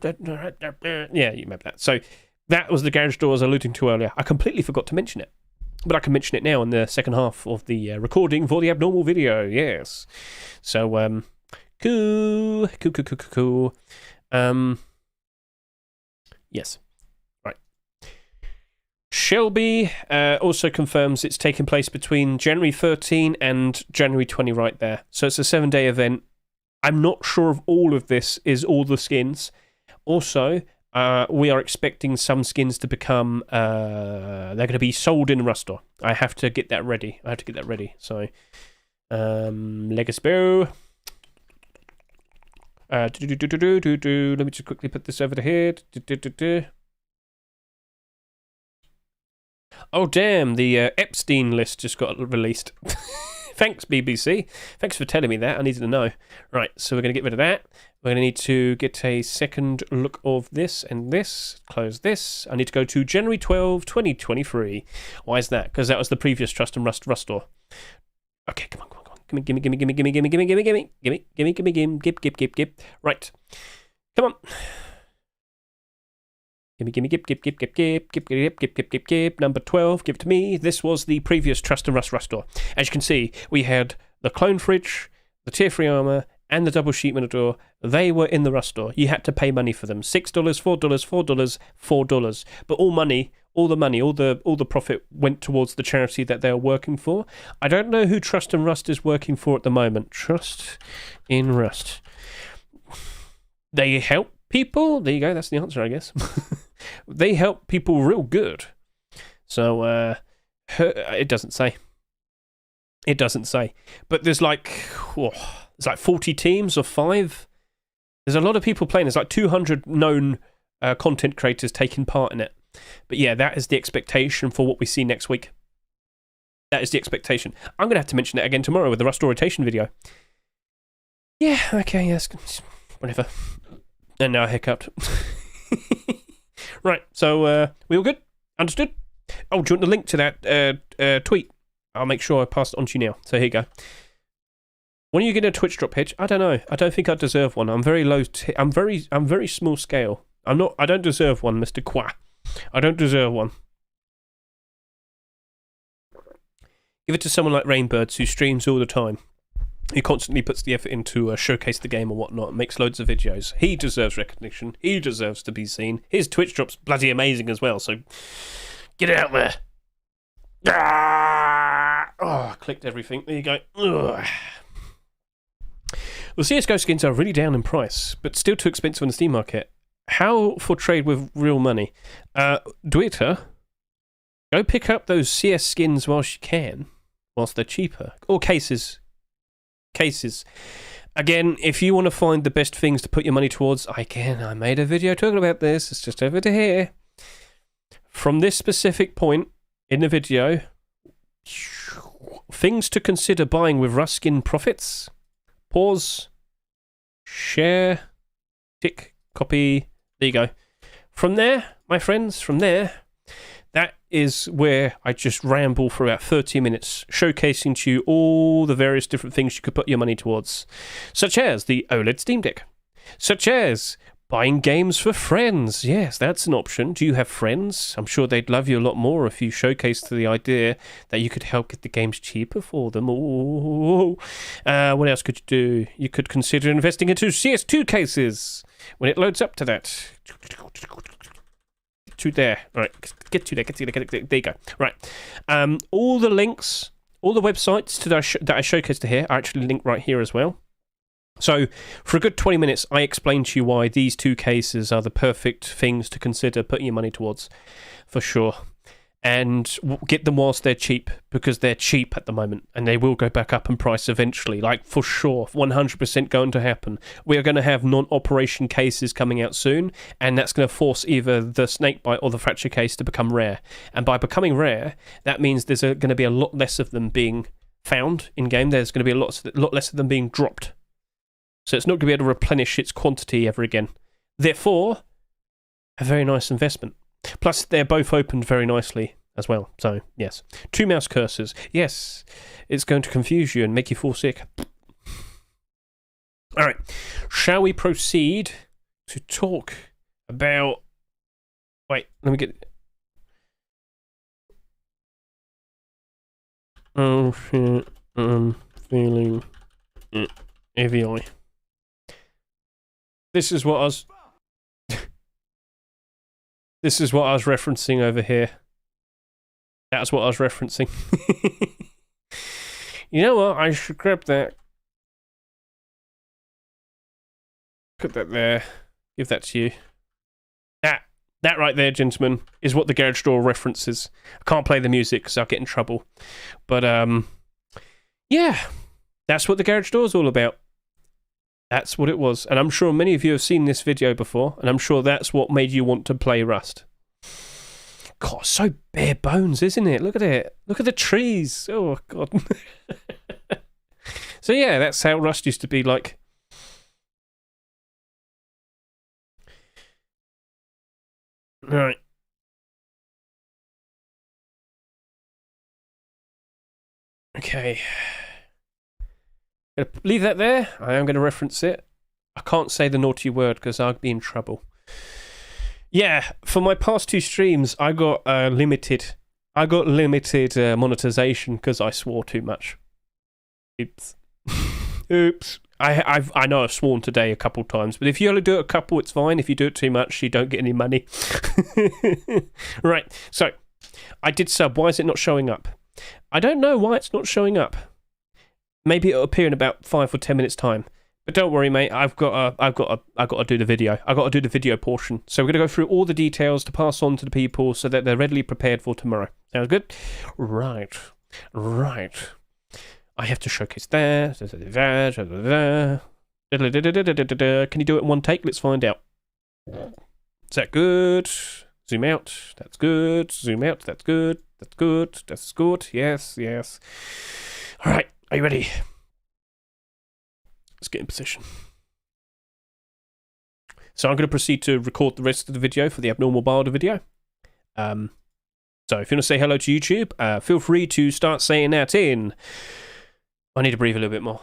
Yeah, you remember that. So that was the garage door I was alluding to earlier. I completely forgot to mention it, but I can mention it now in the second half of the recording for the abnormal video. Yes. So cool. Yes. Shelby also confirms it's taking place between January 13 and January 20 right there. So it's a 7-day event. I'm not sure if all of this is all the skins. Also, we are expecting some skins to become... they're going to be sold in Rustor. I have to get that ready. So, Legacy Bow. Let me just quickly put this over to here. Oh, damn, the Epstein list just got released. Thanks, BBC. Thanks for telling me that. I needed to know. Right, so we're going to get rid of that. We're going to need to get a second look of this and this. Close this. I need to go to January 12, 2023. Why is that? Because that was the previous Trust and Rust Rustor. Okay, come on. Gimme. Right. Come on. Gimme, number 12, give it to me. This was the previous Trust and Rust Rustor. As you can see, we had the clone fridge, the tier 3 armor, and the double sheet metal door. They were in the Rustor. You had to pay money for them. $6, $4. But all the profit went towards the charity that they were working for. I don't know who Trust and Rust is working for at the moment. Trust in Rust. They help people. There you go. That's the answer, I guess. They help people real good. So, it doesn't say. But there's like 40 teams or 5. There's a lot of people playing. There's like 200 known content creators taking part in it. But yeah, that is the expectation for what we see next week. That is the expectation. I'm going to have to mention it again tomorrow with the Rust Orientation video. Yeah, okay, yes. Whatever. And now I hiccuped. Right, so we all good? Understood? Oh, do you want the link to that tweet? I'll make sure I pass it on to you now. So here you go. When are you getting a Twitch drop, Hedge? I don't know. I don't think I deserve one. I'm very low. I'm very small scale. I don't deserve one, Mr. Qua. I don't deserve one. Give it to someone like Rainbirds, who streams all the time. He constantly puts the effort into showcase the game or whatnot, and makes loads of videos. He deserves recognition. He deserves to be seen. His Twitch drop's bloody amazing as well, so get it out there. Oh, I clicked everything. There you go. Ugh. Well, CSGO skins are really down in price, but still too expensive on the Steam market. How for trade with real money? Twitter, go pick up those CS skins whilst you can, whilst they're cheaper. Or cases. Again, if you want to find the best things to put your money towards, I made a video talking about this. It's just over to here. From this specific point in the video, things to consider buying with Rust skin profits. Pause. Share. Tick. Copy. There you go. From there, my friends, that is where I just ramble for about 30 minutes, showcasing to you all the various different things you could put your money towards, such as the OLED Steam Deck, such as Buying games for friends. Yes, that's an option. Do you have friends? I'm sure they'd love you a lot more if you showcased the idea that you could help get the games cheaper for them. Ooh. What else could you do? You could consider investing into CS2 cases when it loads up to that. To there. All right, get to there. There you go. Right. All the links, all the websites that I showcased here are actually linked right here as well. So, for a good 20 minutes, I explained to you why these two cases are the perfect things to consider putting your money towards, for sure. And get them whilst they're cheap, because they're cheap at the moment, and they will go back up in price eventually, like for sure, 100% going to happen. We are going to have non-operation cases coming out soon, and that's going to force either the snakebite or the fracture case to become rare. And by becoming rare, that means there's going to be a lot less of them being found in-game. There's going to be a lot less of them being dropped. So it's not going to be able to replenish its quantity ever again. Therefore, a very nice investment. Plus, they're both opened very nicely as well. So, yes. 2 mouse cursors. Yes, it's going to confuse you and make you fall sick. All right. Shall we proceed to talk about... Wait, let me get... Oh, shit. I'm feeling... AVI. This is what I was... This is what I was referencing over here. That's what I was referencing. You know what? I should grab that. Put that there. Give that to you. That right there, gentlemen, is what the garage door references. I can't play the music because I'll get in trouble. But, yeah. That's what the garage door is all about. That's what it was. And I'm sure many of you have seen this video before, and I'm sure that's what made you want to play Rust. God, so bare bones, isn't it? Look at it. Look at the trees. Oh, God. So, yeah, that's how Rust used to be like. All right. Okay. Gonna leave that there. I am going to reference it. I can't say the naughty word because I'd be in trouble. Yeah, for my past 2 streams, I got limited monetization because I swore too much. Oops. Oops. I know I've sworn today a couple times, but if you only do it a couple, it's fine. If you do it too much, you don't get any money. Right. So I did sub. Why is it not showing up? I don't know why it's not showing up. Maybe it'll appear in about 5 or 10 minutes time. But don't worry, mate. I've got to do the video. I've got to do the video portion. So we're going to go through all the details to pass on to the people so that they're readily prepared for tomorrow. Sounds good? Right. I have to showcase that. Can you do it in one take? Let's find out. Is that good? Zoom out. That's good. Zoom out. That's good. That's good. That's good. Yes. All right. Are you ready? Let's get in position. So I'm going to proceed to record the rest of the video for the Abnormal Boulder video. So if you want to say hello to YouTube, feel free to start saying that in. I need to breathe a little bit more.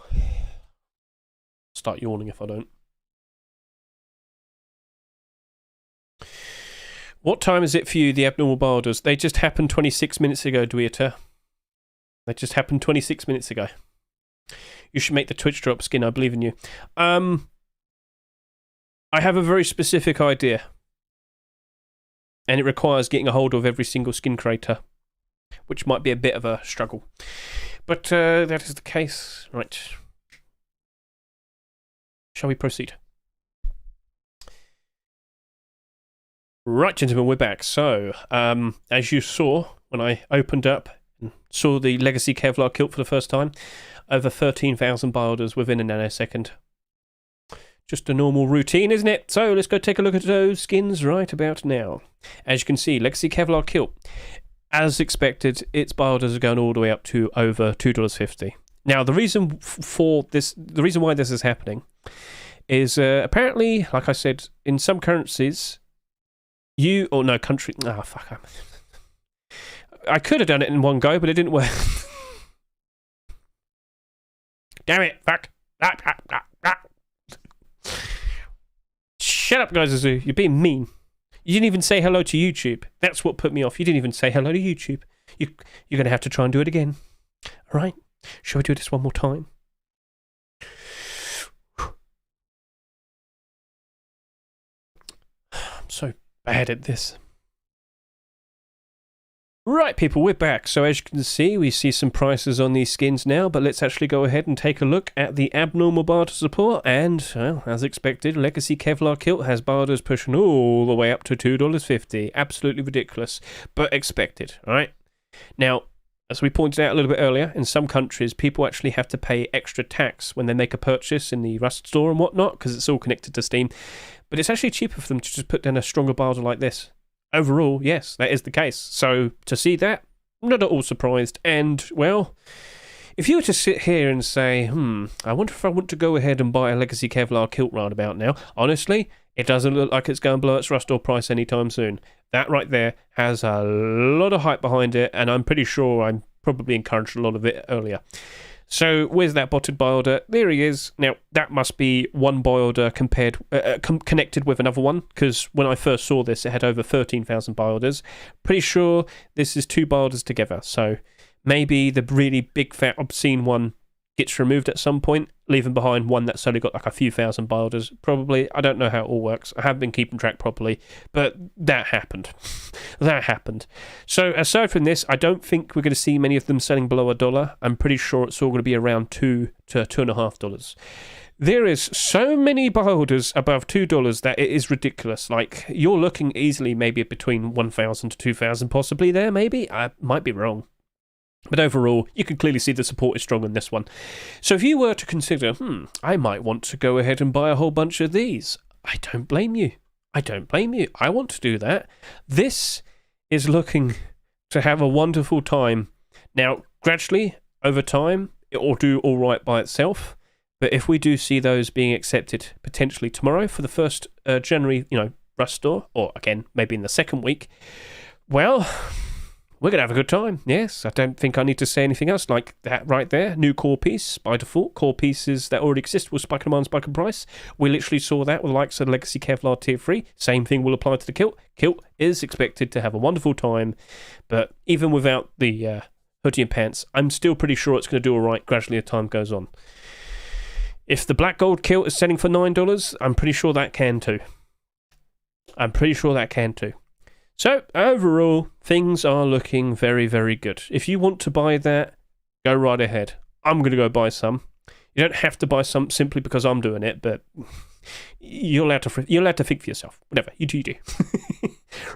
Start yawning if I don't. What time is it for you, the Abnormal Boulders? They just happened 26 minutes ago, Dweeter. They just happened 26 minutes ago. You should make the Twitch drop, Skin. I believe in you. I have a very specific idea. And it requires getting a hold of every single skin creator. Which might be a bit of a struggle. But that is the case. Right. Shall we proceed? Right, gentlemen, we're back. So, as you saw when I opened up and saw the Legacy Kevlar kilt for the first time, over 13,000 boulders within a nanosecond. Just a normal routine, isn't it? So, let's go take a look at those skins right about now. As you can see, Legacy Kevlar kilt. As expected, its boulders are going all the way up to over $2.50. Now, the reason for this, the reason why this is happening is apparently, like I said, in some currencies, I could have done it in one go, but it didn't work. Damn it, fuck. Shut up, guys. You're being mean. You didn't even say hello to YouTube. That's what put me off. You didn't even say hello to YouTube. You're going to have to try and do it again. All right? Shall we do this one more time? I'm so bad at this. Right, people, we're back. So as you can see, we see some prices on these skins now, but let's actually go ahead and take a look at the abnormal barter support. And, well, as expected, Legacy Kevlar Kilt has barters pushing all the way up to $2.50. Absolutely ridiculous, but expected, all right? Now, as we pointed out a little bit earlier, in some countries, people actually have to pay extra tax when they make a purchase in the Rust store and whatnot, because it's all connected to Steam. But it's actually cheaper for them to just put down a stronger barter like this. Overall, yes, that is the case. So, to see that, not at all surprised. And, well, if you were to sit here and say, I wonder if I want to go ahead and buy a Legacy Kevlar Kilt right about now, honestly, it doesn't look like it's going to blow its Rust store price anytime soon. That right there has a lot of hype behind it, and I'm pretty sure I'm probably encouraged a lot of it earlier. So, where's that botted buy order? There he is. Now, that must be one buy order connected with another one, because when I first saw this, it had over 13,000 buy orders. Pretty sure this is two buy orders together. So, maybe the really big, fat, obscene one gets removed at some point, leaving behind one that's only got like a few thousand buy orders. Probably. I don't know how it all works. I haven't been keeping track properly, but that happened. That happened. So aside from this, I don't think we're going to see many of them selling below $1. I'm pretty sure it's all going to be around $2 to $2.50. There is so many buy orders above $2 that it is ridiculous. Like, you're looking easily maybe between 1,000 to 2,000 possibly there, maybe. I might be wrong. But overall, you can clearly see the support is strong on this one. So if you were to consider, I might want to go ahead and buy a whole bunch of these, I don't blame you. I don't blame you. I want to do that. This is looking to have a wonderful time. Now, gradually, over time, it will do all right by itself. But if we do see those being accepted potentially tomorrow for the first January, Rust store, or again, maybe in the second week, well, we're going to have a good time, yes. I don't think I need to say anything else like that right there. New core piece, by default. Core pieces that already exist will spike demand, spike in price. We literally saw that with the likes of the Legacy Kevlar Tier 3. Same thing will apply to the Kilt. Kilt is expected to have a wonderful time, but even without the hoodie and pants, I'm still pretty sure it's going to do all right gradually as time goes on. If the black gold Kilt is selling for $9, I'm pretty sure that can too. So, overall, things are looking very, very good. If you want to buy that, go right ahead. I'm going to go buy some. You don't have to buy some simply because I'm doing it, but you're allowed to think for yourself. Whatever, you do.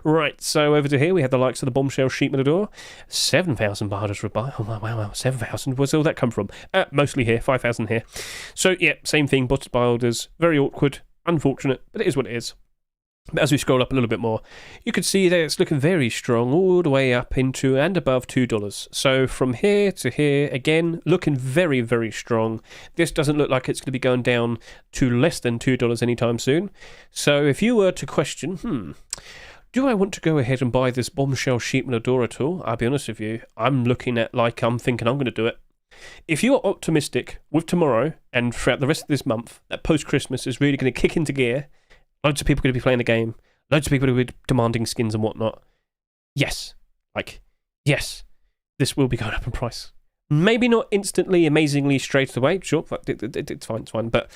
Right, so over to here, we have the likes of the Bombshell Sheet Metal Door. 7,000 barters would buy. Oh, wow, 7,000. Where's all that come from? Mostly here, 5,000 here. So, yeah, same thing, botted buy orders. Very awkward, unfortunate, but it is what it is. But as we scroll up a little bit more, you can see that it's looking very strong all the way up into and above $2. So from here to here, again, looking very, very strong. This doesn't look like it's going to be going down to less than $2 anytime soon. So if you were to question, do I want to go ahead and buy this Bombshell Sheet Metal Door at all? I'll be honest with you, I'm looking at like I'm thinking I'm going to do it. If you're optimistic with tomorrow and throughout the rest of this month that post-Christmas is really going to kick into gear, loads of people are going to be playing the game. Loads of people are going to be demanding skins and whatnot. Yes. This will be going up in price. Maybe not instantly, amazingly, straight away. Sure, it's fine. But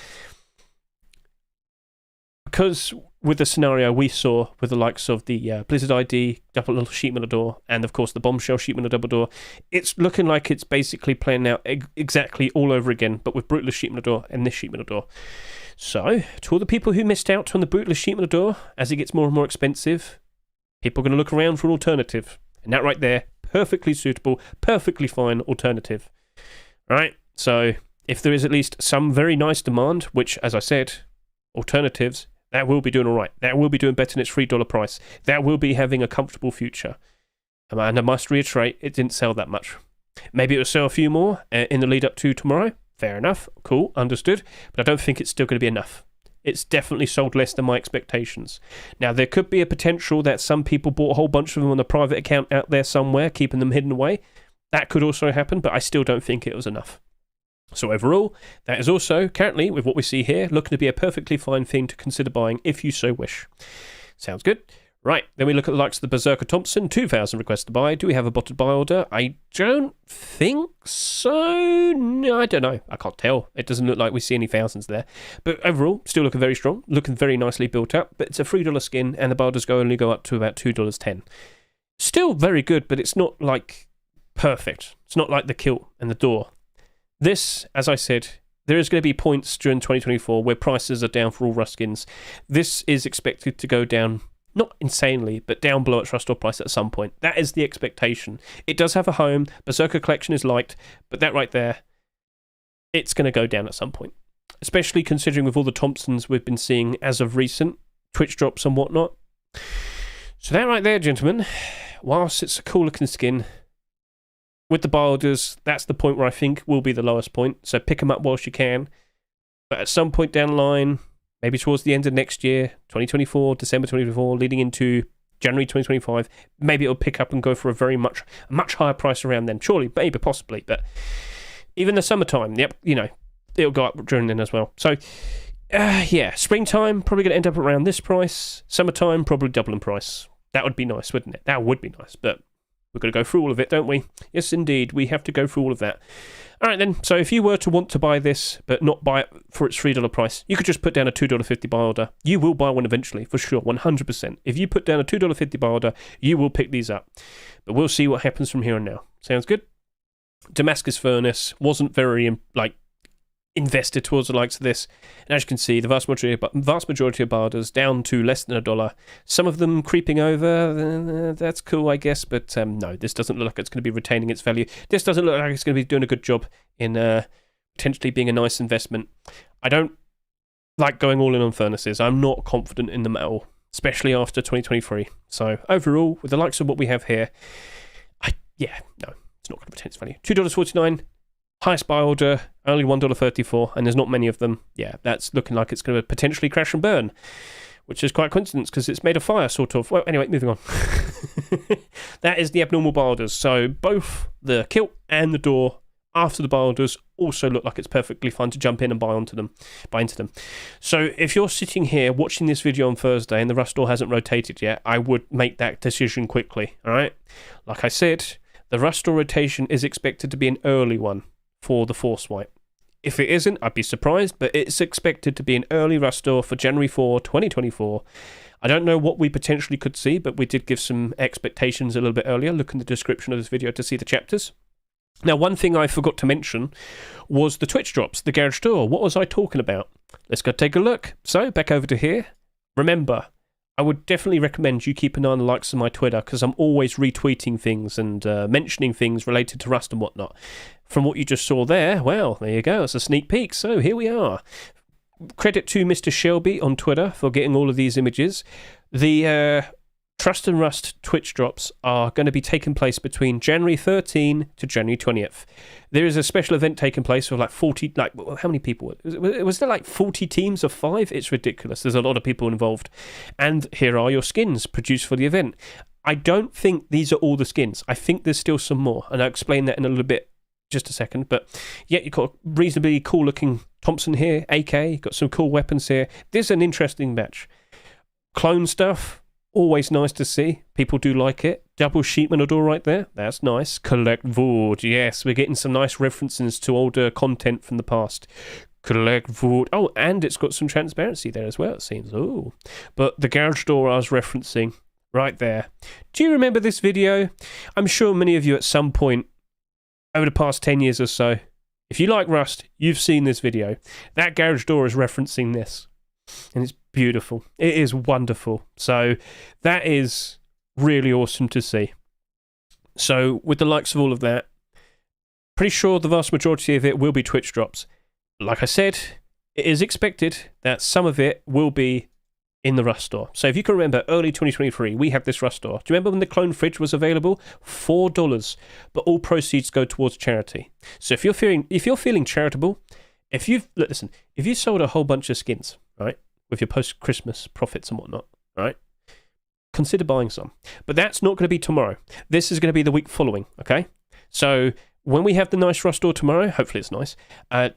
because with the scenario we saw with the likes of the Blizzard ID, double little sheet metal door, and of course the Bombshell sheet metal double door, it's looking like it's basically playing out exactly all over again, but with Brutalist sheet metal door and this sheet metal door. So, to all the people who missed out on the Brutalist sheet metal door, as it gets more and more expensive, people are going to look around for an alternative. And that right there, perfectly suitable, perfectly fine alternative. Right? So, if there is at least some very nice demand, which, as I said, alternatives, that will be doing all right. That will be doing better than its $3 price. That will be having a comfortable future. And I must reiterate, it didn't sell that much. Maybe it will sell a few more in the lead up to tomorrow. Fair enough. Cool. Understood. But I don't think it's still going to be enough. It's definitely sold less than my expectations. Now, there could be a potential that some people bought a whole bunch of them on a private account out there somewhere, keeping them hidden away. That could also happen, but I still don't think it was enough. So overall, that is also, currently, with what we see here, looking to be a perfectly fine thing to consider buying if you so wish. Sounds good. Right, then we look at the likes of the Berserker Thompson, 2,000 requests to buy. Do we have a botted buy order? I don't think so. No, I don't know. I can't tell. It doesn't look like we see any thousands there. But overall, still looking very strong, looking very nicely built up. But it's a $3 skin, and the borders only go up to about $2.10. Still very good, but it's not like perfect. It's not like the kilt and the door. This, as I said, there is going to be points during 2024 where prices are down for all Rust skins. This is expected to go down, not insanely, but down below its Rust Store price at some point. That is the expectation. It does have a home. Berserker Collection is liked, but that right there, it's going to go down at some point. Especially considering with all the Thompsons we've been seeing as of recent, Twitch drops and whatnot. So that right there, gentlemen, whilst it's a cool looking skin, with the bilders, that's the point where I think will be the lowest point. So pick them up whilst you can. But at some point down the line, maybe towards the end of next year, 2024, December 2024, leading into January 2025, maybe it'll pick up and go for a much higher price around then. Surely, maybe, possibly. But even the summertime, yep, it'll go up during then as well. So, yeah, springtime, probably going to end up around this price. Summertime, probably double in price. That would be nice, wouldn't it? That would be nice, but we've got to go through all of it, don't we? Yes, indeed, we have to go through all of that. All right, then, so if you were to want to buy this, but not buy it for its $3 price, you could just put down a $2.50 buy order. You will buy one eventually, for sure, 100%. If you put down a $2.50 buy order, you will pick these up. But we'll see what happens from here on now. Sounds good? Damascus Furnace wasn't very, invested towards the likes of this. And as you can see, the vast majority of barders down to less than $1. Some of them creeping over, that's cool, I guess, but no, this doesn't look like it's going to be retaining its value. This doesn't look like it's going to be doing a good job in potentially being a nice investment. I don't like going all in on furnaces. I'm not confident in them at all, especially after 2023. So overall, with the likes of what we have here, no, it's not going to retain its value. $2.49. Highest buy order, only $1.34, and there's not many of them. Yeah, that's looking like it's going to potentially crash and burn, which is quite a coincidence because it's made of fire, sort of. Well, anyway, moving on. That is the abnormal buy orders. So both the kilt and the door after the buy orders also look like it's perfectly fine to jump in and buy into them. So if you're sitting here watching this video on Thursday and the Rust Store hasn't rotated yet, I would make that decision quickly, all right? Like I said, the Rust Store rotation is expected to be an early one for the Force White. If it isn't, I'd be surprised, but it's expected to be an early Rust Store for January 4, 2024. I don't know what we potentially could see, but we did give some expectations a little bit earlier. Look in the description of this video to see the chapters. Now, one thing I forgot to mention was the Twitch drops, the garage door. What was I talking about? Let's go take a look. So, back over to here. Remember, I would definitely recommend you keep an eye on the likes of my Twitter because I'm always retweeting things and mentioning things related to Rust and whatnot. From what you just saw there, well, there you go. It's a sneak peek. So here we are. Credit to Mr. Shelby on Twitter for getting all of these images. The Trust and Rust Twitch drops are going to be taking place between January 13 to January 20th. There is a special event taking place for like 40, how many people? Was there like 40 teams of 5? It's ridiculous. There's a lot of people involved. And here are your skins produced for the event. I don't think these are all the skins. I think there's still some more. And I'll explain that in a little bit, just a second. But yeah, you've got a reasonably cool looking Thompson here, AK, got some cool weapons here. This is an interesting match. Clone stuff. Always nice to see. People do like it. Double sheepman door right there. That's nice. Collect wood. Yes, we're getting some nice references to older content from the past. Collect wood. Oh, and it's got some transparency there as well, it seems. Oh, but the garage door I was referencing right there. Do you remember this video? I'm sure many of you at some point over the past 10 years or so, if you like Rust, you've seen this video. That garage door is referencing this. And it's beautiful. It is wonderful. So that is really awesome to see. So with the likes of all of that, pretty sure the vast majority of it will be Twitch drops. Like I said, it is expected that some of it will be in the Rust Store. So if you can remember, early 2023, we had this Rust Store. Do you remember when the clone fridge was available? $4, but all proceeds go towards charity. So if you're feeling charitable, if you sold a whole bunch of skins, right, with your post-Christmas profits and whatnot, right, consider buying some. But that's not going to be tomorrow. This is going to be the week following, okay? So when we have the nice Rust store tomorrow, hopefully it's nice,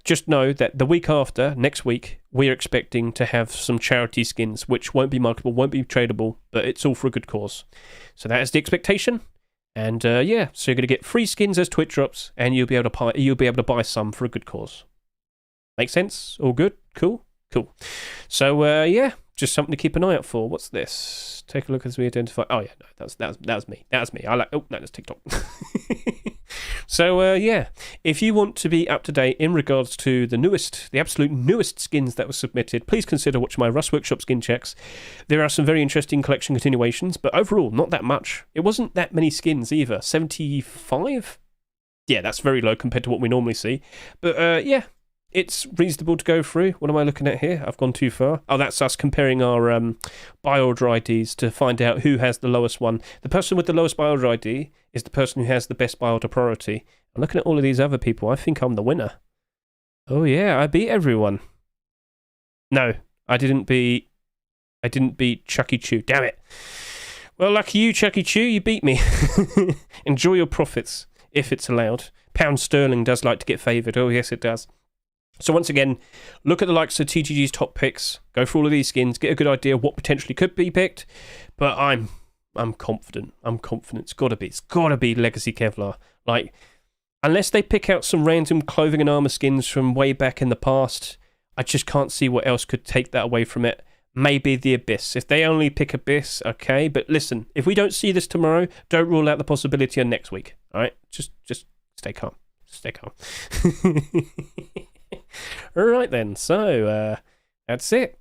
just know that the week after, next week, we're expecting to have some charity skins, which won't be marketable, won't be tradable, but it's all for a good cause. So that is the expectation. And so you're going to get free skins as Twitch drops, and you'll be able to buy some for a good cause. Make sense? All good? Cool? Cool. So just something to keep an eye out for. What's this? Take a look as we identify. Oh yeah, no, that was me. That was me. No, that's TikTok. So if you want to be up to date in regards to the absolute newest skins that were submitted, please consider watching my Rust Workshop skin checks. There are some very interesting collection continuations, but overall, not that much. It wasn't that many skins either. 75? Yeah, that's very low compared to what we normally see. But it's reasonable to go through. What am I looking at here? I've gone too far. Oh, that's us comparing our build IDs to find out who has the lowest one. The person with the lowest build ID is the person who has the best build priority. I'm looking at all of these other people. I think I'm the winner. Oh yeah, I beat everyone. No, I didn't beat Chucky Chew. Damn it. Well, lucky you, Chucky Chew. You beat me. Enjoy your profits, if it's allowed. Pound sterling does like to get favoured. Oh yes, it does. So once again, look at the likes of TGG's top picks, go through all of these skins, get a good idea of what potentially could be picked. But I'm confident. It's gotta be Legacy Kevlar. Like, unless they pick out some random clothing and armor skins from way back in the past, I just can't see what else could take that away from it. Maybe the Abyss. If they only pick Abyss, okay. But listen, if we don't see this tomorrow, don't rule out the possibility of next week. All right, just stay calm. Stay calm. All right then, so that's it.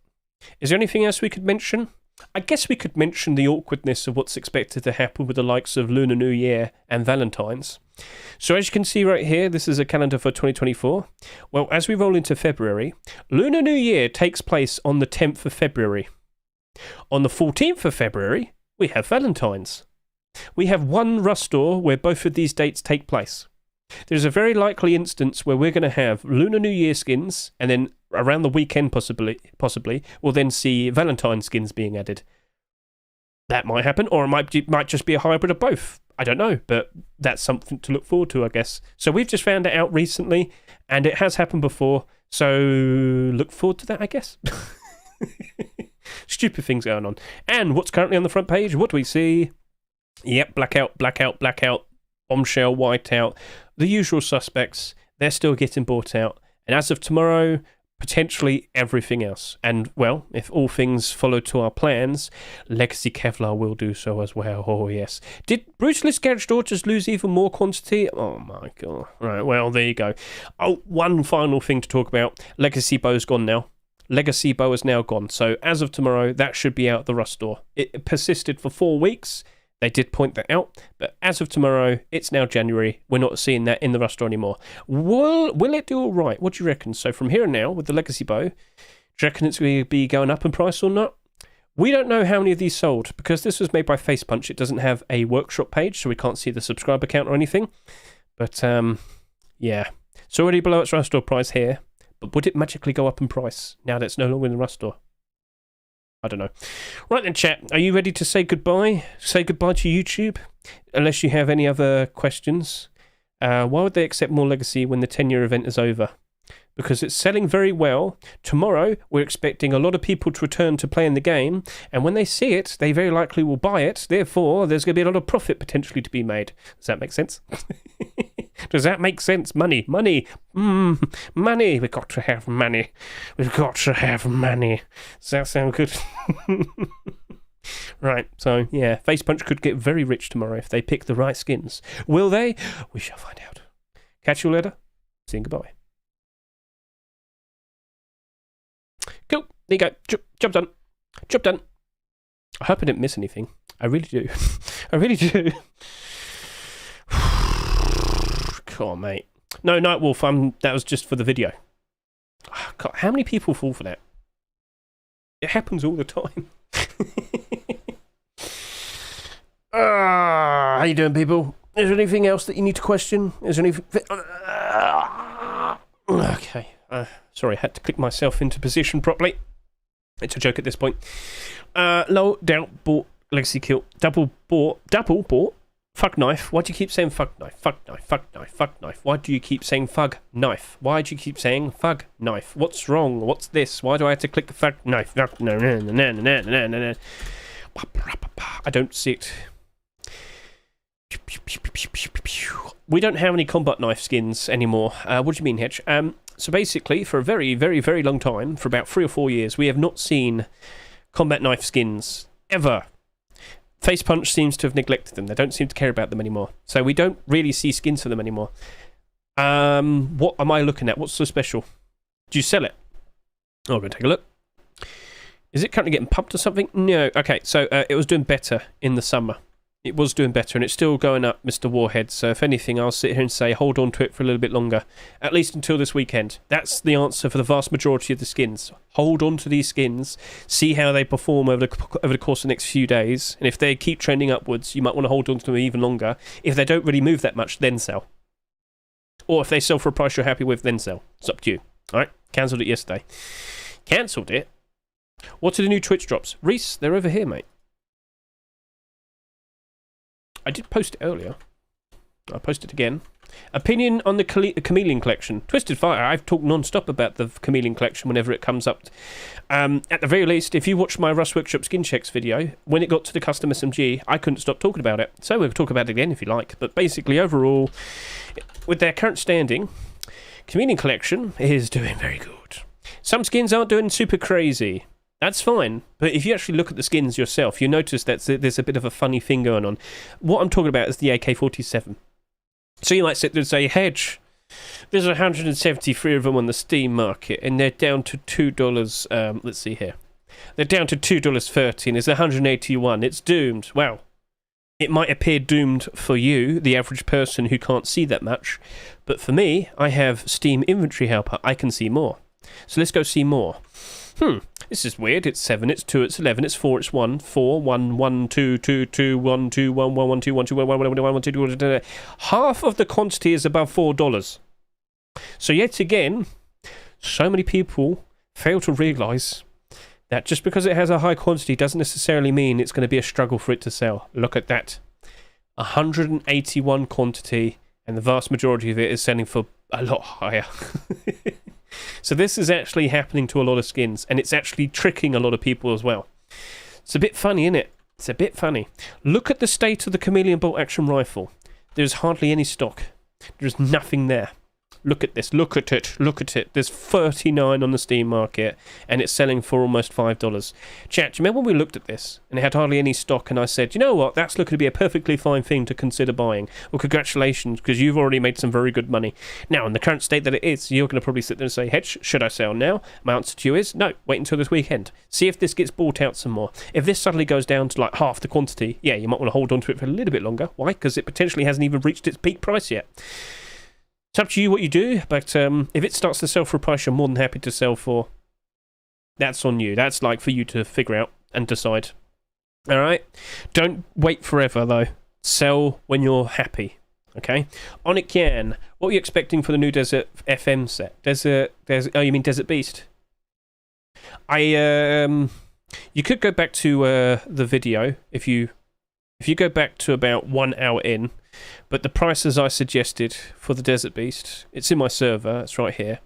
Is there anything else we could mention? I guess we could mention the awkwardness of what's expected to happen with the likes of Lunar New Year and Valentine's. So as you can see right here, this is a calendar for 2024. Well, as we roll into February, Lunar New Year takes place on the 10th of February. On the 14th of February, we have Valentine's. We have one Rust store where both of these dates take place. There's a very likely instance where we're going to have Lunar New Year skins, and then around the weekend possibly, we'll then see Valentine skins being added. That might happen, or it might just be a hybrid of both. I don't know, but that's something to look forward to, I guess. So we've just found it out recently, and it has happened before, so look forward to that, I guess. Stupid things going on. And what's currently on the front page? What do we see? Yep, blackout, bombshell, whiteout, the usual suspects. They're still getting bought out. And as of tomorrow, potentially everything else. And, well, if all things follow to our plans, Legacy Kevlar will do so as well. Oh, yes. Did Brutalist Garage Daughters lose even more quantity? Oh, my God. Right, well, there you go. Oh, one final thing to talk about. Legacy Bow's gone now. Legacy Bow is now gone. So, as of tomorrow, that should be out the Rust store. It persisted for 4 weeks. They did point that out, but as of tomorrow, it's now January. We're not seeing that in the Rust store anymore. Will it do all right? What do you reckon? So from here and now, with the Legacy Bow, do you reckon it's going to be going up in price or not? We don't know how many of these sold, because this was made by Facepunch. It doesn't have a workshop page, so we can't see the subscriber count or anything. But, yeah. It's already below its Rust store price here, but would it magically go up in price now that it's no longer in the Rust store? I don't know. Right then, chat. Are you ready to say goodbye? Say goodbye to YouTube? Unless you have any other questions. Why would they accept more Legacy when the 10-year event is over? Because it's selling very well. Tomorrow, we're expecting a lot of people to return to playing the game. And when they see it, they very likely will buy it. Therefore, there's going to be a lot of profit potentially to be made. Does that make sense? Does that make sense? Money. Money. We've got to have money. We've got to have money. Does that sound good? Right, so yeah, Facepunch could get very rich tomorrow if they pick the right skins. Will they? We shall find out. Catch you later. Saying goodbye. Cool. There you go. Job done. Job done. I hope I didn't miss anything. I really do. I really do. Come on, mate. No, Nightwolf, that was just for the video. God, how many people fall for that? It happens all the time. How you doing, people? Is there anything else that you need to question? Is there anything... Okay. Sorry, I had to click myself into position properly. It's a joke at this point. Low doubt bought Legacy Kill. Double bought Fug knife. Why do you keep saying fug knife? Fug knife. Fug knife. Fug knife. Why do you keep saying fug knife? Why do you keep saying fug knife? What's wrong? What's this? Why do I have to click fug knife? I don't see it. We don't have any combat knife skins anymore. What do you mean, Hedge? So basically, for a very, very, very long time, for about 3 or 4 years, we have not seen combat knife skins ever. Face Punch seems to have neglected them. They don't seem to care about them anymore. So we don't really see skins for them anymore. What am I looking at? What's so special? Do you sell it? Oh, I'm going to take a look. Is it currently getting pumped or something? No. Okay, so it was doing better in the summer. It was doing better, and it's still going up, Mr. Warhead. So if anything, I'll sit here and say hold on to it for a little bit longer. At least until this weekend. That's the answer for the vast majority of the skins. Hold on to these skins, see how they perform over the course of the next few days, and if they keep trending upwards, you might want to hold on to them even longer. If they don't really move that much, then sell. Or if they sell for a price you're happy with, then sell. It's up to you. Alright? Cancelled it yesterday. Cancelled it? What are the new Twitch drops? Reese, they're over here, mate. I did post it earlier. I'll post it again. Opinion on the Chameleon Collection. Twisted Fire. I've talked non-stop about the Chameleon Collection whenever it comes up. At the very least, if you watch my Rust Workshop skin checks video, when it got to the custom SMG, I couldn't stop talking about it. So we'll talk about it again if you like. But basically, overall, with their current standing, Chameleon Collection is doing very good. Some skins aren't doing super crazy. That's fine, but if you actually look at the skins yourself, you notice that there's a bit of a funny thing going on. What I'm talking about is the AK-47. So you might sit there and say, Hedge, there's 173 of them on the Steam market, and they're down to $2, let's see here. They're down to $2.30, and there's 181. It's doomed. Well, it might appear doomed for you, the average person who can't see that much, but for me, I have Steam Inventory Helper. I can see more. So let's go see more. This is weird. It's 7, it's 2, it's 11, it's 4, it's 1, 4, 1, 1, 2, 2, 2, 1, 2, 1, 1, 1, 2, 1, 2, 1, 1, 1, 1, 1, 2, 2, 1, 2. Half of the quantity is above $4. So yet again, so many people fail to realise that just because it has a high quantity doesn't necessarily mean it's going to be a struggle for it to sell. Look at that. 181 quantity, and the vast majority of it is selling for a lot higher. So this is actually happening to a lot of skins, and it's actually tricking a lot of people as well. It's a bit funny, isn't it? It's a bit funny. Look at the state of the Chameleon bolt action rifle. There's hardly any stock. There's nothing there. Look at this. Look at it. Look at it. There's 39 on the Steam market, and it's selling for almost $5. Chat, do you remember when we looked at this, and it had hardly any stock, and I said, you know what, that's looking to be a perfectly fine thing to consider buying. Well, congratulations, because you've already made some very good money. Now, in the current state that it is, you're going to probably sit there and say, Hedge, should I sell now? My answer to you is, no, wait until this weekend. See if this gets bought out some more. If this suddenly goes down to like half the quantity, yeah, you might want to hold on to it for a little bit longer. Why? Because it potentially hasn't even reached its peak price yet. It's up to you what you do, but if it starts to sell for a price you're more than happy to sell for, that's on you. That's like for you to figure out and decide. Alright? Don't wait forever, though. Sell when you're happy. Okay? Onic Yan, what are you expecting for the new Desert FM set? Oh, you mean Desert Beast? You could go back to the video if you go back to about 1 hour in. But the prices I suggested for the Desert Beast, it's in my server, it's right here.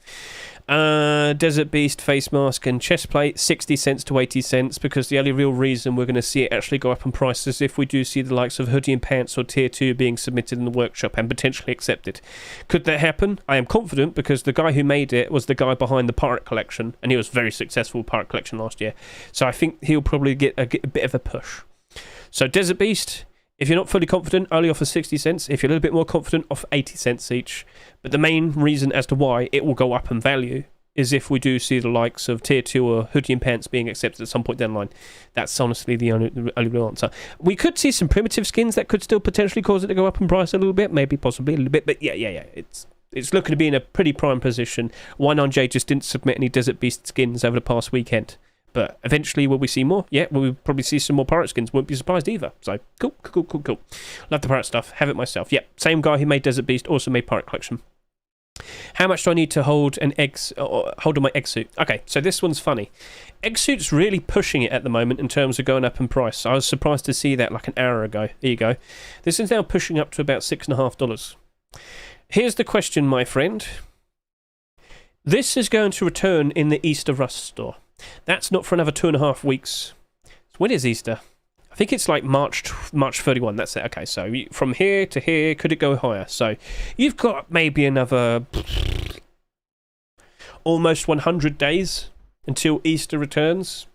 Desert Beast face mask and chest plate, 60 cents to 80 cents, because the only real reason we're going to see it actually go up in price is if we do see the likes of hoodie and pants or tier 2 being submitted in the workshop and potentially accepted. Could that happen? I am confident, because the guy who made it was the guy behind the Pirate Collection, and he was very successful with Pirate Collection last year. So I think he'll probably get a bit of a push. So Desert Beast, if you're not fully confident, only offer 60 cents. If you're a little bit more confident, offer 80 cents each. But the main reason as to why it will go up in value is if we do see the likes of Tier 2 or hoodie and pants being accepted at some point down the line. That's honestly the only real answer. We could see some primitive skins that could still potentially cause it to go up in price a little bit, maybe possibly a little bit, but yeah. It's looking to be in a pretty prime position. Y9J just didn't submit any Desert Beast skins over the past weekend. But eventually, will we see more? Yeah, we'll probably see some more pirate skins. Won't be surprised either. So, cool. Love the pirate stuff. Have it myself. Yeah, same guy who made Desert Beast also made Pirate Collection. How much do I need to hold hold on my egg suit? Okay, so this one's funny. Egg suit's really pushing it at the moment in terms of going up in price. I was surprised to see that like an hour ago. There you go. This is now pushing up to about $6.50. Here's the question, my friend. This is going to return in the Easter Rust store. That's not for another 2.5 weeks. So when is Easter? I think it's like March 31. That's it. Okay, so from here to here, could it go higher? So you've got maybe another almost 100 days until Easter returns,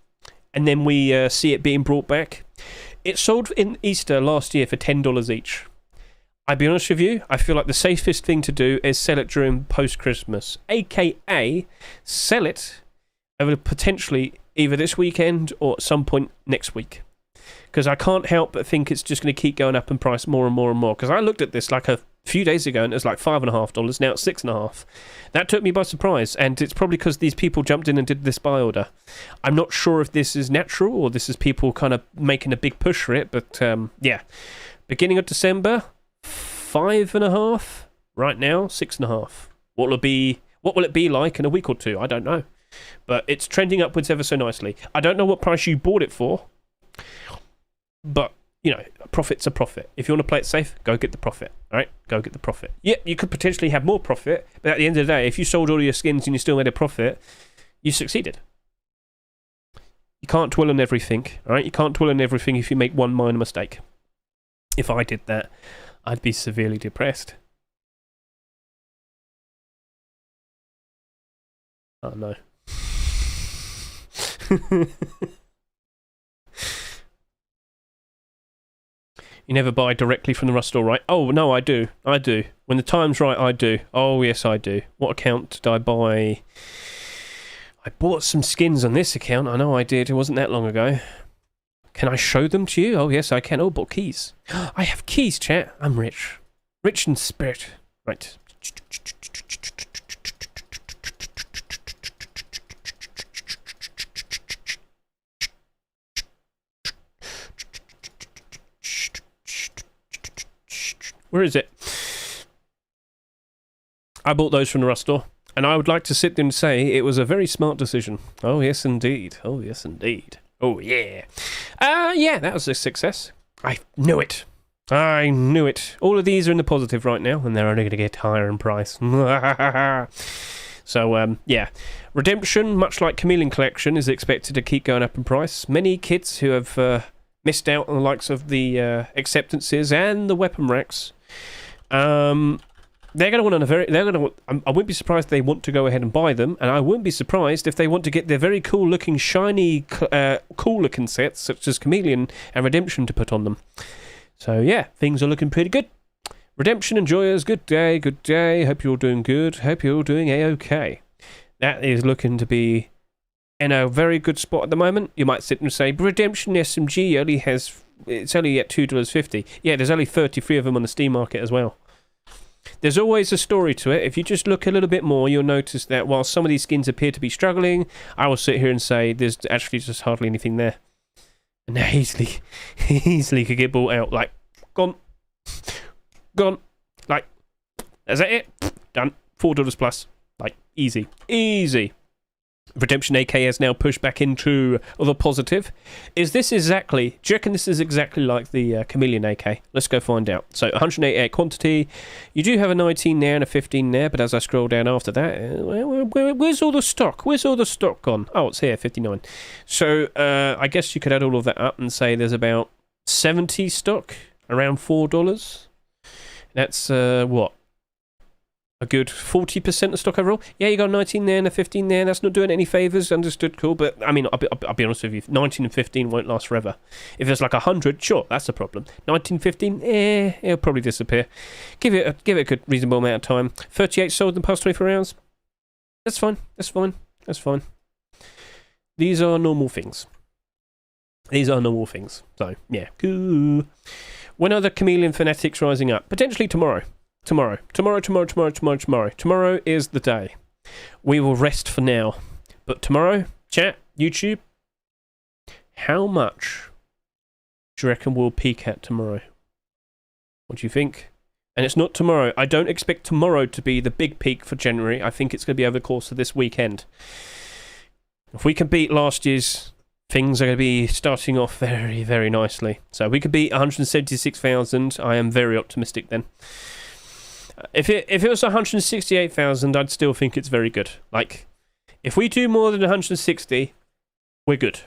and then we see it being brought back. It sold in Easter last year for $10 each. I'll be honest with you, I feel like the safest thing to do is sell it during post-Christmas, aka sell it over potentially either this weekend or at some point next week. Because I can't help but think it's just going to keep going up in price more and more and more. Because I looked at this like a few days ago and it was like $5.50, now it's $6.50. That took me by surprise, and it's probably because these people jumped in and did this buy order. I'm not sure if this is natural or this is people kind of making a big push for it, but yeah. Beginning of December, 5.50. Right now, 6.50. What will it be like in a week or two? I don't know. But it's trending upwards ever so nicely. I don't know what price you bought it for, but you know, a profit's a profit. If you want to play it safe, go get the profit. All right, go get the profit. Yeah, you could potentially have more profit, but at the end of the day, if you sold all your skins and you still made a profit, you succeeded. You can't dwell on everything. All right, you can't dwell on everything if you make one minor mistake. If I did that, I'd be severely depressed. Oh no. You never buy directly from the Rust store, right? Oh, no, I do. I do. When the time's right, I do. Oh, yes, I do. What account did I buy? I bought some skins on this account. I know I did. It wasn't that long ago. Can I show them to you? Oh, yes, I can. Oh, bought keys. I have keys, chat. I'm rich. Rich in spirit. Right. Where is it? I bought those from the Rust store, and I would like to sit there and say it was a very smart decision. Oh, yes, indeed. Oh, yes, indeed. Oh, yeah. Yeah, that was a success. I knew it. I knew it. All of these are in the positive right now, and they're only going to get higher in price. So, yeah. Redemption, much like Chameleon Collection, is expected to keep going up in price. Many kids who have missed out on the likes of the acceptances and the weapon racks, they're going to want I wouldn't be surprised if they want to go ahead and buy them, and I wouldn't be surprised if they want to get their very cool looking, shiny, cool looking sets, such as Chameleon and Redemption, to put on them. So yeah, things are looking pretty good. Redemption enjoyers, good day, good day. Hope you're all doing good. Hope you're all doing a-okay. That is looking to be in a very good spot at the moment. You might sit and say, Redemption SMG it's only at $2.50. Yeah, there's only 33 of them on the Steam market as well. There's always a story to it. If you just look a little bit more, you'll notice that while some of these skins appear to be struggling, I will sit here and say there's actually just hardly anything there. And now easily could get bought out. Like, gone. Like, is that it? Done. $4 plus. Like, easy. Redemption AK has now pushed back into the positive. Do you reckon this is exactly like the Chameleon AK? Let's go find out. So 188 quantity. You do have a 19 there and a 15 there, but as I scroll down after that, where's all the stock? Where's all the stock gone? Oh, it's here, 59. So I guess you could add all of that up and say there's about 70 stock, around $4. That's what? A good 40% of stock overall. Yeah, you got a 19 there and a 15 there. That's not doing any favours. Understood, cool. But, I mean, I'll be honest with you. 19 and 15 won't last forever. If there's like 100, sure, that's a problem. 19, 15, it'll probably disappear. Give it a good, reasonable amount of time. 38 sold in the past 24 hours. That's fine. These are normal things. So, yeah. Cool. When are the Chameleon fanatics rising up? Potentially tomorrow. Tomorrow is the day. We will rest for now. But tomorrow, chat, YouTube, how much do you reckon we'll peak at tomorrow? What do you think? And it's not tomorrow. I don't expect tomorrow to be the big peak for January. I think it's going to be over the course of this weekend. If we can beat last year's, things are going to be starting off very, very nicely. So if we could beat 176,000, I am very optimistic then. If it was 168,000, I'd still think it's very good. Like, if we do more than 160, we're good.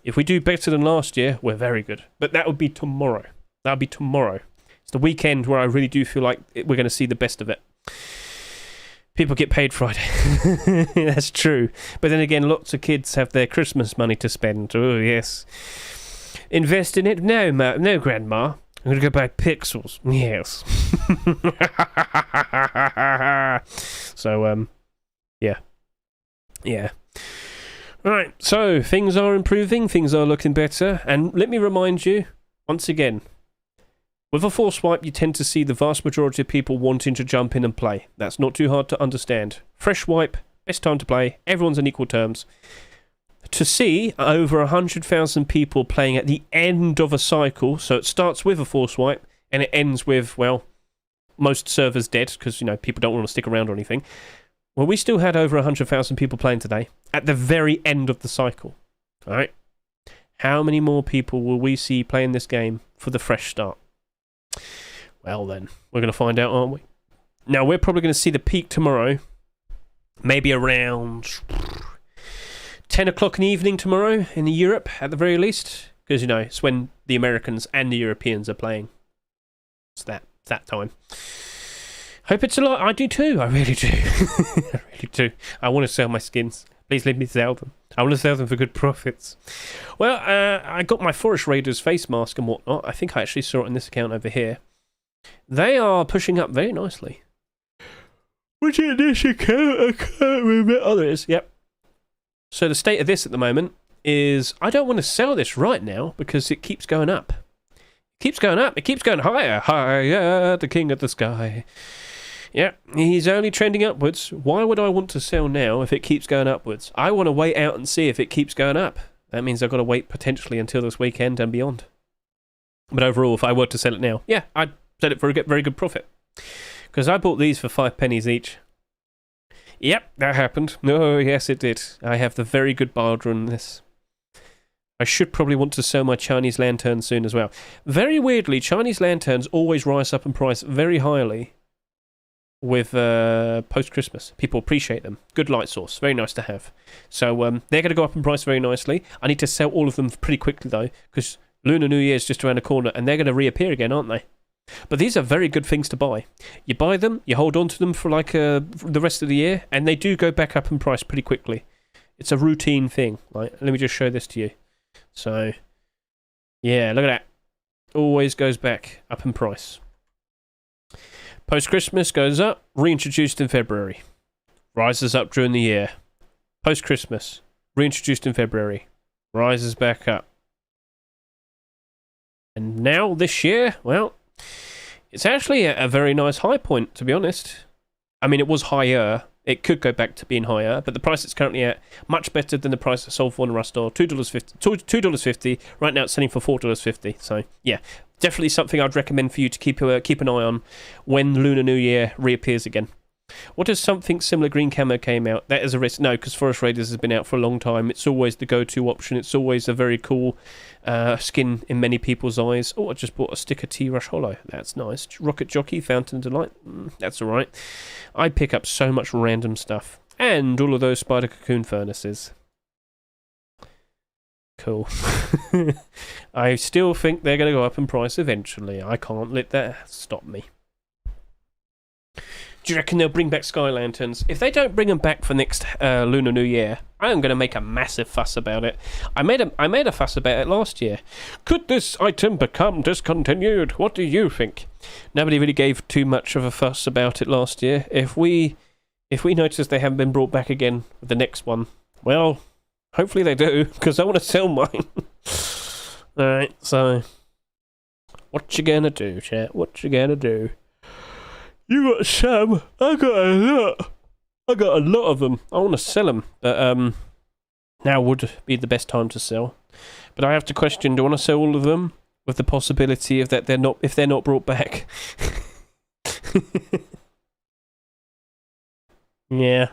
If we do better than last year, we're very good. But that would be tomorrow. That would be tomorrow. It's the weekend where I really do feel like we're going to see the best of it. People get paid Friday. That's true. But then again, lots of kids have their Christmas money to spend. Oh, yes. Invest in it? No, no, Grandma. I'm going to go buy pixels. Yes. So, yeah. Yeah. Right, so things are improving, things are looking better, and let me remind you, once again, with a force wipe, you tend to see the vast majority of people wanting to jump in and play. That's not too hard to understand. Fresh wipe, best time to play, everyone's on equal terms. To see over 100,000 people playing at the end of a cycle, so it starts with a force wipe, and it ends with, well, most servers dead, because, you know, people don't want to stick around or anything. Well, we still had over 100,000 people playing today, at the very end of the cycle. Alright? How many more people will we see playing this game for the fresh start? Well then, we're going to find out, aren't we? Now, we're probably going to see the peak tomorrow, maybe around 10 o'clock in the evening tomorrow in Europe, at the very least, because, you know, it's when the Americans and the Europeans are playing. It's that time. Hope it's a lot. I do too. I really do. I really do. I want to sell my skins. Please let me sell them. I want to sell them for good profits. Well, I got my Forest Raiders face mask and whatnot. I think I actually saw it in this account over here. They are pushing up very nicely. Which in this account, I can't remember. Oh, there it is. Yep. So the state of this at the moment is I don't want to sell this right now because it keeps going up. It keeps going up. It keeps going higher. Higher, the king of the sky. Yeah, he's only trending upwards. Why would I want to sell now if it keeps going upwards? I want to wait out and see if it keeps going up. That means I've got to wait potentially until this weekend and beyond. But overall, if I were to sell it now, yeah, I'd sell it for a very good profit. Because I bought these for 5 pennies each. Yep, that happened. Oh, yes, it did. I have the very good barter on this. I should probably want to sell my Chinese lanterns soon as well. Very weirdly, Chinese lanterns always rise up in price very highly with post-Christmas. People appreciate them. Good light source. Very nice to have. So they're going to go up in price very nicely. I need to sell all of them pretty quickly, though, because Lunar New Year is just around the corner, and they're going to reappear again, aren't they? But these are very good things to buy. You buy them, you hold on to them for like the rest of the year, and they do go back up in price pretty quickly. It's a routine thing. Right? Let me just show this to you. So, yeah, look at that. Always goes back up in price. Post-Christmas goes up, reintroduced in February. Rises up during the year. Post-Christmas, reintroduced in February. Rises back up. And now, this year, well, it's actually a very nice high point, to be honest. I mean, it was higher. It could go back to being higher, but the price it's currently at, much better than the price it sold for in the Rust store, $2.50. Right now it's selling for $4.50. So, yeah, definitely something I'd recommend for you to keep an eye on when Lunar New Year reappears again. What if something similar green camo came out? That is a risk. No, because Forest Raiders has been out for a long time. It's always the go-to option. It's always a very cool skin in many people's eyes. Oh, I just bought a sticker T-Rush Hollow. That's nice. Rocket Jockey, Fountain Delight. That's alright. I pick up so much random stuff. And all of those Spider Cocoon Furnaces. Cool. I still think they're going to go up in price eventually. I can't let that stop me. Do you reckon they'll bring back Sky Lanterns? If they don't bring them back for next Lunar New Year, I am going to make a massive fuss about it. I made a fuss about it last year. Could this item become discontinued? What do you think? Nobody really gave too much of a fuss about it last year. If we notice they haven't been brought back again with the next one, well, hopefully they do, because I want to sell mine. Alright, so what you gonna do, chat? What you gonna do? You got some. I got a lot. I got a lot of them. I want to sell them, but now would be the best time to sell. But I have to question: do I want to sell all of them with the possibility of that if they're not brought back? Yeah.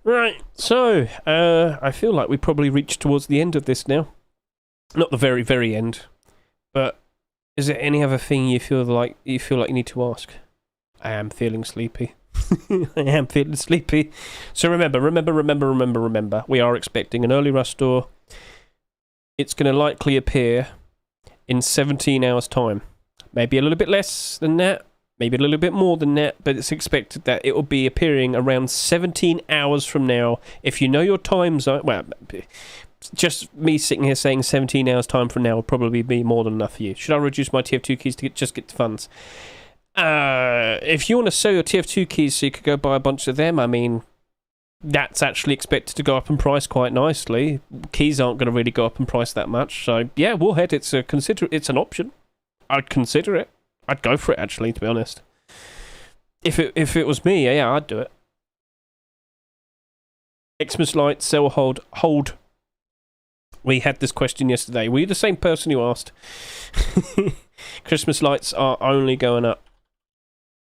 Right, so, I feel like we probably reached towards the end of this now. Not the very, very end. But is there any other thing you feel like you need to ask? I am feeling sleepy. I am feeling sleepy. So remember. We are expecting an early rush store. It's going to likely appear in 17 hours' time. Maybe a little bit less than that. Maybe a little bit more than that. But it's expected that it will be appearing around 17 hours from now. If you know your time zone... Well, just me sitting here saying 17 hours' time from now will probably be more than enough for you. Should I reduce my TF2 keys to just get the funds? If you want to sell your TF2 keys so you could go buy a bunch of them, I mean, that's actually expected to go up in price quite nicely. Keys aren't going to really go up in price that much, so yeah, Warhead, it's an option. I'd consider it. I'd go for it, actually, to be honest. If it was me, yeah, I'd do it. Xmas lights, sell, hold. Hold. We had this question yesterday. Were you the same person who asked? Christmas lights are only going up.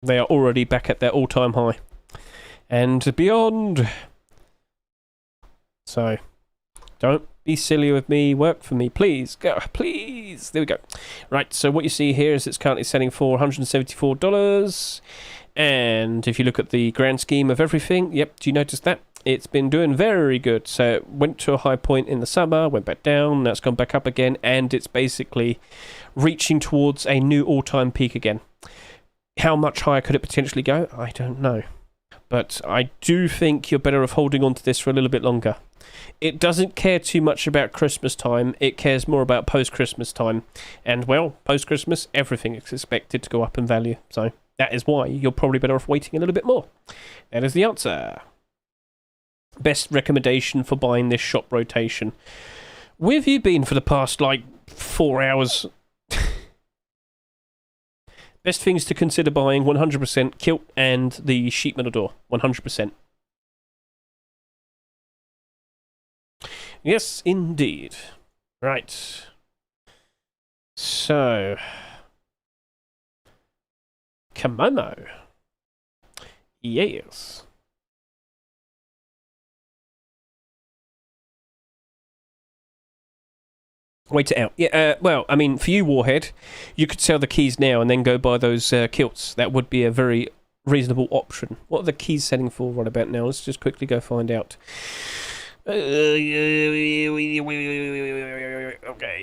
They are already back at their all-time high. And beyond. So, don't be silly with me. Work for me, please. Go, please. There we go. Right, so what you see here is it's currently selling for $174. And if you look at the grand scheme of everything, yep, do you notice that? It's been doing very good. So it went to a high point in the summer, went back down, now it's gone back up again, and it's basically reaching towards a new all-time peak again. How much higher could it potentially go? I don't know. But I do think you're better off holding on to this for a little bit longer. It doesn't care too much about Christmas time. It cares more about post-Christmas time. And, well, post-Christmas, everything is expected to go up in value. So that is why you're probably better off waiting a little bit more. That is the answer. Best recommendation for buying this shop rotation. Where have you been for the past, 4 hours? Best things to consider buying, 100% kilt and the sheet metal door. 100%. Yes, indeed. Right. So. Kimono. Yes. Wait it out. Yeah, well, I mean, for you, Warhead, you could sell the keys now and then go buy those kilts. That would be a very reasonable option. What are the keys selling for right about now? Let's just quickly go find out. Okay,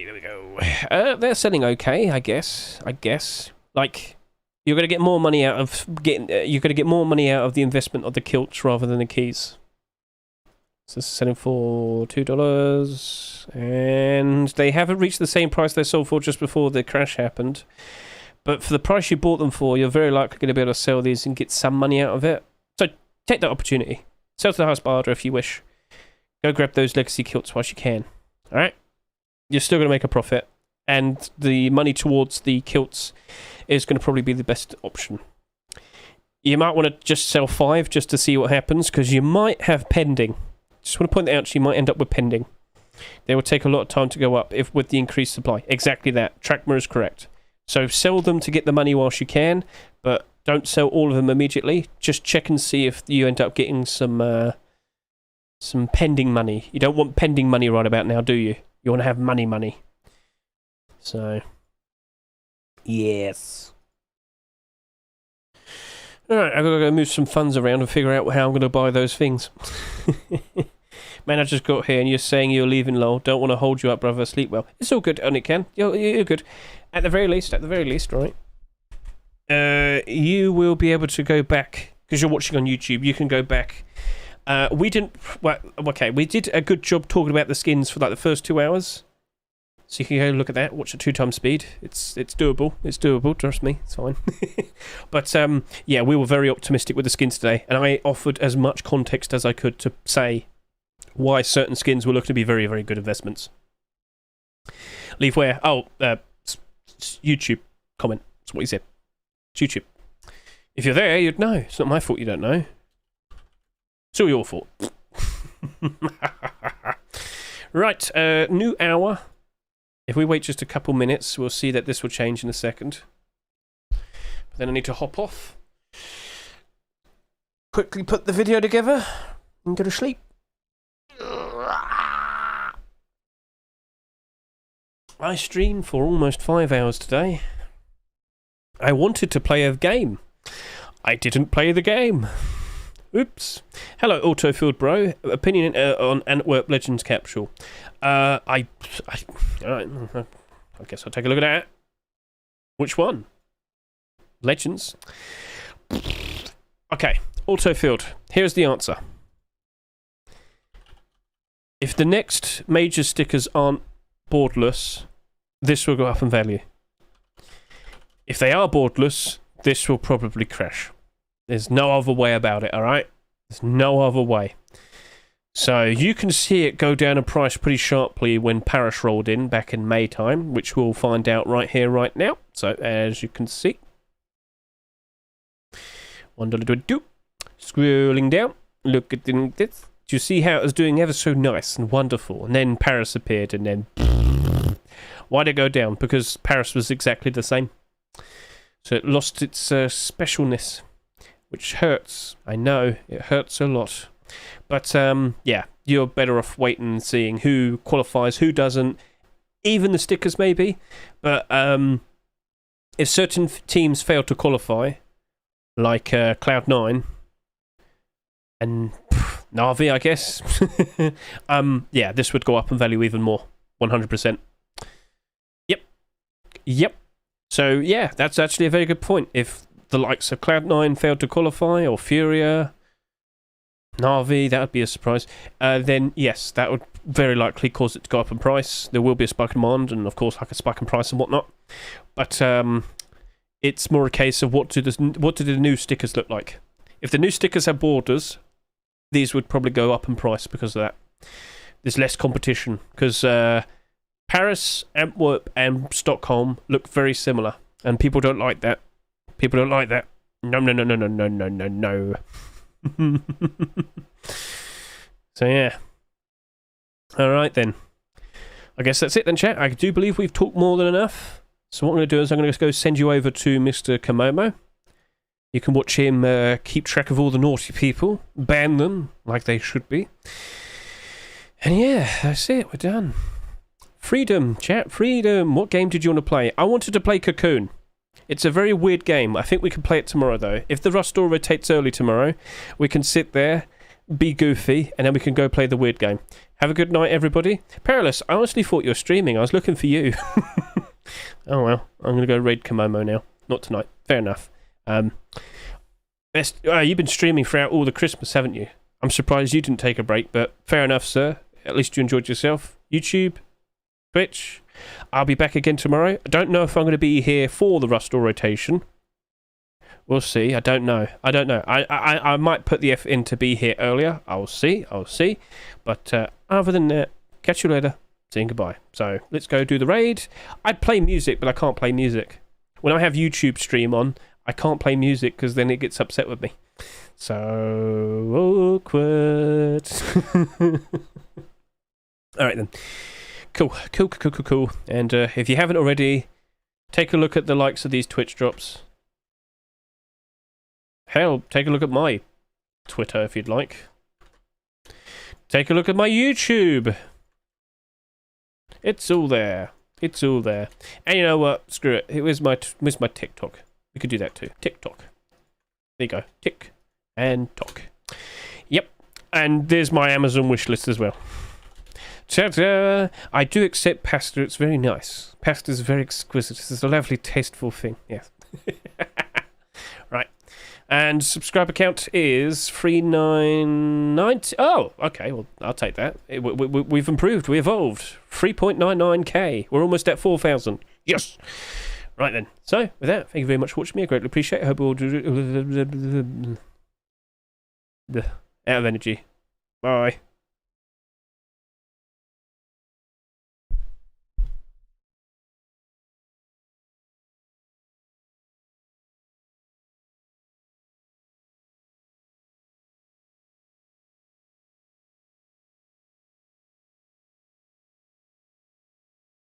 there we go. They're selling okay, I guess. Like, you're going to get more money out of you're going to get more money out of the investment of the kilts rather than the keys. So this is selling for $2, and they haven't reached the same price they sold for just before the crash happened. But for the price you bought them for, you're very likely going to be able to sell these and get some money out of it. So take that opportunity. Sell to the highest bidder if you wish. Go grab those legacy kilts whilst you can. Alright? You're still going to make a profit, and the money towards the kilts is going to probably be the best option. You might want to just sell 5 just to see what happens, because you might have pending. Just want to point that out, you might end up with pending. They will take a lot of time to go up with the increased supply. Exactly that. Trackmer is correct. So sell them to get the money whilst you can, but don't sell all of them immediately. Just check and see if you end up getting some pending money. You don't want pending money right about now, do you? You want to have money. So, yes. Alright, I've got to go move some funds around and figure out how I'm going to buy those things. Man, I just got here and you're saying you're leaving, lol. Don't want to hold you up, brother. Sleep well. It's all good, and it can. You're good. At the very least, right? You will be able to go back, because you're watching on YouTube, you can go back. We did a good job talking about the skins for the first 2 hours. So you can go look at that, watch at 2 times speed. It's doable. It's doable, trust me. It's fine. But, yeah, we were very optimistic with the skins today, and I offered as much context as I could to say why certain skins were looking to be very, very good investments. Leave where? Oh, YouTube comment. That's what he said. It's YouTube. If you're there, you'd know. It's not my fault you don't know. It's all your fault. Right, new hour. If we wait just a couple minutes, we'll see that this will change in a second. Then I need to hop off, quickly put the video together, and go to sleep. I streamed for almost 5 hours today. I wanted to play a game. I didn't play the game. Oops. Hello, Autofield Bro. Opinion on Antwerp Legends capsule. I guess I'll take a look at that. Which one? Legends. Okay, Autofield. Here's the answer. If the next major stickers aren't boardless, this will go up in value. If they are boardless, this will probably crash. There's no other way about it, alright? There's no other way. So you can see it go down in price pretty sharply when Paris rolled in back in May time, which we'll find out right here, right now. So as you can see, $1.22. Scrolling down, look at this. Do you see how it was doing ever so nice and wonderful? And then Paris appeared, and then why'd it go down? Because Paris was exactly the same. So it lost its specialness, which hurts. I know, it hurts a lot. But, yeah, you're better off waiting and seeing who qualifies, who doesn't. Even the stickers, maybe. But if certain teams fail to qualify, like Cloud9 and Na'Vi, I guess, yeah, this would go up in value even more. 100%. Yep. So, yeah, that's actually a very good point. If the likes of Cloud9 failed to qualify, or Furia, Na'Vi, that would be a surprise, then yes, that would very likely cause it to go up in price. There will be a spike in demand, and of course, like a spike in price and whatnot. But it's more a case of what do the new stickers look like. If the new stickers have borders, these would probably go up in price because of that. There's less competition, because Paris, Antwerp, and Stockholm look very similar, and people don't like that. People don't like that. No. So yeah. Alright then. I guess that's it then, chat. I do believe we've talked more than enough. So what I'm going to do is I'm going to go send you over to Mr. Kamomo. You can watch him keep track of all the naughty people, ban them like they should be. And yeah, that's it. We're done. Freedom, chat, freedom. What game did you want to play? I wanted to play Cocoon. It's a very weird game. I think we can play it tomorrow, though. If the Rust door rotates early tomorrow, we can sit there, be goofy, and then we can go play the weird game. Have a good night, everybody. Perilous, I honestly thought you were streaming. I was looking for you. Oh, well. I'm going to go raid Komomo now. Not tonight. Fair enough. You've been streaming throughout all the Christmas, haven't you? I'm surprised you didn't take a break, but fair enough, sir. At least you enjoyed yourself. YouTube, Twitch. I'll be back again tomorrow. I don't know if I'm going to be here for the Rust door rotation. We'll see. I don't know. I might put the F in to be here earlier. I'll see. But other than that, catch you later. Saying goodbye. So let's go do the raid. I'd play music, but I can't play music. When I have YouTube stream on, I can't play music because then it gets upset with me. So awkward. Alright then. Cool. And if you haven't already, take a look at the likes of these Twitch drops. Hell, take a look at my Twitter if you'd like. Take a look at my YouTube. It's all there. And you know what? Screw it. Where's my TikTok? We could do that too. TikTok. There you go. Tick and talk. Yep. And there's my Amazon wish list as well. Ta-da! I do accept pasta. It's very nice. Pasta is very exquisite. It's a lovely, tasteful thing. Yes. Right. And subscriber count is 3,990. Oh, okay. Well, I'll take that. We've improved. We evolved. 3.99k. We're almost at 4,000. Yes. Right then. So, with that, thank you very much for watching me. I greatly appreciate it. I hope you all do out of energy. Bye.